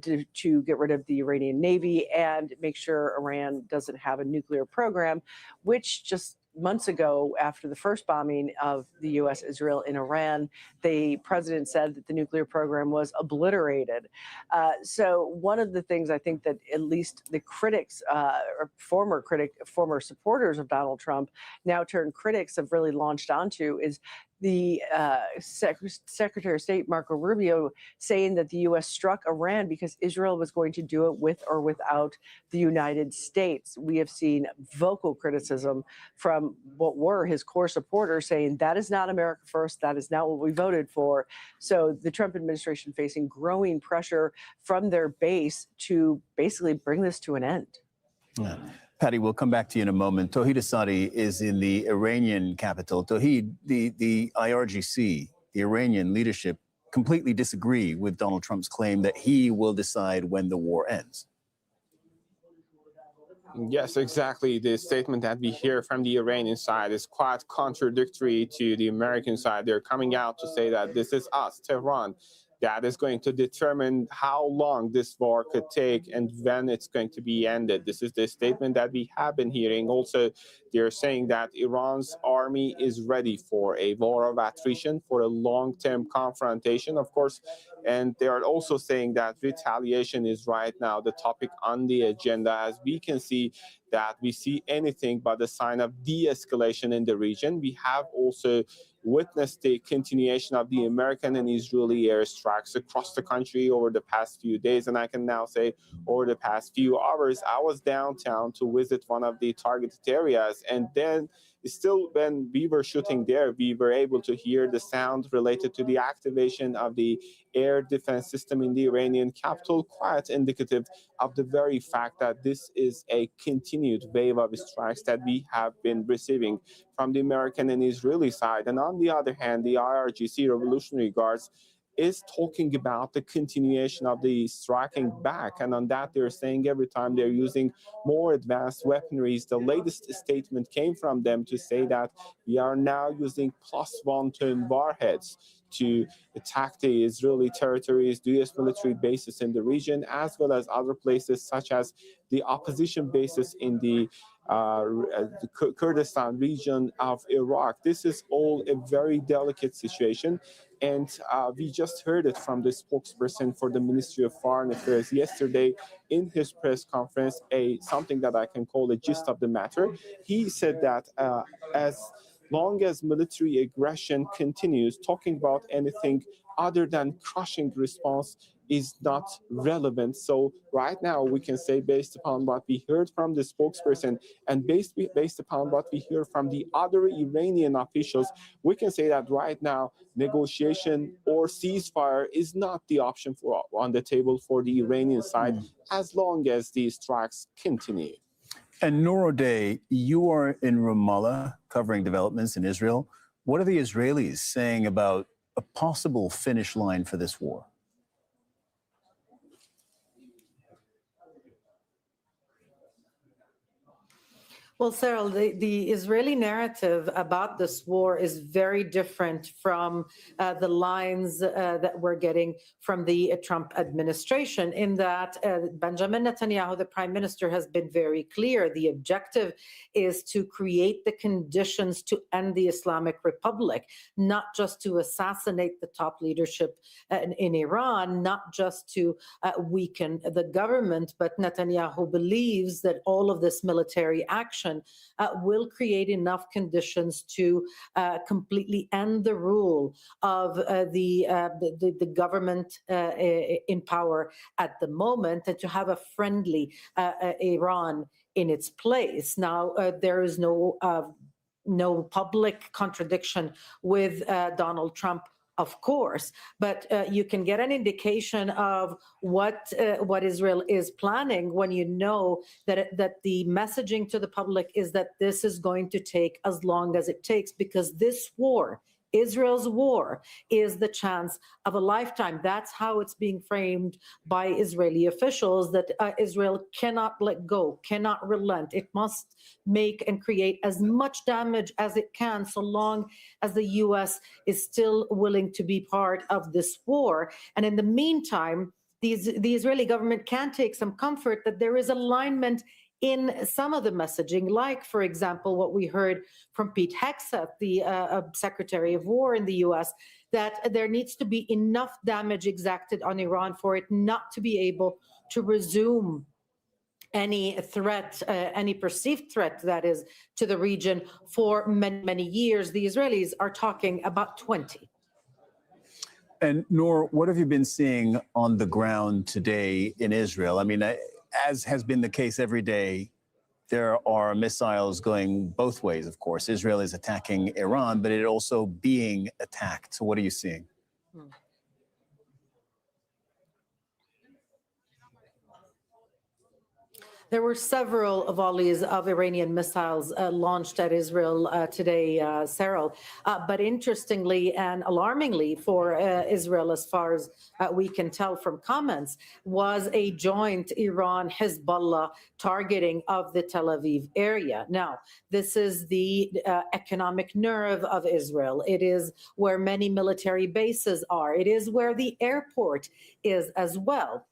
to get rid of the Iranian Navy and make sure Iran doesn't have a nuclear program, which just months ago, after the first bombing of the U.S., Israel, in Iran, the president said that the nuclear program was obliterated. So one of the things I think that at least the critics, or former supporters of Donald Trump, now turned critics, have really launched onto is the Secretary of State, Marco Rubio, saying that the U.S. struck Iran because Israel was going to do it with or without the United States. We have seen vocal criticism from what were his core supporters saying that is not America first, that is not what we voted for. So the Trump administration facing growing pressure from their base to basically bring this to an end. Yeah. Patty, we'll come back to you in a moment. Tauhid Assadi is in the Iranian capital. Tauhid, the IRGC, the Iranian leadership, completely disagree with Donald Trump's claim that he will decide when the war ends. Yes, exactly. The statement that we hear from the Iranian side is quite contradictory to the American side. They're coming out to say that this is us, Tehran, that is going to determine how long this war could take and when it's going to be ended. This is the statement that we have been hearing. Also, they're saying that Iran's army is ready for a war of attrition, for a long-term confrontation, of course. And they are also saying that retaliation is right now the topic on the agenda. As we can see that we see anything but a sign of de-escalation in the region. We have also witnessed the continuation of the American and Israeli airstrikes across the country over the past few days. And I can now say over the past few hours, I was downtown to visit one of the targeted areas. And then still when we were shooting there, we were able to hear the sound related to the activation of the air defense system in the Iranian capital, quite indicative of the very fact that this is a continued wave of strikes that we have been receiving from the American and Israeli side. And on the other hand, the IRGC Revolutionary Guards is talking about the continuation of the striking back. And on that, they're saying every time they're using more advanced weaponries. The latest statement came from them to say that we are now using +1-ton warheads to attack the Israeli territories, the U.S. military bases in the region, as well as other places such as the opposition bases in the Kurdistan region of Iraq. This is all a very delicate situation. And we just heard it from the spokesperson for the Ministry of Foreign Affairs yesterday in his press conference, something that I can call a gist of the matter. He said that as long as military aggression continues, talking about anything other than crushing response is not relevant. So right now we can say, based upon what we heard from the spokesperson and based upon what we hear from the other Iranian officials, we can say that right now negotiation or ceasefire is not the option on the table for the Iranian side as long as these strikes continue. And Norodeh, you are in Ramallah covering developments in Israel. What are the Israelis saying about a possible finish line for this war? Well, Cyril, the Israeli narrative about this war is very different from the lines that we're getting from the Trump administration, in that Benjamin Netanyahu, the prime minister, has been very clear. The objective is to create the conditions to end the Islamic Republic, not just to assassinate the top leadership in Iran, not just to weaken the government, but Netanyahu believes that all of this military action will create enough conditions to completely end the rule of the government in power at the moment, and to have a friendly Iran in its place. Now, there is no public contradiction with Donald Trump, of course, but you can get an indication of what Israel is planning when you know that the messaging to the public is that this is going to take as long as it takes, because this war, Israel's war, is the chance of a lifetime. That's how it's being framed by Israeli officials, that Israel cannot let go, cannot relent. It must make and create as much damage as it can, so long as the U.S. is still willing to be part of this war. And in the meantime, the Israeli government can take some comfort that there is alignment in some of the messaging, like, for example, what we heard from Pete Hegseth, the Secretary of War in the U.S., that there needs to be enough damage exacted on Iran for it not to be able to resume any threat, any perceived threat, that is, to the region for many, many years. The Israelis are talking about 20. And Noor, what have you been seeing on the ground today in Israel? I mean, as has been the case every day, there are missiles going both ways, of course. Israel is attacking Iran, but it also being attacked. So what are you seeing? There were several volleys of Iranian missiles launched at Israel today, Cyril. But interestingly and alarmingly for Israel, as far as we can tell from comments, was a joint Iran-Hezbollah targeting of the Tel Aviv area. Now, this is the economic nerve of Israel. It is where many military bases are. It is where the airport is as well.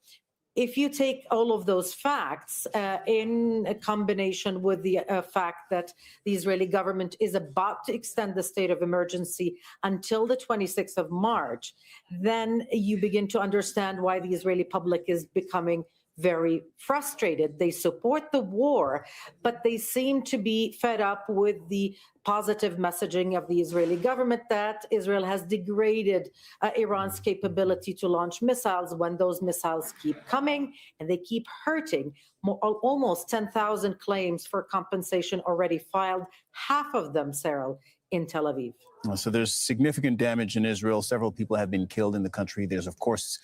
If you take all of those facts in a combination with the fact that the Israeli government is about to extend the state of emergency until the 26th of March, then you begin to understand why the Israeli public is becoming very frustrated. They support the war, but they seem to be fed up with the positive messaging of the Israeli government that Israel has degraded Iran's capability to launch missiles, when those missiles keep coming and they keep hurting. Almost 10,000 claims for compensation already filed, half of them, Cyril, in Tel Aviv. So there's significant damage in Israel. Several people have been killed in the country. There's, of course,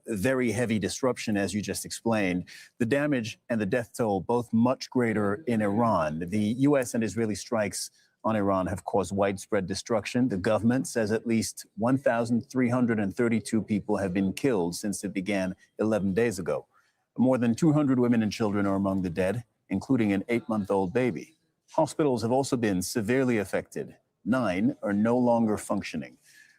very heavy disruption, as you just explained. The damage and the death toll, both much greater in Iran. The U.S. and Israeli strikes on Iran have caused widespread destruction. The government says at least 1,332 people have been killed since it began 11 days ago. More than 200 women and children are among the dead, including an 8-month-old baby. Hospitals have also been severely affected. 9 are no longer functioning.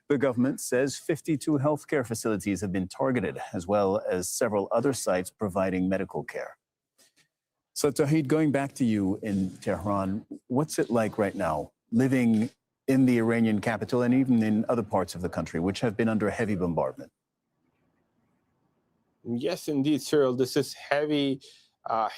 The government says 52 healthcare facilities have been targeted, as well as several other sites providing medical care. So, Tawhid, going back to you in Tehran, what's it like right now living in the Iranian capital and even in other parts of the country, which have been under heavy bombardment? Yes, indeed, Cyril. This is heavy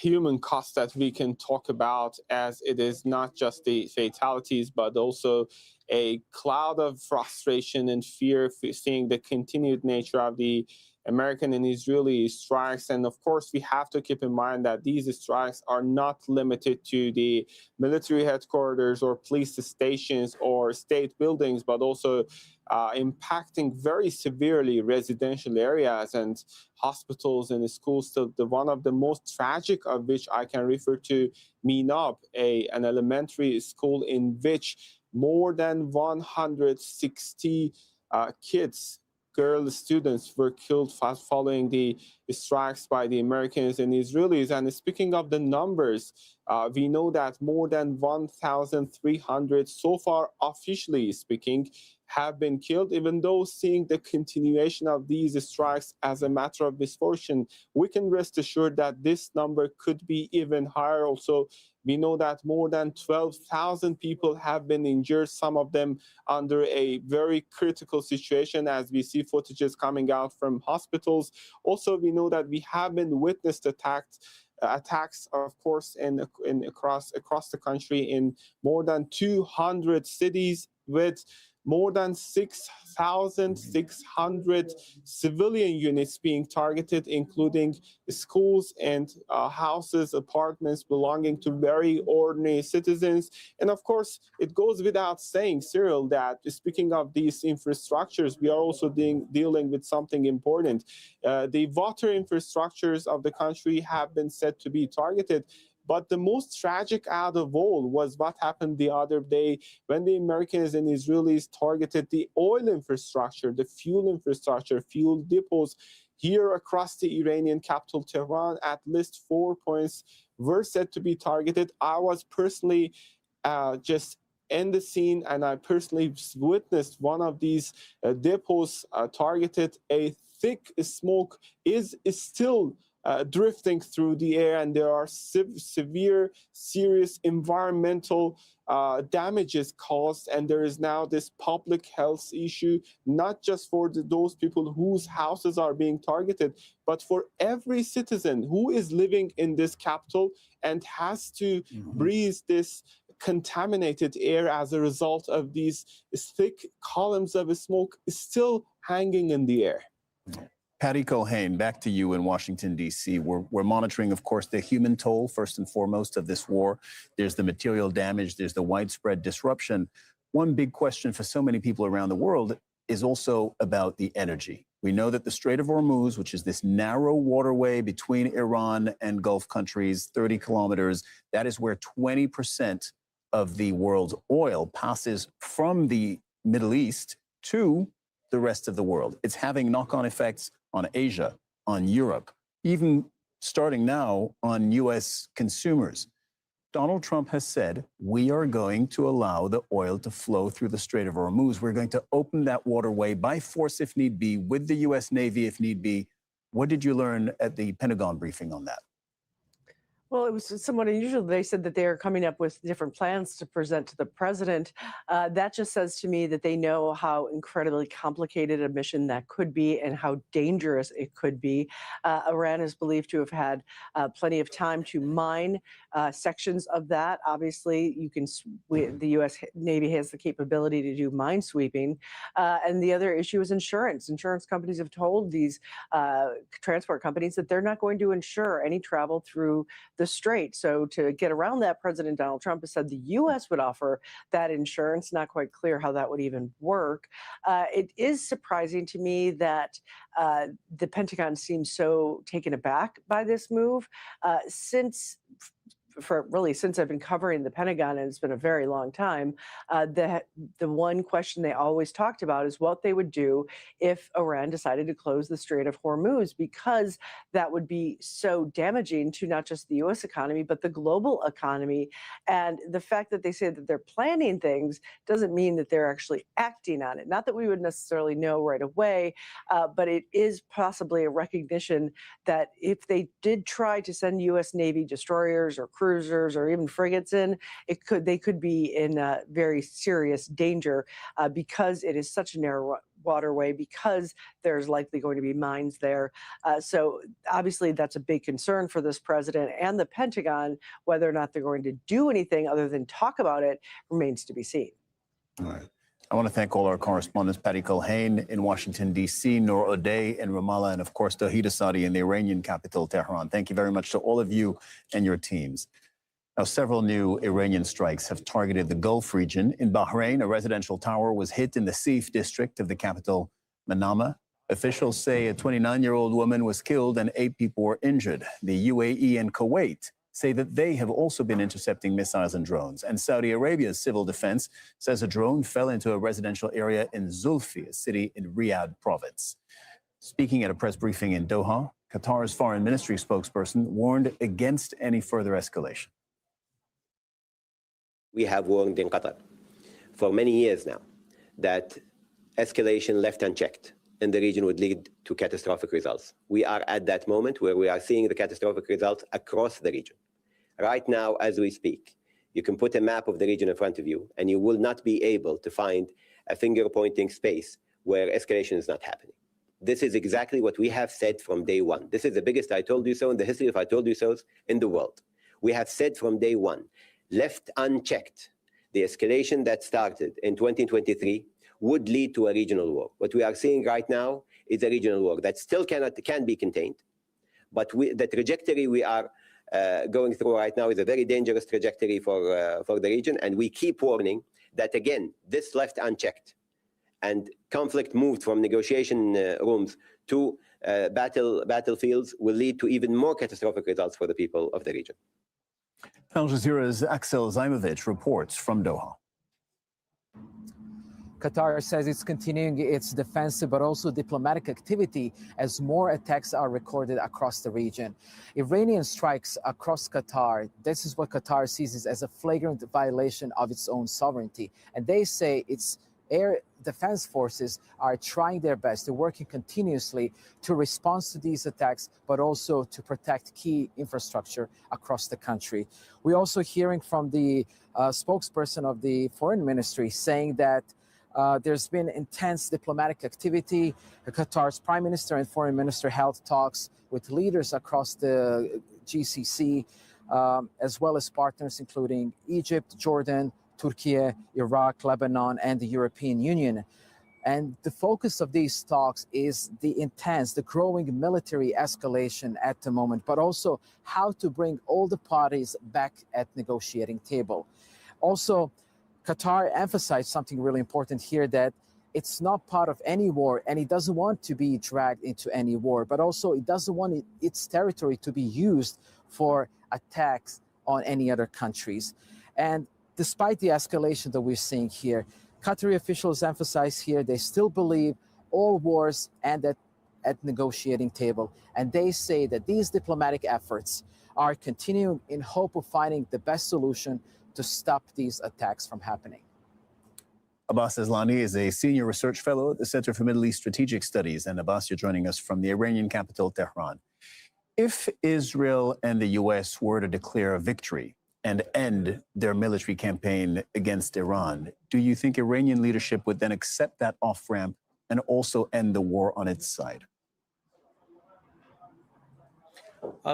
human cost that we can talk about, as it is not just the fatalities, but also a cloud of frustration and fear, seeing the continued nature of the American and Israeli strikes. And of course, we have to keep in mind that these strikes are not limited to the military headquarters or police stations or state buildings, but also impacting very severely residential areas and hospitals and schools. So one of the most tragic of which I can refer to Minab, an elementary school in which more than 160 kids, girl students were killed fast following the strikes by the Americans and Israelis. And speaking of the numbers, we know that more than 1,300 so far, officially speaking, have been killed. Even though seeing the continuation of these strikes as a matter of misfortune, we can rest assured that this number could be even higher. Also, we know that more than 12,000 people have been injured, some of them under a very critical situation, as we see footages coming out from hospitals. Also, we know that we have been witnessed attacks, of course, across the country in more than 200 cities, with more than 6,600 civilian units being targeted, including schools and houses, apartments belonging to very ordinary citizens. And of course, it goes without saying, Cyril, that speaking of these infrastructures, we are also dealing with something important. The water infrastructures of the country have been said to be targeted. But the most tragic out of all was what happened the other day when the Americans and Israelis targeted the oil infrastructure, the fuel infrastructure, fuel depots here across the Iranian capital, Tehran. At least 4 points were said to be targeted. I was personally just in the scene, and I personally witnessed one of these depots targeted. A thick smoke is still drifting through the air, and there are severe, serious environmental damages caused, and there is now this public health issue, not just for those people whose houses are being targeted, but for every citizen who is living in this capital and has to breathe this contaminated air as a result of these thick columns of smoke still hanging in the air. Patty Culhane, back to you in Washington, D.C. We're monitoring, of course, the human toll, first and foremost, of this war. There's the material damage. There's the widespread disruption. One big question for so many people around the world is also about the energy. We know that the Strait of Hormuz, which is this narrow waterway between Iran and Gulf countries, 30 kilometers, that is where 20% of the world's oil passes from the Middle East to the rest of the world. It's having knock-on effects on Asia, on Europe, even starting now on U.S. consumers. Donald Trump has said, we are going to allow the oil to flow through the Strait of Hormuz. We're going to open that waterway by force if need be, with the U.S. Navy if need be. What did you learn at the Pentagon briefing on that? Well, it was somewhat unusual. They said that they are coming up with different plans to present to the president. That just says to me that they know how incredibly complicated a mission that could be and how dangerous it could be. Iran is believed to have had plenty of time to mine sections of that. Obviously, the U.S. Navy has the capability to do mine sweeping. And the other issue is insurance. Insurance companies have told these transport companies that they're not going to insure any travel through the strait. So to get around that, President Donald Trump has said the U.S. would offer that insurance. Not quite clear how that would even work. It is surprising to me that the Pentagon seems so taken aback by this move since I've been covering the Pentagon, and it's been a very long time. The one question they always talked about is what they would do if Iran decided to close the Strait of Hormuz, because that would be so damaging to not just the U.S. economy, but the global economy. And the fact that they say that they're planning things doesn't mean that they're actually acting on it. Not that we would necessarily know right away, but it is possibly a recognition that if they did try to send U.S. Navy destroyers or cruisers or even frigates in, they could be in very serious danger because it is such a narrow waterway, because there's likely going to be mines there. So obviously that's a big concern for this president and the Pentagon. Whether or not they're going to do anything other than talk about it remains to be seen. All right. I want to thank all our correspondents, Patty Culhane in Washington, D.C., Noor O'Day in Ramallah, and of course, Tawhid Asadi in the Iranian capital, Tehran. Thank you very much to all of you and your teams. Now, several new Iranian strikes have targeted the Gulf region. In Bahrain, a residential tower was hit in the Sif district of the capital, Manama. Officials say a 29-year-old woman was killed and 8 people were injured. The UAE and Kuwait say that they have also been intercepting missiles and drones. And Saudi Arabia's civil defense says a drone fell into a residential area in Zulfi, a city in Riyadh province. Speaking at a press briefing in Doha, Qatar's foreign ministry spokesperson warned against any further escalation. We have warned in Qatar for many years now that escalation left unchecked in the region would lead to catastrophic results. We are at that moment where we are seeing the catastrophic results across the region. Right now, as we speak, you can put a map of the region in front of you and you will not be able to find a finger-pointing space where escalation is not happening. This is exactly what we have said from day one. This is the biggest I told you so in the history of I told you so's in the world. We have said from day one, left unchecked, the escalation that started in 2023 would lead to a regional war. What we are seeing right now is a regional war that still can be contained, but the trajectory we are going through right now is a very dangerous trajectory for the region, and we keep warning that, again, this left unchecked and conflict moved from negotiation rooms to battlefields will lead to even more catastrophic results for the people of the region. Al Jazeera's Axel Zaimovich reports from Doha. Qatar says it's continuing its defensive but also diplomatic activity as more attacks are recorded across the region. Iranian strikes across Qatar, this is what Qatar sees as a flagrant violation of its own sovereignty. And they say its air defense forces are trying their best. They're working continuously to respond to these attacks, but also to protect key infrastructure across the country. We're also hearing from the spokesperson of the foreign ministry saying that there's been intense diplomatic activity. Qatar's prime minister and foreign minister held talks with leaders across the GCC, as well as partners including Egypt, Jordan, Turkey, Iraq, Lebanon, and the European Union. And the focus of these talks is the growing military escalation at the moment, but also how to bring all the parties back at negotiating table. Also, Qatar emphasized something really important here, that it's not part of any war and it doesn't want to be dragged into any war, but also it doesn't want its territory to be used for attacks on any other countries. And despite the escalation that we're seeing here, Qatari officials emphasize here they still believe all wars end at negotiating table. And they say that these diplomatic efforts are continuing in hope of finding the best solution to stop these attacks from happening. Abbas Eslani is a senior research fellow at the Center for Middle East Strategic Studies. And Abbas, you're joining us from the Iranian capital, Tehran. If Israel and the U.S. were to declare a victory and end their military campaign against Iran, do you think Iranian leadership would then accept that off-ramp and also end the war on its side?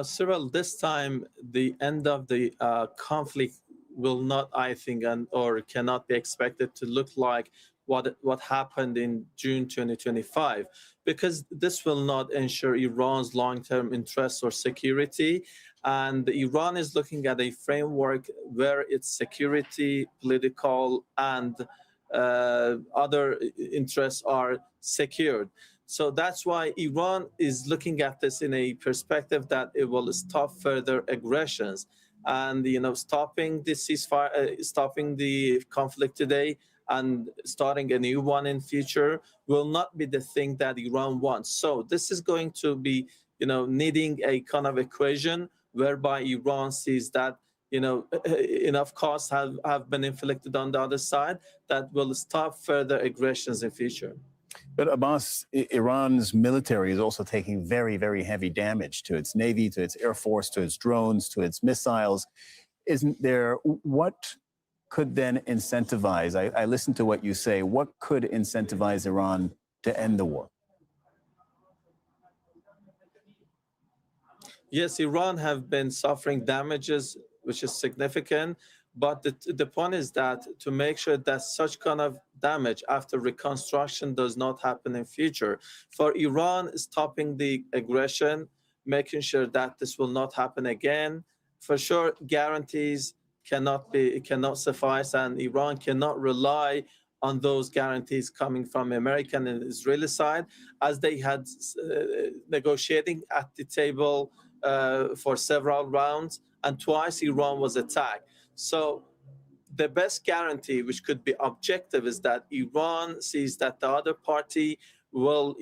Cyril, this time the end of the conflict will not, I think, or cannot be expected to look like what happened in June 2025, because this will not ensure Iran's long-term interests or security. And Iran is looking at a framework where its security, political, and other interests are secured. So that's why Iran is looking at this in a perspective that it will stop further aggressions. And, stopping the ceasefire, stopping the conflict today and starting a new one in future will not be the thing that Iran wants. So this is going to be, needing a kind of equation whereby Iran sees that, enough costs have been inflicted on the other side that will stop further aggressions in future. But Abbas, Iran's military is also taking very, very heavy damage to its navy, to its air force, to its drones, to its missiles. Isn't there, what could then incentivize, I listened to what you say, what could incentivize Iran to end the war? Yes, Iran have been suffering damages, which is significant. But the point is that to make sure that such kind of damage after reconstruction does not happen in future. For Iran, stopping the aggression, making sure that this will not happen again. For sure, guarantees cannot suffice, and Iran cannot rely on those guarantees coming from American and Israeli side, as they had negotiating at the table for several rounds. and twice Iran was attacked. So the best guarantee, which could be objective, is that Iran sees that the other party will,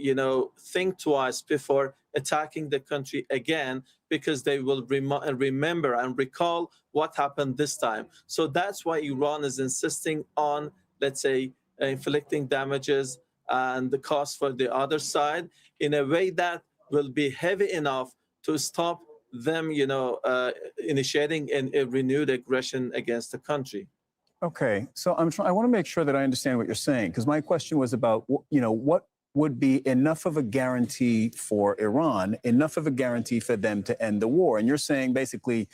think twice before attacking the country again, because they will remember and recall what happened this time. So that's why Iran is insisting on, let's say, inflicting damages and the cost for the other side in a way that will be heavy enough to stop them, initiating a renewed aggression against the country. Okay, so I want to make sure that I understand what you're saying, because my question was about, what would be enough of a guarantee for Iran, enough of a guarantee for them to end the war. And you're saying basically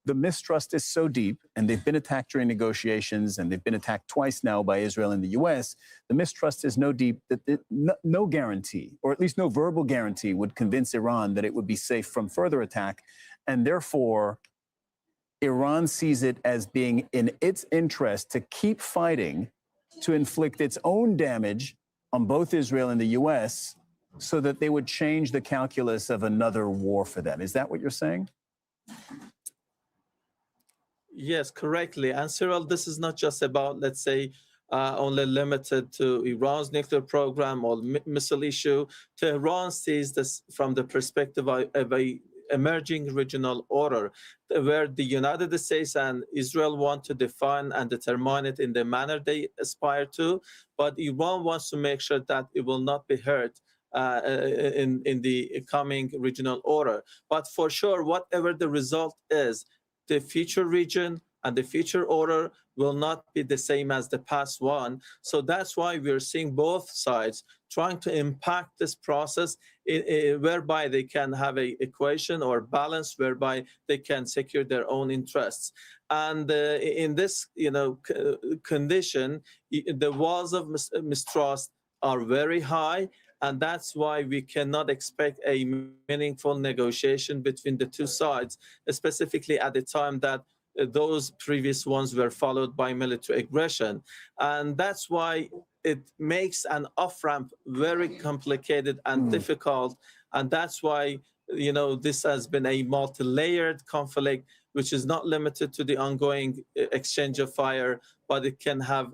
the mistrust is so deep, and they've been attacked during negotiations, and they've been attacked twice now by Israel and the US. The mistrust is no deep that no guarantee, or at least no verbal guarantee, would convince Iran that it would be safe from further attack. And therefore, Iran sees it as being in its interest to keep fighting, to inflict its own damage on both Israel and the US, so that they would change the calculus of another war for them. Is that what you're saying? Yes, correctly. And Cyril, this is not just about, let's say, only limited to Iran's nuclear program or missile issue. Tehran sees this from the perspective of a emerging regional order, where the United States and Israel want to define and determine it in the manner they aspire to, but Iran wants to make sure that it will not be hurt in the coming regional order. But for sure, whatever the result is, the future region and the future order will not be the same as the past one. So that's why we're seeing both sides trying to impact this process whereby they can have an equation or balance whereby they can secure their own interests. And in this condition, the walls of mistrust are very high, and that's why we cannot expect a meaningful negotiation between the two sides, specifically at the time that those previous ones were followed by military aggression. And that's why it makes an off-ramp very complicated and difficult. And that's why, this has been a multi-layered conflict, which is not limited to the ongoing exchange of fire, but it can have,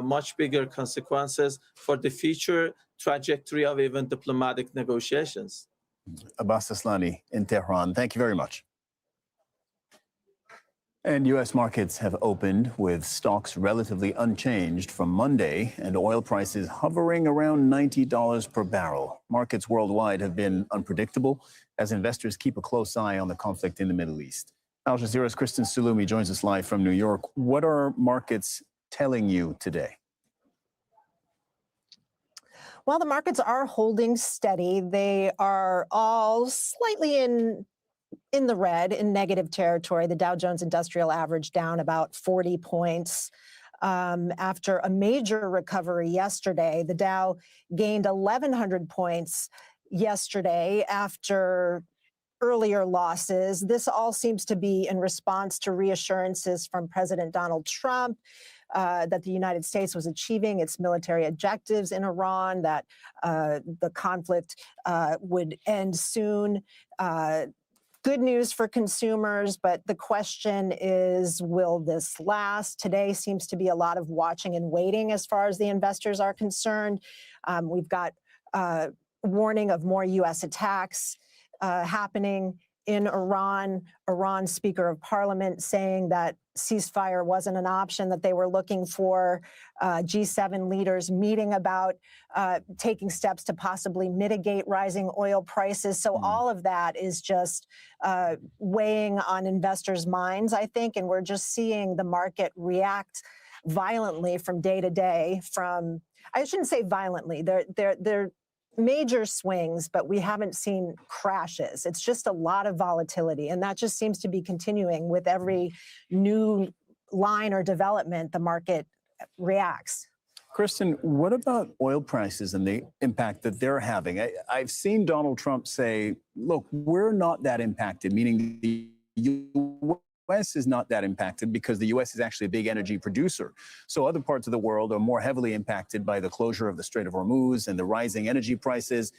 much bigger consequences for the future trajectory of even diplomatic negotiations. Abbas Aslani in Tehran, thank you very much. And U.S. markets have opened with stocks relatively unchanged from Monday and oil prices hovering around $90 per barrel. Markets worldwide have been unpredictable as investors keep a close eye on the conflict in the Middle East. Al Jazeera's Kristen Sulumi joins us live from New York. What are markets telling you today? Well, the markets are holding steady. They are all slightly in the red, in negative territory. The Dow Jones Industrial Average down about 40 points after a major recovery yesterday. The Dow gained 1,100 points yesterday after earlier losses. This all seems to be in response to reassurances from President Donald Trump that the United States was achieving its military objectives in Iran, that the conflict would end soon. Good news for consumers, but the question is, will this last? Today seems to be a lot of watching and waiting as far as the investors are concerned. We've got warning of more U.S. attacks happening in Iran. Iran's Speaker of Parliament saying that ceasefire wasn't an option that they were looking for. G7 leaders meeting about taking steps to possibly mitigate rising oil prices. So all of that is just weighing on investors' minds, I think, and we're just seeing the market react violently from day to day. I shouldn't say violently. They're major swings, but we haven't seen crashes. It's just a lot of volatility, and that just seems to be continuing with every new line or development. The market reacts. Kristen, what about oil prices and the impact that they're having? I've seen Donald Trump say, look, we're not that impacted, meaning the U.S. is not that impacted because the U.S. is actually a big energy producer. So other parts of the world are more heavily impacted by the closure of the Strait of Hormuz and the rising energy prices.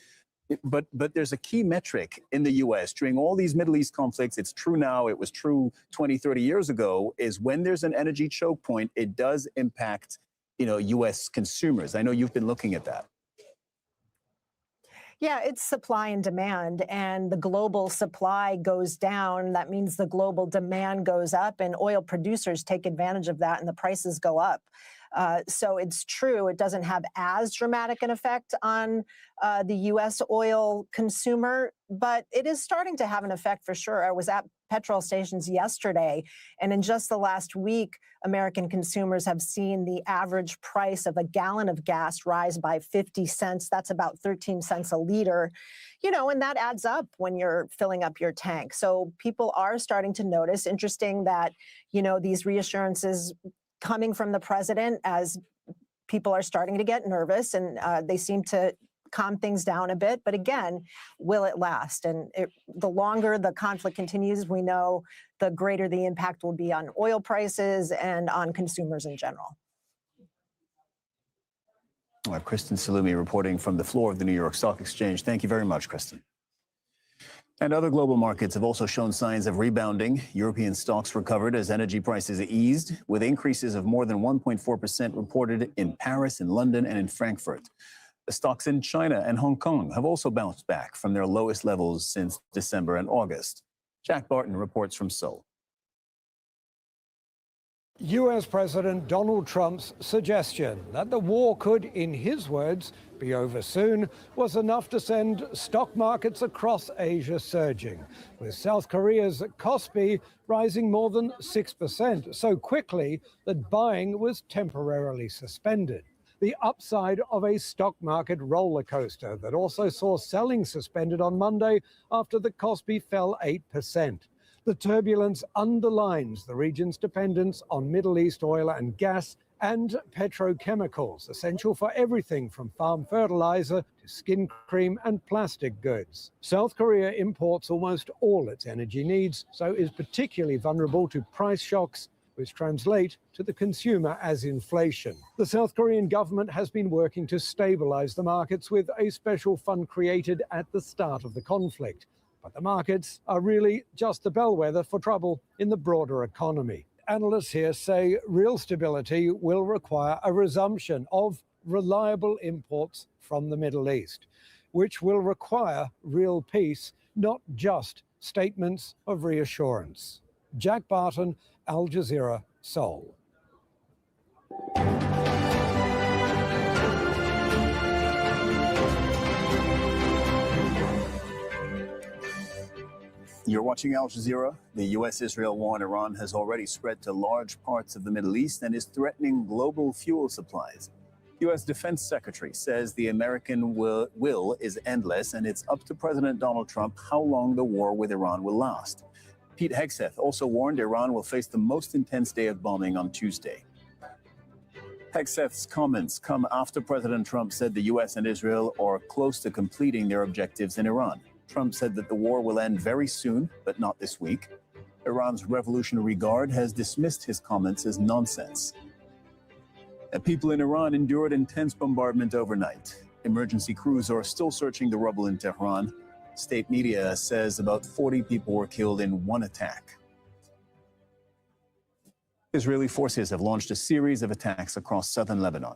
But there's a key metric in the U.S. during all these Middle East conflicts. It's true now. It was true 20, 30 years ago. Is when there's an energy choke point, it does impact, U.S. consumers. I know you've been looking at that. Yeah, it's supply and demand, and the global supply goes down. That means the global demand goes up, and oil producers take advantage of that, and the prices go up. So it's true, it doesn't have as dramatic an effect on the U.S. oil consumer, but it is starting to have an effect for sure. I was at petrol stations yesterday, and in just the last week, American consumers have seen the average price of a gallon of gas rise by 50 cents. That's about 13 cents a liter, and that adds up when you're filling up your tank. So people are starting to notice. Interesting that, these reassurances coming from the president as people are starting to get nervous, and they seem to calm things down a bit. But again, will it last? And the longer the conflict continues, we know the greater the impact will be on oil prices and on consumers in general. Kristen Salumi reporting from the floor of the New York Stock Exchange. Thank you very much, Kristen. And other global markets have also shown signs of rebounding. European stocks recovered as energy prices eased, with increases of more than 1.4% reported in Paris, in London, and in Frankfurt. The stocks in China and Hong Kong have also bounced back from their lowest levels since December and August. Jack Barton reports from Seoul. U.S. President Donald Trump's suggestion that the war could, in his words, be over soon was enough to send stock markets across Asia surging, with South Korea's Kospi rising more than 6% so quickly that buying was temporarily suspended. The upside of a stock market roller coaster that also saw selling suspended on Monday after the Kospi fell 8%. The turbulence underlines the region's dependence on Middle East oil and gas and petrochemicals, essential for everything from farm fertilizer to skin cream and plastic goods. South Korea imports almost all its energy needs, so is particularly vulnerable to price shocks, which translate to the consumer as inflation. The South Korean government has been working to stabilize the markets with a special fund created at the start of the conflict. But the markets are really just the bellwether for trouble in the broader economy. Analysts here say real stability will require a resumption of reliable imports from the Middle East, which will require real peace, not just statements of reassurance. Jack Barton, Al Jazeera, Seoul. You're watching Al Jazeera. The U.S.-Israel war in Iran has already spread to large parts of the Middle East and is threatening global fuel supplies. U.S. Defense Secretary says the American will is endless, and it's up to President Donald Trump how long the war with Iran will last. Pete Hegseth also warned Iran will face the most intense day of bombing on Tuesday. Hegseth's comments come after President Trump said the U.S. and Israel are close to completing their objectives in Iran. Trump said that the war will end very soon, but not this week. Iran's Revolutionary Guard has dismissed his comments as nonsense. People in Iran endured intense bombardment overnight. Emergency crews are still searching the rubble in Tehran. State media says about 40 people were killed in one attack. Israeli forces have launched a series of attacks across southern Lebanon.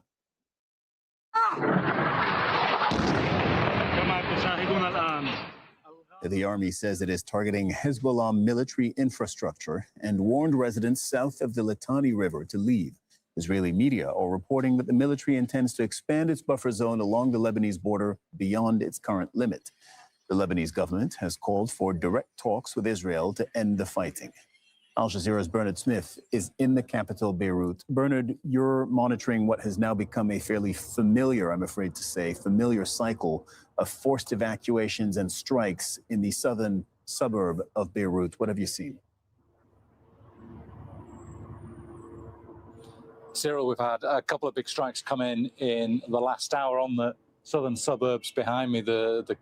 The army says it is targeting Hezbollah military infrastructure and warned residents south of the Litani River to leave. Israeli media are reporting that the military intends to expand its buffer zone along the Lebanese border beyond its current limit. The Lebanese government has called for direct talks with Israel to end the fighting. Al Jazeera's Bernard Smith is in the capital, Beirut. Bernard, you're monitoring what has now become a fairly familiar, I'm afraid to say, familiar cycle of forced evacuations and strikes in the southern suburb of Beirut. What have you seen? Cyril, we've had a couple of big strikes come in the last hour on the southern suburbs behind me. The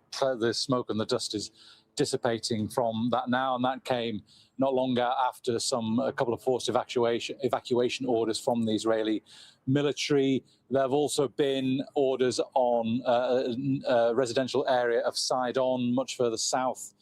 smoke and the dust is dissipating from that now, and that came not long after a couple of forced evacuation orders from the Israeli military. There have also been orders on a residential area of Sidon, much further south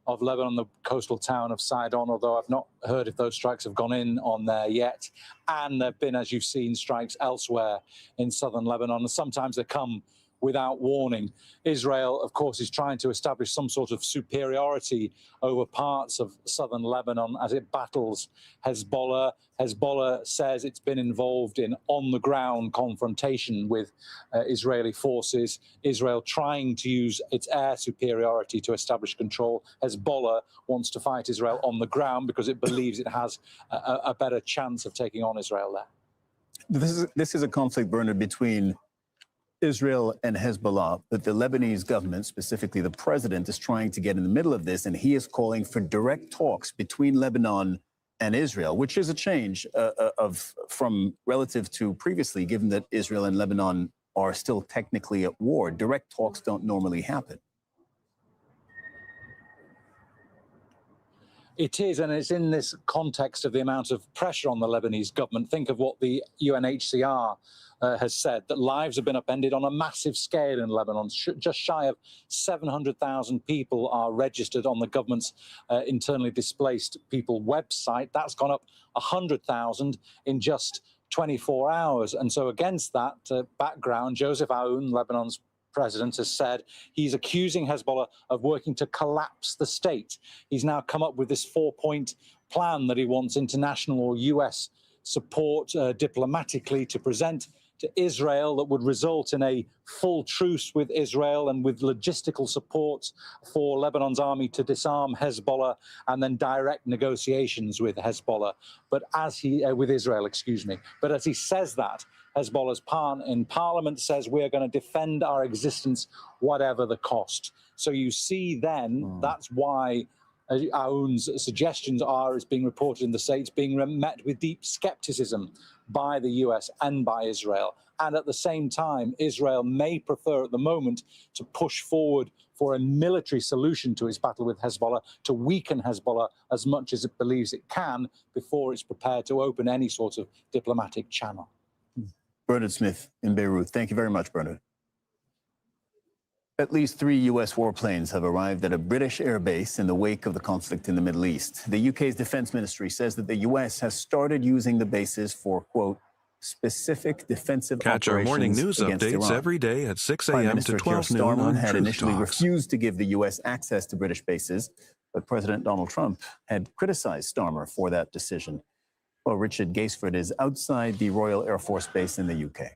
of Lebanon, the coastal town of Sidon, although I've not heard if those strikes have gone in on there yet. And there have been, as you've seen, strikes elsewhere in southern Lebanon, and sometimes they come without warning. Israel, of course, is trying to establish some sort of superiority over parts of southern Lebanon as it battles Hezbollah. Hezbollah says it's been involved in on-the-ground confrontation with Israeli forces. Israel trying to use its air superiority to establish control. Hezbollah wants to fight Israel on the ground because it believes it has a better chance of taking on Israel there. This is a conflict, Bernard, between Israel and Hezbollah, but the Lebanese government, specifically the president, is trying to get in the middle of this, and he is calling for direct talks between Lebanon and Israel, which is a change from relative to previously, given that Israel and Lebanon are still technically at war. Direct talks don't normally happen. It is, and it's in this context of the amount of pressure on the Lebanese government. Think of what the UNHCR has said, that lives have been upended on a massive scale in Lebanon. Just shy of 700,000 people are registered on the government's internally displaced people website. That's gone up 100,000 in just 24 hours. And so against that background, Joseph Aoun, Lebanon's president, has said he's accusing Hezbollah of working to collapse the state. He's now come up with this 4-point plan that he wants international or US support diplomatically to present to Israel that would result in a full truce with Israel and with logistical support for Lebanon's army to disarm Hezbollah and then direct negotiations with Hezbollah. But as he, with Israel, excuse me. But as he says that, Hezbollah's in parliament says we're going to defend our existence whatever the cost. So you see then, that's why Aoun's suggestions is being reported in the States, being met with deep skepticism by the US and by Israel. And at the same time, Israel may prefer at the moment to push forward for a military solution to its battle with Hezbollah, to weaken Hezbollah as much as it believes it can before it's prepared to open any sort of diplomatic channel. Bernard Smith in Beirut. Thank you very much, Bernard. At least 3 U.S. warplanes have arrived at a British air base in the wake of the conflict in the Middle East. The UK's defense ministry says that the U.S. has started using the bases for, quote, specific defensive Catch our morning news updates Iran. Every day at 6 Prime a.m. Minister to 12 Keir noon Starmer on had Truth initially Talks. refused to give the U.S. access to British bases, but President Donald Trump had criticized Starmer for that decision. Well, Richard Gaisford is outside the Royal Air Force Base in the UK.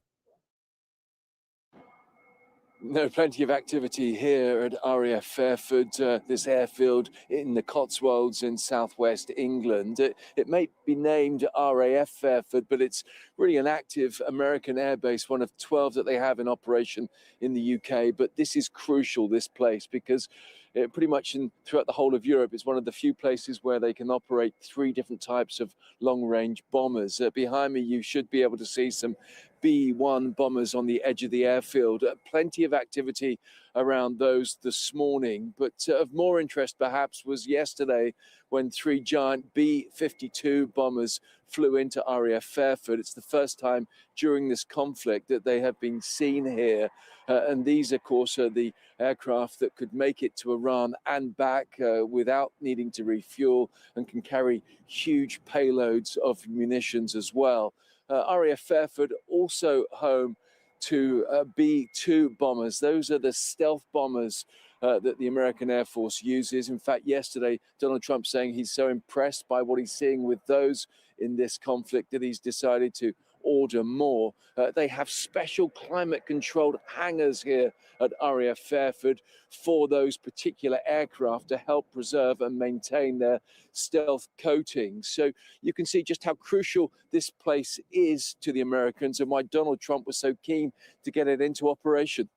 There are plenty of activity here at RAF Fairford, this airfield in the Cotswolds in southwest England. It may be named RAF Fairford, but it's really an active American airbase, one of 12 that they have in operation in the UK. But this is crucial, this place, because pretty much throughout the whole of Europe, it's one of the few places where they can operate 3 different types of long-range bombers. Behind me, you should be able to see some B-1 bombers on the edge of the airfield. Plenty of activity around those this morning, but of more interest perhaps was yesterday when 3 giant B-52 bombers flew into RAF Fairford. It's the first time during this conflict that they have been seen here. And these, of course, are the aircraft that could make it to Iran and back without needing to refuel and can carry huge payloads of munitions as well. RAF Fairford also home to B-2 bombers. Those are the stealth bombers that the American Air Force uses. In fact, yesterday, Donald Trump saying he's so impressed by what he's seeing with those in this conflict that he's decided to order more. They have special climate-controlled hangars here at RAF Fairford for those particular aircraft to help preserve and maintain their stealth coatings. So you can see just how crucial this place is to the Americans and why Donald Trump was so keen to get it into operation.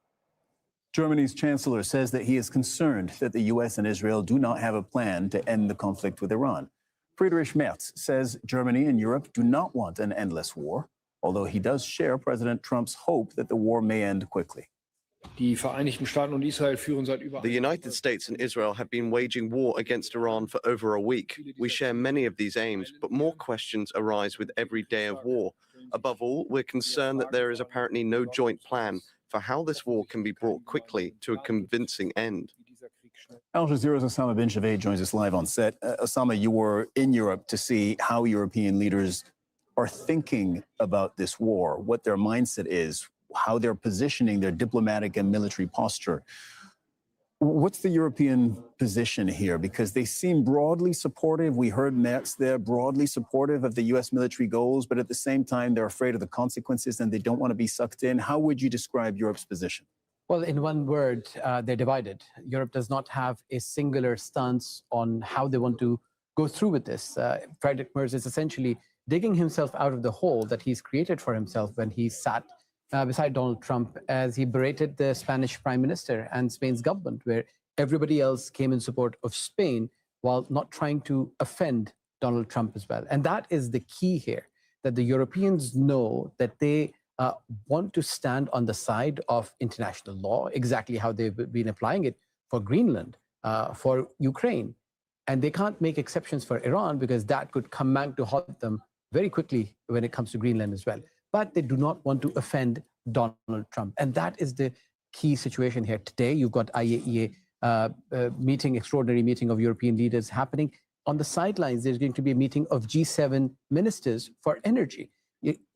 Germany's chancellor says that he is concerned that the U.S. and Israel do not have a plan to end the conflict with Iran. Friedrich Merz says Germany and Europe do not want an endless war, although he does share President Trump's hope that the war may end quickly. The United States and Israel have been waging war against Iran for over a week. We share many of these aims, but more questions arise with every day of war. Above all, we're concerned that there is apparently no joint plan for how this war can be brought quickly to a convincing end. Al Jazeera's Osama bin Javed joins us live on set. Osama, you were in Europe to see how European leaders are thinking about this war, what their mindset is, how they're positioning their diplomatic and military posture. What's the European position here? Because they seem broadly supportive. We heard Merz there, broadly supportive of the U.S. military goals, but at the same time, they're afraid of the consequences and they don't want to be sucked in. How would you describe Europe's position? Well, in one word, they're divided. Europe does not have a singular stance on how they want to go through with this. Friedrich Merz is essentially digging himself out of the hole that he's created for himself when he sat beside Donald Trump as he berated the Spanish prime minister and Spain's government, where everybody else came in support of Spain while not trying to offend Donald Trump as well. And that is the key here, that the Europeans know that they want to stand on the side of international law, exactly how they've been applying it for Greenland, for Ukraine. And they can't make exceptions for Iran because that could come back to haunt them very quickly when it comes to Greenland as well. But they do not want to offend Donald Trump. And that is the key situation here. Today, you've got IAEA extraordinary meeting of European leaders happening. On the sidelines, there's going to be a meeting of G7 ministers for energy.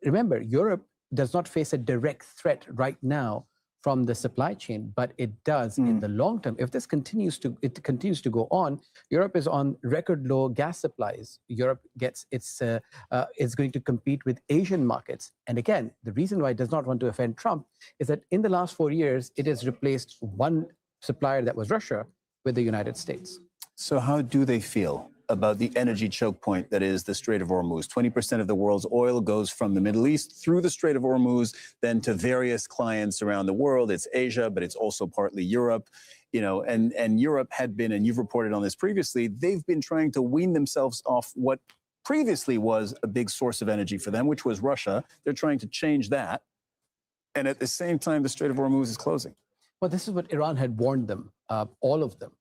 Remember, Europe does not face a direct threat right now from the supply chain, but it does in the long term. If this continues to go on, Europe is on record low gas supplies. Europe gets is going to compete with Asian markets. And again, the reason why it does not want to offend Trump is that in the last 4 years, it has replaced one supplier, that was Russia, with the United States. So how do they feel about the energy choke point that is the Strait of Hormuz? 20% of the world's oil goes from the Middle East through the Strait of Hormuz, then to various clients around the world. It's Asia, but it's also partly Europe. You know, and Europe had been, and you've reported on this previously, they've been trying to wean themselves off what previously was a big source of energy for them, which was Russia. They're trying to change that. And at the same time, the Strait of Hormuz is closing. Well, this is what Iran had warned them, all of them.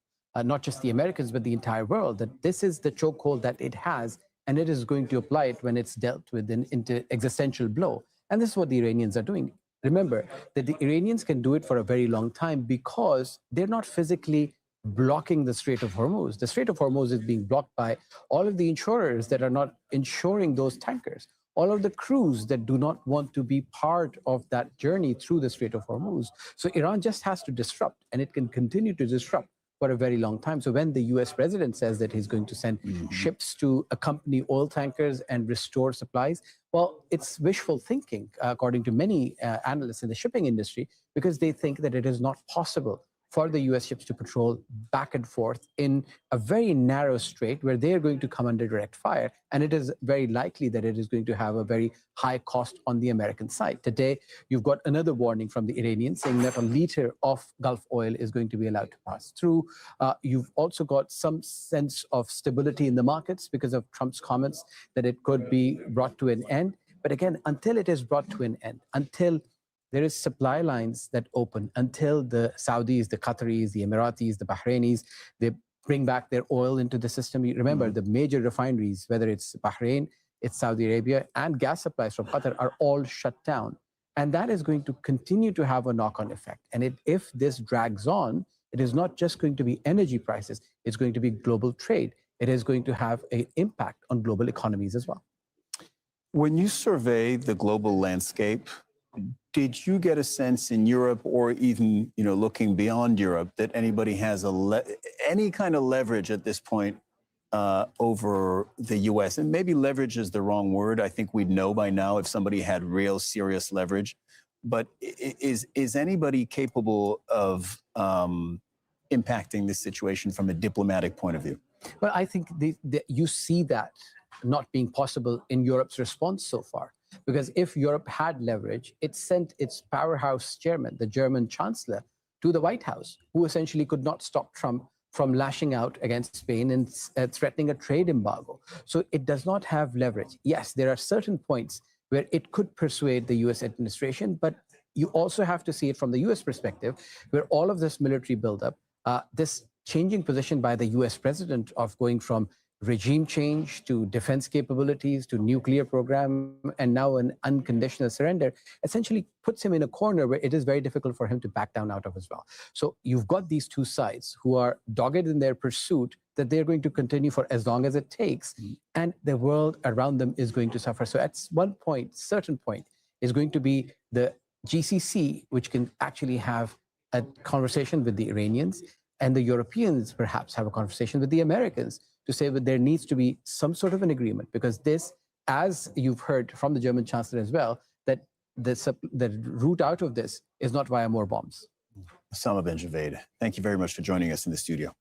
Not just the Americans, but the entire world, that this is the chokehold that it has, and it is going to apply it when it's dealt with an existential blow. And this is what the Iranians are doing. Remember that the Iranians can do it for a very long time because they're not physically blocking the Strait of Hormuz. The Strait of Hormuz is being blocked by all of the insurers that are not insuring those tankers, all of the crews that do not want to be part of that journey through the Strait of Hormuz. So Iran just has to disrupt, and it can continue to disrupt for a very long time. So when the US president says that he's going to send ships to accompany oil tankers and restore supplies, well, it's wishful thinking, according to many analysts in the shipping industry, because they think that it is not possible for the US ships to patrol back and forth in a very narrow strait where they are going to come under direct fire. And it is very likely that it is going to have a very high cost on the American side. Today, you've got another warning from the Iranians saying that a liter of Gulf oil is going to be allowed to pass through. You've also got some sense of stability in the markets because of Trump's comments that it could be brought to an end. But again, until it is brought to an end, until there is supply lines that open, until the Saudis, the Qataris, the Emiratis, the Bahrainis, they bring back their oil into the system. You remember the major refineries, whether it's Bahrain, it's Saudi Arabia, and gas supplies from Qatar are all shut down. And that is going to continue to have a knock-on effect. And if this drags on, it is not just going to be energy prices, it's going to be global trade. It is going to have an impact on global economies as well. When you survey the global landscape, did you get a sense in Europe, or even looking beyond Europe, that anybody has any kind of leverage at this point over the U.S.? And maybe leverage is the wrong word. I think we'd know by now if somebody had real serious leverage. But is anybody capable of impacting this situation from a diplomatic point of view? Well, I think you see that not being possible in Europe's response so far. Because if Europe had leverage, it sent its powerhouse chairman, the German chancellor, to the White House, who essentially could not stop Trump from lashing out against Spain and threatening a trade embargo. So it does not have leverage. Yes, there are certain points where it could persuade the US administration, but you also have to see it from the US perspective, where all of this military buildup, this changing position by the US president of going from regime change to defense capabilities to nuclear program and now an unconditional surrender essentially puts him in a corner where it is very difficult for him to back down out of as well. So you've got these two sides who are dogged in their pursuit that they're going to continue for as long as it takes, and the world around them is going to suffer. So at one point, certain point, is going to be the GCC, which can actually have a conversation with the Iranians, and the Europeans perhaps have a conversation with the Americans to say that there needs to be some sort of an agreement, because this, as you've heard from the German Chancellor as well, that the route out of this is not via more bombs. Osama bin Javaid, thank you very much for joining us in the studio.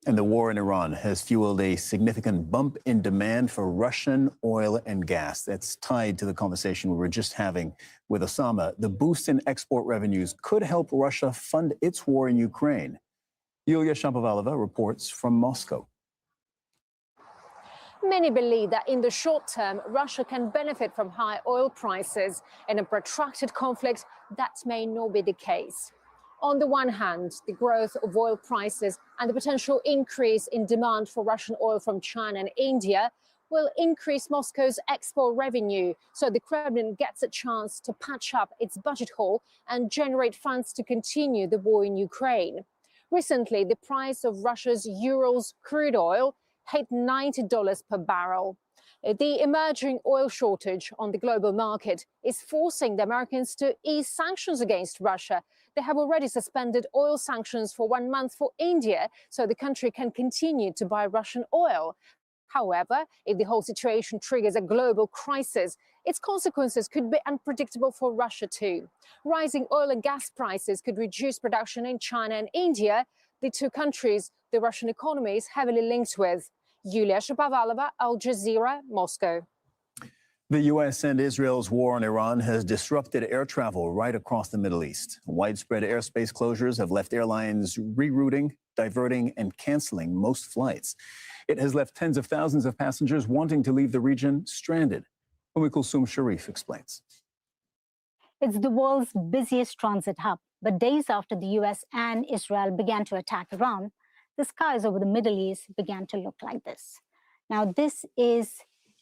And the war in Iran has fueled a significant bump in demand for Russian oil and gas. That's tied to the conversation we were just having with Osama. The boost in export revenues could help Russia fund its war in Ukraine. Yulia Shapovalova reports from Moscow. Many believe that in the short term, Russia can benefit from high oil prices. In a protracted conflict, that may not be the case. On the one hand, the growth of oil prices and the potential increase in demand for Russian oil from China and India will increase Moscow's export revenue, so the Kremlin gets a chance to patch up its budget hole and generate funds to continue the war in Ukraine. Recently, the price of Russia's Urals crude oil hit $90 per barrel. The emerging oil shortage on the global market is forcing the Americans to ease sanctions against Russia. They have already suspended oil sanctions for 1 month for India, so the country can continue to buy Russian oil. However, if the whole situation triggers a global crisis, its consequences could be unpredictable for Russia too. Rising oil and gas prices could reduce production in China and India, the two countries the Russian economy is heavily linked with. Yulia Shapovalova, Al Jazeera, Moscow. The U.S. and Israel's war on Iran has disrupted air travel right across the Middle East. Widespread airspace closures have left airlines rerouting, diverting, and canceling most flights. It has left tens of thousands of passengers wanting to leave the region stranded. Kulsum Sharif explains. It's the world's busiest transit hub, but days after the U.S. and Israel began to attack Iran, the skies over the Middle East began to look like this. Now, this is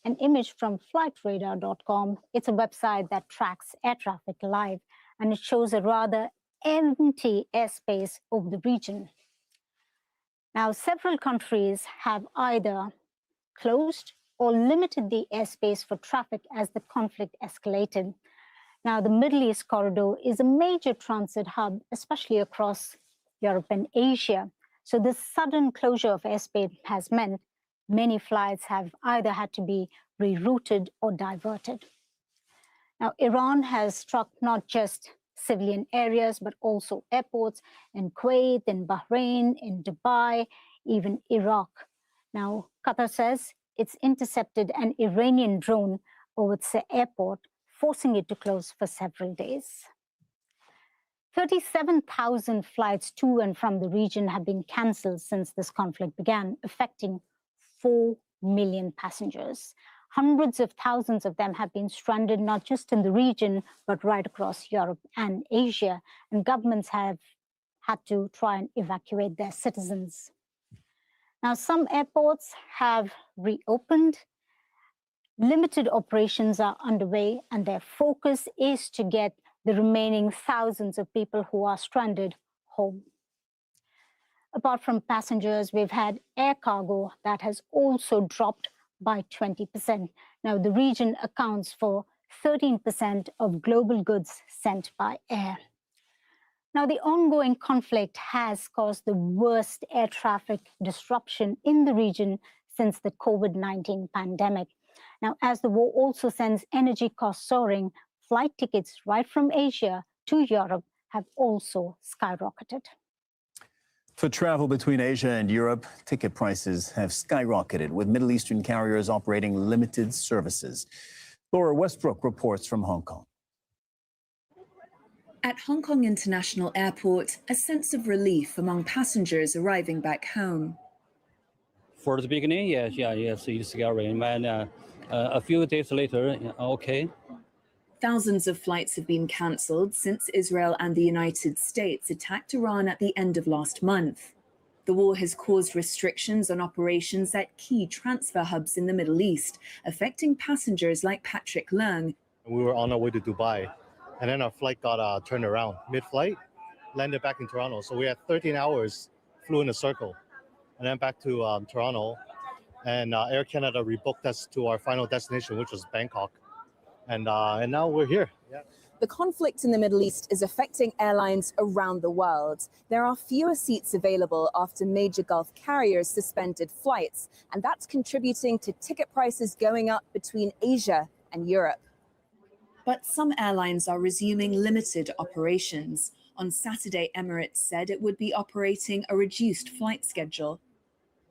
an image from flightradar.com. It's a website that tracks air traffic live, and it shows a rather empty airspace over the region. Now, several countries have either closed or limited the airspace for traffic as the conflict escalated. Now, the Middle East corridor is a major transit hub, especially across Europe and Asia. So this sudden closure of airspace has meant many flights have either had to be rerouted or diverted. Now, Iran has struck not just civilian areas, but also airports in Kuwait, in Bahrain, in Dubai, even Iraq. Now, Qatar says it's intercepted an Iranian drone over its airport, forcing it to close for several days. 37,000 flights to and from the region have been cancelled since this conflict began, affecting 4 million passengers. Hundreds of thousands of them have been stranded, not just in the region, but right across Europe and Asia. And governments have had to try and evacuate their citizens. Now, some airports have reopened. Limited operations are underway, and their focus is to get the remaining thousands of people who are stranded home. Apart from passengers, we've had air cargo that has also dropped by 20%. Now, the region accounts for 13% of global goods sent by air. Now, the ongoing conflict has caused the worst air traffic disruption in the region since the COVID-19 pandemic. Now, as the war also sends energy costs soaring, flight tickets right from Asia to Europe have also skyrocketed. For travel between Asia and Europe, ticket prices have skyrocketed, with Middle Eastern carriers operating limited services. Laura Westbrook reports from Hong Kong. At Hong Kong International Airport, a sense of relief among passengers arriving back home. For the beginning, yes, it's scary. When a few days later, okay. Thousands of flights have been cancelled since Israel and the United States attacked Iran at the end of last month. The war has caused restrictions on operations at key transfer hubs in the Middle East, affecting passengers like Patrick Leung. We were on our way to Dubai, and then our flight got turned around mid-flight, landed back in Toronto. So we had 13 hours, flew in a circle, and then back to Toronto. And Air Canada rebooked us to our final destination, which was Bangkok. And now we're here. Yeah. The conflict in the Middle East is affecting airlines around the world. There are fewer seats available after major Gulf carriers suspended flights, and that's contributing to ticket prices going up between Asia and Europe. But some airlines are resuming limited operations. On Saturday, Emirates said it would be operating a reduced flight schedule.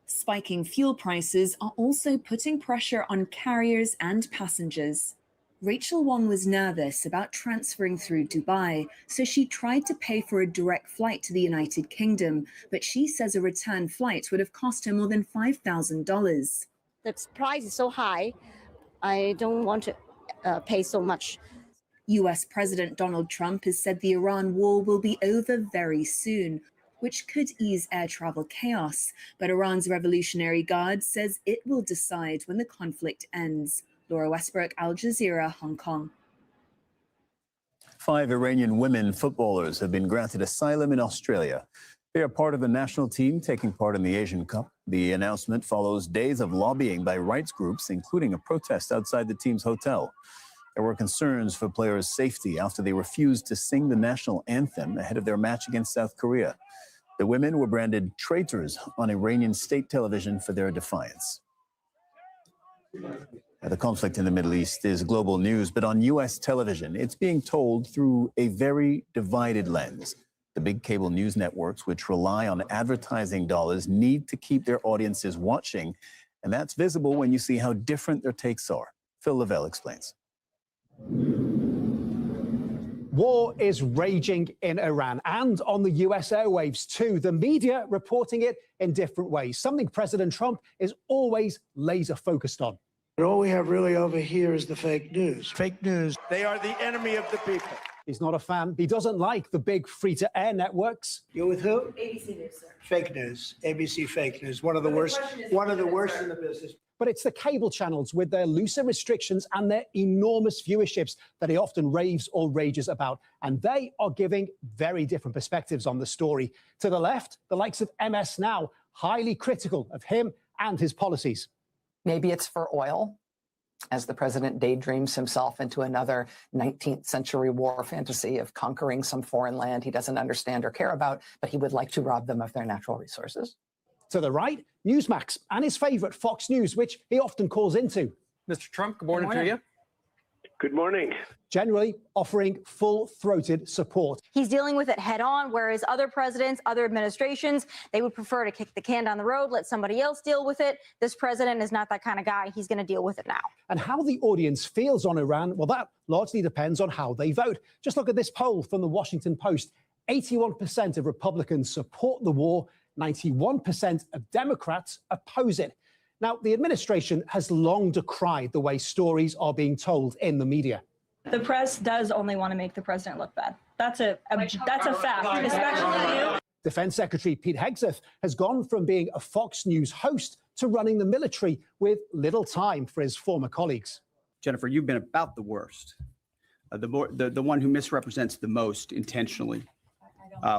Spiking fuel prices are also putting pressure on carriers and passengers. Rachel Wong was nervous about transferring through Dubai, so she tried to pay for a direct flight to the United Kingdom, but she says a return flight would have cost her more than $5,000. The price is so high, I don't want to pay so much. US President Donald Trump has said the Iran war will be over very soon, which could ease air travel chaos. But Iran's Revolutionary Guard says it will decide when the conflict ends. Laura Westbrook, Al Jazeera, Hong Kong. 5 Iranian women footballers have been granted asylum in Australia. They are part of the national team taking part in the Asian Cup. The announcement follows days of lobbying by rights groups, including a protest outside the team's hotel. There were concerns for players' safety after they refused to sing the national anthem ahead of their match against South Korea. The women were branded traitors on Iranian state television for their defiance. The conflict in the Middle East is global news, but on U.S. television, it's being told through a very divided lens. The big cable news networks, which rely on advertising dollars, need to keep their audiences watching, and that's visible when you see how different their takes are. Phil Lavelle explains. War is raging in Iran and on the US airwaves too. The media reporting it in different ways, something President Trump is always laser focused on. But all we have really over here is the fake news. Fake news. They are the enemy of the people. He's not a fan. He doesn't like the big free-to-air networks. You're with who? ABC News, sir. Fake news. ABC fake news. One of the worst in the business. But it's the cable channels with their looser restrictions and their enormous viewerships that he often raves or rages about. And they are giving very different perspectives on the story. To the left, the likes of MS Now, highly critical of him and his policies. Maybe it's for oil, as the president daydreams himself into another 19th century war fantasy of conquering some foreign land he doesn't understand or care about, but he would like to rob them of their natural resources. To the right, Newsmax and his favorite Fox News, which he often calls into. Mr. Trump, good morning to you. Good morning. Generally offering full-throated support. He's dealing with it head on, whereas other presidents, other administrations, they would prefer to kick the can down the road, let somebody else deal with it. This president is not that kind of guy. He's going to deal with it now. And how the audience feels on Iran, well, that largely depends on how they vote. Just look at this poll from the Washington Post. 81% of Republicans support the war. 91% of Democrats oppose it. Now, the administration has long decried the way stories are being told in the media. The press does only want to make the president look bad. That's a fact, especially you. Defense Secretary Pete Hegseth has gone from being a Fox News host to running the military with little time for his former colleagues. Jennifer, you've been about the worst, the one who misrepresents the most intentionally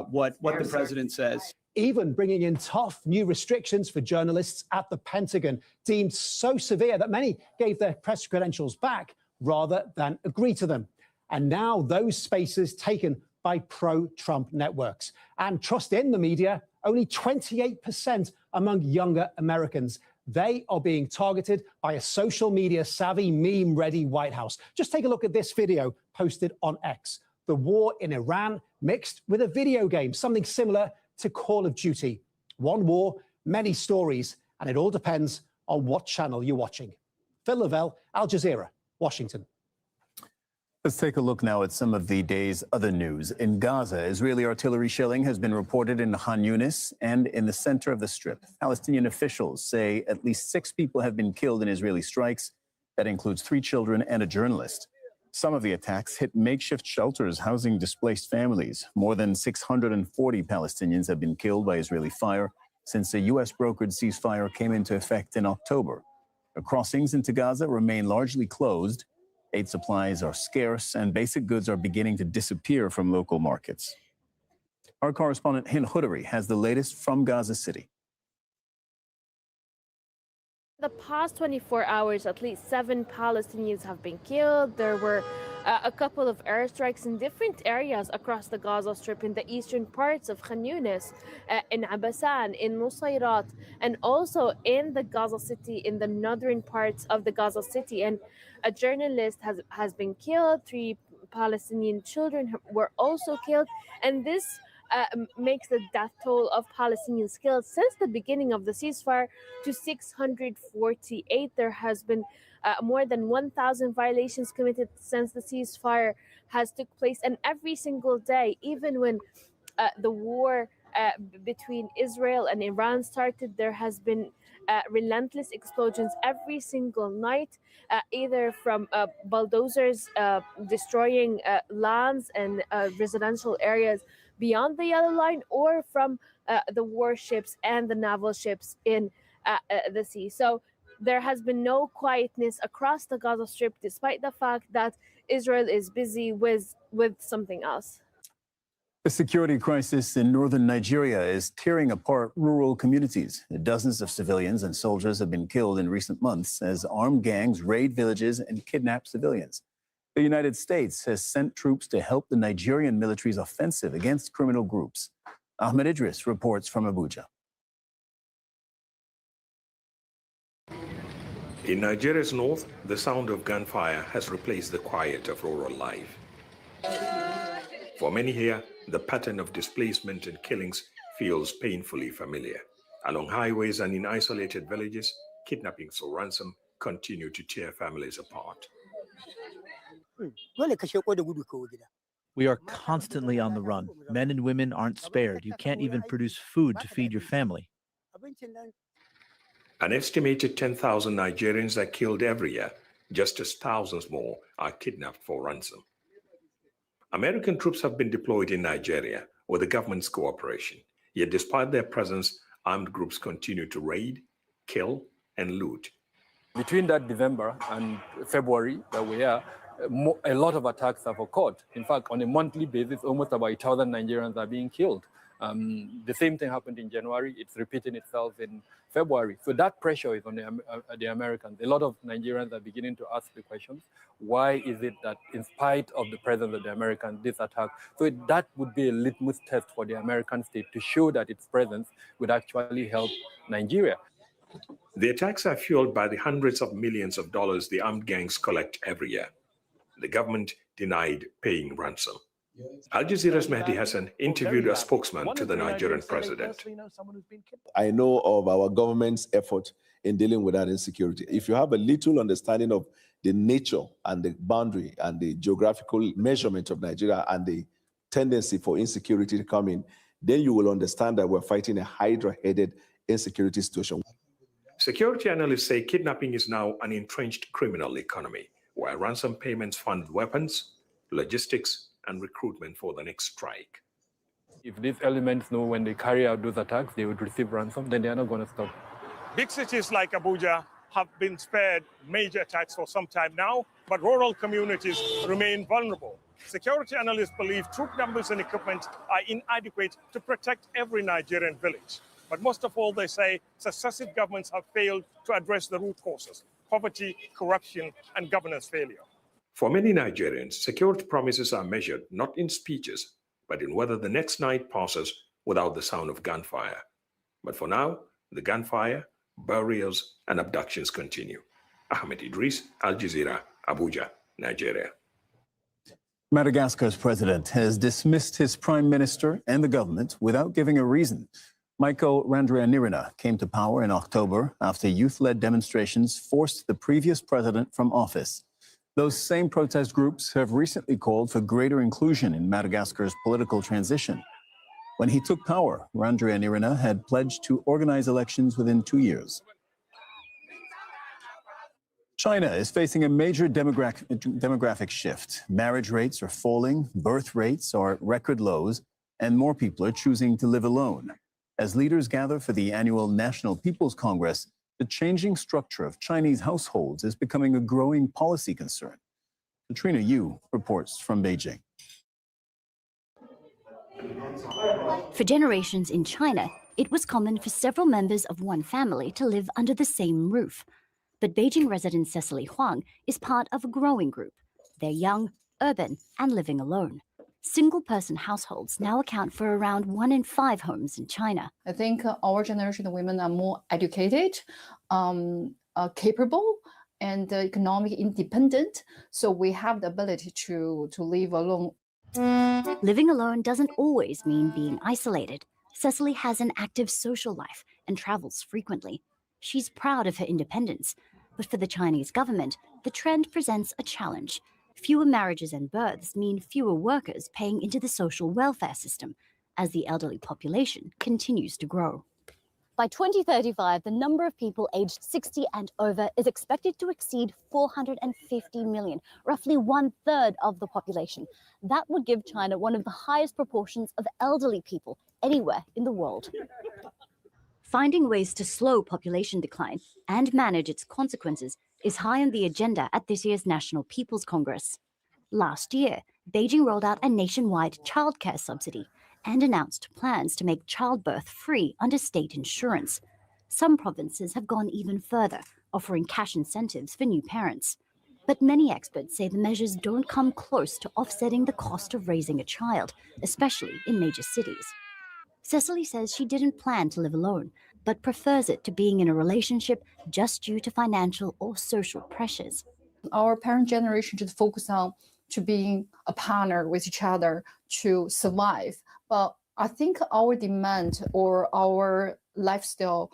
what the president says. Even bringing in tough new restrictions for journalists at the Pentagon, deemed so severe that many gave their press credentials back rather than agree to them. And now those spaces taken by pro-Trump networks. And trust in the media, only 28% among younger Americans. They are being targeted by a social media savvy, meme-ready White House. Just take a look at this video posted on X. The war in Iran mixed with a video game, something similar to Call of Duty. One war, many stories, and it all depends on what channel you're watching. Phil Lavelle, Al Jazeera, Washington. Let's take a look now at some of the day's other news. In Gaza, Israeli artillery shelling has been reported in Khan Yunis and in the center of the Strip. Palestinian officials say at least 6 people have been killed in Israeli strikes. That includes 3 children and a journalist. Some of the attacks hit makeshift shelters housing displaced families. More than 640 Palestinians have been killed by Israeli fire since a U.S.-brokered ceasefire came into effect in October. The crossings into Gaza remain largely closed. Aid supplies are scarce, and basic goods are beginning to disappear from local markets. Our correspondent Hind Khudari has the latest from Gaza City. The past 24 hours, at least 7 Palestinians have been killed. There were a couple of airstrikes in different areas across the Gaza Strip, in the eastern parts of Khan Yunis, in Abasan, in Nusayrat, and also in the Gaza City, in the northern parts of the Gaza City. And a journalist has been killed. 3 Palestinian children were also killed. And this makes the death toll of Palestinians killed since the beginning of the ceasefire to 648. There has been more than 1,000 violations committed since the ceasefire has took place, and every single day, even when the war between Israel and Iran started, there has been relentless explosions every single night, either from bulldozers destroying lands and residential areas beyond the yellow line, or from the warships and the naval ships in the sea. So there has been no quietness across the Gaza Strip, despite the fact that Israel is busy with something else. The security crisis in northern Nigeria is tearing apart rural communities. Dozens of civilians and soldiers have been killed in recent months as armed gangs raid villages and kidnap civilians. The United States has sent troops to help the Nigerian military's offensive against criminal groups. Ahmed Idris reports from Abuja. In Nigeria's north, the sound of gunfire has replaced the quiet of rural life. For many here, the pattern of displacement and killings feels painfully familiar. Along highways and in isolated villages, kidnappings for ransom continue to tear families apart. We are constantly on the run. Men and women aren't spared. You can't even produce food to feed your family. An estimated 10,000 Nigerians are killed every year, just as thousands more are kidnapped for ransom. American troops have been deployed in Nigeria with the government's cooperation. Yet despite their presence, armed groups continue to raid, kill, and loot. Between that December and February that we are, a lot of attacks have occurred. In fact, on a monthly basis, almost about 1,000 Nigerians are being killed. The same thing happened in January. It's repeating itself in February. So that pressure is on the Americans. A lot of Nigerians are beginning to ask the questions, why is it that in spite of the presence of the Americans, this attack? So that would be a litmus test for the American state to show that its presence would actually help Nigeria. The attacks are fueled by the hundreds of millions of dollars the armed gangs collect every year. The government denied paying ransom. Al Jazeera's Mehdi Hassan interviewed a spokesman to the Nigerian president. I know of our government's effort in dealing with that insecurity. If you have a little understanding of the nature and the boundary and the geographical measurement of Nigeria and the tendency for insecurity to come in, then you will understand that we're fighting a hydra-headed insecurity situation. Security analysts say kidnapping is now an entrenched criminal economy, where ransom payments fund weapons, logistics, and recruitment for the next strike. If these elements know when they carry out those attacks, they would receive ransom, then they are not going to stop. Big cities like Abuja have been spared major attacks for some time now, but rural communities remain vulnerable. Security analysts believe troop numbers and equipment are inadequate to protect every Nigerian village. But most of all, they say successive governments have failed to address the root causes: poverty, corruption, and governance failure. For many Nigerians, security promises are measured not in speeches, but in whether the next night passes without the sound of gunfire. But for now, the gunfire, burials, and abductions continue. Ahmed Idris, Al Jazeera, Abuja, Nigeria. Madagascar's president has dismissed his prime minister and the government without giving a reason. Michael Randrianirina came to power in October after youth-led demonstrations forced the previous president from office. Those same protest groups have recently called for greater inclusion in Madagascar's political transition. When he took power, Randrianirina had pledged to organize elections within 2 years. China is facing a major demographic shift. Marriage rates are falling, birth rates are at record lows, and more people are choosing to live alone. As leaders gather for the annual National People's Congress, the changing structure of Chinese households is becoming a growing policy concern. Katrina Yu reports from Beijing. For generations in China, it was common for several members of one family to live under the same roof. But Beijing resident Cecily Huang is part of a growing group. They're young, urban, and living alone. Single-person households now account for around 1 in 5 homes in China. I think our generation of women are more educated, capable, and economically independent. So we have the ability to live alone. Living alone doesn't always mean being isolated. Cecily has an active social life and travels frequently. She's proud of her independence, but for the Chinese government, the trend presents a challenge. Fewer marriages and births mean fewer workers paying into the social welfare system as the elderly population continues to grow. By 2035, the number of people aged 60 and over is expected to exceed 450 million, roughly 1/3 of the population. That would give China one of the highest proportions of elderly people anywhere in the world. Finding ways to slow population decline and manage its consequences is high on the agenda at this year's National People's Congress. Last year, Beijing rolled out a nationwide childcare subsidy and announced plans to make childbirth free under state insurance. Some provinces have gone even further, offering cash incentives for new parents. But many experts say the measures don't come close to offsetting the cost of raising a child, especially in major cities. Cecily says she didn't plan to live alone, but prefers it to being in a relationship just due to financial or social pressures. Our parent generation just focus on to being a partner with each other to survive. But I think our demand or our lifestyle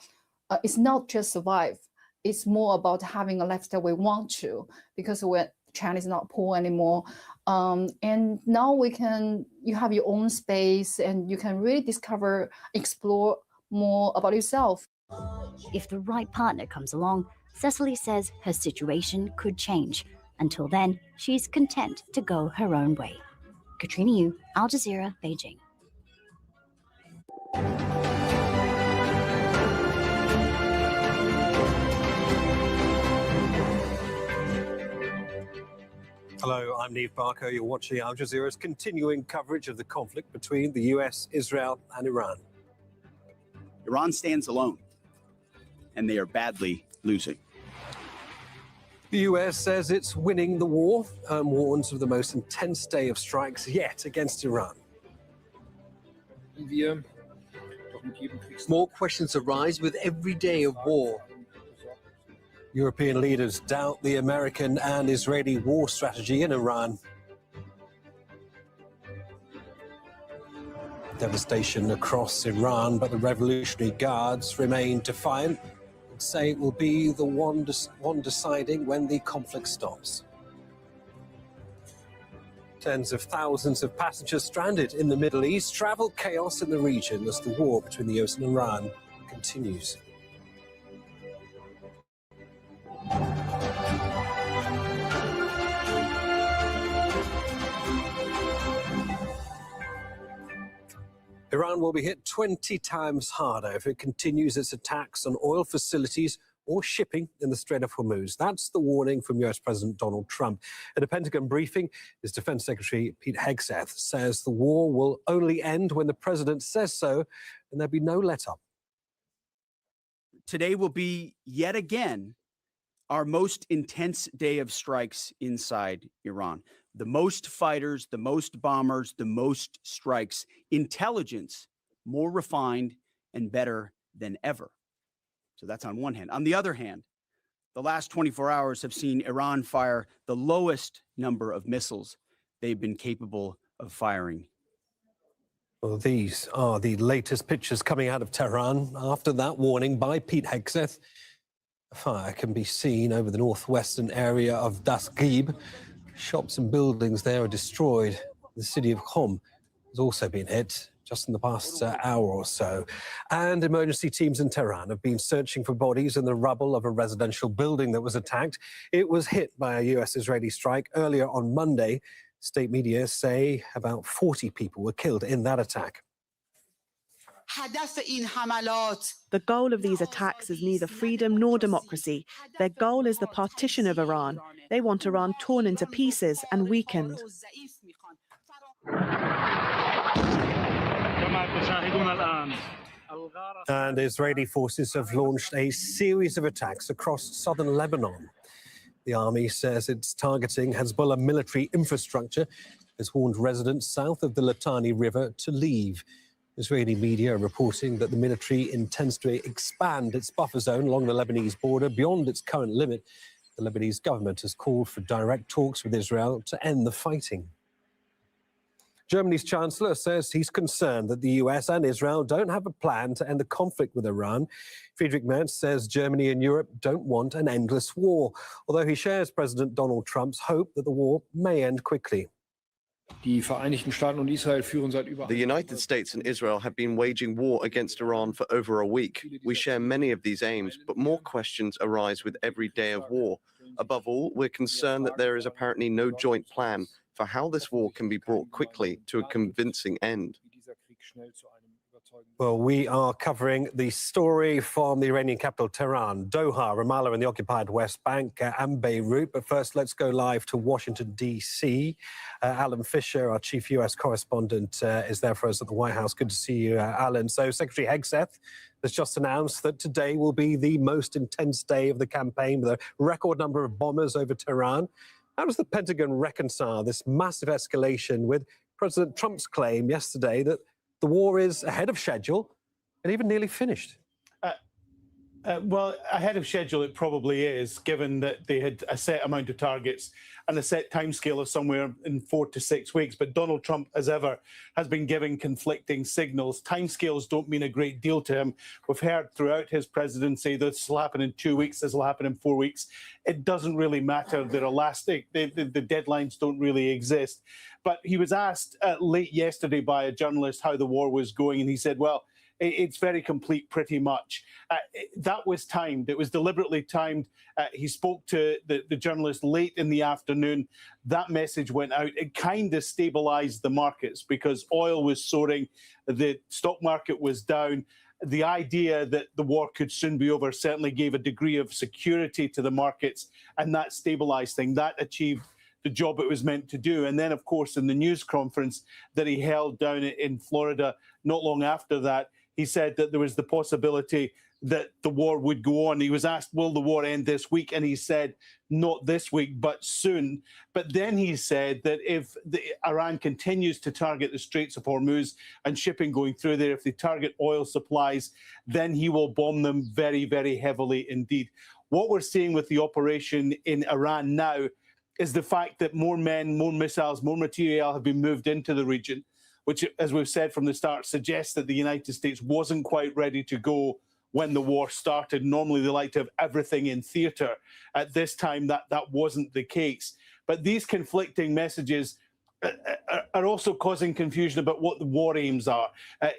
is not just survive. It's more about having a lifestyle we want to, because when China is not poor anymore. And now you have your own space and you can really discover, explore more about yourself. If the right partner comes along, Cecily says her situation could change. Until then, she's content to go her own way. Katrina Yu, Al Jazeera, Beijing. Hello, I'm Neve Barker. You're watching Al Jazeera's continuing coverage of the conflict between the US, Israel, and Iran. Iran stands alone, and they are badly losing. The US says it's winning the war and warns of the most intense day of strikes yet against Iran. More questions arise with every day of war. European leaders doubt the American and Israeli war strategy in Iran. Devastation across Iran, but the Revolutionary Guards remain defiant and say it will be the one deciding when the conflict stops. Tens of thousands of passengers stranded in the Middle East, travel chaos in the region as the war between the US and Iran continues. Iran will be hit 20 times harder if it continues its attacks on oil facilities or shipping in the Strait of Hormuz. That's the warning from US President Donald Trump. At a Pentagon briefing, his Defense Secretary Pete Hegseth says the war will only end when the president says so, and there'll be no let-up. Today will be yet again our most intense day of strikes inside Iran. The most fighters, the most bombers, the most strikes. Intelligence more refined and better than ever. So that's on one hand. On the other hand, the last 24 hours have seen Iran fire the lowest number of missiles they've been capable of firing. Well, these are the latest pictures coming out of Tehran after that warning by Pete Hegseth. A fire can be seen over the northwestern area of Dasghib. Shops and buildings there are destroyed. The city of Qom has also been hit. just in the past hour or so. And emergency teams in Tehran have been searching for bodies in the rubble of a residential building that was attacked. It was hit by a US-Israeli strike earlier on Monday. State media say about 40 people were killed in that attack. The goal of these attacks is neither freedom nor democracy. Their goal is the partition of Iran. They want Iran torn into pieces and weakened. And Israeli forces have launched a series of attacks across southern Lebanon. The army says it's targeting Hezbollah military infrastructure, has warned residents south of the Litani River to leave. Israeli media are reporting that the military intends to expand its buffer zone along the Lebanese border beyond its current limit. The Lebanese government has called for direct talks with Israel to end the fighting. Germany's chancellor says he's concerned that the US and Israel don't have a plan to end the conflict with Iran. Friedrich Merz says Germany and Europe don't want an endless war, although he shares President Donald Trump's hope that the war may end quickly. The United States and Israel have been waging war against Iran for over a week. We share many of these aims, but more questions arise with every day of war. Above all, we're concerned that there is apparently no joint plan for how this war can be brought quickly to a convincing end. Well, we are covering the story from the Iranian capital, Tehran, Doha, Ramallah and the occupied West Bank and Beirut. But first, let's go live to Washington, D.C. Alan Fisher, our chief U.S. correspondent, is there for us at the White House. Good to see you, Alan. So Secretary Hegseth has just announced that today will be the most intense day of the campaign with a record number of bombers over Tehran. How does the Pentagon reconcile this massive escalation with President Trump's claim yesterday that the war is ahead of schedule and even nearly finished? Well, ahead of schedule it probably is, given that they had a set amount of targets and a set timescale of somewhere in 4 to 6 weeks. But Donald Trump, as ever, has been giving conflicting signals. Timescales don't mean a great deal to him. We've heard throughout his presidency that this will happen in 2 weeks, this will happen in 4 weeks. It doesn't really matter. They're elastic. The deadlines don't really exist. But he was asked late yesterday by a journalist how the war was going, and he said, well, it's very complete, pretty much. That was timed. It was deliberately timed. He spoke to the journalist late in the afternoon. That message went out. It kind of stabilized the markets because oil was soaring. The stock market was down. The idea that the war could soon be over certainly gave a degree of security to the markets, and that stabilized things. That achieved the job it was meant to do. And then, of course, in the news conference that he held down in Florida not long after that, he said that there was the possibility that the war would go on. He was asked, will the war end this week? And he said, not this week, but soon. But then he said that if Iran continues to target the Straits of Hormuz and shipping going through there, if they target oil supplies, then he will bomb them very, very heavily indeed. What we're seeing with the operation in Iran now is the fact that more men, more missiles, more material have been moved into the region, which, as we've said from the start, suggests that the United States wasn't quite ready to go when the war started. Normally, they like to have everything in theatre. At this time, that wasn't the case. But these conflicting messages are also causing confusion about what the war aims are.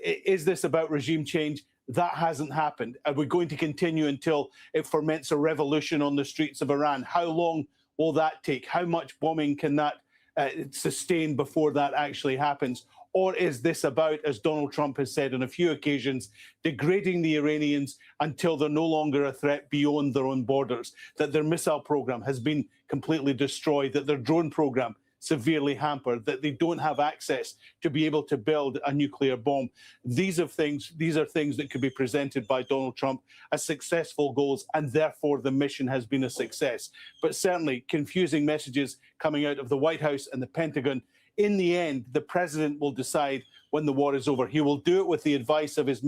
Is this about regime change? That hasn't happened. Are we going to continue until it ferments a revolution on the streets of Iran? How long will that take? How much bombing can that sustain before that actually happens? Or is this about, as Donald Trump has said on a few occasions, degrading the Iranians until they're no longer a threat beyond their own borders, that their missile program has been completely destroyed, that their drone program severely hampered, that they don't have access to be able to build a nuclear bomb? These are things that could be presented by Donald Trump as successful goals, and therefore the mission has been a success. But certainly confusing messages coming out of the White House and the Pentagon. In the end, the president will decide when the war is over. He will do it with the advice of his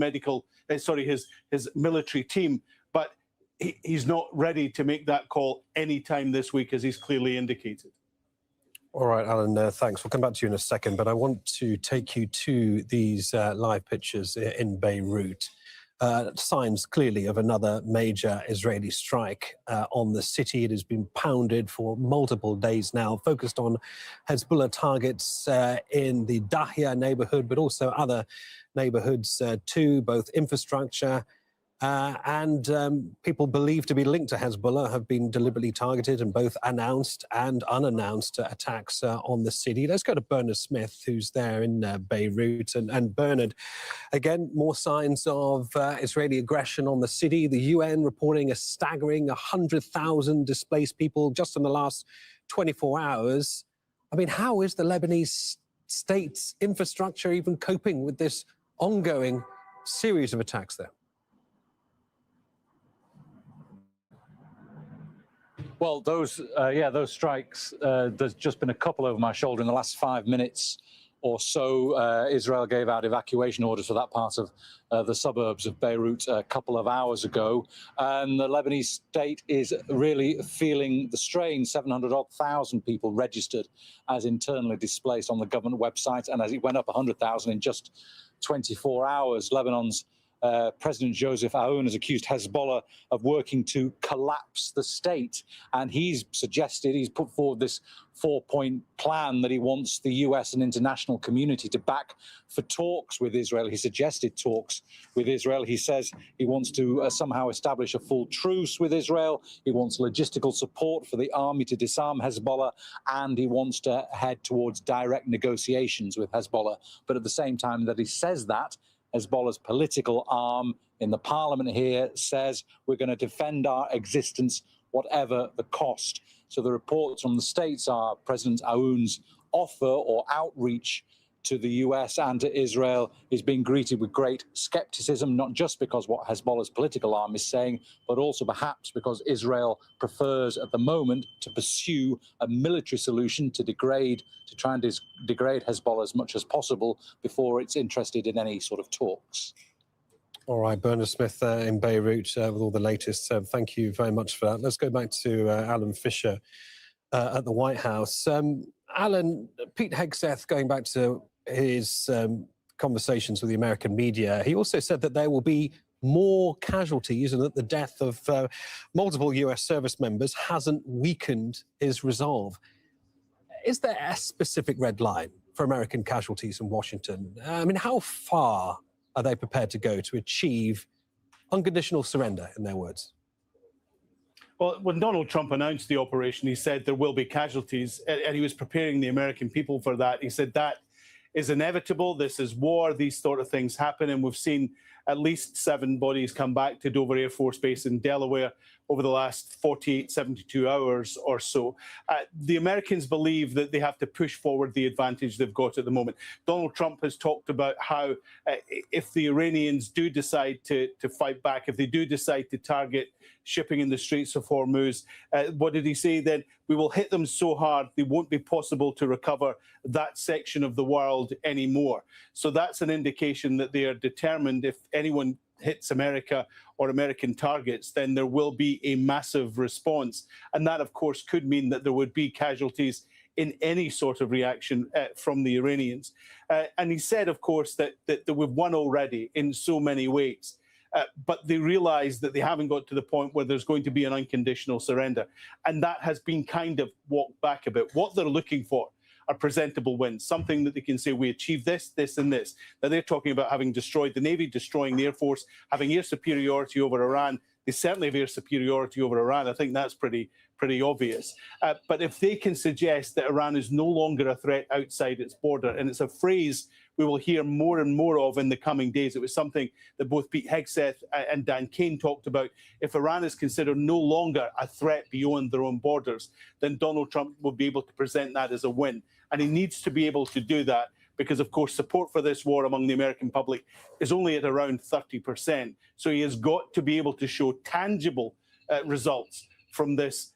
his military team, but he's not ready to make that call anytime this week, as he's clearly indicated. All right, Alan, thanks. We'll come back to you in a second, but I want to take you to these live pictures in Beirut. signs clearly of another major Israeli strike on the city. It has been pounded for multiple days now, focused on Hezbollah targets in the Dahya neighborhood, but also other neighborhoods too, both infrastructure and people believed to be linked to Hezbollah have been deliberately targeted, and both announced and unannounced attacks on the city. Let's go to Bernard Smith, who's there in Beirut. And Bernard, again, more signs of Israeli aggression on the city. The UN reporting a staggering 100,000 displaced people just in the last 24 hours. I mean, how is the Lebanese state's infrastructure even coping with this ongoing series of attacks there? Well, those strikes, there's just been a couple over my shoulder in the last 5 minutes or so. Israel gave out evacuation orders for that part of the suburbs of Beirut a couple of hours ago. And the Lebanese state is really feeling the strain. 700,000 people registered as internally displaced on the government website. And as it went up 100,000 in just 24 hours, Lebanon's President Joseph Aoun has accused Hezbollah of working to collapse the state. And he's put forward this 4-point plan that he wants the US and international community to back for talks with Israel. He suggested talks with Israel. He says he wants to somehow establish a full truce with Israel. He wants logistical support for the army to disarm Hezbollah, and he wants to head towards direct negotiations with Hezbollah. But at the same time that he says that, Hezbollah's political arm in the parliament here says we're going to defend our existence, whatever the cost. So the reports from the States are President Aoun's offer or outreach to the US and to Israel is being greeted with great skepticism, not just because what Hezbollah's political arm is saying, but also perhaps because Israel prefers at the moment to pursue a military solution to try and degrade Hezbollah as much as possible before it's interested in any sort of talks. All right, Bernard Smith in Beirut with all the latest. Thank you very much for that. Let's go back to Alan Fisher at the White House. Alan, Pete Hegseth, going back to his conversations with the American media, he also said that there will be more casualties and that the death of multiple US service members hasn't weakened his resolve. Is there a specific red line for American casualties in Washington? I mean, how far are they prepared to go to achieve unconditional surrender, in their words? Well, when Donald Trump announced the operation, he said there will be casualties, and he was preparing the American people for that. He said that is inevitable. This is war. These sort of things happen, and we've seen at least 7 bodies come back to Dover Air Force Base in Delaware over the last 48, 72 hours or so. The Americans believe that they have to push forward the advantage they've got at the moment. Donald Trump has talked about how if the Iranians do decide to fight back, if they do decide to target shipping in the Straits of Hormuz, what did he say then? We will hit them so hard they won't be possible to recover that section of the world anymore. So that's an indication that they are determined if anyone hits America or American targets, then there will be a massive response. And that, of course, could mean that there would be casualties in any sort of reaction from the Iranians. And he said, of course, that we've won already in so many ways. But they realize that they haven't got to the point where there's going to be an unconditional surrender. And that has been kind of walked back a bit. What they're looking for are presentable wins, something that they can say, we achieved this, this, and this. Now, they're talking about having destroyed the Navy, destroying the Air Force, having air superiority over Iran. They certainly have air superiority over Iran. I think that's pretty obvious. But if they can suggest that Iran is no longer a threat outside its border, and it's a phrase we will hear more and more of in the coming days. It was something that both Pete Hegseth and Dan Kane talked about. If Iran is considered no longer a threat beyond their own borders, then Donald Trump will be able to present that as a win. And he needs to be able to do that because, of course, support for this war among the American public is only at around 30%. So he has got to be able to show tangible results from this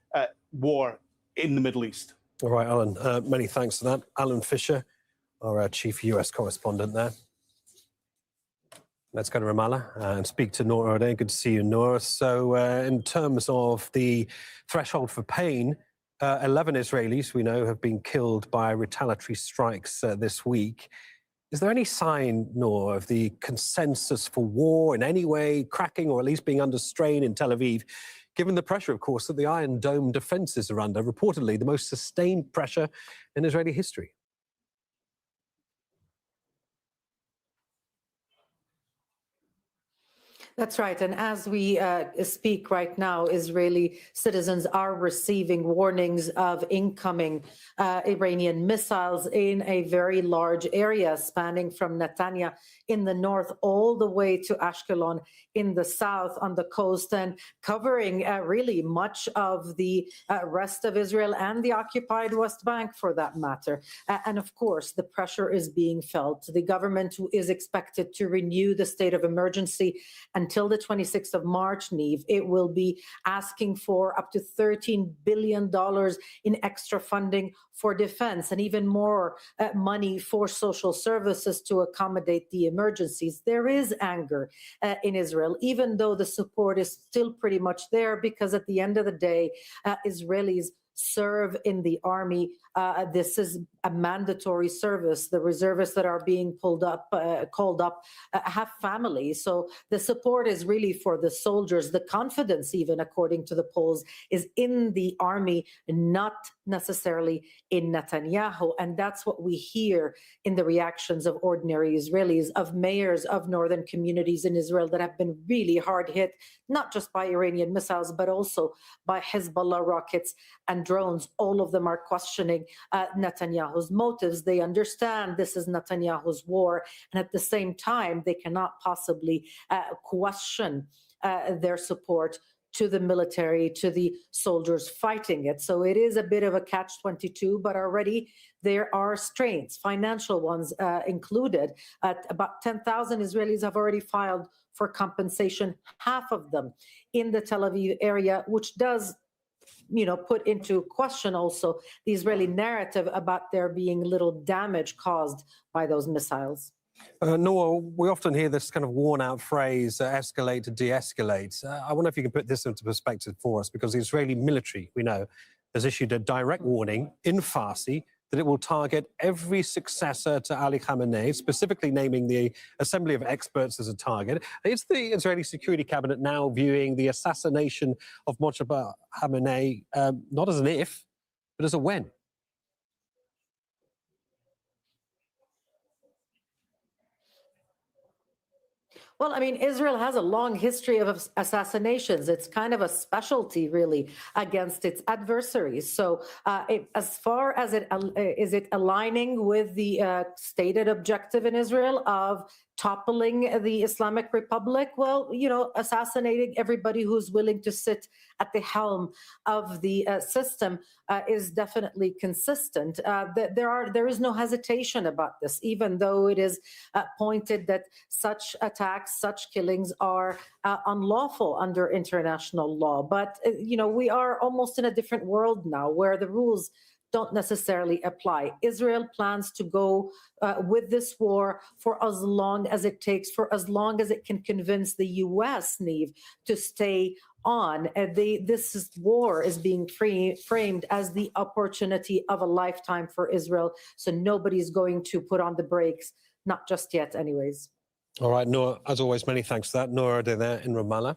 war in the Middle East. All right, Alan, many thanks for that. Alan Fisher, our chief US correspondent there. Let's go to Ramallah and speak to Nora O'Day. Good to see you, Nora. So in terms of the threshold for pain, 11 Israelis we know have been killed by retaliatory strikes this week. Is there any sign, Noor, of the consensus for war in any way cracking or at least being under strain in Tel Aviv, given the pressure, of course, that the Iron Dome defences are under, reportedly the most sustained pressure in Israeli history? That's right. And as we speak right now, Israeli citizens are receiving warnings of incoming Iranian missiles in a very large area spanning from Netanya in the north all the way to Ashkelon in the south on the coast, and covering really much of the rest of Israel and the occupied West Bank for that matter. And of course, the pressure is being felt. The government is expected to renew the state of emergency until the 26th of March, Neve. It will be asking for up to $13 billion in extra funding for defense and even more money for social services to accommodate the emergencies. There is anger in Israel, even though the support is still pretty much there, because at the end of the day, Israelis serve in the army. This is a mandatory service. The reservists that are being called up have families. So the support is really for the soldiers. The confidence, even according to the polls, is in the army, not necessarily in Netanyahu. And that's what we hear in the reactions of ordinary Israelis, of mayors of northern communities in Israel that have been really hard hit, not just by Iranian missiles, but also by Hezbollah rockets and drones. All of them are questioning Netanyahu's motives. They understand this is Netanyahu's war, and at the same time, they cannot possibly question their support to the military, to the soldiers fighting it. So it is a bit of a catch-22, but already there are strains, financial ones included. About 10,000 Israelis have already filed for compensation, half of them in the Tel Aviv area, which does put into question also the Israeli narrative about there being little damage caused by those missiles. Noor, we often hear this kind of worn-out phrase, escalate to de-escalate. I wonder if you can put this into perspective for us, because the Israeli military, we know, has issued a direct warning in Farsi that it will target every successor to Ali Khamenei, specifically naming the Assembly of Experts as a target. Is the Israeli Security Cabinet now viewing the assassination of Mojtaba Khamenei not as an if, but as a when? Well, I mean, Israel has a long history of assassinations. It's kind of a specialty, really, against its adversaries. So as far as is it aligning with the stated objective in Israel of toppling the Islamic Republic? Well, assassinating everybody who's willing to sit at the helm of the system is definitely consistent. There is no hesitation about this, even though it is pointed that such attacks, such killings are unlawful under international law. But, we are almost in a different world now where the rules don't necessarily apply. Israel plans to go with this war for as long as it takes, for as long as it can convince the U.S., Neve, to stay on. This war is being framed as the opportunity of a lifetime for Israel. So nobody's going to put on the brakes, not just yet anyways. All right, Noor, as always, many thanks for that. Noor there in Ramallah.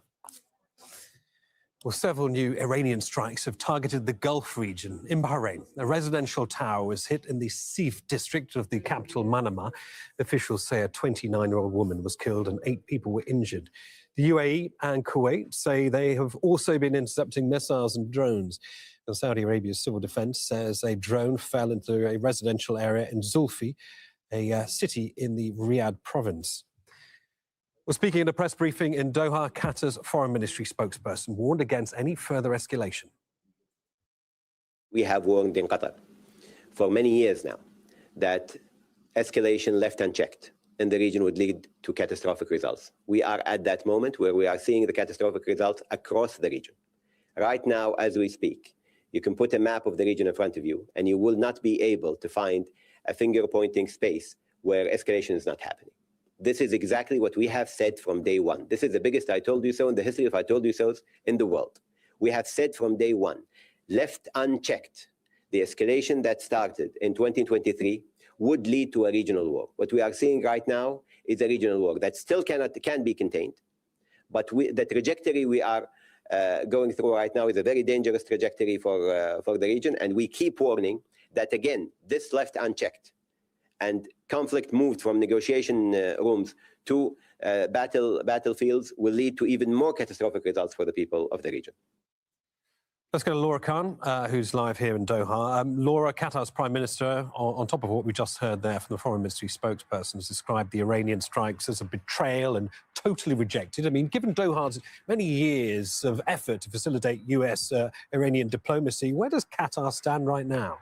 Well, several new Iranian strikes have targeted the Gulf region. In Bahrain, a residential tower was hit in the Sif district of the capital, Manama. Officials say a 29-year-old woman was killed and 8 people were injured. The UAE and Kuwait say they have also been intercepting missiles and drones. And Saudi Arabia's civil defense says a drone fell into a residential area in Zulfi, a city in the Riyadh province. Well, speaking at a press briefing in Doha, Qatar's foreign ministry spokesperson warned against any further escalation. We have warned in Qatar for many years now that escalation left unchecked in the region would lead to catastrophic results. We are at that moment where we are seeing the catastrophic results across the region. Right now, as we speak, you can put a map of the region in front of you and you will not be able to find a finger-pointing space where escalation is not happening. This is exactly what we have said from day one. This is the biggest I told you so in the history of I told you so's in the world. We have said from day one, left unchecked, the escalation that started in 2023 would lead to a regional war. What we are seeing right now is a regional war that still can be contained, but the trajectory we are going through right now is a very dangerous trajectory for the region, and we keep warning that, again, this left unchecked and conflict moved from negotiation rooms to battlefields will lead to even more catastrophic results for the people of the region. Let's go to Laura Khan, who's live here in Doha. Laura, Qatar's Prime Minister, on top of what we just heard there from the Foreign Ministry spokesperson, has described the Iranian strikes as a betrayal and totally rejected. I mean, given Doha's many years of effort to facilitate US-Iranian diplomacy, where does Qatar stand right now?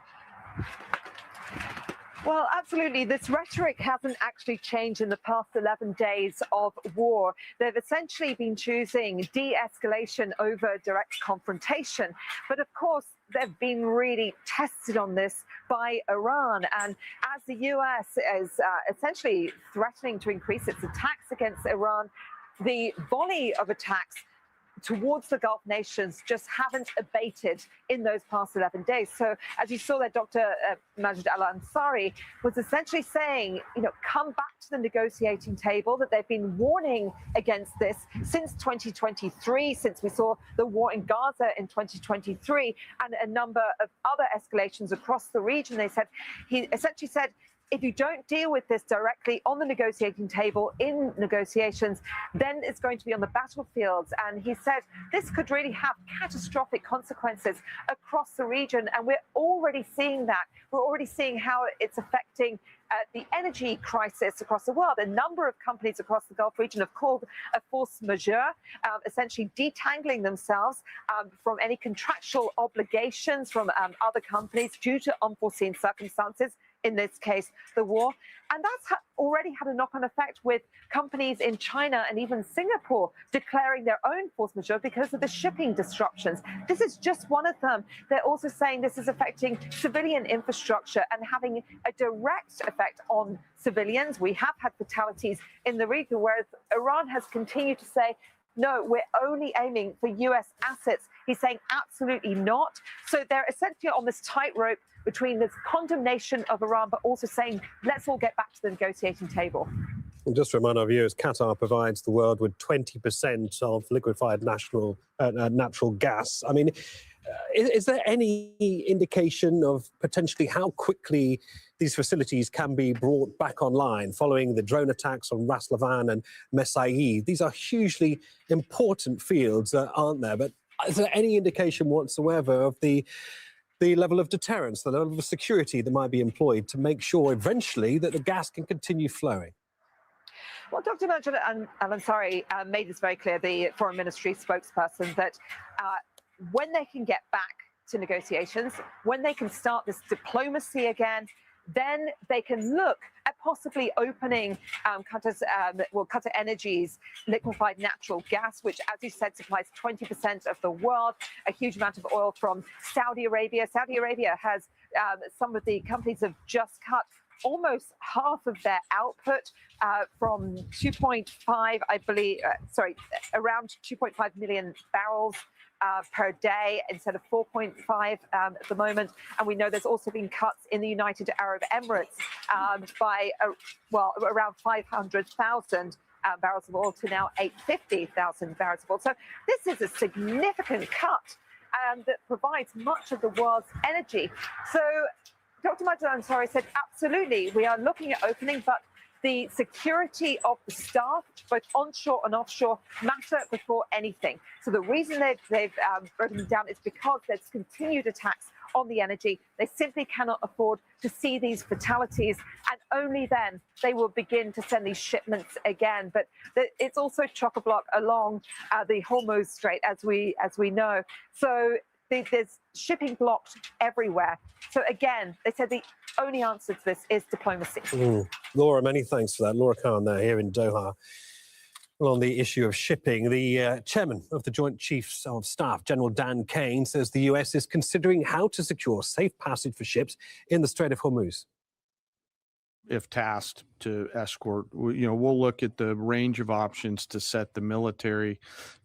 Well, absolutely. This rhetoric hasn't actually changed in the past 11 days of war. They've essentially been choosing de-escalation over direct confrontation. But of course, they've been really tested on this by Iran. And as the US is essentially threatening to increase its attacks against Iran, the volley of attacks towards the Gulf nations just haven't abated in those past 11 days. So as you saw there, Dr. Majid Al-Ansari was essentially saying, come back to the negotiating table, that they've been warning against this since 2023, since we saw the war in Gaza in 2023 and a number of other escalations across the region. He essentially said, if you don't deal with this directly on the negotiating table in negotiations, then it's going to be on the battlefields. And he said this could really have catastrophic consequences across the region. And we're already seeing that. We're already seeing how it's affecting the energy crisis across the world. A number of companies across the Gulf region have called a force majeure, essentially detangling themselves from any contractual obligations from other companies due to unforeseen circumstances, in this case, the war. And that's already had a knock-on effect with companies in China and even Singapore declaring their own force majeure because of the shipping disruptions. This is just one of them. They're also saying this is affecting civilian infrastructure and having a direct effect on civilians. We have had fatalities in the region, whereas Iran has continued to say, no, we're only aiming for US assets. He's saying absolutely not. So they're essentially on this tightrope between this condemnation of Iran, but also saying, let's all get back to the negotiating table. And just to remind our viewers, Qatar provides the world with 20% of liquefied natural gas. I mean, is there any indication of potentially how quickly these facilities can be brought back online following the drone attacks on Ras Lavan and Messa'i? These are hugely important fields, aren't there? But is there any indication whatsoever of the level of deterrence, the level of security that might be employed to make sure eventually that the gas can continue flowing? Well, Dr. Majid Al-Ansari made this very clear, the Foreign Ministry spokesperson, that when they can get back to negotiations, when they can start this diplomacy again, then they can look at possibly opening Qatar Energy's liquefied natural gas, which, as you said, supplies 20% of the world, a huge amount of oil from Saudi Arabia. Saudi Arabia has, some of the companies have just cut almost half of their output from 2.5, I believe, around 2.5 million barrels per day instead of 4.5 at the moment. And we know there's also been cuts in the United Arab Emirates by, around 500,000 barrels of oil to now 850,000 barrels of oil. So this is a significant cut that provides much of the world's energy. So Dr. Majid Al-Ansari said, absolutely, we are looking at opening, but the security of the staff, both onshore and offshore, matter before anything. So the reason they've broken them down is because there's continued attacks on the energy. They simply cannot afford to see these fatalities, and only then they will begin to send these shipments again. But it's also chock-a-block along the Hormuz Strait, as we know. So there's shipping blocked everywhere. So again, they said the only answer to this is diplomacy. Laura, many thanks for that. Laura Khan there here in Doha. Well, on the issue of shipping, the chairman of the Joint Chiefs of Staff, General Dan Kane, says the US is considering how to secure safe passage for ships in the Strait of Hormuz. if tasked to escort. We'll look at the range of options to set the military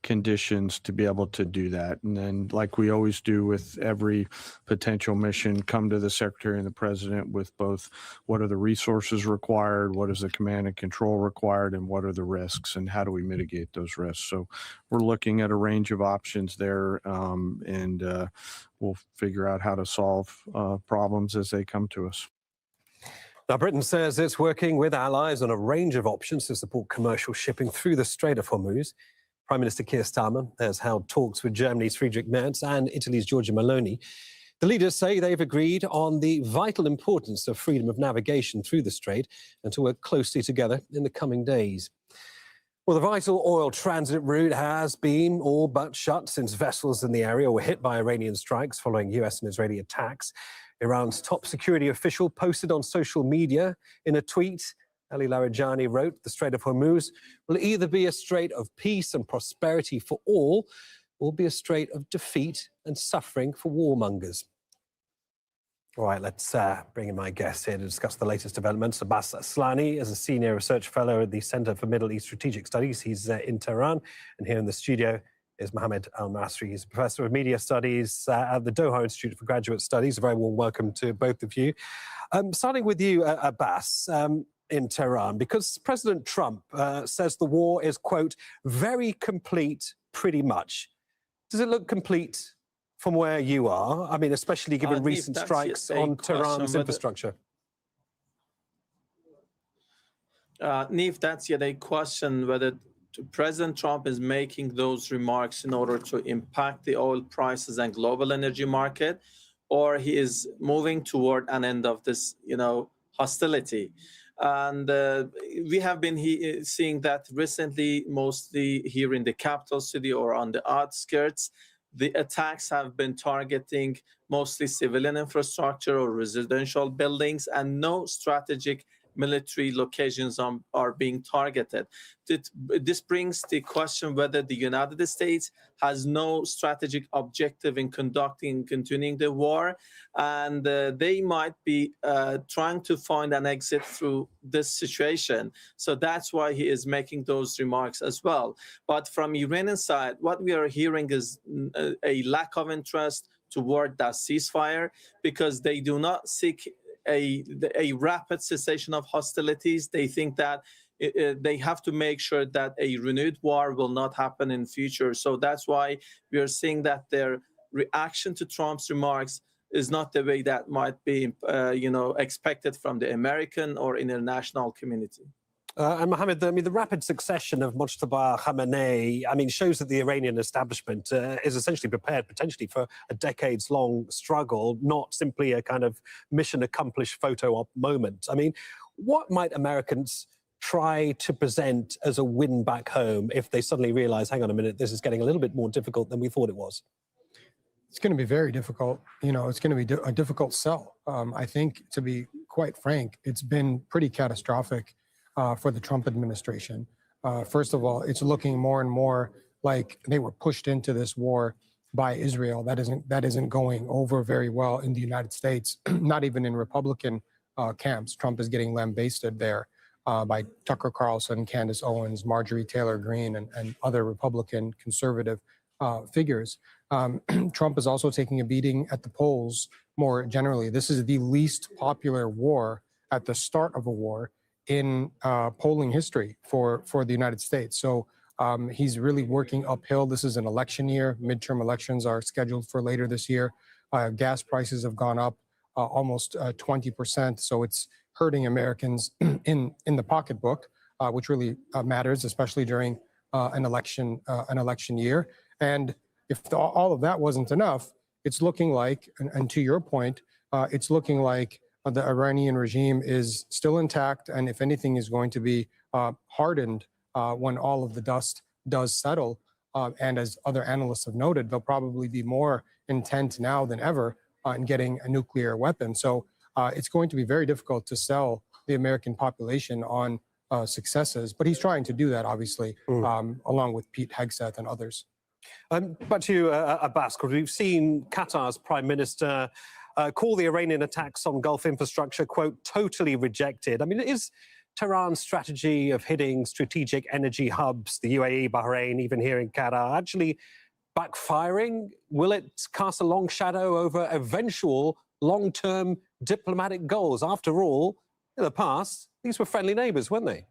conditions to be able to do that. And then, like we always do with every potential mission, come to the Secretary and the President with both what are the resources required, what is the command and control required, and what are the risks, and how do we mitigate those risks. So we're looking at a range of options there, and we'll figure out how to solve problems as they come to us. Now, Britain says it's working with allies on a range of options to support commercial shipping through the Strait of Hormuz. Prime Minister Keir Starmer has held talks with Germany's Friedrich Merz and Italy's Giorgia Meloni. The leaders say they've agreed on the vital importance of freedom of navigation through the strait and to work closely together in the coming days. Well, the vital oil transit route has been all but shut since vessels in the area were hit by Iranian strikes following US and Israeli attacks. Iran's top security official posted on social media in a tweet. Ali Larijani wrote, "The Strait of Hormuz will either be a strait of peace and prosperity for all, or be a strait of defeat and suffering for warmongers." All right, let's bring in my guest here to discuss the latest developments. Abbas Aslani is a senior research fellow at the Center for Middle East Strategic Studies. He's in Tehran, and here in the studio is Mohammed Al-Masri. He's a professor of media studies at the Doha Institute for Graduate Studies. A very warm welcome to both of you. Starting with you, Abbas, in Tehran, because President Trump says the war is, quote, very complete, pretty much. Does it look complete from where you are? I mean, especially given recent strikes on Tehran's infrastructure. Neve, that's yet a question whether President Trump is making those remarks in order to impact the oil prices and global energy market, or he is moving toward an end of this, hostility. And we have been seeing that recently, mostly here in the capital city or on the outskirts. The attacks have been targeting mostly civilian infrastructure or residential buildings, and no strategic military locations are being targeted. This brings the question whether the United States has no strategic objective in continuing the war, and they might be trying to find an exit through this situation. So that's why he is making those remarks as well. But from Iranian side, what we are hearing is a lack of interest toward that ceasefire, because they do not seek a rapid cessation of hostilities. They think that they have to make sure that a renewed war will not happen in future. So that's why we are seeing that their reaction to Trump's remarks is not the way that might be, expected from the American or international community. And Mohammed, the rapid succession of Mojtaba Khamenei, shows that the Iranian establishment is essentially prepared potentially for a decades-long struggle, not simply a kind of mission-accomplished photo-op moment. What might Americans try to present as a win back home if they suddenly realize, hang on a minute, this is getting a little bit more difficult than we thought it was? It's going to be very difficult. It's going to be a difficult sell. I think, to be quite frank, it's been pretty catastrophic for the Trump administration. First of all, it's looking more and more like they were pushed into this war by Israel. That isn't going over very well in the United States, not even in Republican camps. Trump is getting lambasted there by Tucker Carlson, Candace Owens, Marjorie Taylor Greene, and other Republican conservative figures. Trump is also taking a beating at the polls more generally. This is the least popular war at the start of a war in polling history for the United States. So he's really working uphill. This is an election year. Midterm elections are scheduled for later this year. Gas prices have gone up almost 20%. So it's hurting Americans in the pocketbook, which really matters, especially during an election year. And if all of that wasn't enough, it's looking like, and to your point, it's looking like the Iranian regime is still intact, and if anything is going to be hardened when all of the dust does settle. And as other analysts have noted, they'll probably be more intent now than ever in getting a nuclear weapon. So it's going to be very difficult to sell the American population on successes, but he's trying to do that, obviously, along with Pete Hegseth and others. Back to you, Abbas, because we've seen Qatar's Prime Minister call the Iranian attacks on Gulf infrastructure, quote, totally rejected. I mean, is Tehran's strategy of hitting strategic energy hubs, the UAE, Bahrain, even here in Qatar, actually backfiring? Will it cast a long shadow over eventual long-term diplomatic goals? After all, in the past, these were friendly neighbors, weren't they?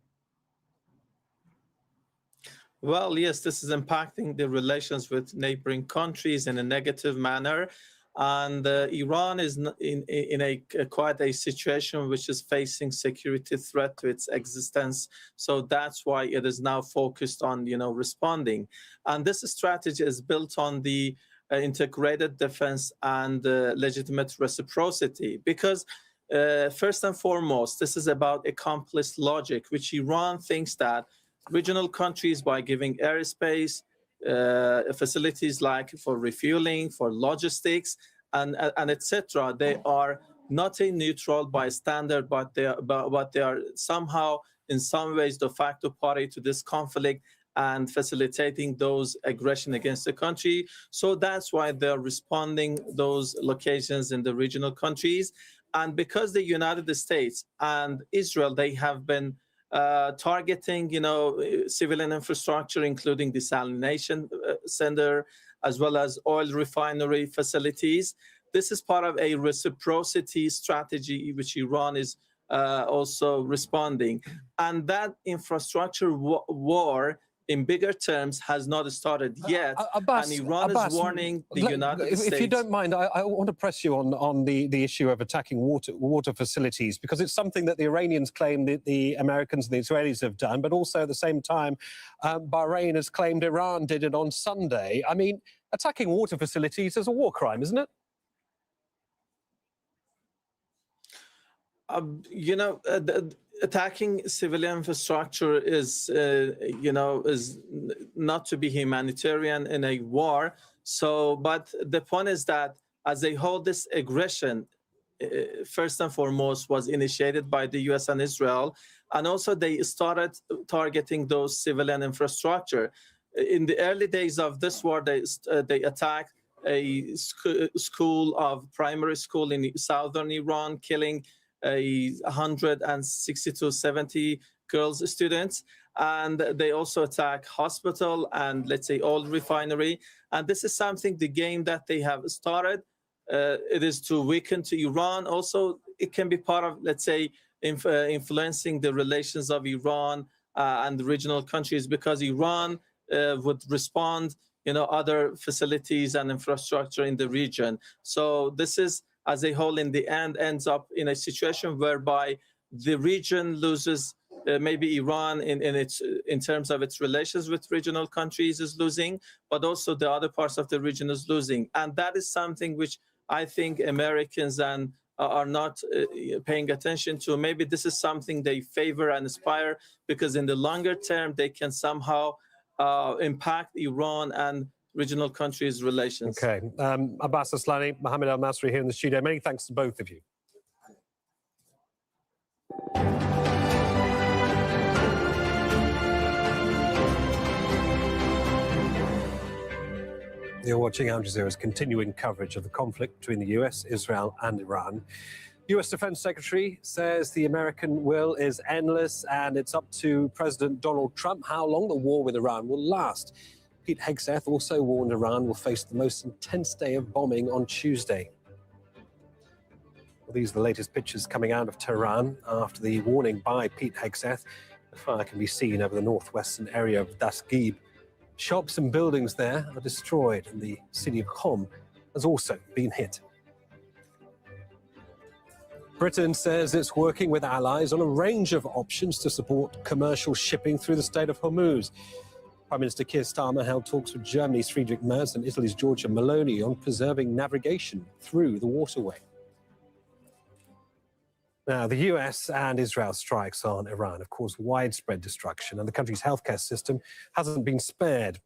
Well, yes, this is impacting the relations with neighboring countries in a negative manner. And Iran is in a quite a situation which is facing security threat to its existence. So that's why it is now focused on, responding. And this strategy is built on the integrated defense and legitimate reciprocity. Because first and foremost, this is about accomplice logic, which Iran thinks that regional countries, by giving airspace, facilities like for refueling, for logistics, and etc., they are not a neutral bystander, but they are somehow, in some ways, de facto party to this conflict and facilitating those aggression against the country. So that's why they're responding those locations in the regional countries. And because the United States and Israel, they have been targeting, civilian infrastructure, including desalination center, as well as oil refinery facilities. This is part of a reciprocity strategy, which Iran is also responding. And that infrastructure war, in bigger terms, has not started yet. Abbas, and Iran is warning the United States. If you don't mind, I want to press you on the issue of attacking water facilities, because it's something that the Iranians claim that the Americans and the Israelis have done, but also at the same time, Bahrain has claimed Iran did it on Sunday. I mean, attacking water facilities is a war crime, isn't it? Attacking civilian infrastructure is not to be humanitarian in a war. So, but the point is that as a whole, this aggression, first and foremost, was initiated by the U.S. and Israel, and also they started targeting those civilian infrastructure. In the early days of this war, they attacked a primary school in southern Iran, killing 160 to 70 girls students, and they also attack hospital and, let's say, oil refinery. And this is something, the game that they have started, it is to weaken to Iran. Also, it can be part of, let's say, influencing the relations of Iran and the regional countries, because Iran would respond, other facilities and infrastructure in the region. So this is, as a whole, in the end, ends up in a situation whereby the region loses, maybe Iran in terms of its relations with regional countries is losing, but also the other parts of the region is losing. And that is something which I think Americans are not paying attention to. Maybe this is something they favor and aspire, because in the longer term, they can somehow impact Iran and regional countries' relations. Okay. Abbas Aslani, Mohammed Al-Masri here in the studio. Many thanks to both of you. You're watching Al Jazeera's continuing coverage of the conflict between the US, Israel and Iran. US Defense Secretary says the American will is endless and it's up to President Donald Trump how long the war with Iran will last. Pete Hegseth also warned Iran will face the most intense day of bombing on Tuesday. Well, these are the latest pictures coming out of Tehran after the warning by Pete Hegseth. The fire can be seen over the northwestern area of Dasgib. Shops and buildings there are destroyed, and the city of Qom has also been hit. Britain says it's working with allies on a range of options to support commercial shipping through the Strait of Hormuz. Prime Minister Keir Starmer held talks with Germany's Friedrich Merz and Italy's Giorgia Meloni on preserving navigation through the waterway. Now, the US and Israel strikes on Iran have caused widespread destruction, and the country's healthcare system hasn't been spared.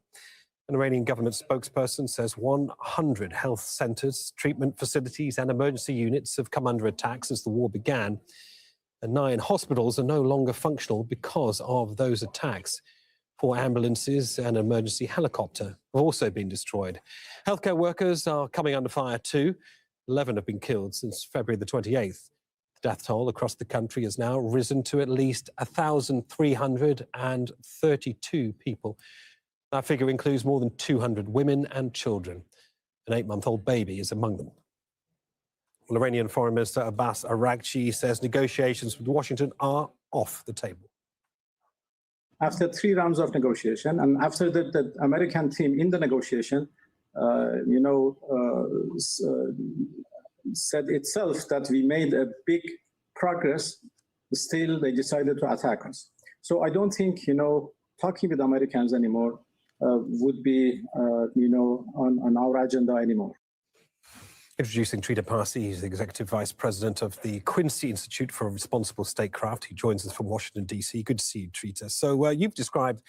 An Iranian government spokesperson says 100 health centers, treatment facilities, and emergency units have come under attack since the war began, and 9 hospitals are no longer functional because of those attacks. 4 ambulances and an emergency helicopter have also been destroyed. Healthcare workers are coming under fire too. 11 have been killed since February the 28th. The death toll across the country has now risen to at least 1,332 people. That figure includes more than 200 women and children. An 8-month-old baby is among them. Well, Iranian Foreign Minister Abbas Araghchi says negotiations with Washington are off the table. After 3 rounds of negotiation, and after the American team in the negotiation, said itself that we made a big progress, still they decided to attack us. So I don't think, talking with Americans anymore would be, on our agenda anymore. Introducing Trita Parsi, he's the Executive Vice President of the Quincy Institute for Responsible Statecraft. He joins us from Washington, D.C. Good to see you, Trita. So you've described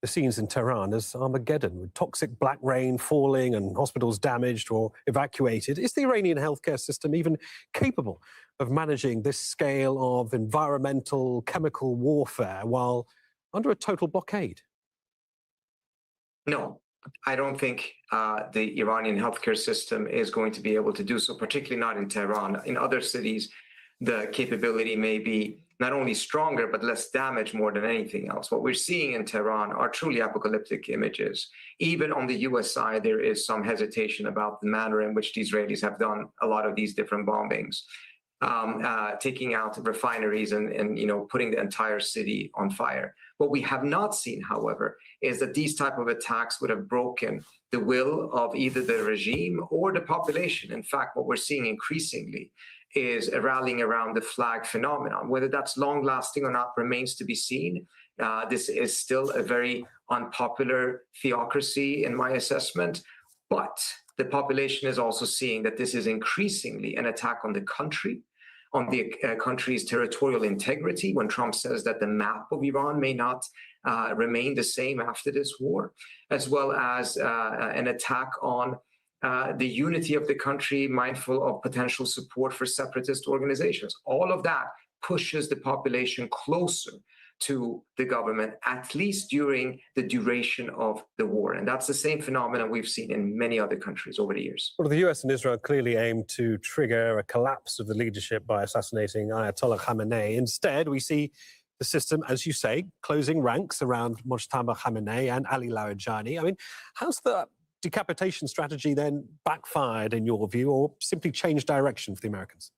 the scenes in Tehran as Armageddon, with toxic black rain falling and hospitals damaged or evacuated. Is the Iranian healthcare system even capable of managing this scale of environmental, chemical warfare while under a total blockade? No, I don't think the Iranian healthcare system is going to be able to do so, particularly not in Tehran. In other cities, the capability may be not only stronger, but less damage more than anything else. What we're seeing in Tehran are truly apocalyptic images. Even on the US side, there is some hesitation about the manner in which the Israelis have done a lot of these different bombings, taking out refineries and putting the entire city on fire. What we have not seen, however, is that these type of attacks would have broken the will of either the regime or the population. In fact, what we're seeing increasingly is a rallying around the flag phenomenon. Whether that's long-lasting or not remains to be seen. This is still a very unpopular theocracy in my assessment, but the population is also seeing that this is increasingly an attack on the country, on the country's territorial integrity, when Trump says that the map of Iran may not remain the same after this war, as well as an attack on the unity of the country, mindful of potential support for separatist organizations. All of that pushes the population closer to the government, at least during the duration of the war. And that's the same phenomenon we've seen in many other countries over the years. Well, the US and Israel clearly aim to trigger a collapse of the leadership by assassinating Ayatollah Khamenei. Instead, we see the system, as you say, closing ranks around Mojtaba Khamenei and Ali Larijani. I mean, how's the decapitation strategy then backfired in your view, or simply changed direction for the Americans?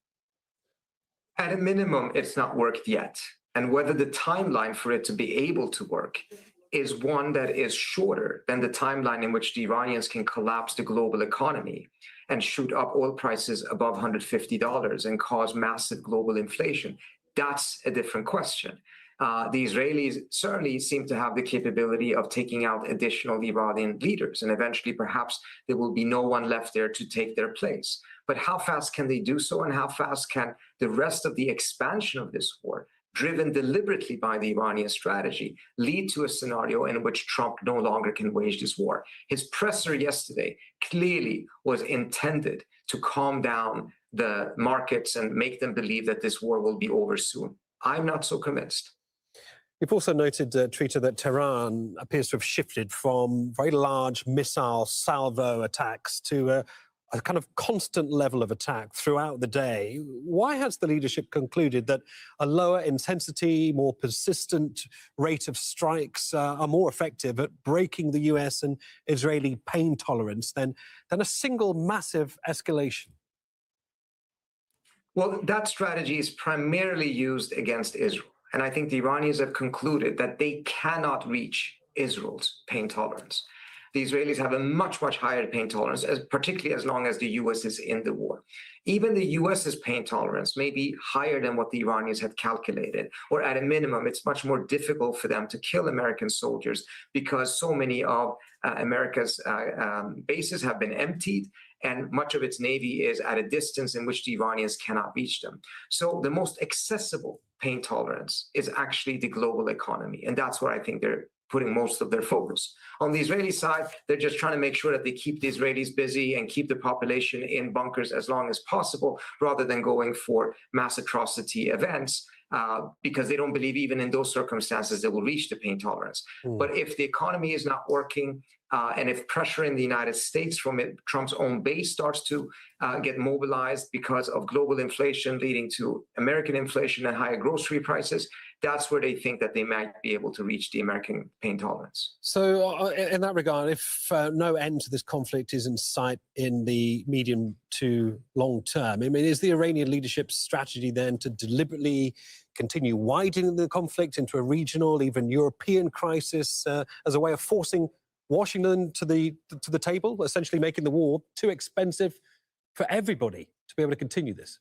At a minimum, it's not worked yet. And whether the timeline for it to be able to work is one that is shorter than the timeline in which the Iranians can collapse the global economy and shoot up oil prices above $150 and cause massive global inflation, that's a different question. The Israelis certainly seem to have the capability of taking out additional Iranian leaders, and eventually perhaps there will be no one left there to take their place. But how fast can they do so, and how fast can the rest of the expansion of this war, driven deliberately by the Iranian strategy, lead to a scenario in which Trump no longer can wage this war? His presser yesterday clearly was intended to calm down the markets and make them believe that this war will be over soon. I'm not so convinced. You've also noted, Trita, that Tehran appears to have shifted from very large missile salvo attacks to a kind of constant level of attack throughout the day. Why has the leadership concluded that a lower intensity, more persistent rate of strikes are more effective at breaking the US and Israeli pain tolerance than a single massive escalation? Well, that strategy is primarily used against Israel. And I think the Iranians have concluded that they cannot reach Israel's pain tolerance. The Israelis have a much, much higher pain tolerance, particularly as long as the US is in the war. Even the US's pain tolerance may be higher than what the Iranians have calculated, or at a minimum, it's much more difficult for them to kill American soldiers because so many of America's bases have been emptied, and much of its navy is at a distance in which the Iranians cannot reach them. So the most accessible pain tolerance is actually the global economy, and that's where I think they're putting most of their focus. On the Israeli side, they're just trying to make sure that they keep the Israelis busy and keep the population in bunkers as long as possible, rather than going for mass atrocity events because they don't believe even in those circumstances they will reach the pain tolerance. But if the economy is not working, and if pressure in the United States from Trump's own base starts to get mobilized because of global inflation leading to American inflation and higher grocery prices, that's where they think that they might be able to reach the American pain tolerance. So in that regard, if no end to this conflict is in sight in the medium to long term, I mean, is the Iranian leadership's strategy then to deliberately continue widening the conflict into a regional, even European crisis as a way of forcing Washington to the table, essentially making the war too expensive for everybody to be able to continue this?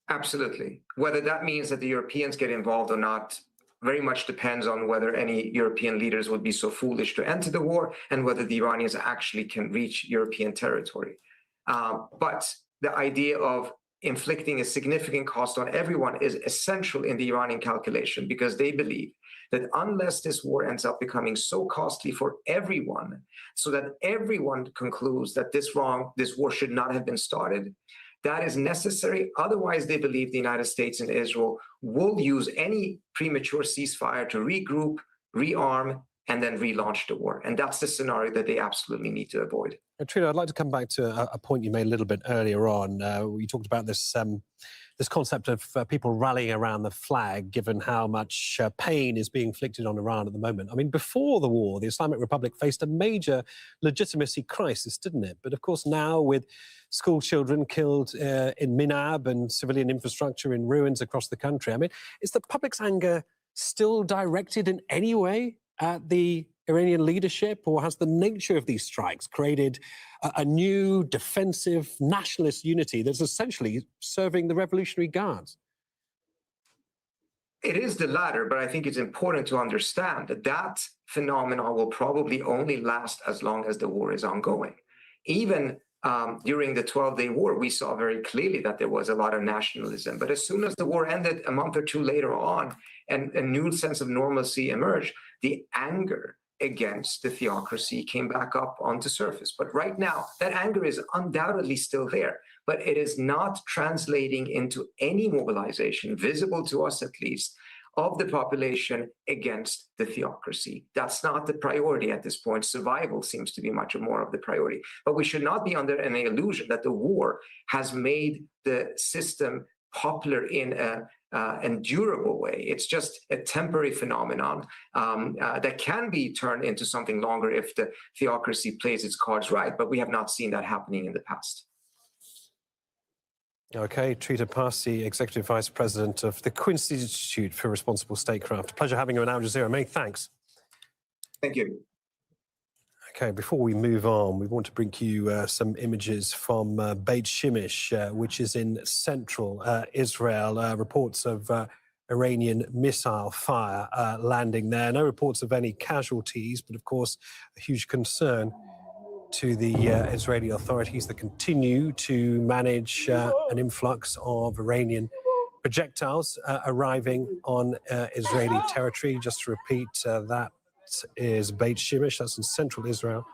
Absolutely. Whether that means that the Europeans get involved or not very much depends on whether any European leaders would be so foolish to enter the war and whether the Iranians actually can reach European territory. But the idea of inflicting a significant cost on everyone is essential in the Iranian calculation, because they believe that unless this war ends up becoming so costly for everyone, so that everyone concludes that this war should not have been started, that is necessary. Otherwise, they believe the United States and Israel will use any premature ceasefire to regroup, rearm, and then relaunch the war. And that's the scenario that they absolutely need to avoid. Trina, I'd like to come back to a point you made a little bit earlier on. You talked about this this concept of people rallying around the flag, given how much pain is being inflicted on Iran at the moment. I mean, before the war, the Islamic Republic faced a major legitimacy crisis, didn't it? But of course, now with school children killed in Minab and civilian infrastructure in ruins across the country, I mean, is the public's anger still directed in any way at the Iranian leadership, or has the nature of these strikes created a new defensive nationalist unity that's essentially serving the Revolutionary Guards? It is the latter, but I think it's important to understand that that phenomenon will probably only last as long as the war is ongoing. Even during the 12-day war, we saw very clearly that there was a lot of nationalism. But as soon as the war ended, a month or two later on, and a new sense of normalcy emerged, the anger against the theocracy came back up onto surface. But right now, that anger is undoubtedly still there, but it is not translating into any mobilization, visible to us at least, of the population against the theocracy. That's not the priority at this point. Survival seems to be much more of the priority. But we should not be under any illusion that the war has made the system popular in a endurable way. It's just a temporary phenomenon that can be turned into something longer if the theocracy plays its cards right, but we have not seen that happening in the past. Okay, Trita Parsi, Executive Vice President of the Quincy Institute for Responsible Statecraft. Pleasure having you on Al Jazeera. Many thanks. Thank you. Okay, before we move on, we want to bring you some images from Beit Shemesh, which is in central Israel. Reports of Iranian missile fire landing there. No reports of any casualties, but of course, a huge concern to the Israeli authorities that continue to manage an influx of Iranian projectiles arriving on Israeli territory. Just to repeat, that is Beit Shemesh, that's in central Israel.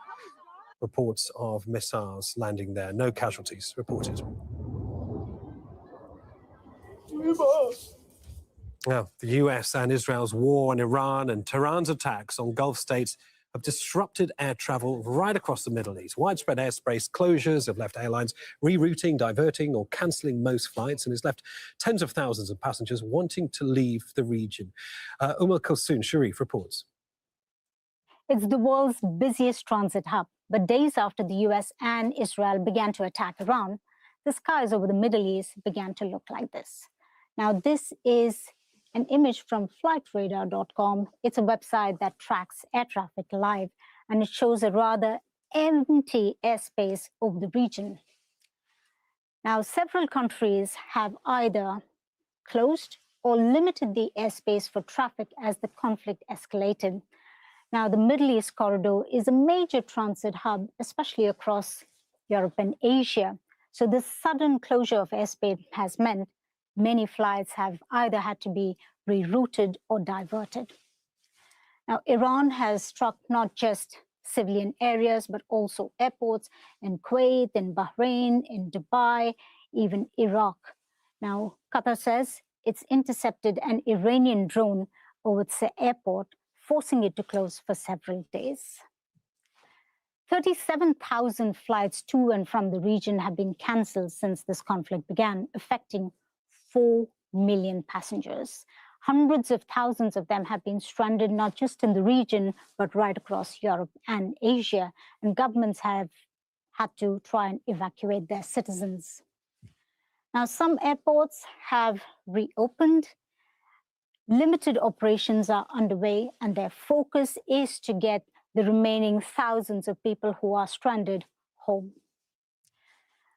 Reports of missiles landing there. No casualties reported. Now, the US and Israel's war on Iran and Tehran's attacks on Gulf states have disrupted air travel right across the Middle East. Widespread airspace closures have left airlines rerouting, diverting, or cancelling most flights, and has left tens of thousands of passengers wanting to leave the region. Kulsoon Sharif reports. It's the world's busiest transit hub, but days after the US and Israel began to attack Iran, the skies over the Middle East began to look like this. Now, this is an image from flightradar.com. It's a website that tracks air traffic live, and it shows a rather empty airspace over the region. Now, several countries have either closed or limited the airspace for traffic as the conflict escalated. Now, the Middle East corridor is a major transit hub, especially across Europe and Asia. So this sudden closure of airspace has meant many flights have either had to be rerouted or diverted. Now, Iran has struck not just civilian areas, but also airports in Kuwait, in Bahrain, in Dubai, even Iraq. Now, Qatar says it's intercepted an Iranian drone over its airport, forcing it to close for several days. 37,000 flights to and from the region have been cancelled since this conflict began, affecting 4 million passengers. Hundreds of thousands of them have been stranded not just in the region, but right across Europe and Asia, and governments have had to try and evacuate their citizens. Now, some airports have reopened. Limited operations are underway, and their focus is to get the remaining thousands of people who are stranded home.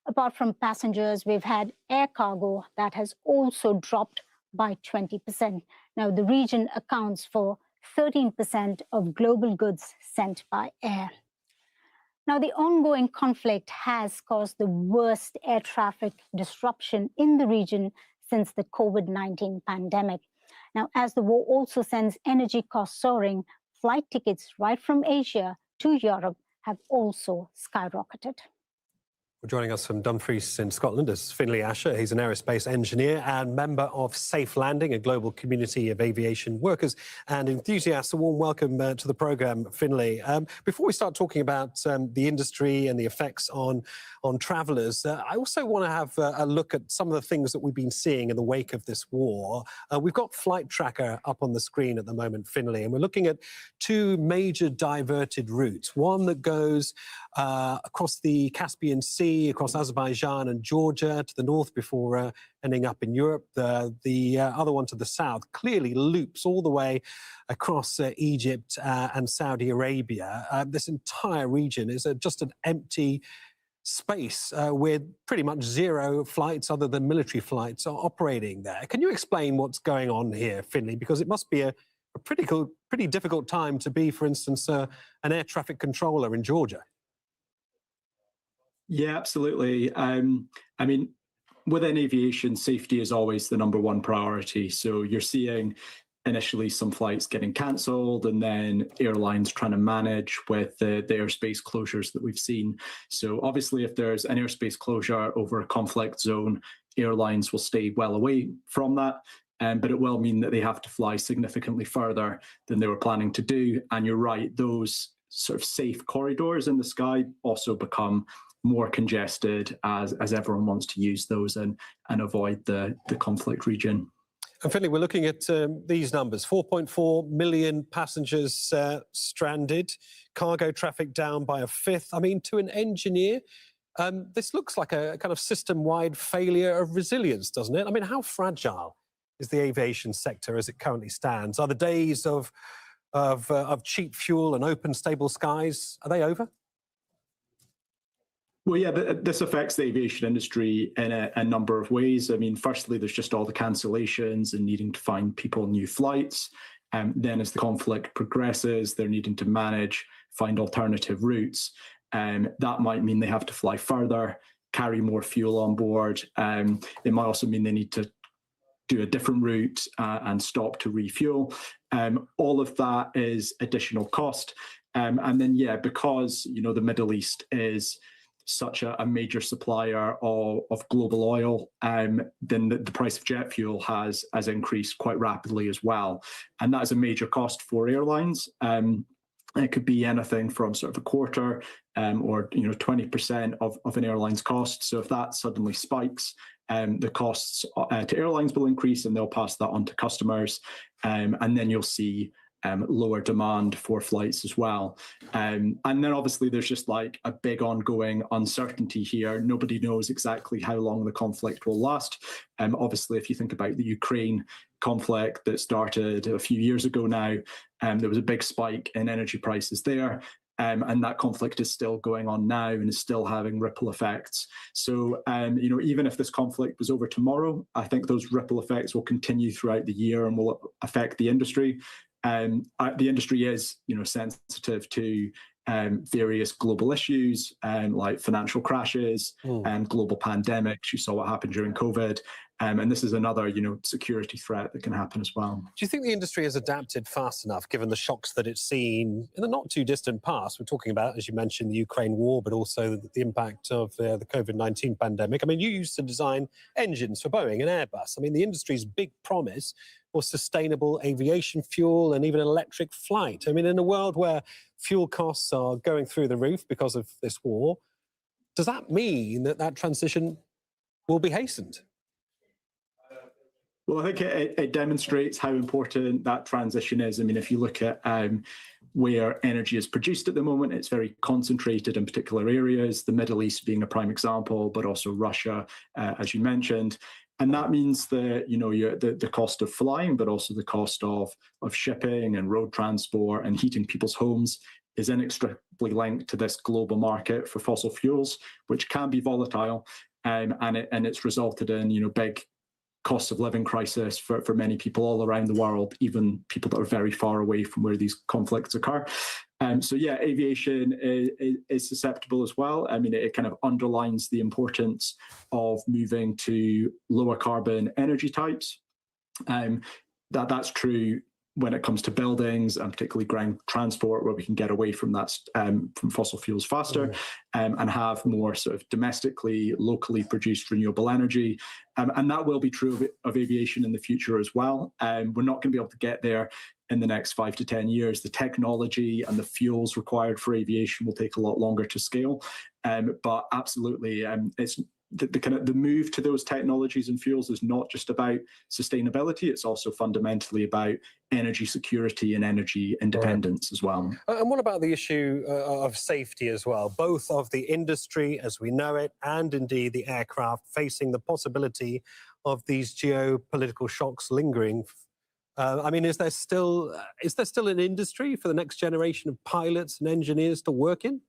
Apart from passengers, we've had air cargo that has also dropped by 20%. Now, the region accounts for 13% of global goods sent by air. Now, the ongoing conflict has caused the worst air traffic disruption in the region since the COVID-19 pandemic. Now, as the war also sends energy costs soaring, flight tickets right from Asia to Europe have also skyrocketed. Joining us from Dumfries in Scotland is Finlay Asher. He's an aerospace engineer and member of Safe Landing, a global community of aviation workers and enthusiasts. A warm welcome to the programme, Finlay. Before we start talking about the industry and the effects on travellers, I also want to have a look at some of the things that we've been seeing in the wake of this war. We've got Flight Tracker up on the screen at the moment, Finlay, and we're looking at two major diverted routes. One that goes across the Caspian Sea, across Azerbaijan and Georgia to the north before ending up in Europe. The other one to the south clearly loops all the way across Egypt and Saudi Arabia. This entire region is just an empty space with pretty much zero flights other than military flights are operating there. Can you explain what's going on here, Finlay? Because it must be a pretty difficult time to be, for instance, an air traffic controller in Georgia. Yeah, absolutely. I mean, within aviation, safety is always the number one priority. So you're seeing initially some flights getting cancelled and then airlines trying to manage with the airspace closures that we've seen. So obviously, if there's an airspace closure over a conflict zone, airlines will stay well away from that. But it will mean that they have to fly significantly further than they were planning to do. And you're right, those sort of safe corridors in the sky also become more congested as everyone wants to use those and avoid the conflict region. And Finlay, we're looking at these numbers: 4.4 million passengers stranded, cargo traffic down by a fifth. I mean, to an engineer, this looks like a kind of system-wide failure of resilience, doesn't it? I mean, how fragile is the aviation sector as it currently stands? Are the days of cheap fuel and open, stable skies, are they over? Well, yeah, this affects the aviation industry in a number of ways. I mean, firstly, there's just all the cancellations and needing to find people new flights. Then as the conflict progresses, they're needing to manage, find alternative routes. That might mean they have to fly further, carry more fuel on board. It might also mean they need to do a different route and stop to refuel. All of that is additional cost. And then, yeah, because, you know, the Middle East is such a major supplier of global oil, then the price of jet fuel has increased quite rapidly as well. And that is a major cost for airlines. It could be anything from sort of a quarter or 20% of an airline's cost. So if that suddenly spikes, the costs to airlines will increase and they'll pass that on to customers. And then you'll see lower demand for flights as well. And then obviously there's just like a big ongoing uncertainty here. Nobody knows exactly how long the conflict will last. Obviously, if you think about the Ukraine conflict that started a few years ago now, there was a big spike in energy prices there. And that conflict is still going on now and is still having ripple effects. So, even if this conflict was over tomorrow, I think those ripple effects will continue throughout the year and will affect the industry. The industry is, sensitive to various global issues like financial crashes and global pandemics. You saw what happened during COVID. And this is another, security threat that can happen as well. Do you think the industry has adapted fast enough, given the shocks that it's seen in the not too distant past? We're talking about, as you mentioned, the Ukraine war, but also the impact of the COVID-19 pandemic. I mean, you used to design engines for Boeing and Airbus. I mean, the industry's big promise was sustainable aviation fuel and even electric flight. I mean, in a world where fuel costs are going through the roof because of this war, does that mean that that transition will be hastened? Well, I think it demonstrates how important that transition is. I mean, if you look at where energy is produced at the moment, it's very concentrated in particular areas, the Middle East being a prime example, but also Russia, as you mentioned. And that means that, the cost of flying, but also the cost of shipping and road transport and heating people's homes is inextricably linked to this global market for fossil fuels, which can be volatile. And it's resulted in, big cost of living crisis for many people all around the world, even people that are very far away from where these conflicts occur. So yeah, aviation is susceptible as well. I mean, it kind of underlines the importance of moving to lower carbon energy types. That's true when it comes to buildings and particularly ground transport, where we can get away from that from fossil fuels faster and have more sort of domestically, locally produced renewable energy. And that will be true of aviation in the future as well. We're not going to be able to get there in the next 5 to 10 years. The technology and the fuels required for aviation will take a lot longer to scale. But absolutely, it's the move to those technologies and fuels is not just about sustainability, it's also fundamentally about energy security and energy independence as well. And what about the issue of safety as well, both of the industry as we know it and indeed the aircraft facing the possibility of these geopolitical shocks lingering? I mean, is there still an industry for the next generation of pilots and engineers to work in?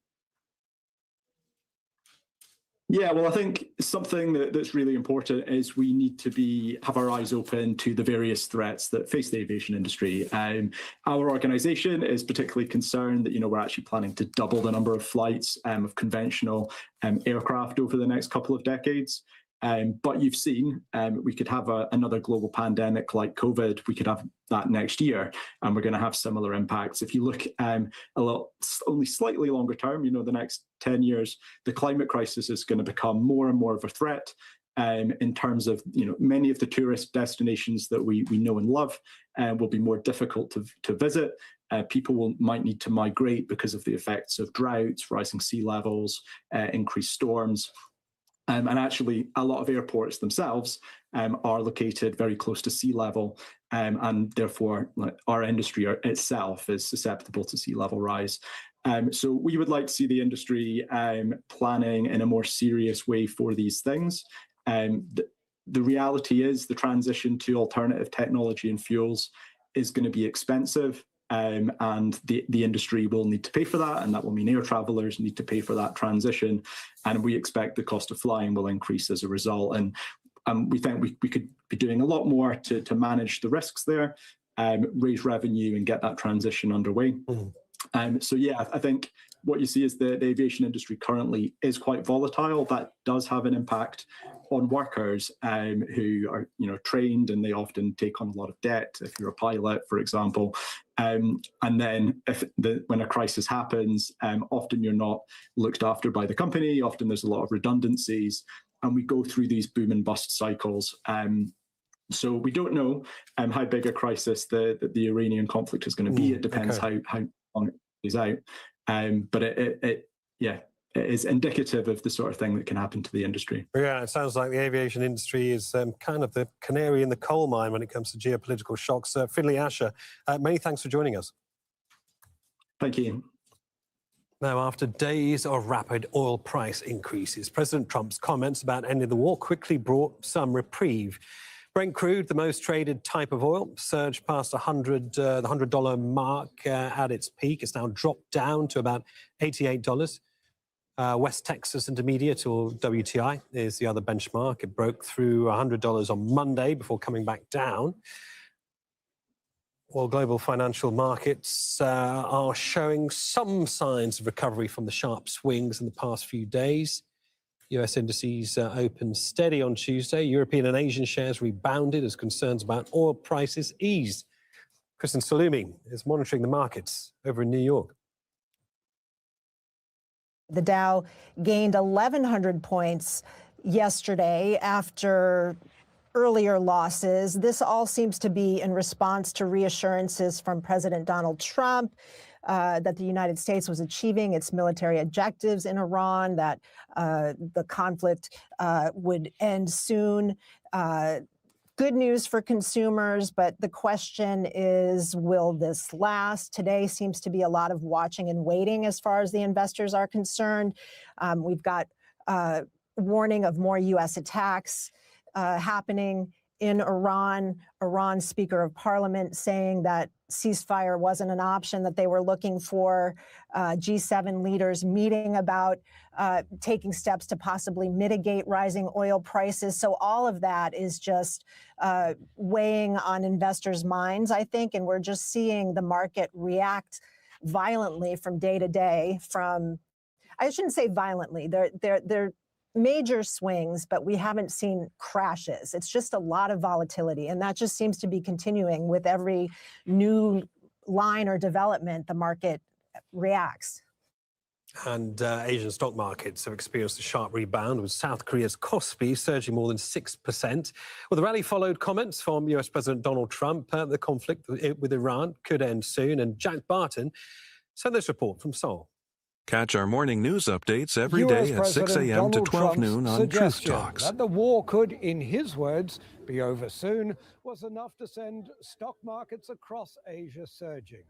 Yeah, well, I think something that's really important is we need to have our eyes open to the various threats that face the aviation industry. Our organisation is particularly concerned that we're actually planning to double the number of flights of conventional aircraft over the next couple of decades. But you've seen we could have another global pandemic like COVID. We could have that next year, and we're going to have similar impacts. If you look only slightly longer term, the next 10 years, the climate crisis is going to become more and more of a threat in terms of many of the tourist destinations that we know and love will be more difficult to visit. People might need to migrate because of the effects of droughts, rising sea levels, increased storms. And actually, a lot of airports themselves are located very close to sea level, and therefore our industry itself is susceptible to sea level rise. So we would like to see the industry planning in a more serious way for these things. The reality is the transition to alternative technology and fuels is going to be expensive. And the industry will need to pay for that, and that will mean air travelers need to pay for that transition. And we expect the cost of flying will increase as a result. And we think we could be doing a lot more to manage the risks there, raise revenue and get that transition underway. So yeah, I think what you see is the aviation industry currently is quite volatile. That does have an impact on workers who are trained, and they often take on a lot of debt if you're a pilot, for example. And then when a crisis happens, often you're not looked after by the company. Often there's a lot of redundancies, and we go through these boom and bust cycles. So we don't know how big a crisis the Iranian conflict is going to be. It depends how long it plays out. But it is indicative of the sort of thing that can happen to the industry. Yeah, it sounds like the aviation industry is kind of the canary in the coal mine when it comes to geopolitical shocks. Finlay Asher, many thanks for joining us. Thank you. Now, after days of rapid oil price increases, President Trump's comments about ending the war quickly brought some reprieve. Brent crude, the most traded type of oil, surged past the $100 mark at its peak. It's now dropped down to about $88. West Texas Intermediate, or WTI, is the other benchmark. It broke through $100 on Monday before coming back down. Well, global financial markets are showing some signs of recovery from the sharp swings in the past few days. US indices opened steady on Tuesday. European and Asian shares rebounded as concerns about oil prices eased. Kristen Salumi is monitoring the markets over in New York. The Dow gained 1,100 points yesterday after earlier losses. This all seems to be in response to reassurances from President Donald Trump that the United States was achieving its military objectives in Iran, that the conflict would end soon. Good news for consumers, but the question is, will this last? Today seems to be a lot of watching and waiting as far as the investors are concerned. We've got warning of more U.S. attacks happening in Iran. Iran's Speaker of Parliament saying that ceasefire wasn't an option that they were looking for. G7 leaders meeting about taking steps to possibly mitigate rising oil prices. So all of that is just weighing on investors' minds, I think, and we're just seeing the market react violently from day to day. I shouldn't say violently. They're major swings, but we haven't seen crashes. It's just a lot of volatility, and that just seems to be continuing with every new line or development. The market reacts. And Asian stock markets have experienced a sharp rebound, with South Korea's Kospi surging more than 6%. Well, the rally followed comments from US President Donald Trump. The conflict with Iran could end soon. And Jack Barton sent this report from Seoul. Catch our morning news updates every day at 6 a.m. to 12 noon on Truth Talks. That the war could, in his words, be over soon was enough to send stock markets across Asia surging.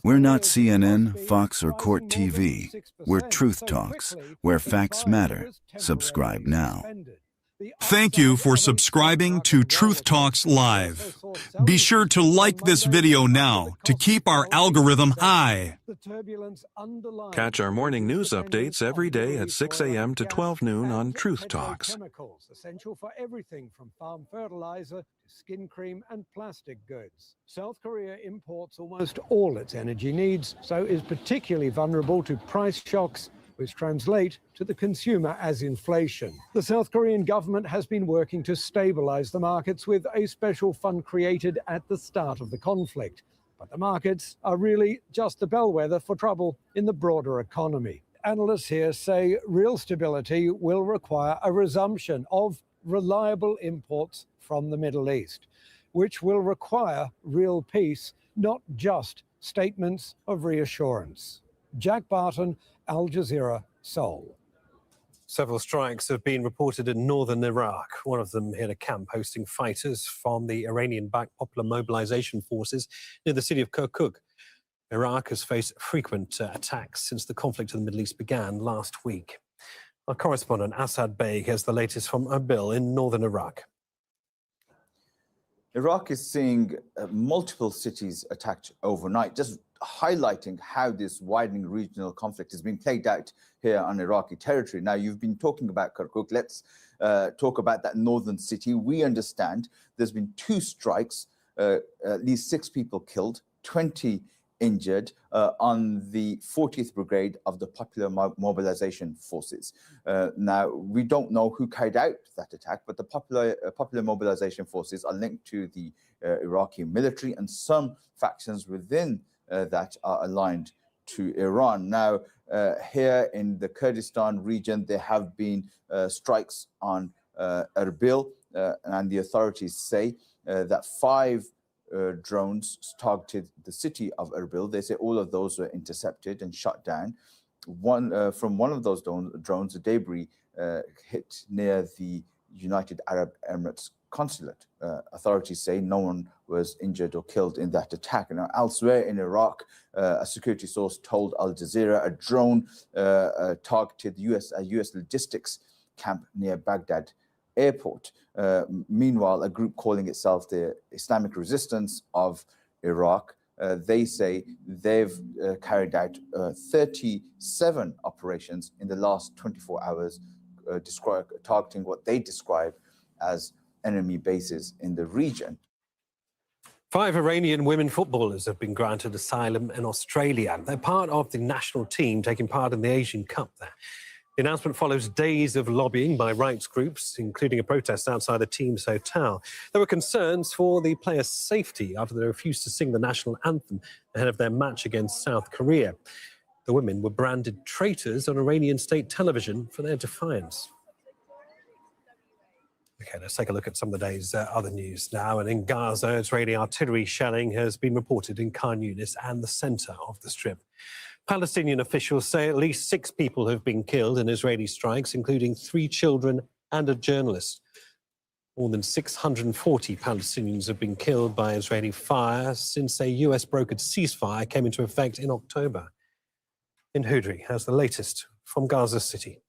We're not CNN, Fox, or CourtTV. We're Truth Talks, where facts matter. Subscribe now. Thank you for subscribing to Truth Talks Live. Be sure to like this video now to keep our algorithm high. Catch our morning news updates every day at 6 a.m. to 12 noon on Truth Talks. Essential for everything from farm fertilizer to skin cream and plastic goods. South Korea imports almost all its energy needs, so is particularly vulnerable to price shocks, which translate to the consumer as inflation. The South Korean government has been working to stabilize the markets with a special fund created at the start of the conflict. But the markets are really just the bellwether for trouble in the broader economy. Analysts here say real stability will require a resumption of reliable imports from the Middle East, which will require real peace, not just statements of reassurance. Jack Barton, Al Jazeera, Seoul. Several strikes have been reported in northern Iraq. One of them hit a camp hosting fighters from the Iranian-backed Popular Mobilization Forces near the city of Kirkuk. Iraq has faced frequent attacks since the conflict in the Middle East began last week. Our correspondent Assad Beg has the latest from Erbil in northern Iraq. Iraq is seeing multiple cities attacked overnight, just highlighting how this widening regional conflict is being played out here on Iraqi territory. Now, you've been talking about Kirkuk. Let's talk about that northern city. We understand there's been 2 strikes, at least 6 people killed, 20 injured on the 40th Brigade of the Popular Mobilization Forces. Now, we don't know who carried out that attack, but the Popular Mobilization Forces are linked to the Iraqi military, and some factions within that are aligned to Iran. Now, here in the Kurdistan region, there have been strikes on Erbil, and the authorities say that 5 drones targeted the city of Erbil. They say all of those were intercepted and shot down. From one of those drones, a debris hit near the United Arab Emirates consulate. Authorities say no one was injured or killed in that attack. Now, elsewhere in Iraq, a security source told Al Jazeera a drone targeted a U.S. logistics camp near Baghdad airport. Meanwhile, a group calling itself the Islamic Resistance of Iraq, they say they've carried out 37 operations in the last 24 hours, targeting what they describe as enemy bases in the region. 5 Iranian women footballers have been granted asylum in Australia. They're part of the national team taking part in the Asian Cup there. The announcement follows days of lobbying by rights groups, including a protest outside the team's hotel. There were concerns for the players' safety after they refused to sing the national anthem ahead of their match against South Korea. The women were branded traitors on Iranian state television for their defiance. OK, let's take a look at some of the day's other news now. And in Gaza, Israeli artillery shelling has been reported in Khan Yunis and the centre of the Strip. Palestinian officials say at least 6 people have been killed in Israeli strikes, including 3 children and a journalist. More than 640 Palestinians have been killed by Israeli fire since a US-brokered ceasefire came into effect in October. In Hudri has the latest from Gaza City.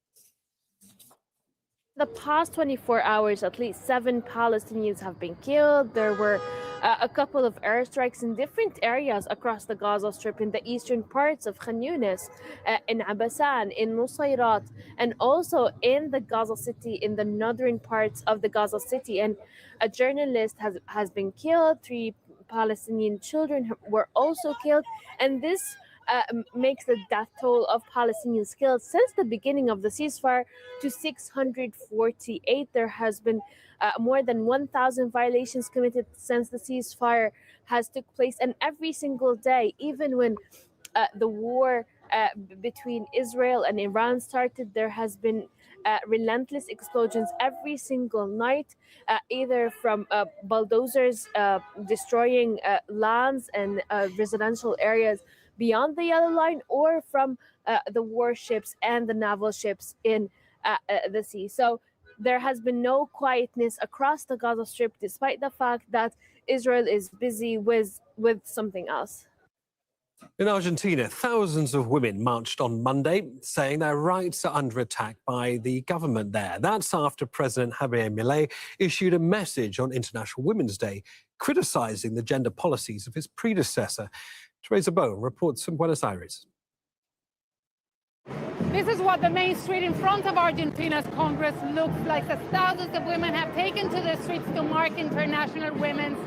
The past 24 hours, at least 7 Palestinians have been killed. There were a couple of airstrikes in different areas across the Gaza Strip, in the eastern parts of Khan Yunis, in Abasan, in Nusayrat, and also in the Gaza City, in the northern parts of the Gaza City. And a journalist has been killed. 3 Palestinian children were also killed. And this makes the death toll of Palestinians killed since the beginning of the ceasefire to 648. There has been more than 1,000 violations committed since the ceasefire has took place, and every single day, even when the war between Israel and Iran started, there has been relentless explosions every single night, either from bulldozers destroying lands and residential areas beyond the yellow line, or from the warships and the naval ships in the sea. So there has been no quietness across the Gaza Strip, despite the fact that Israel is busy with something else. In Argentina, thousands of women marched on Monday, saying their rights are under attack by the government there. That's after President Javier Milei issued a message on International Women's Day, criticizing the gender policies of his predecessor. Teresa Bone reports from Buenos Aires. This is what the main street in front of Argentina's Congress looks like, as thousands of women have taken to the streets to mark International Women's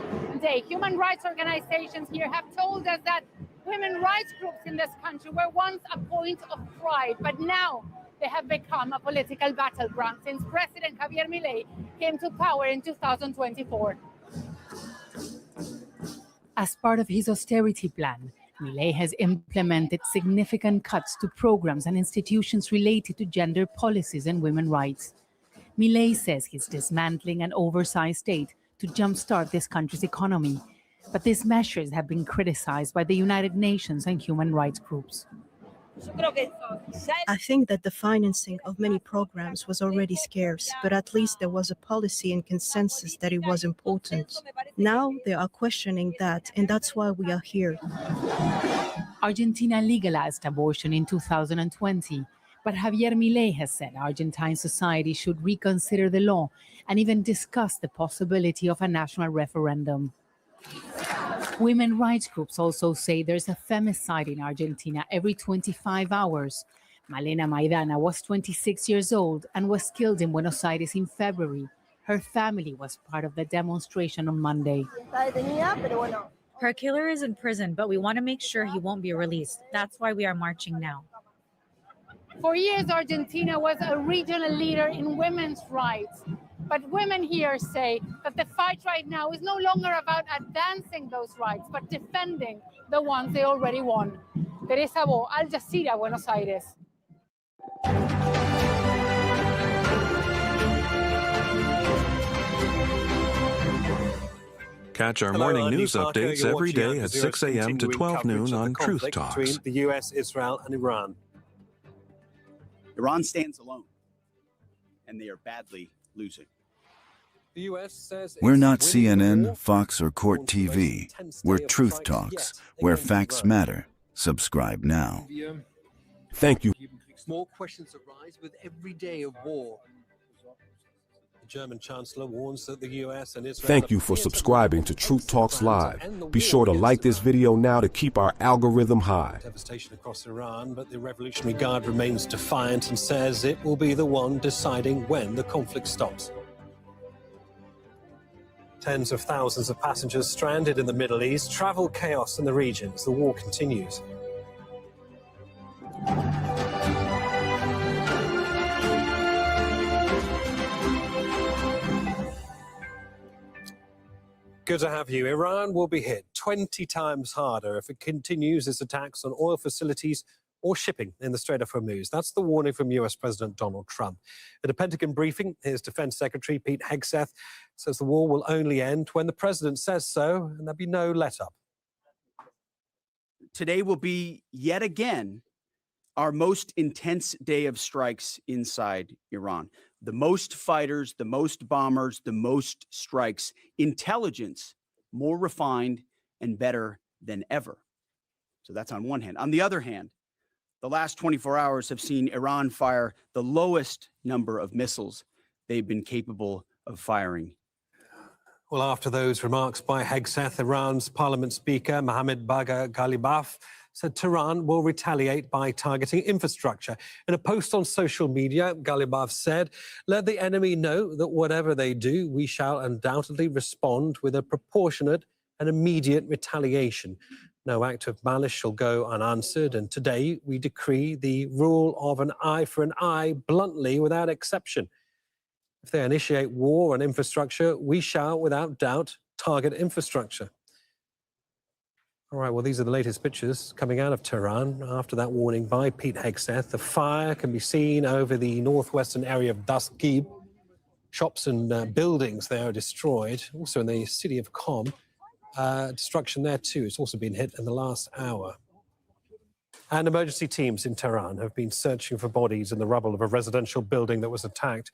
Day. Human rights organizations here have told us that women rights groups in this country were once a point of pride, but now they have become a political battleground since President Javier Milei came to power in 2024. As part of his austerity plan, Milei has implemented significant cuts to programs and institutions related to gender policies and women's rights. Milei says he's dismantling an oversized state to jumpstart this country's economy, but these measures have been criticized by the United Nations and human rights groups. I think that the financing of many programs was already scarce, but at least there was a policy and consensus that it was important. Now they are questioning that, and that's why we are here. Argentina legalized abortion in 2020, but Javier Milei has said Argentine society should reconsider the law and even discuss the possibility of a national referendum. Women rights groups also say there's a femicide in Argentina every 25 hours. Malena Maidana was 26 years old and was killed in Buenos Aires in February. Her family was part of the demonstration on Monday. Her killer is in prison, but we want to make sure he won't be released. That's why we are marching now. For years, Argentina was a regional leader in women's rights. But women here say that the fight right now is no longer about advancing those rights, but defending the ones they already won. Teresa Bo, Al Jazeera, Buenos Aires. Catch our morning news updates every day at 6 a.m. to 12 noon on Truth Talks. Between the US, Israel, and Iran. Iran stands alone, and they are badly losing. The US says We're not CNN, Fox, or CourtTV. We're Truth Talks, where facts matter. Subscribe now. Thank you. More questions arise with every day of war. The German Chancellor warns that the US and Israel... Thank you for subscribing to Truth Talks Live. Be sure to like this video now to keep our algorithm high. Devastation across Iran, but the Revolutionary Guard remains defiant and says it will be the one deciding when the conflict stops. Tens of thousands of passengers stranded in the Middle East, travel chaos in the region as the war continues. Good to have you. Iran will be hit 20 times harder if it continues its attacks on oil facilities or shipping in the Strait of Hormuz. That's the warning from US President Donald Trump. At a Pentagon briefing, his Defense Secretary Pete Hegseth says the war will only end when the president says so, and there'll be no let-up. Today will be yet again our most intense day of strikes inside Iran. The most fighters, the most bombers, the most strikes. Intelligence more refined and better than ever. So that's on one hand. On the other hand, the last 24 hours have seen Iran fire the lowest number of missiles they've been capable of firing. Well, after those remarks by Hegseth, Iran's parliament speaker Mohammad Bagher Ghalibaf said Tehran will retaliate by targeting infrastructure. In a post on social media, Ghalibaf said, "Let the enemy know that whatever they do, we shall undoubtedly respond with a proportionate and immediate retaliation. No act of malice shall go unanswered, and today we decree the rule of an eye for an eye bluntly without exception. If they initiate war on infrastructure, we shall, without doubt, target infrastructure." All right, well, these are the latest pictures coming out of Tehran after that warning by Pete Hegseth. The fire can be seen over the northwestern area of Dastgib. Shops and buildings there are destroyed. Also in the city of Qom, destruction there too. It's also been hit in the last hour. And emergency teams in Tehran have been searching for bodies in the rubble of a residential building that was attacked.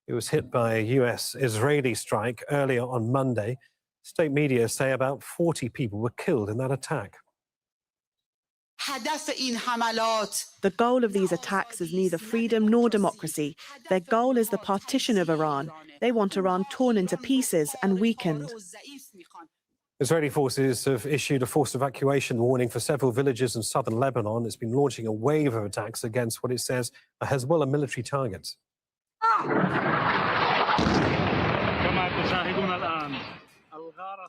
It was hit by a US-Israeli strike earlier on Monday. State media say about 40 people were killed in that attack. The goal of these attacks is neither freedom nor democracy. Their goal is the partition of Iran. They want Iran torn into pieces and weakened. Israeli forces have issued a forced evacuation warning for several villages in southern Lebanon. It's been launching a wave of attacks against what it says are Hezbollah military targets.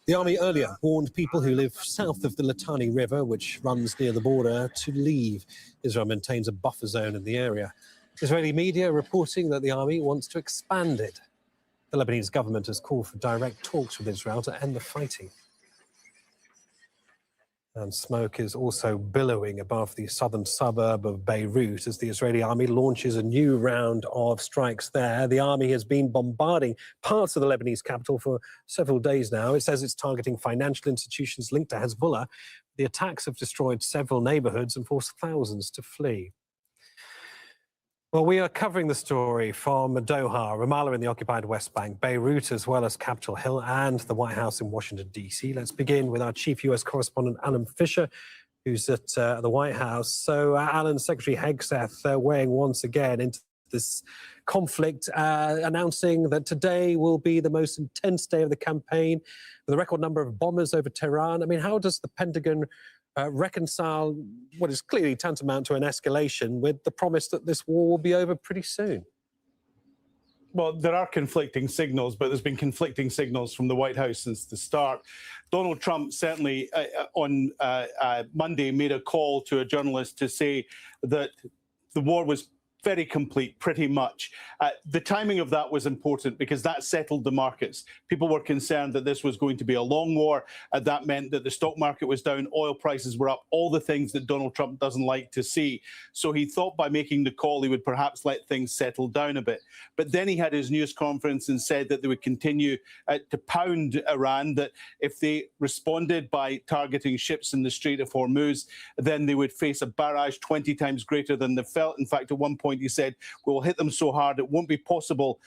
The army earlier warned people who live south of the Litani River, which runs near the border, to leave. Israel maintains a buffer zone in the area. Israeli media reporting that the army wants to expand it. The Lebanese government has called for direct talks with Israel to end the fighting. And smoke is also billowing above the southern suburb of Beirut as the Israeli army launches a new round of strikes there. The army has been bombarding parts of the Lebanese capital for several days now. It says it's targeting financial institutions linked to Hezbollah. The attacks have destroyed several neighborhoods and forced thousands to flee. Well, we are covering the story from Doha, Ramallah in the occupied West Bank, Beirut, as well as Capitol Hill and the White House in Washington, D.C. Let's begin with our chief U.S. correspondent, Alan Fisher, who's at the White House. So, Alan, Secretary Hegseth weighing once again into this conflict, announcing that today will be the most intense day of the campaign with a record number of bombers over Tehran. I mean, how does the Pentagon reconcile what is clearly tantamount to an escalation with the promise that this war will be over pretty soon? Well, there are conflicting signals, but there's been conflicting signals from the White House since the start. Donald Trump certainly on Monday made a call to a journalist to say that the war was very complete, pretty much. The timing of that was important because that settled the markets. People were concerned that this was going to be a long war. That meant that the stock market was down, oil prices were up, all the things that Donald Trump doesn't like to see. So he thought by making the call, he would perhaps let things settle down a bit. But then he had his news conference and said that they would continue to pound Iran, that if they responded by targeting ships in the Strait of Hormuz, then they would face a barrage 20 times greater than they felt. In fact, at one point, he said, we'll hit them so hard it won't be possible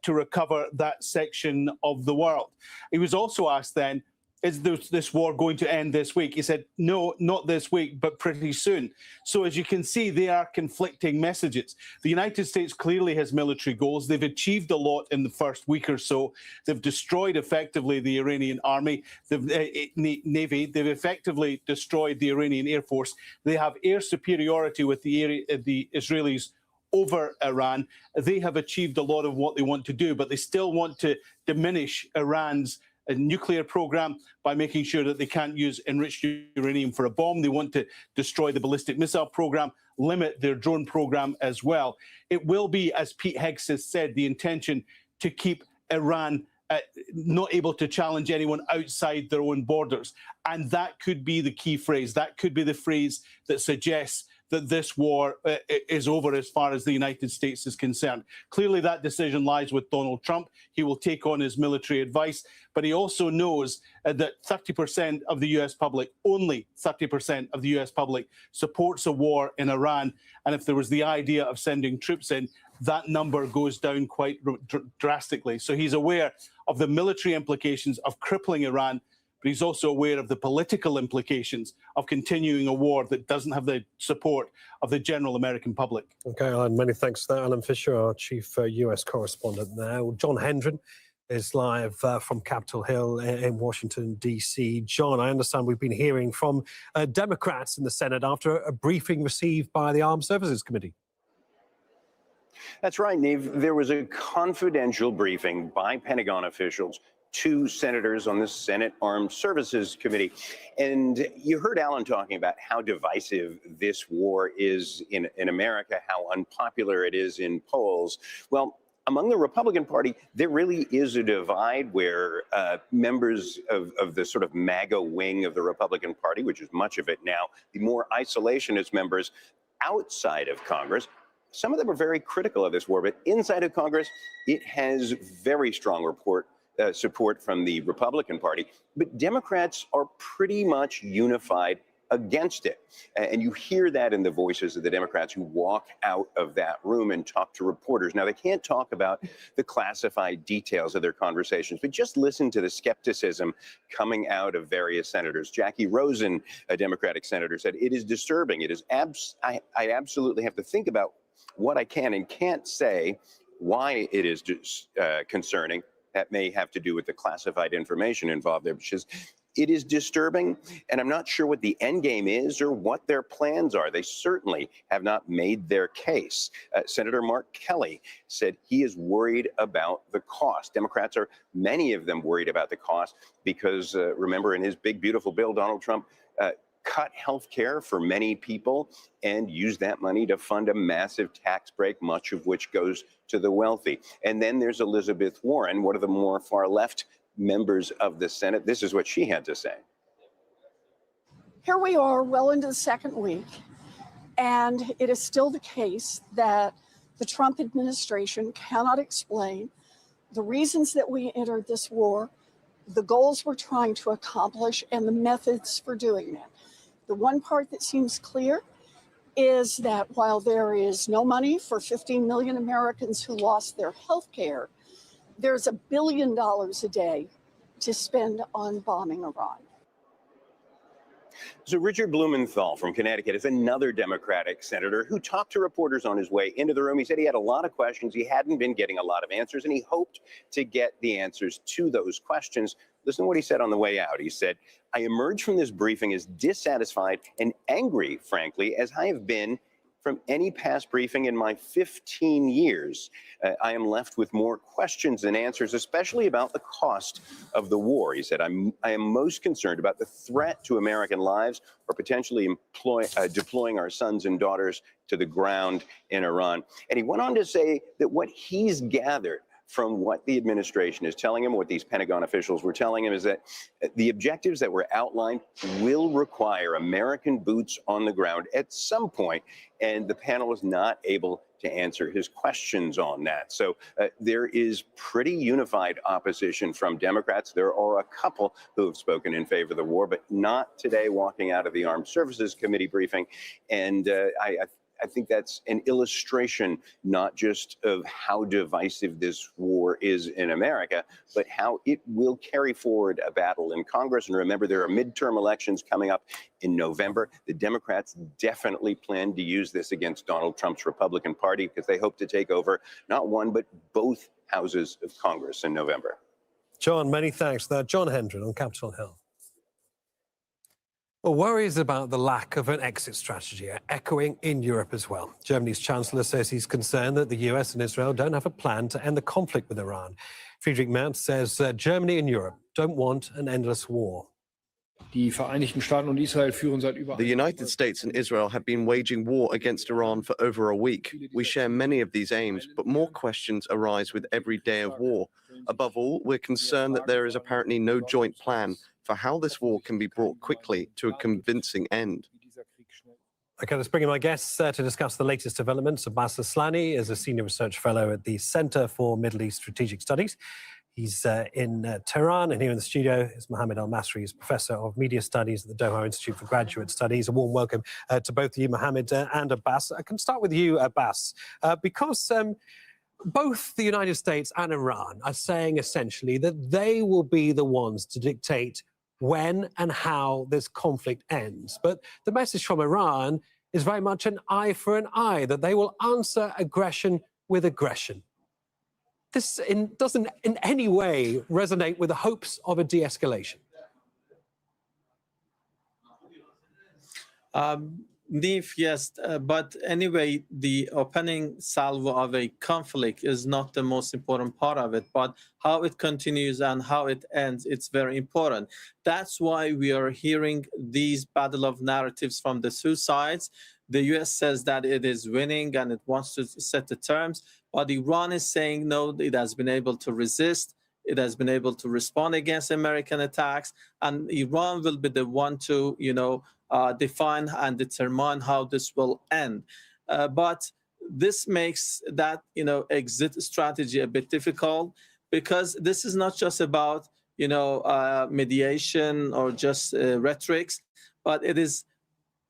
to recover that section of the world. He was also asked then, is this war going to end this week? He said, no, not this week, but pretty soon. So as you can see, they are conflicting messages. The United States clearly has military goals. They've achieved a lot in the first week or so. They've destroyed effectively the Iranian army, the navy. They've effectively destroyed the Iranian Air Force. They have air superiority with the Israelis over Iran. They have achieved a lot of what they want to do, but they still want to diminish Iran's nuclear program by making sure that they can't use enriched uranium for a bomb. They want to destroy the ballistic missile program, limit their drone program as well. It will be, as Pete Heggs has said, the intention to keep Iran not able to challenge anyone outside their own borders. And that could be the key phrase. That could be the phrase that suggests that this war is over as far as the United States is concerned. Clearly, that decision lies with Donald Trump. He will take on his military advice, but he also knows that 30% of the US public, only 30% of the US public, supports a war in Iran. And if there was the idea of sending troops in, that number goes down quite drastically. So he's aware of the military implications of crippling Iran, but he's also aware of the political implications of continuing a war that doesn't have the support of the general American public. Okay, Alan, many thanks for that. Alan Fisher, our chief US correspondent now. John Hendren is live from Capitol Hill in Washington, D.C. John, I understand we've been hearing from Democrats in the Senate after a briefing received by the Armed Services Committee. That's right, Neve. There was a confidential briefing by Pentagon officials to senators on the Senate Armed Services Committee. And you heard Alan talking about how divisive this war is in America, how unpopular it is in polls. Well, among the Republican Party, there really is a divide where members of the sort of MAGA wing of the Republican Party, which is much of it now, the more isolationist members outside of Congress, some of them are very critical of this war, but inside of Congress, it has very strong support from the Republican Party. But Democrats are pretty much unified against it. And you hear that in the voices of the Democrats who walk out of that room and talk to reporters. Now, they can't talk about the classified details of their conversations, but just listen to the skepticism coming out of various senators. Jackie Rosen, a Democratic senator, said, "It is disturbing. It is I absolutely have to think about what I can and can't say, why it is concerning." That may have to do with the classified information involved there, which is, it is disturbing, and I'm not sure what the end game is or what their plans are. They certainly have not made their case. Senator Mark Kelly said he is worried about the cost. Democrats are, many of them, worried about the cost because, remember, in his big, beautiful bill, Donald Trump cut health care for many people and used that money to fund a massive tax break, much of which goes to the wealthy. And then there's Elizabeth Warren, one of the more far left members of the Senate. This is what she had to say. Here we are well into the second week, and it is still the case that the Trump administration cannot explain the reasons that we entered this war, the goals we're trying to accomplish, and the methods for doing that. The one part that seems clear is that while there is no money for 15 million Americans who lost their health care, there's $1 billion a day to spend on bombing Iran. So Richard Blumenthal from Connecticut is another Democratic senator who talked to reporters on his way into the room. He said he had a lot of questions. He hadn't been getting a lot of answers, and he hoped to get the answers to those questions. Listen to what he said on the way out. He said, "I emerged from this briefing as dissatisfied and angry, frankly, as I have been from any past briefing in my 15 years. I am left with more questions than answers, especially about the cost of the war." He said, I am most concerned about the threat to American lives or potentially deploying our sons and daughters to the ground in Iran. And he went on to say that what he's gathered from what the administration is telling him, what these Pentagon officials were telling him, is that the objectives that were outlined will require American boots on the ground at some point, and the panel is not able to answer his questions on that. So there is pretty unified opposition from Democrats. There are a couple who have spoken in favor of the war, but not today walking out of the Armed Services Committee briefing. And I think that's an illustration not just of how divisive this war is in America, but how it will carry forward a battle in Congress. And remember, there are midterm elections coming up in November. The Democrats definitely plan to use this against Donald Trump's Republican Party because they hope to take over not one, but both houses of Congress in November. John, many thanks. John Hendren on Capitol Hill. Well, worries about the lack of an exit strategy are echoing in Europe as well. Germany's Chancellor says he's concerned that the US and Israel don't have a plan to end the conflict with Iran. Friedrich Merz says Germany and Europe don't want an endless war. The United States and Israel have been waging war against Iran for over a week. We share many of these aims, but more questions arise with every day of war. Above all, we're concerned that there is apparently no joint plan for how this war can be brought quickly to a convincing end. Okay, let's bring in my guests to discuss the latest developments. Abbas Aslani is a senior research fellow at the Center for Middle East Strategic Studies. He's in Tehran, and here in the studio is Mohammed Al-Masri, who's Professor of Media Studies at the Doha Institute for Graduate Studies. A warm welcome to both of you, Mohammed and Abbas. I can start with you, Abbas, because both the United States and Iran are saying essentially that they will be the ones to dictate when and how this conflict ends. But the message from Iran is very much an eye for an eye, that they will answer aggression with aggression. This doesn't in any way resonate with the hopes of a de-escalation. Nif, yes, but anyway, the opening salvo of a conflict is not the most important part of it, but how it continues and how it ends, it's very important. That's why we are hearing these battle of narratives from the two sides. The US says that it is winning and it wants to set the terms, but Iran is saying no, it has been able to resist, it has been able to respond against American attacks, and Iran will be the one to, define and determine how this will end. But this makes that, exit strategy a bit difficult, because this is not just about, mediation or just rhetorics, but it is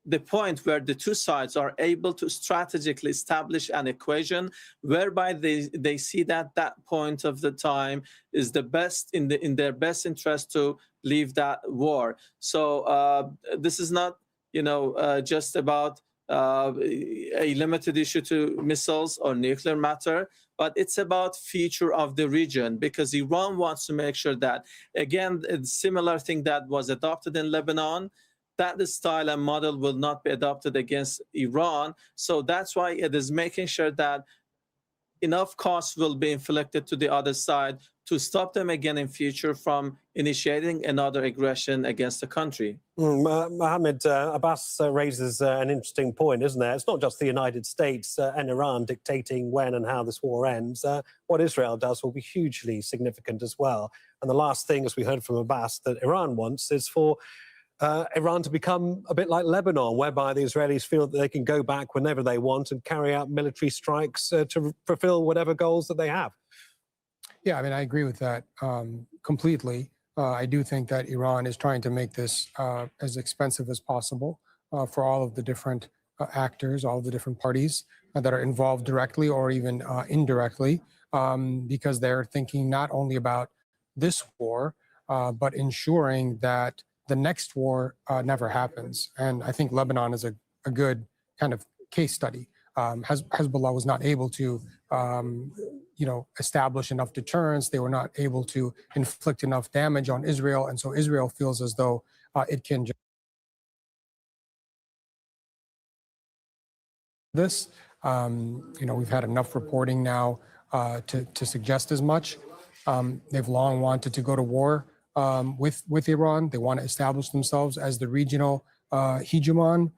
the point where the two sides are able to strategically establish an equation whereby they see that that point of the time is the best in their best interest to leave that war. So this is not, just about a limited issue to missiles or nuclear matter, but it's about future of the region, because Iran wants to make sure that, again, a similar thing that was adopted in Lebanon, that the style and model will not be adopted against Iran. So that's why it is making sure that enough costs will be inflicted to the other side to stop them again in future from initiating another aggression against the country. Mohammed, Abbas raises an interesting point, isn't there? It's not just the United States and Iran dictating when and how this war ends. What Israel does will be hugely significant as well. And the last thing, as we heard from Abbas, that Iran wants is for Iran to become a bit like Lebanon, whereby the Israelis feel that they can go back whenever they want and carry out military strikes to fulfill whatever goals that they have. Yeah, I mean, I agree with that completely. I do think that Iran is trying to make this as expensive as possible for all of the different actors, all of the different parties that are involved directly or even indirectly, because they're thinking not only about this war, but ensuring that the next war never happens. And I think Lebanon is a good kind of case study. Hezbollah was not able to, establish enough deterrence. They were not able to inflict enough damage on Israel. And so Israel feels as though it can just this. We've had enough reporting now to suggest as much. They've long wanted to go to war with Iran. They want to establish themselves as the regional hegemon.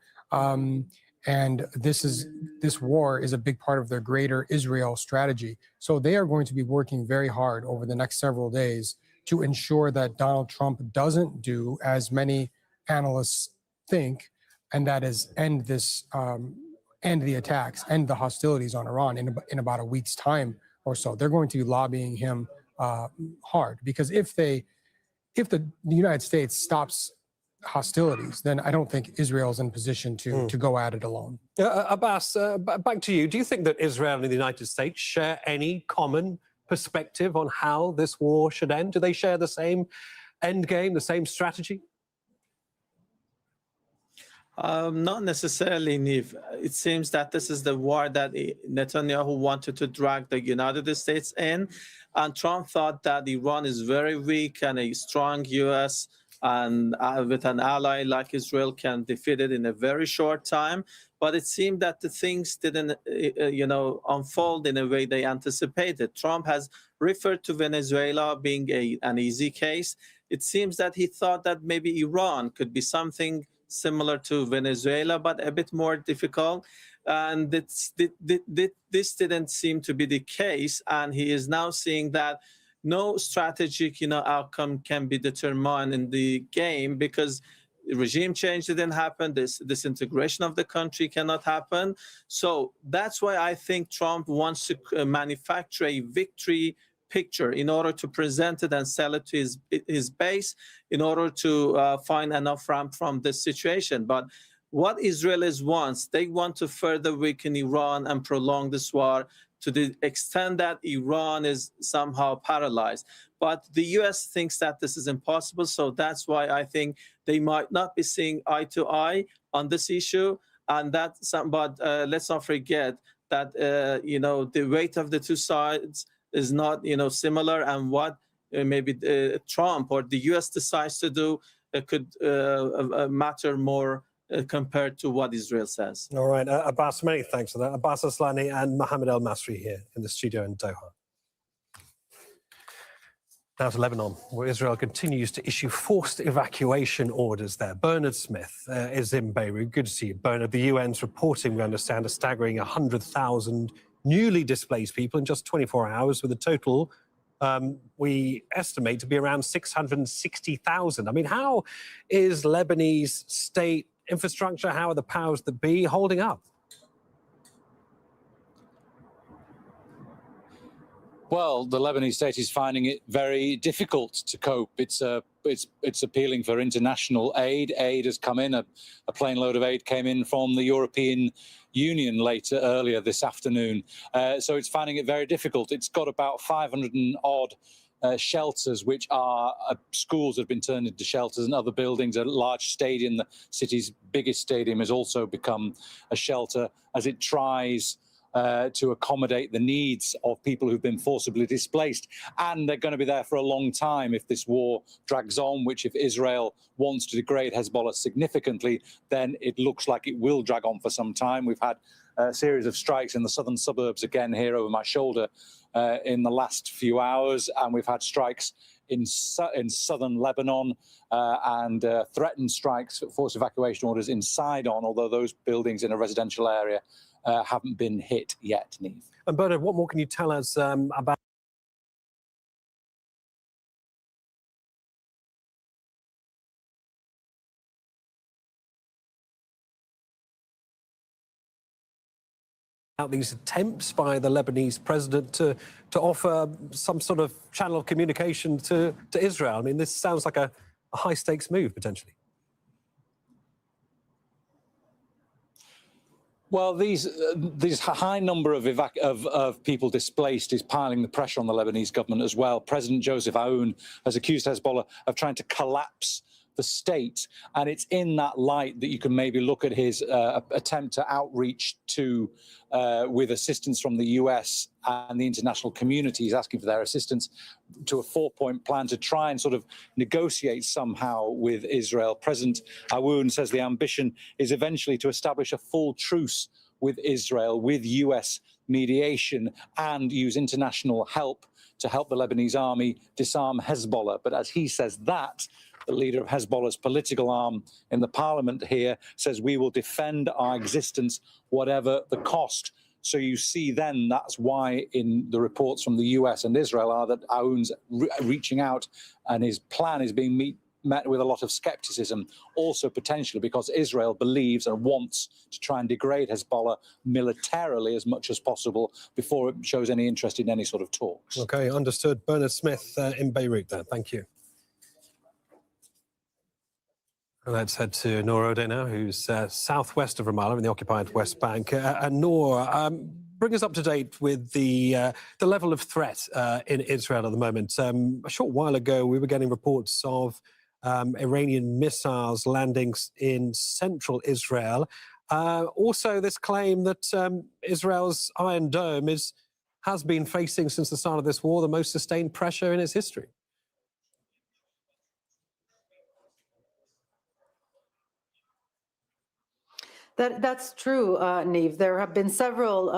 And this war is a big part of their greater Israel strategy. So they are going to be working very hard over the next several days to ensure that Donald Trump doesn't do, as many analysts think, and that is end the attacks, end the hostilities on Iran in about a week's time or so. They're going to be lobbying him hard, because if the United States stops hostilities, then I don't think Israel is in position to go at it alone. Abbas, back to you. Do you think that Israel and the United States share any common perspective on how this war should end? Do they share the same end game, the same strategy? Not necessarily, Niv. It seems that this is the war that Netanyahu wanted to drag the United States in, and Trump thought that Iran is very weak and a strong U.S. and with an ally like Israel can defeat it in a very short time. But it seemed that the things didn't, unfold in a way they anticipated. Trump has referred to Venezuela being an easy case. it seems that he thought that maybe Iran could be something similar to Venezuela, but a bit more difficult. And this didn't seem to be the case. And he is now seeing that no strategic, outcome can be determined in the game because regime change didn't happen. This disintegration of the country cannot happen. So that's why I think Trump wants to manufacture a victory picture in order to present it and sell it to his base in order to find enough ramp from this situation. But what Israelis wants, they want to further weaken Iran and prolong this war to the extent that Iran is somehow paralyzed. But the US thinks that this is impossible. So that's why I think they might not be seeing eye to eye on this issue. And but let's not forget that, the weight of the two sides is not, similar. And what maybe Trump or the US decides to do could matter more compared to what Israel says. All right, Abbas, many thanks for that. Abbas Aslani and Mohammed El Masri here in the studio in Doha. Now to Lebanon, where Israel continues to issue forced evacuation orders there. Bernard Smith is in Beirut. Good to see you, Bernard. The UN's reporting, we understand, a staggering 100,000 newly displaced people in just 24 hours, with a total we estimate to be around 660,000. I mean, how is Lebanese state infrastructure, how are the powers that be holding up? Well, the Lebanese state is finding it very difficult to cope. It's appealing for international aid. Aid has come in. A plane load of aid came in from the European Union earlier this afternoon. So it's finding it very difficult. It's got about 500 and odd shelters, which are schools that have been turned into shelters, and other buildings. A large stadium, the city's biggest stadium, has also become a shelter as it tries to accommodate the needs of people who've been forcibly displaced. And they're going to be there for a long time if this war drags on, which if Israel wants to degrade Hezbollah significantly, then it looks like it will drag on for some time. We've had a series of strikes in the southern suburbs, again here over my shoulder, in the last few hours, and we've had strikes in southern Lebanon and threatened strikes, forced evacuation orders in Sidon, although those buildings in a residential area haven't been hit yet, Neve. And Bernard, what more can you tell us about these attempts by the Lebanese president to offer some sort of channel of communication to Israel? I mean, this sounds like a high-stakes move, potentially. Well, these high number of people displaced is piling the pressure on the Lebanese government as well. President Joseph Aoun has accused Hezbollah of trying to collapse the state, and it's in that light that you can maybe look at his attempt to outreach to, with assistance from the US and the international community. He's asking for their assistance to a 4-point plan to try and sort of negotiate somehow with Israel. President Aoun says the ambition is eventually to establish a full truce with Israel, with US mediation, and use international help to help the Lebanese army disarm Hezbollah. But as he says that, the leader of Hezbollah's political arm in the parliament here says we will defend our existence whatever the cost. So you see then that's why in the reports from the US and Israel are that Aoun's reaching out, and his plan is being met with a lot of skepticism, also potentially because Israel believes and wants to try and degrade Hezbollah militarily as much as possible before it shows any interest in any sort of talks. Okay, understood. Bernard Smith in Beirut there. Thank you. Let's head to Noor Ode now, who's southwest of Ramallah in the occupied West Bank. And Noor, bring us up to date with the level of threat in Israel at the moment. A short while ago, we were getting reports of Iranian missiles landing in central Israel. Also, this claim that Israel's Iron Dome has been facing since the start of this war the most sustained pressure in its history. That's true, Neve. There have been several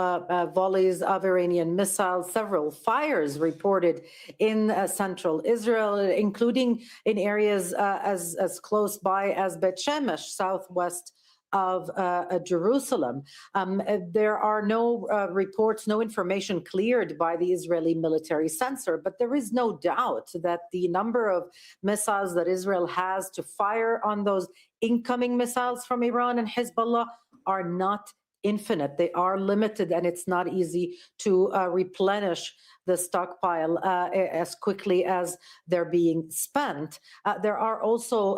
volleys of Iranian missiles, several fires reported in central Israel, including in areas as close by as Bet Shemesh, southwest of Jerusalem. There are no reports, no information cleared by the Israeli military censor, but there is no doubt that the number of missiles that Israel has to fire on those incoming missiles from Iran and Hezbollah are not infinite. They are limited, and it's not easy to replenish the stockpile as quickly as they're being spent. There are also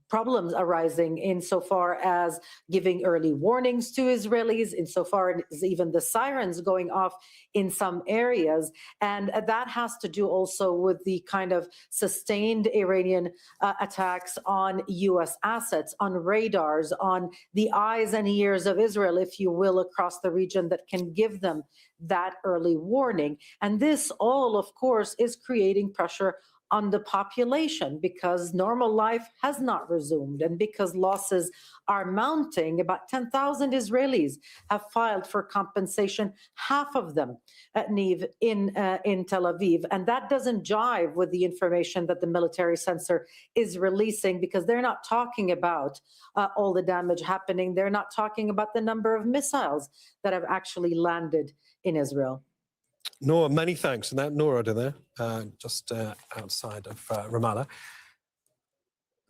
problems arising insofar as giving early warnings to Israelis, insofar as even the sirens going off in some areas. And that has to do also with the kind of sustained Iranian attacks on U.S. assets, on radars, on the eyes and ears of Israel, if you will, across the region that can give them that early warning. And this all, of course, is creating pressure on the population because normal life has not resumed and because losses are mounting. About 10,000 Israelis have filed for compensation, half of them, Neve, in Tel Aviv. And that doesn't jive with the information that the military censor is releasing because they're not talking about all the damage happening. They're not talking about the number of missiles that have actually landed in Israel. Nora, many thanks. And that Nora there, just outside of Ramallah.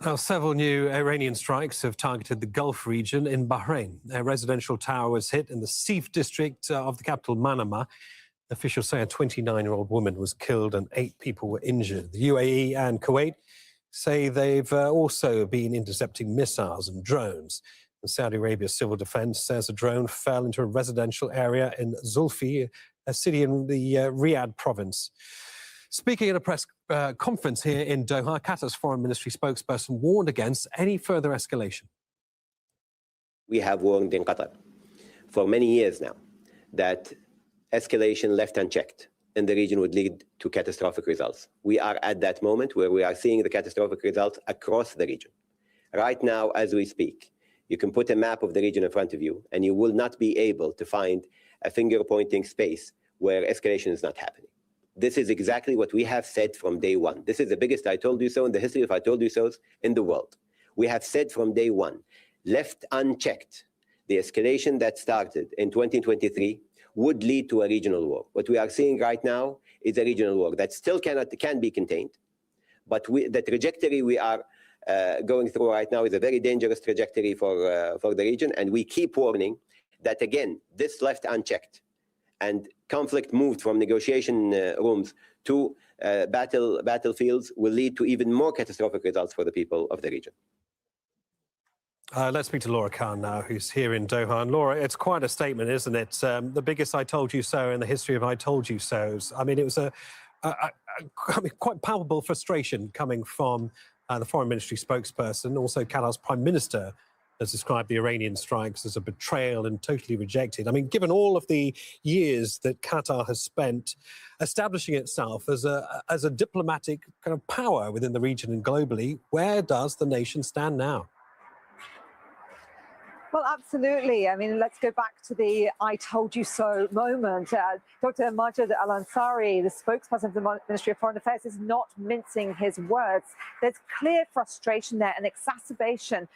Now, several new Iranian strikes have targeted the Gulf region in Bahrain. A residential tower was hit in the Sif district of the capital, Manama. Officials say a 29-year-old woman was killed and 8 people were injured. The UAE and Kuwait say they've also been intercepting missiles and drones. And Saudi Arabia's civil defense says a drone fell into a residential area in Zulfi, a city in the Riyadh province. Speaking at a press conference here in Doha, Qatar's foreign ministry spokesperson warned against any further escalation. We have warned in Qatar for many years now that escalation left unchecked in the region would lead to catastrophic results. We are at that moment where we are seeing the catastrophic results across the region. Right now, as we speak, you can put a map of the region in front of you and you will not be able to find a finger-pointing space where escalation is not happening. This is exactly what we have said from day one. This is the biggest I told you so in the history of I told you so's in the world. We have said from day one, left unchecked, the escalation that started in 2023 would lead to a regional war. What we are seeing right now is a regional war that still can be contained, but the trajectory we are going through right now is a very dangerous trajectory for the region, and we keep warning that, again, this left unchecked and conflict moved from negotiation rooms to battlefields will lead to even more catastrophic results for the people of the region. Let's speak to Laura Khan now, who's here in Doha. And Laura, it's quite a statement, isn't it? The biggest I told you so in the history of I told you so's. I mean, it was quite palpable frustration coming from the foreign ministry spokesperson. Also, Qatar's prime minister has described the Iranian strikes as a betrayal and totally rejected. I mean, given all of the years that Qatar has spent establishing itself as a diplomatic kind of power within the region and globally, where does the nation stand now? Well, absolutely. I mean, let's go back to the I told you so moment. Dr. Majid Al-Ansari, the spokesperson of the Ministry of Foreign Affairs, is not mincing his words. There's clear frustration there and exacerbation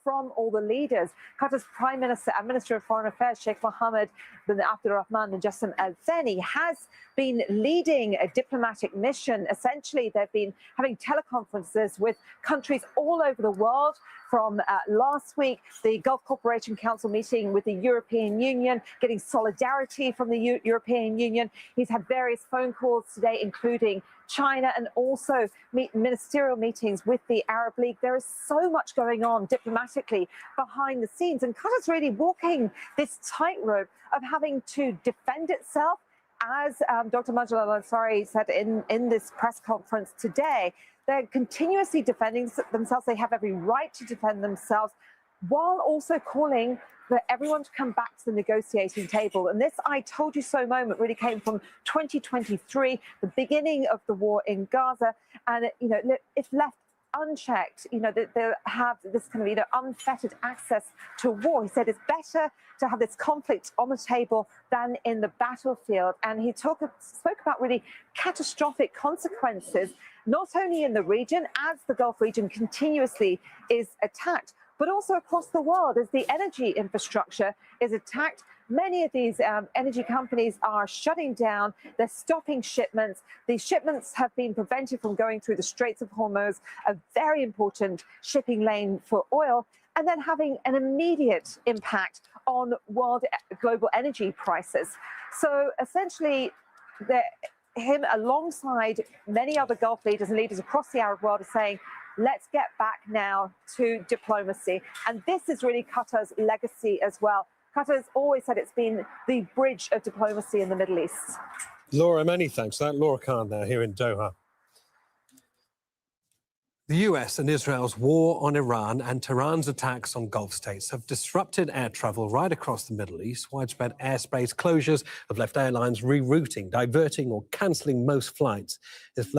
from all the leaders. Qatar's Prime Minister and Minister of Foreign Affairs, Sheikh Mohammed bin Abdulrahman bin Jassim Al Thani, has been leading a diplomatic mission. Essentially, they've been having teleconferences with countries all over the world. From last week, the Gulf Cooperation Council meeting with the European Union, getting solidarity from the European Union. He's had various phone calls today, including China, and also ministerial meetings with the Arab League. There is so much going on diplomatically behind the scenes, and Qatar's really walking this tightrope of having to defend itself. As Dr. Majid Al-Ansari said in this press conference today, they're continuously defending themselves. They have every right to defend themselves, while also calling for everyone to come back to the negotiating table. And this I told you so moment really came from 2023, the beginning of the war in Gaza. And, you know, if left unchecked, that they have this kind of, unfettered access to war. He said it's better to have this conflict on the table than in the battlefield. And he spoke about really catastrophic consequences, not only in the region, as the Gulf region continuously is attacked, but also across the world as the energy infrastructure is attacked. Many of these energy companies are shutting down. They're stopping shipments. These shipments have been prevented from going through the Straits of Hormuz, a very important shipping lane for oil, and then having an immediate impact on global energy prices. So essentially, him alongside many other Gulf leaders and leaders across the Arab world are saying, let's get back now to diplomacy. And this is really Qatar's legacy as well. Qatar's always said it's been the bridge of diplomacy in the Middle East. Laura, many thanks for that. Laura Khan there here in Doha. The US and Israel's war on Iran and Tehran's attacks on Gulf states have disrupted air travel right across the Middle East. Widespread airspace closures have left airlines rerouting, diverting or cancelling most flights. It's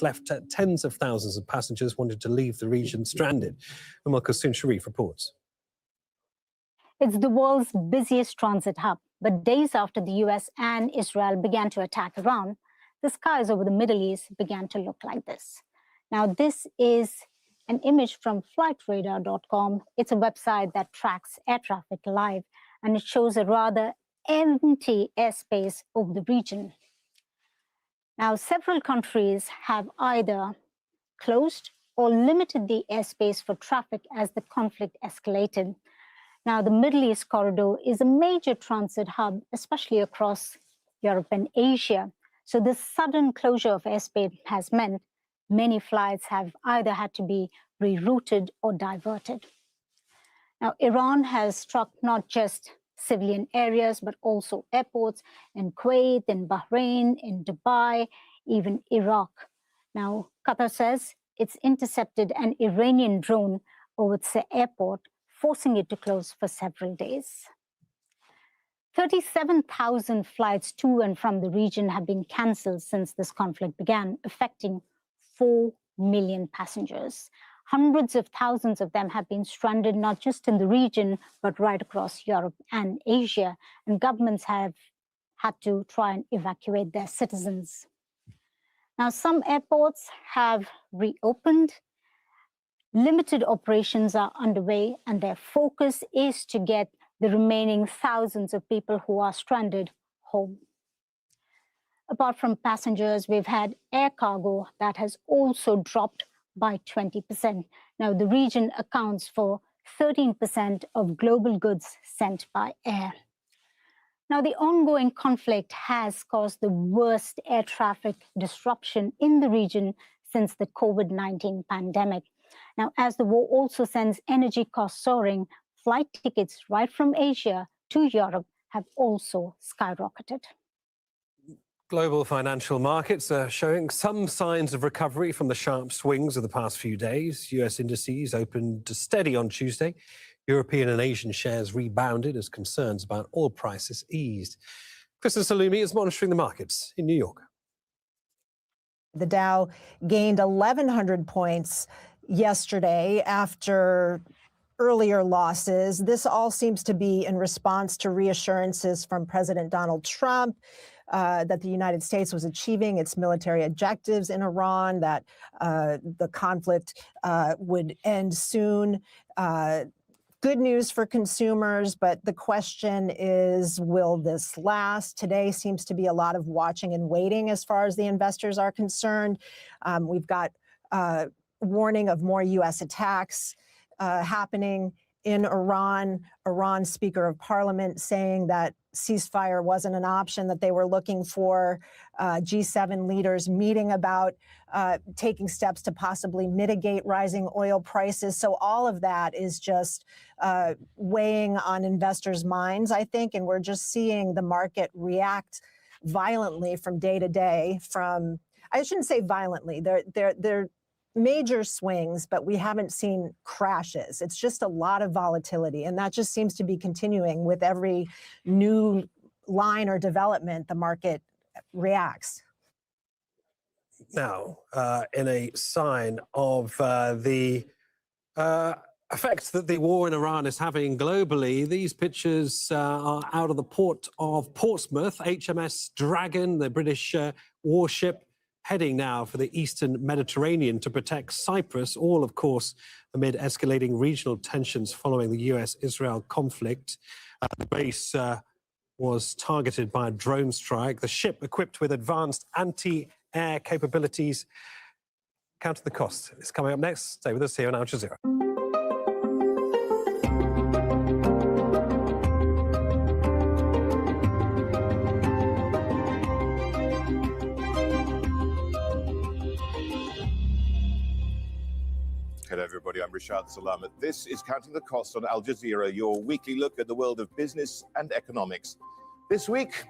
left tens of thousands of passengers wanting to leave the region stranded. And Malkusun Sharif reports. It's the world's busiest transit hub. But days after the US and Israel began to attack Iran, the skies over the Middle East began to look like this. Now, this is an image from flightradar.com. It's a website that tracks air traffic live, and it shows a rather empty airspace over the region. Now, several countries have either closed or limited the airspace for traffic as the conflict escalated. Now, the Middle East corridor is a major transit hub, especially across Europe and Asia. So this sudden closure of airspace has meant many flights have either had to be rerouted or diverted. Now, Iran has struck not just civilian areas, but also airports in Kuwait, in Bahrain, in Dubai, even Iraq. Now, Qatar says it's intercepted an Iranian drone over its airport, forcing it to close for several days. 37,000 flights to and from the region have been cancelled since this conflict began, affecting 4 million passengers. Hundreds of thousands of them have been stranded not just in the region, but right across Europe and Asia. And governments have had to try and evacuate their citizens. Now, some airports have reopened. Limited operations are underway, and their focus is to get the remaining thousands of people who are stranded home. Apart from passengers, we've had air cargo that has also dropped by 20%. Now, the region accounts for 13% of global goods sent by air. Now, the ongoing conflict has caused the worst air traffic disruption in the region since the COVID-19 pandemic. Now, as the war also sends energy costs soaring, flight tickets right from Asia to Europe have also skyrocketed. Global financial markets are showing some signs of recovery from the sharp swings of the past few days. US indices opened steady on Tuesday. European and Asian shares rebounded as concerns about oil prices eased. Kristen Salumi is monitoring the markets in New York. The Dow gained 1,100 points yesterday after earlier losses. This all seems to be in response to reassurances from President Donald Trump that the United States was achieving its military objectives in Iran, that the conflict would end soon. Good news for consumers, but the question is, will this last? Today seems to be a lot of watching and waiting as far as the investors are concerned. We've got warning of more U.S. attacks happening in Iran. Iran's Speaker of Parliament saying that ceasefire wasn't an option that they were looking for. G7 leaders meeting about taking steps to possibly mitigate rising oil prices. So all of that is just weighing on investors' minds, I think, and we're just seeing the market react violently from day to day. I shouldn't say violently. They're major swings, but we haven't seen crashes. It's just a lot of volatility, and that just seems to be continuing with every new line or development. The market reacts. now in a sign of the effects that the war in Iran is having globally. These pictures are out of the port of Portsmouth. HMS Dragon, the British warship, heading now for the eastern Mediterranean to protect Cyprus, all, of course, amid escalating regional tensions following the US-Israel conflict. The base was targeted by a drone strike. The ship, equipped with advanced anti-air capabilities, counted the cost. It's coming up next. Stay with us here on Al Jazeera. Hello, everybody. I'm Rashad Salamat. This is Counting the Cost on Al Jazeera, your weekly look at the world of business and economics. This week,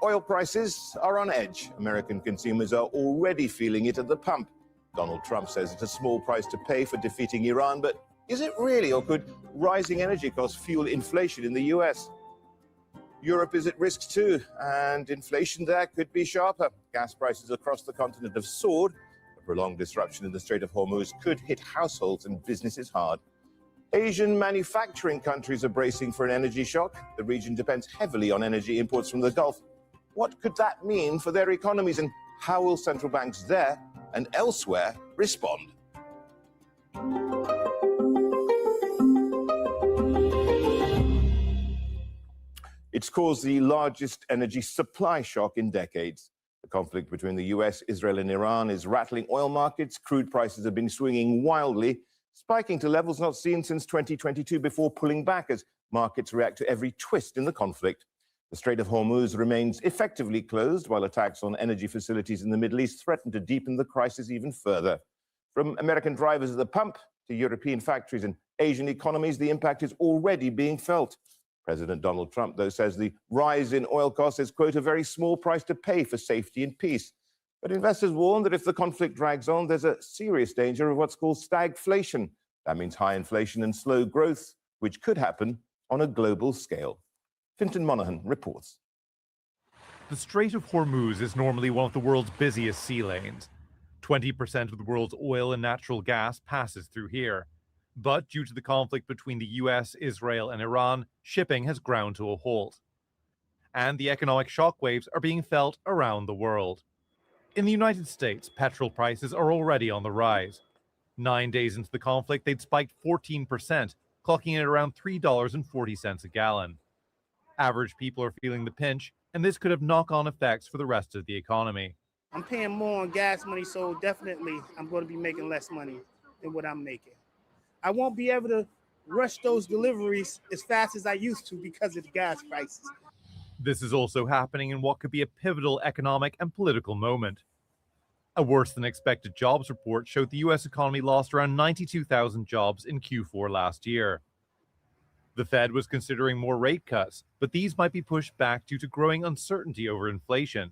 oil prices are on edge. American consumers are already feeling it at the pump. Donald Trump says it's a small price to pay for defeating Iran, but is it really, or could rising energy costs fuel inflation in the US? Europe is at risk too, and inflation there could be sharper. Gas prices across the continent have soared. Prolonged disruption in the Strait of Hormuz could hit households and businesses hard. Asian manufacturing countries are bracing for an energy shock. The region depends heavily on energy imports from the Gulf. What could that mean for their economies, and how will central banks there and elsewhere respond? It's caused the largest energy supply shock in decades. The conflict between the US, Israel, and Iran is rattling oil markets. Crude prices have been swinging wildly, spiking to levels not seen since 2022 before pulling back as markets react to every twist in the conflict. The Strait of Hormuz remains effectively closed, while attacks on energy facilities in the Middle East threaten to deepen the crisis even further. From American drivers at the pump to European factories and Asian economies, the impact is already being felt. President Donald Trump, though, says the rise in oil costs is, quote, a very small price to pay for safety and peace. But investors warn that if the conflict drags on, there's a serious danger of what's called stagflation. That means high inflation and slow growth, which could happen on a global scale. Fintan Monaghan reports. The Strait of Hormuz is normally one of the world's busiest sea lanes. 20% of the world's oil and natural gas passes through here. But due to the conflict between the US, Israel, and Iran, shipping has ground to a halt. And the economic shockwaves are being felt around the world. In the United States, petrol prices are already on the rise. 9 days into the conflict, they'd spiked 14%, clocking in at around $3.40 a gallon. Average people are feeling the pinch, and this could have knock-on effects for the rest of the economy. I'm paying more on gas money, so definitely I'm going to be making less money than what I'm making. I won't be able to rush those deliveries as fast as I used to because of the gas prices. This is also happening in what could be a pivotal economic and political moment. A worse-than-expected jobs report showed the U.S. economy lost around 92,000 jobs in Q4 last year. The Fed was considering more rate cuts, but these might be pushed back due to growing uncertainty over inflation.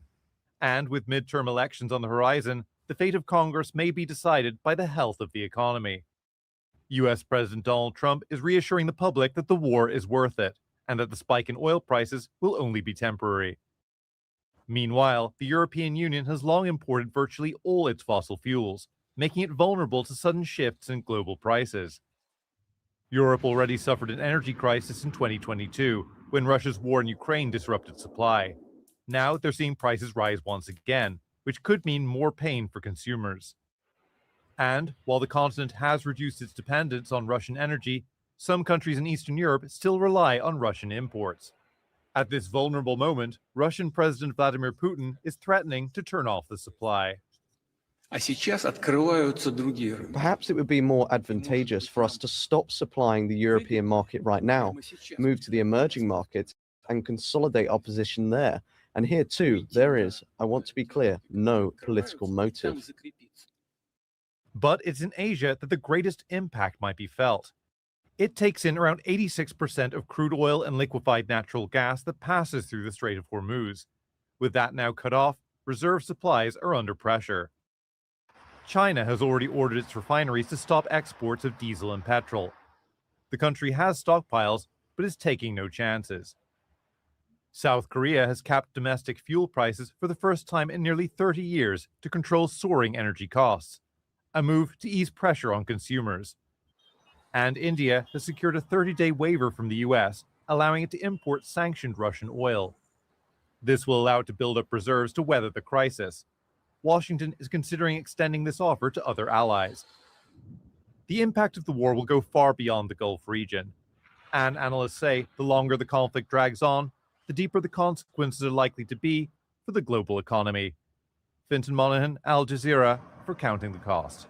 And with midterm elections on the horizon, the fate of Congress may be decided by the health of the economy. U.S. President Donald Trump is reassuring the public that the war is worth it, and that the spike in oil prices will only be temporary. Meanwhile, the European Union has long imported virtually all its fossil fuels, making it vulnerable to sudden shifts in global prices. Europe already suffered an energy crisis in 2022, when Russia's war in Ukraine disrupted supply. Now they're seeing prices rise once again, which could mean more pain for consumers. And while the continent has reduced its dependence on Russian energy, some countries in Eastern Europe still rely on Russian imports. At this vulnerable moment, Russian President Vladimir Putin is threatening to turn off the supply. Perhaps it would be more advantageous for us to stop supplying the European market right now, move to the emerging markets, and consolidate our position there. And here too, there is, I want to be clear, no political motive. But it's in Asia that the greatest impact might be felt. It takes in around 86% of crude oil and liquefied natural gas that passes through the Strait of Hormuz. With that now cut off, reserve supplies are under pressure. China has already ordered its refineries to stop exports of diesel and petrol. The country has stockpiles, but is taking no chances. South Korea has capped domestic fuel prices for the first time in nearly 30 years to control soaring energy costs, a move to ease pressure on consumers. And India has secured a 30-day waiver from the US, allowing it to import sanctioned Russian oil. This will allow it to build up reserves to weather the crisis. Washington is considering extending this offer to other allies. The impact of the war will go far beyond the Gulf region. And analysts say the longer the conflict drags on, the deeper the consequences are likely to be for the global economy. Fintan Monaghan, Al Jazeera, for Counting the Cost.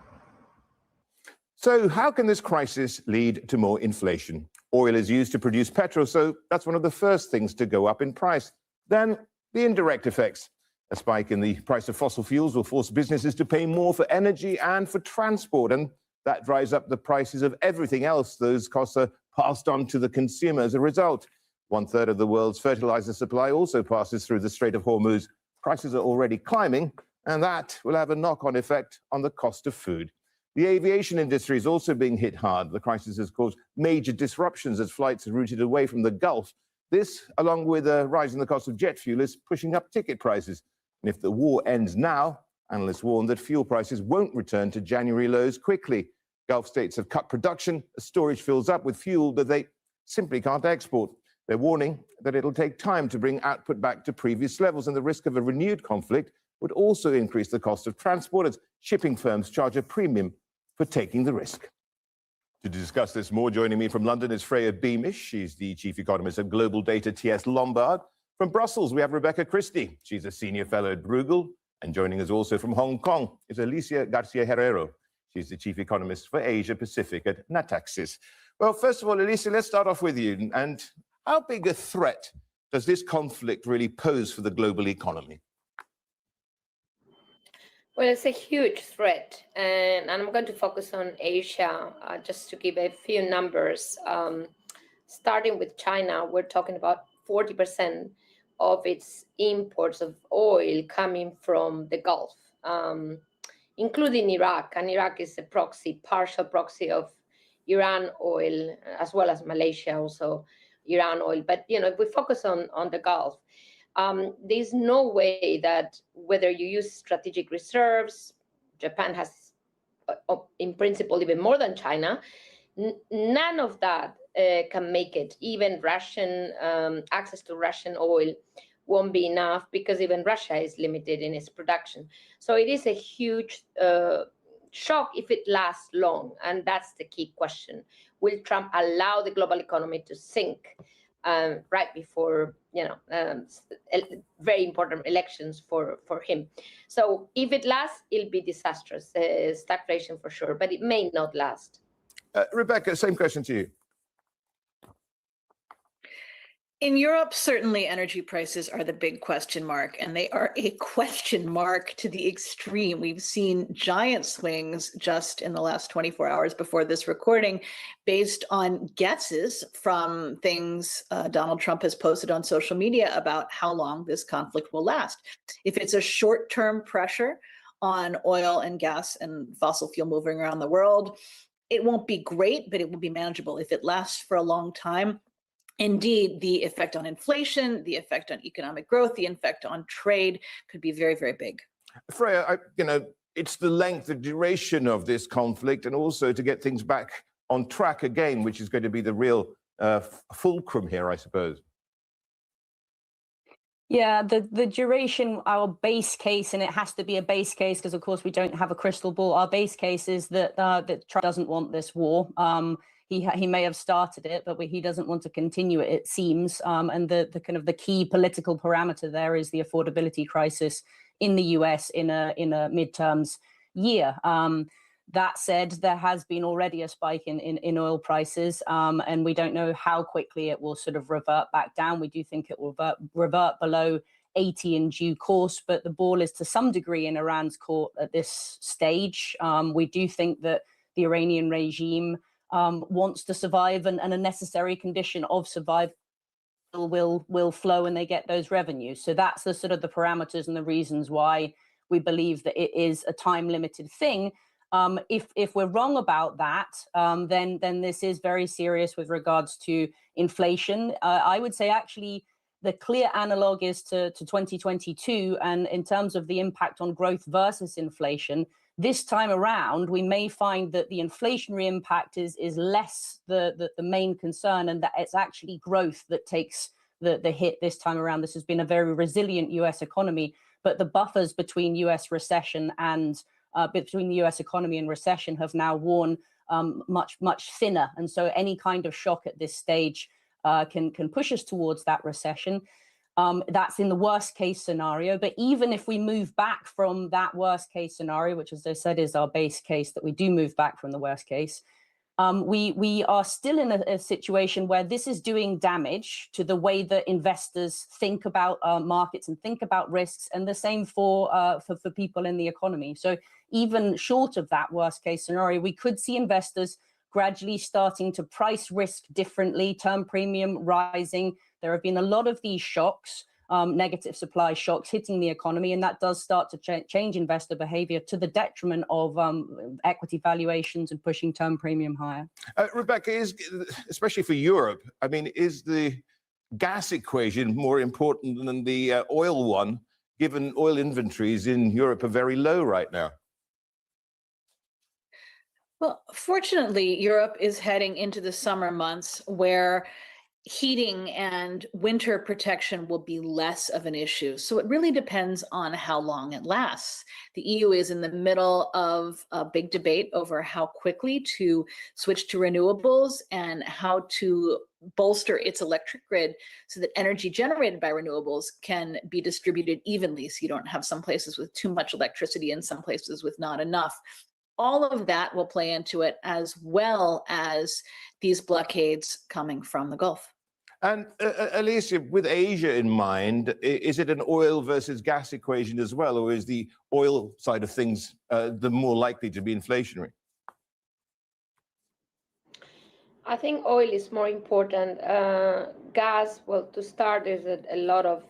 So how can this crisis lead to more inflation? Oil is used to produce petrol, so that's one of the first things to go up in price. Then the indirect effects. A spike in the price of fossil fuels will force businesses to pay more for energy and for transport, and that drives up the prices of everything else. Those costs are passed on to the consumer as a result. 1/3 of the world's fertilizer supply also passes through the Strait of Hormuz. Prices are already climbing, and that will have a knock-on effect on the cost of food. The aviation industry is also being hit hard. The crisis has caused major disruptions as flights are routed away from the Gulf. This, along with a rise in the cost of jet fuel, is pushing up ticket prices. And if the war ends now, analysts warn that fuel prices won't return to January lows quickly. Gulf states have cut production as storage fills up with fuel that they simply can't export. They're warning that it'll take time to bring output back to previous levels, and the risk of a renewed conflict would also increase the cost of transport as shipping firms charge a premium for taking the risk. To discuss this more, joining me from London is Freya Beamish. She's the chief economist at Global Data TS Lombard. From Brussels, we have Rebecca Christie. She's a senior fellow at Bruegel. And joining us also from Hong Kong is Alicia Garcia Herrero. She's the chief economist for Asia Pacific at Natixis. Well, first of all, Alicia, let's start off with you. And how big a threat does this conflict really pose for the global economy? Well, it's a huge threat, and I'm going to focus on Asia just to give a few numbers. Starting with China, we're talking about 40% of its imports of oil coming from the Gulf, including Iraq. And Iraq is a proxy, partial proxy of Iran oil, as well as Malaysia, also Iran oil. But, you know, if we focus on the Gulf, there's no way that whether you use strategic reserves, Japan has, in principle, even more than China, none of that can make it. Even Russian access to Russian oil won't be enough because even Russia is limited in its production. So it is a huge shock if it lasts long, and that's the key question. Will Trump allow the global economy to sink right before, very important elections for him? So if it lasts, it'll be disastrous, stagflation for sure, but it may not last. Rebecca, same question to you. In Europe, certainly energy prices are the big question mark, and they are a question mark to the extreme. We've seen giant swings just in the last 24 hours before this recording based on guesses from things Donald Trump has posted on social media about how long this conflict will last. If it's a short-term pressure on oil and gas and fossil fuel moving around the world, it won't be great, but it will be manageable. If it lasts for a long time, indeed, the effect on inflation, the effect on economic growth, the effect on trade could be very, very big. Freya, it's the length, the duration of this conflict, and also to get things back on track again, which is going to be the real fulcrum here, I suppose. Yeah, the duration, our base case, and it has to be a base case because, of course, we don't have a crystal ball. Our base case is that Trump doesn't want this war. He may have started it, but he doesn't want to continue it, it seems. And the kind of the key political parameter there is the affordability crisis in the US in a midterms year. That said, there has been already a spike in oil prices, and we don't know how quickly it will sort of revert back down. We do think it will revert below 80 in due course, but the ball is to some degree in Iran's court at this stage. We do think that the Iranian regime wants to survive, and a necessary condition of survival will flow and they get those revenues. So that's the sort of the parameters and the reasons why we believe that it is a time limited thing. If we're wrong about that, then this is very serious with regards to inflation. I would say actually the clear analog is to 2022. And in terms of the impact on growth versus inflation, this time around, we may find that the inflationary impact is less the main concern, and that it's actually growth that takes the hit this time around. This has been a very resilient US economy, but the buffers between US recession and between the US economy and recession have now worn much thinner. And so any kind of shock at this stage can push us towards that recession. That's in the worst case scenario. But even if we move back from that worst case scenario, which, as I said, is our base case, that we do move back from the worst case, we are still in a situation where this is doing damage to the way that investors think about markets and think about risks, and the same for people in the economy. So even short of that worst case scenario, we could see investors gradually starting to price risk differently, term premium rising. There have been a lot of these shocks, negative supply shocks hitting the economy, and that does start to change investor behavior to the detriment of equity valuations and pushing term premium higher. Rebecca, especially for Europe, I mean, is the gas equation more important than the oil one, given oil inventories in Europe are very low right now? Well, fortunately, Europe is heading into the summer months where heating and winter protection will be less of an issue. So it really depends on how long it lasts. The EU is in the middle of a big debate over how quickly to switch to renewables and how to bolster its electric grid so that energy generated by renewables can be distributed evenly, so you don't have some places with too much electricity and some places with not enough. All of that will play into it, as well as these blockades coming from the Gulf. And Alicia, with Asia in mind, is it an oil versus gas equation as well, or is the oil side of things the more likely to be inflationary? I think oil is more important. Gas, well, to start, there's a lot of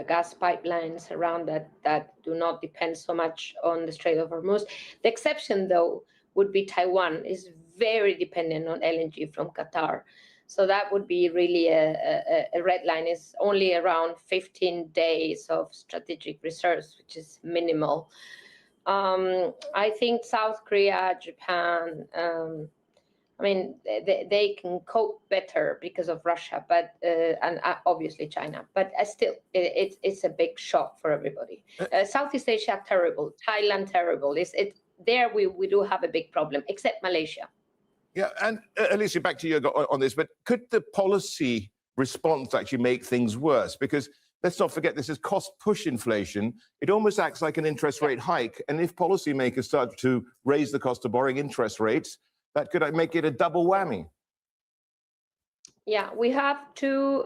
gas pipelines around that do not depend so much on the Strait of Hormuz. The exception, though, would be Taiwan. Is very dependent on LNG from Qatar. So that would be really a red line. It's only around 15 days of strategic reserves, which is minimal. I think South Korea, Japan, I mean, they can cope better because of Russia, but and obviously China. But still, it's a big shock for everybody. Southeast Asia, terrible. Thailand, terrible. There we do have a big problem, except Malaysia. Yeah, and Alicia, back to you on this, but could the policy response actually make things worse? Because let's not forget, this is cost-push inflation. It almost acts like an interest rate hike. And if policymakers start to raise the cost of borrowing interest rates, that could make it a double whammy. Yeah, we have two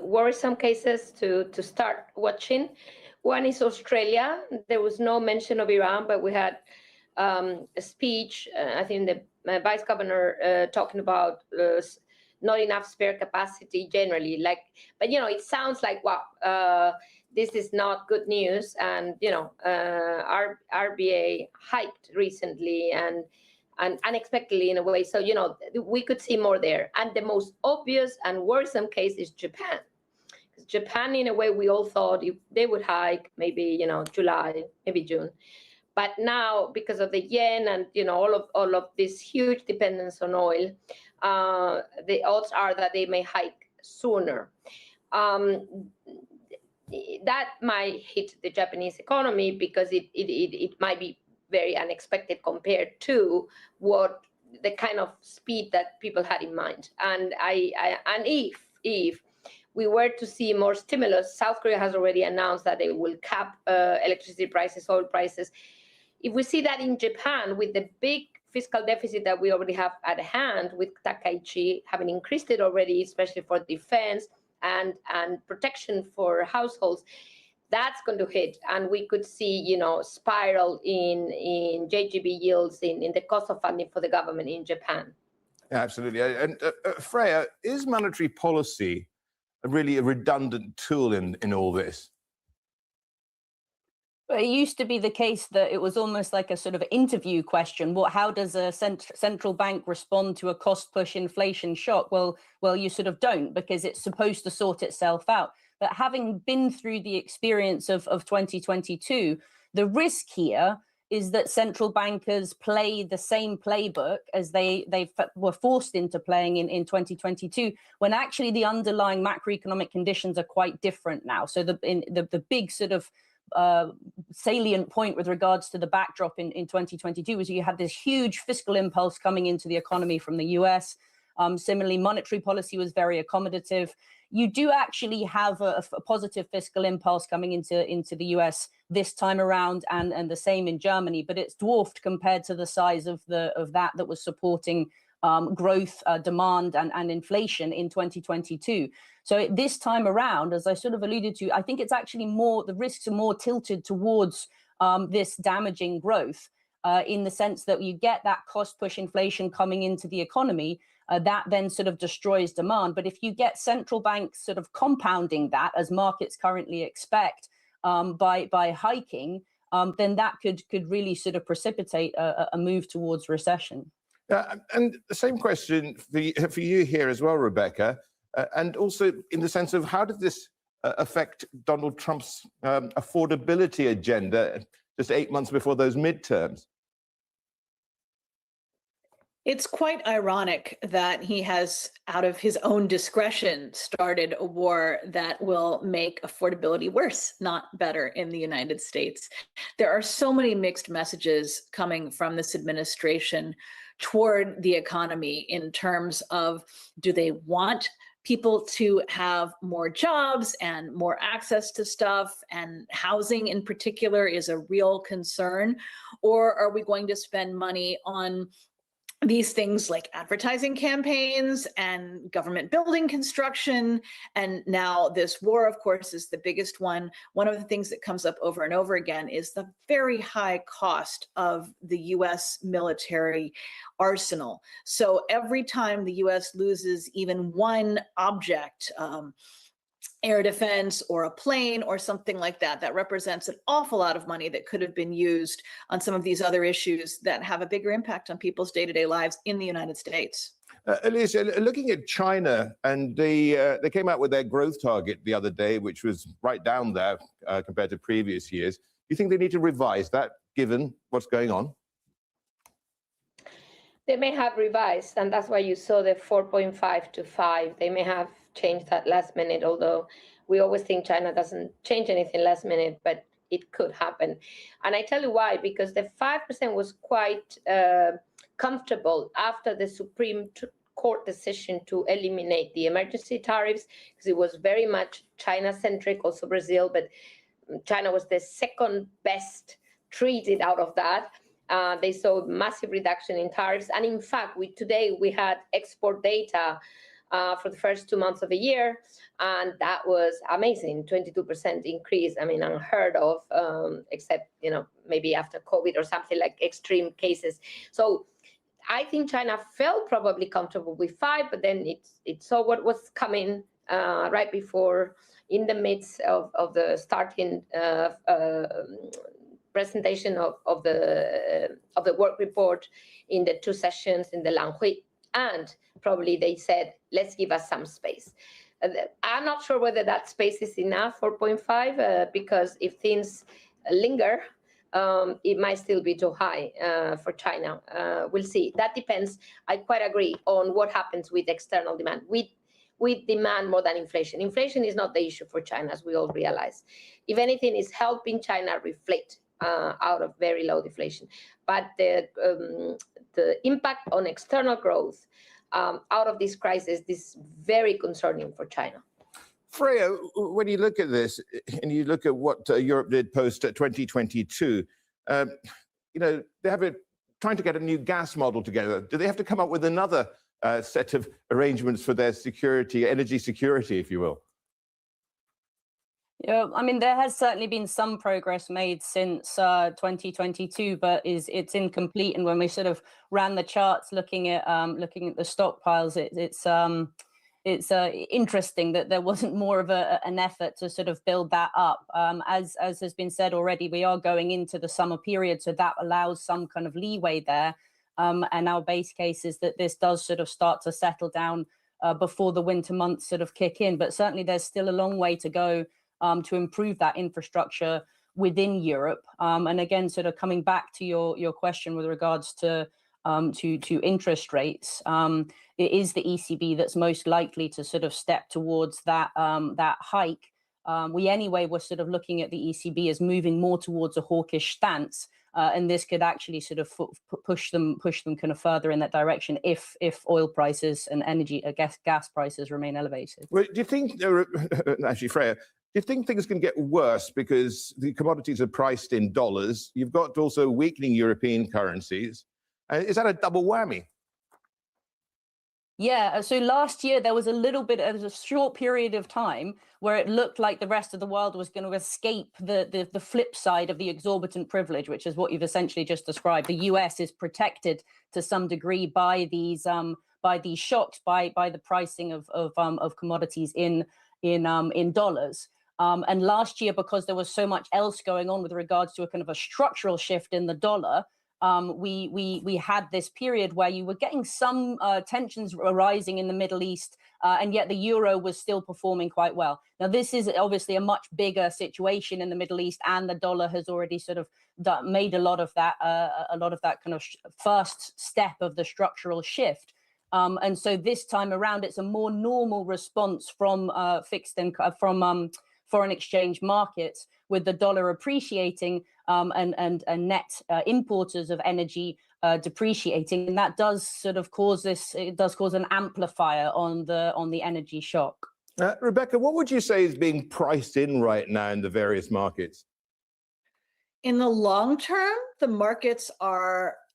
worrisome cases to start watching. One is Australia. There was no mention of Iran, but we had a speech, I think the vice governor talking about not enough spare capacity generally. But it sounds like, wow, this is not good news. And RBA hiked recently and unexpectedly in a way. So we could see more there. And the most obvious and worrisome case is Japan. Because Japan, in a way, we all thought they would hike maybe July, maybe June. But now, because of the yen and all of this huge dependence on oil, the odds are that they may hike sooner. That might hit the Japanese economy because it might be very unexpected compared to what the kind of speed that people had in mind. And if we were to see more stimulus, South Korea has already announced that they will cap electricity prices, oil prices. If we see that in Japan, with the big fiscal deficit that we already have at hand, with Takaichi having increased it already, especially for defense and protection for households, that's going to hit. And we could see, spiral in JGB yields, in the cost of funding for the government in Japan. Yeah, absolutely. And Freya, is monetary policy really a redundant tool in all this? It used to be the case that it was almost like a sort of interview question. How does a central bank respond to a cost push inflation shock? Well, you sort of don't, because it's supposed to sort itself out. But having been through the experience of 2022, the risk here is that central bankers play the same playbook as they were forced into playing in 2022, when actually the underlying macroeconomic conditions are quite different now. So the big sort of salient point with regards to the backdrop in 2022 was you had this huge fiscal impulse coming into the economy from the US. Similarly, monetary policy was very accommodative. You do actually have a positive fiscal impulse coming into the US this time around, and the same in Germany, but it's dwarfed compared to the size of that was supporting growth, demand, and inflation in 2022. So this time around, as I sort of alluded to, I think it's actually the risks are more tilted towards this damaging growth in the sense that you get that cost push inflation coming into the economy, that then sort of destroys demand. But if you get central banks sort of compounding that, as markets currently expect, by hiking, then that could really sort of precipitate a move towards recession. And the same question for you here as well, Rebecca, and also in the sense of how did this affect Donald Trump's affordability agenda just 8 months before those midterms? It's quite ironic that he has, out of his own discretion, started a war that will make affordability worse, not better, in the United States. There are so many mixed messages coming from this administration toward the economy in terms of, do they want people to have more jobs and more access to stuff, and housing in particular is a real concern? Or are we going to spend money on these things like advertising campaigns and government building construction? And now this war, of course, is the biggest one. One of the things that comes up over and over again is the very high cost of the US military arsenal. So every time the US loses even one object, air defense or a plane or something like that, that represents an awful lot of money that could have been used on some of these other issues that have a bigger impact on people's day-to-day lives in the United States. Alicia, looking at China, and they came out with their growth target the other day, which was right down there compared to previous years. Do you think they need to revise that, given what's going on? They may have revised, and that's why you saw the 4.5 to 5. They may have changed that last minute, although we always think China doesn't change anything last minute, but it could happen. And I tell you why, because the 5% was quite comfortable after the Supreme Court decision to eliminate the emergency tariffs, because it was very much China-centric, also Brazil, but China was the second best treated out of that. They saw massive reduction in tariffs. And in fact, today we had export data for the first 2 months of the year, and that was amazing, 22% increase. I mean, unheard of, except, maybe after COVID or something, like extreme cases. So I think China felt probably comfortable with 5, but then it saw what was coming right before, in the midst of the starting presentation of the work report in the 2 sessions in the Lanhui, and probably they said, let's give us some space. I'm not sure whether that space is enough, 4.5, because if things linger, it might still be too high for China. We'll see. That depends. I quite agree on what happens with external demand. With demand more than inflation. Inflation is not the issue for China, as we all realize. If anything, is helping China reflate out of very low deflation. But the impact on external growth out of this crisis is very concerning for China. Freya, when you look at this and you look at what Europe did post 2022, they have trying to get a new gas model together. Do they have to come up with another set of arrangements for their security, energy security, if you will? Yeah, I mean, there has certainly been some progress made since 2022, but it's incomplete. And when we sort of ran the charts looking at the stockpiles, interesting that there wasn't more of an effort to sort of build that up. As has been said already, we are going into the summer period, so that allows some kind of leeway there. And our base case is that this does sort of start to settle down before the winter months sort of kick in. But certainly there's still a long way to go to improve that infrastructure within Europe. And again, sort of coming back to your question with regards to interest rates, it is the ECB that's most likely to sort of step towards that hike. We anyway were sort of looking at the ECB as moving more towards a hawkish stance, and this could actually sort of push them kind of further in that direction if oil prices and gas prices remain elevated. Well, do you think, actually, Freya, do you think things can get worse because the commodities are priced in dollars? You've got also weakening European currencies. Is that a double whammy? Yeah, so last year there was a short period of time where it looked like the rest of the world was going to escape the flip side of the exorbitant privilege, which is what you've essentially just described. The US is protected to some degree by these shocks, by the pricing of commodities in dollars. And last year, because there was so much else going on with regards to a kind of a structural shift in the dollar, we had this period where you were getting some tensions arising in the Middle East, and yet the euro was still performing quite well. Now, this is obviously a much bigger situation in the Middle East, and the dollar has already sort of made a lot of that kind of first step of the structural shift. And so this time around, it's a more normal response from foreign exchange markets, with the dollar appreciating and net importers of energy depreciating, and that does sort of cause an amplifier on the energy shock. Rebecca, what would you say is being priced in right now in the various markets? In the long term, the markets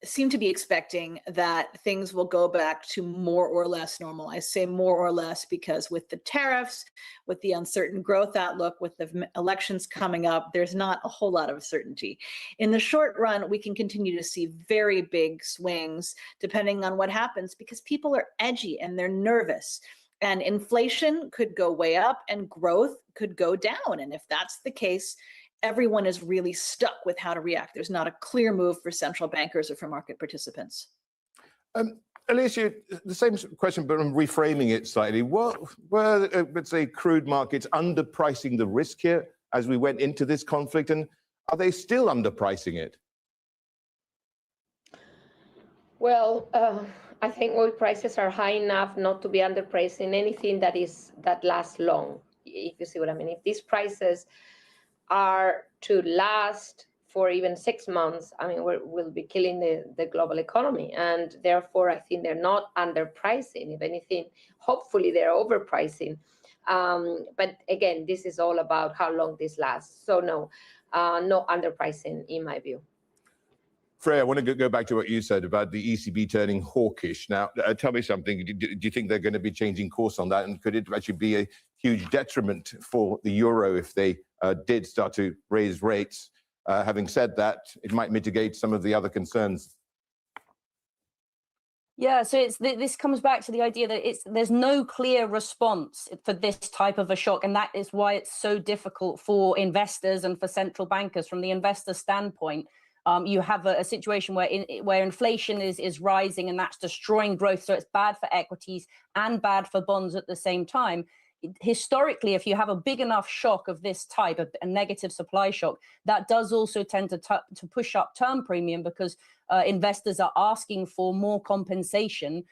seem to be expecting that things will go back to more or less normal. I say more or less because with the tariffs, with the uncertain growth outlook, with the elections coming up, there's not a whole lot of certainty. In the short run, we can continue to see very big swings depending on what happens, because people are edgy and they're nervous. And inflation could go way up and growth could go down. And if that's the case, everyone is really stuck with how to react. There's not a clear move for central bankers or for market participants. Alicia, the same question, but I'm reframing it slightly. What were, let's say, crude markets underpricing the risk here as we went into this conflict, and are they still underpricing it? Well, I think oil prices are high enough not to be underpricing anything that lasts long, if you see what I mean. If these prices are to last for even 6 months, I mean, we'll be killing the global economy. And therefore, I think they're not underpricing. If anything, hopefully they're overpricing. But again, this is all about how long this lasts. So no underpricing in my view. Freya, I want to go back to what you said about the ECB turning hawkish. Now, tell me something. Do you think they're going to be changing course on that? And could it actually be a huge detriment for the euro if they did start to raise rates? Having said that, it might mitigate some of the other concerns. Yeah, so this comes back to the idea that there's no clear response for this type of a shock, and that is why it's so difficult for investors and for central bankers. From the investor standpoint, you have a situation where inflation is rising, and that's destroying growth. So it's bad for equities and bad for bonds at the same time. Historically, if you have a big enough shock of this type, a negative supply shock, that does also tend to push up term premium, because investors are asking for more compensation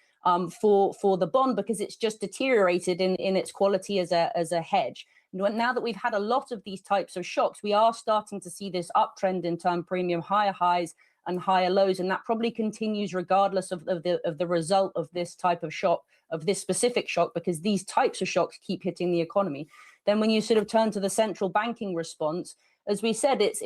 for the bond, because it's just deteriorated in its quality as a hedge. Now that we've had a lot of these types of shocks, we are starting to see this uptrend in term premium, higher highs and higher lows, and that probably continues regardless of the result of this type of shock, of this specific shock, because these types of shocks keep hitting the economy. Then when you sort of turn to the central banking response, as we said, it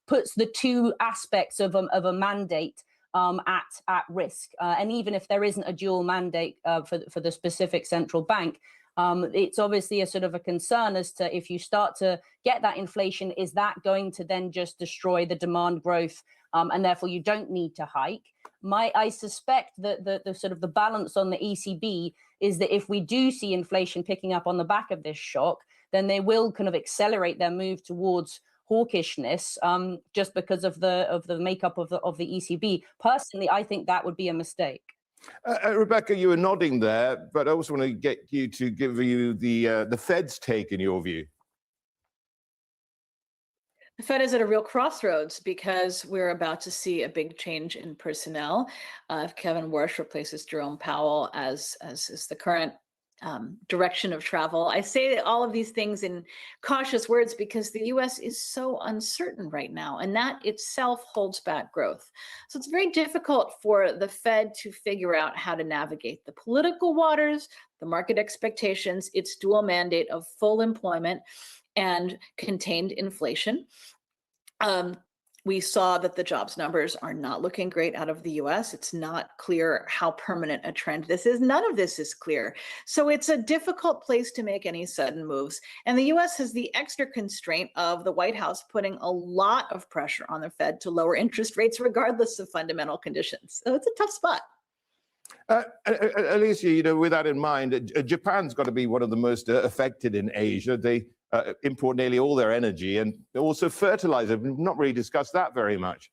puts the two aspects of a mandate at risk, and even if there isn't a dual mandate for the specific central bank, it's obviously a sort of a concern as to, if you start to get that inflation, is that going to then just destroy the demand growth, and therefore you don't need to hike? I suspect that the sort of the balance on the ECB is that if we do see inflation picking up on the back of this shock, then they will kind of accelerate their move towards hawkishness, just because of the makeup of the ECB. Personally, I think that would be a mistake. Rebecca, you were nodding there, but I also want to get you to give you the Fed's take in your view. The Fed is at a real crossroads because we're about to see a big change in personnel. If Kevin Warsh replaces Jerome Powell as is the current direction of travel. I say all of these things in cautious words because the US is so uncertain right now, and that itself holds back growth. So it's very difficult for the Fed to figure out how to navigate the political waters, the market expectations, its dual mandate of full employment and contained inflation. We saw that the jobs numbers are not looking great out of the US. It's not clear how permanent a trend this is. None of this is clear. So it's a difficult place to make any sudden moves. And the US has the extra constraint of the White House putting a lot of pressure on the Fed to lower interest rates regardless of fundamental conditions. So it's a tough spot. Alicia, you know, with that in mind, Japan's got to be one of the most affected in Asia. They import nearly all their energy, and also fertilizer. We've not really discussed that very much.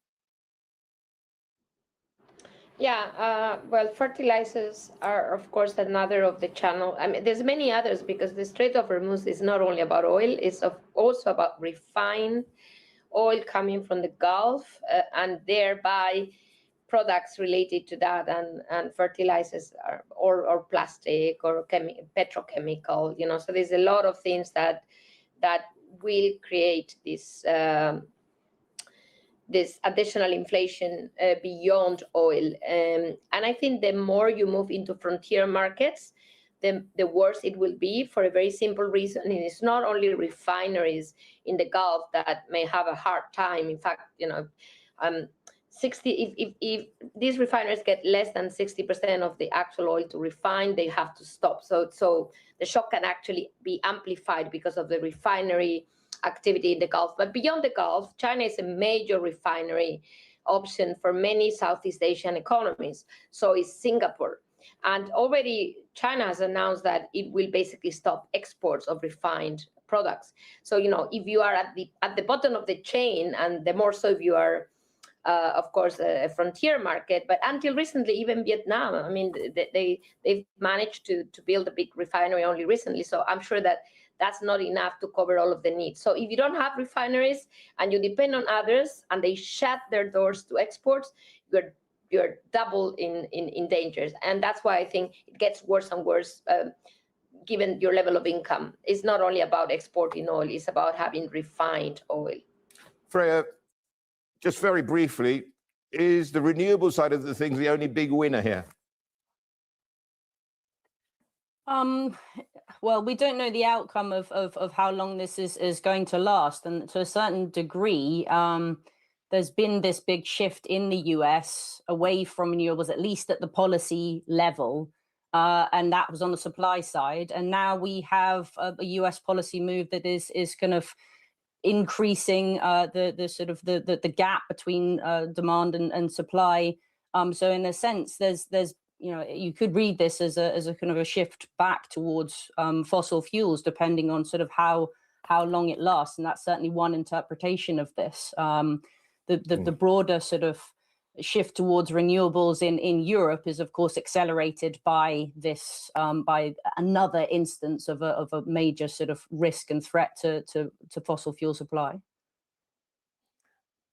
Yeah, well, fertilizers are, of course, another of the channel. I mean, there's many others because the Strait of Hormuz is not only about oil, it's also about refined oil coming from the Gulf and thereby products related to that, and fertilizers or plastic or petrochemical, you know. So there's a lot of things that will create this this additional inflation beyond oil. And I think the more you move into frontier markets, the worse it will be, for a very simple reason. And it's not only refineries in the Gulf that may have a hard time. In fact, you know, if these refineries get less than 60% of the actual oil to refine, they have to stop. So the shock can actually be amplified because of the refinery activity in the Gulf. But beyond the Gulf, China is a major refinery option for many Southeast Asian economies. So is Singapore. And already China has announced that it will basically stop exports of refined products. So, you know, if you are at the bottom of the chain, and the more so if you are of course, a frontier market, but until recently, even Vietnam, I mean, they've managed to build a big refinery only recently. So I'm sure that that's not enough to cover all of the needs. So if you don't have refineries and you depend on others and they shut their doors to exports, you're double in dangers. And that's why I think it gets worse and worse given your level of income. It's not only about exporting oil, it's about having refined oil. Freya, just very briefly, is the renewable side of the things the only big winner here? Well, we don't know the outcome of how long this is going to last. And to a certain degree, there's been this big shift in the US away from renewables, at least at the policy level. And that was on the supply side. And now we have a US policy move that is kind of increasing the gap between demand and supply. So in a sense, there's you know, you could read this as a kind of a shift back towards fossil fuels, depending on sort of how long it lasts, and that's certainly one interpretation of this. The broader sort of shift towards renewables in Europe is, of course, accelerated by this by another instance of a major sort of risk and threat to fossil fuel supply.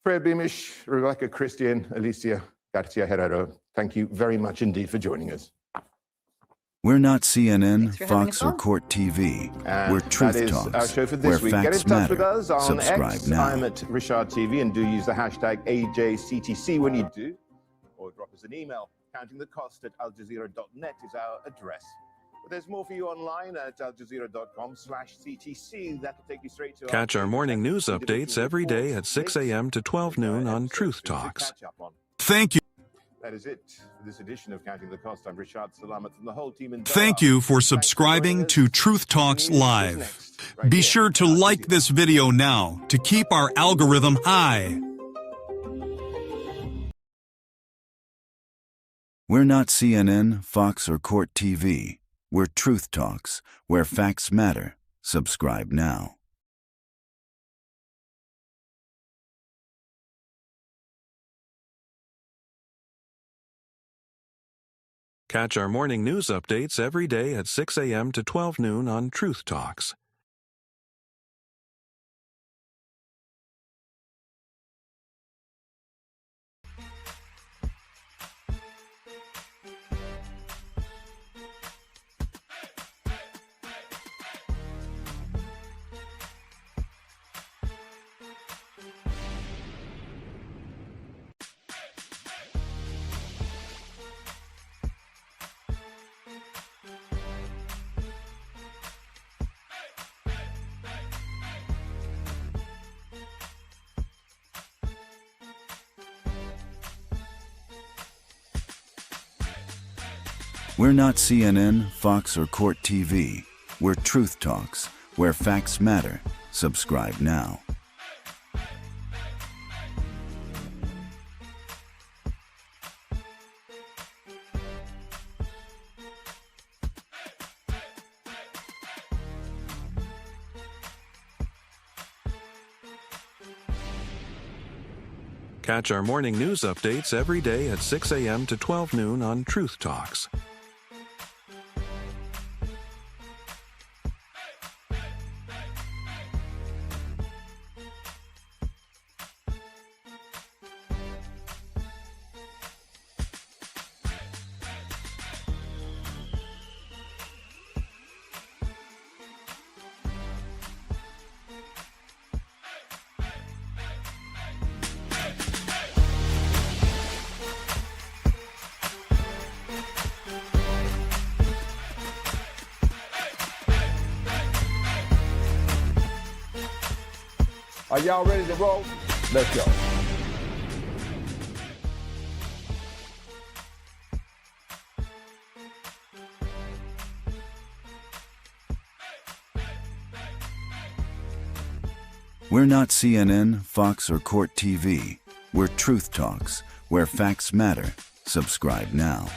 Freya Beamish, Rebecca Christian, Alicia Garcia Herrero, thank you very much indeed for joining us. We're not CNN, Fox, or CourtTV. We're Truth Talks, our show for this week. Get in touch with us on Subscribe X. now. I'm at Richard TV, and do use the hashtag AJCTC when you do. Or drop us an email. Countingthecost@aljazeera.net is our address. But there's more for you online at aljazeera.com/CTC. That'll take you straight to Catch our morning news updates every day at 6 a.m. to 12 noon on Truth Talks. Thank you. That is it for this edition of Counting the Cost. I'm Rishad Salamat from the whole team in Thank you for subscribing to Truth Talks Live. Be sure to like this video now to keep our algorithm high. We're not CNN, Fox, or CourtTV. We're Truth Talks, where facts matter. Subscribe now. Catch our morning news updates every day at 6 a.m. to 12 noon on Truth Talks. We're not CNN, Fox, or CourtTV. We're Truth Talks, where facts matter. Subscribe now. Catch our morning news updates every day at 6 a.m. to 12 noon on Truth Talks. Are y'all ready to roll? Let's go. We're not CNN, Fox, or CourtTV. We're Truth Talks, where facts matter. Subscribe now.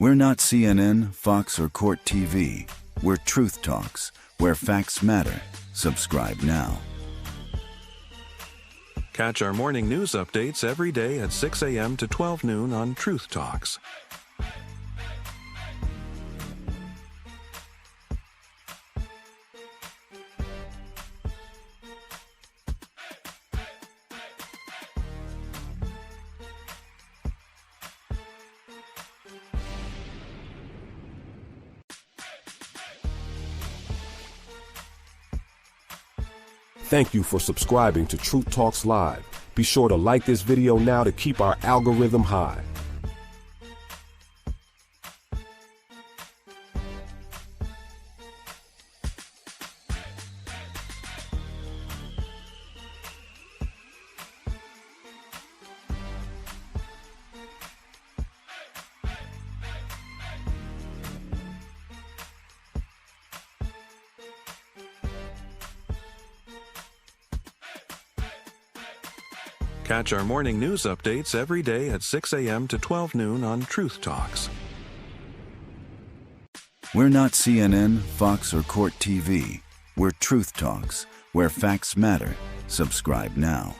We're not CNN, Fox, or CourtTV. We're Truth Talks, where facts matter. Subscribe now. Catch our morning news updates every day at 6 a.m. to 12 noon on Truth Talks. Thank you for subscribing to Truth Talks Live. Be sure to like this video now to keep our algorithm high. Catch our morning news updates every day at 6 a.m. to 12 noon on Truth Talks. We're not CNN, Fox, or CourtTV. We're Truth Talks, where facts matter. Subscribe now.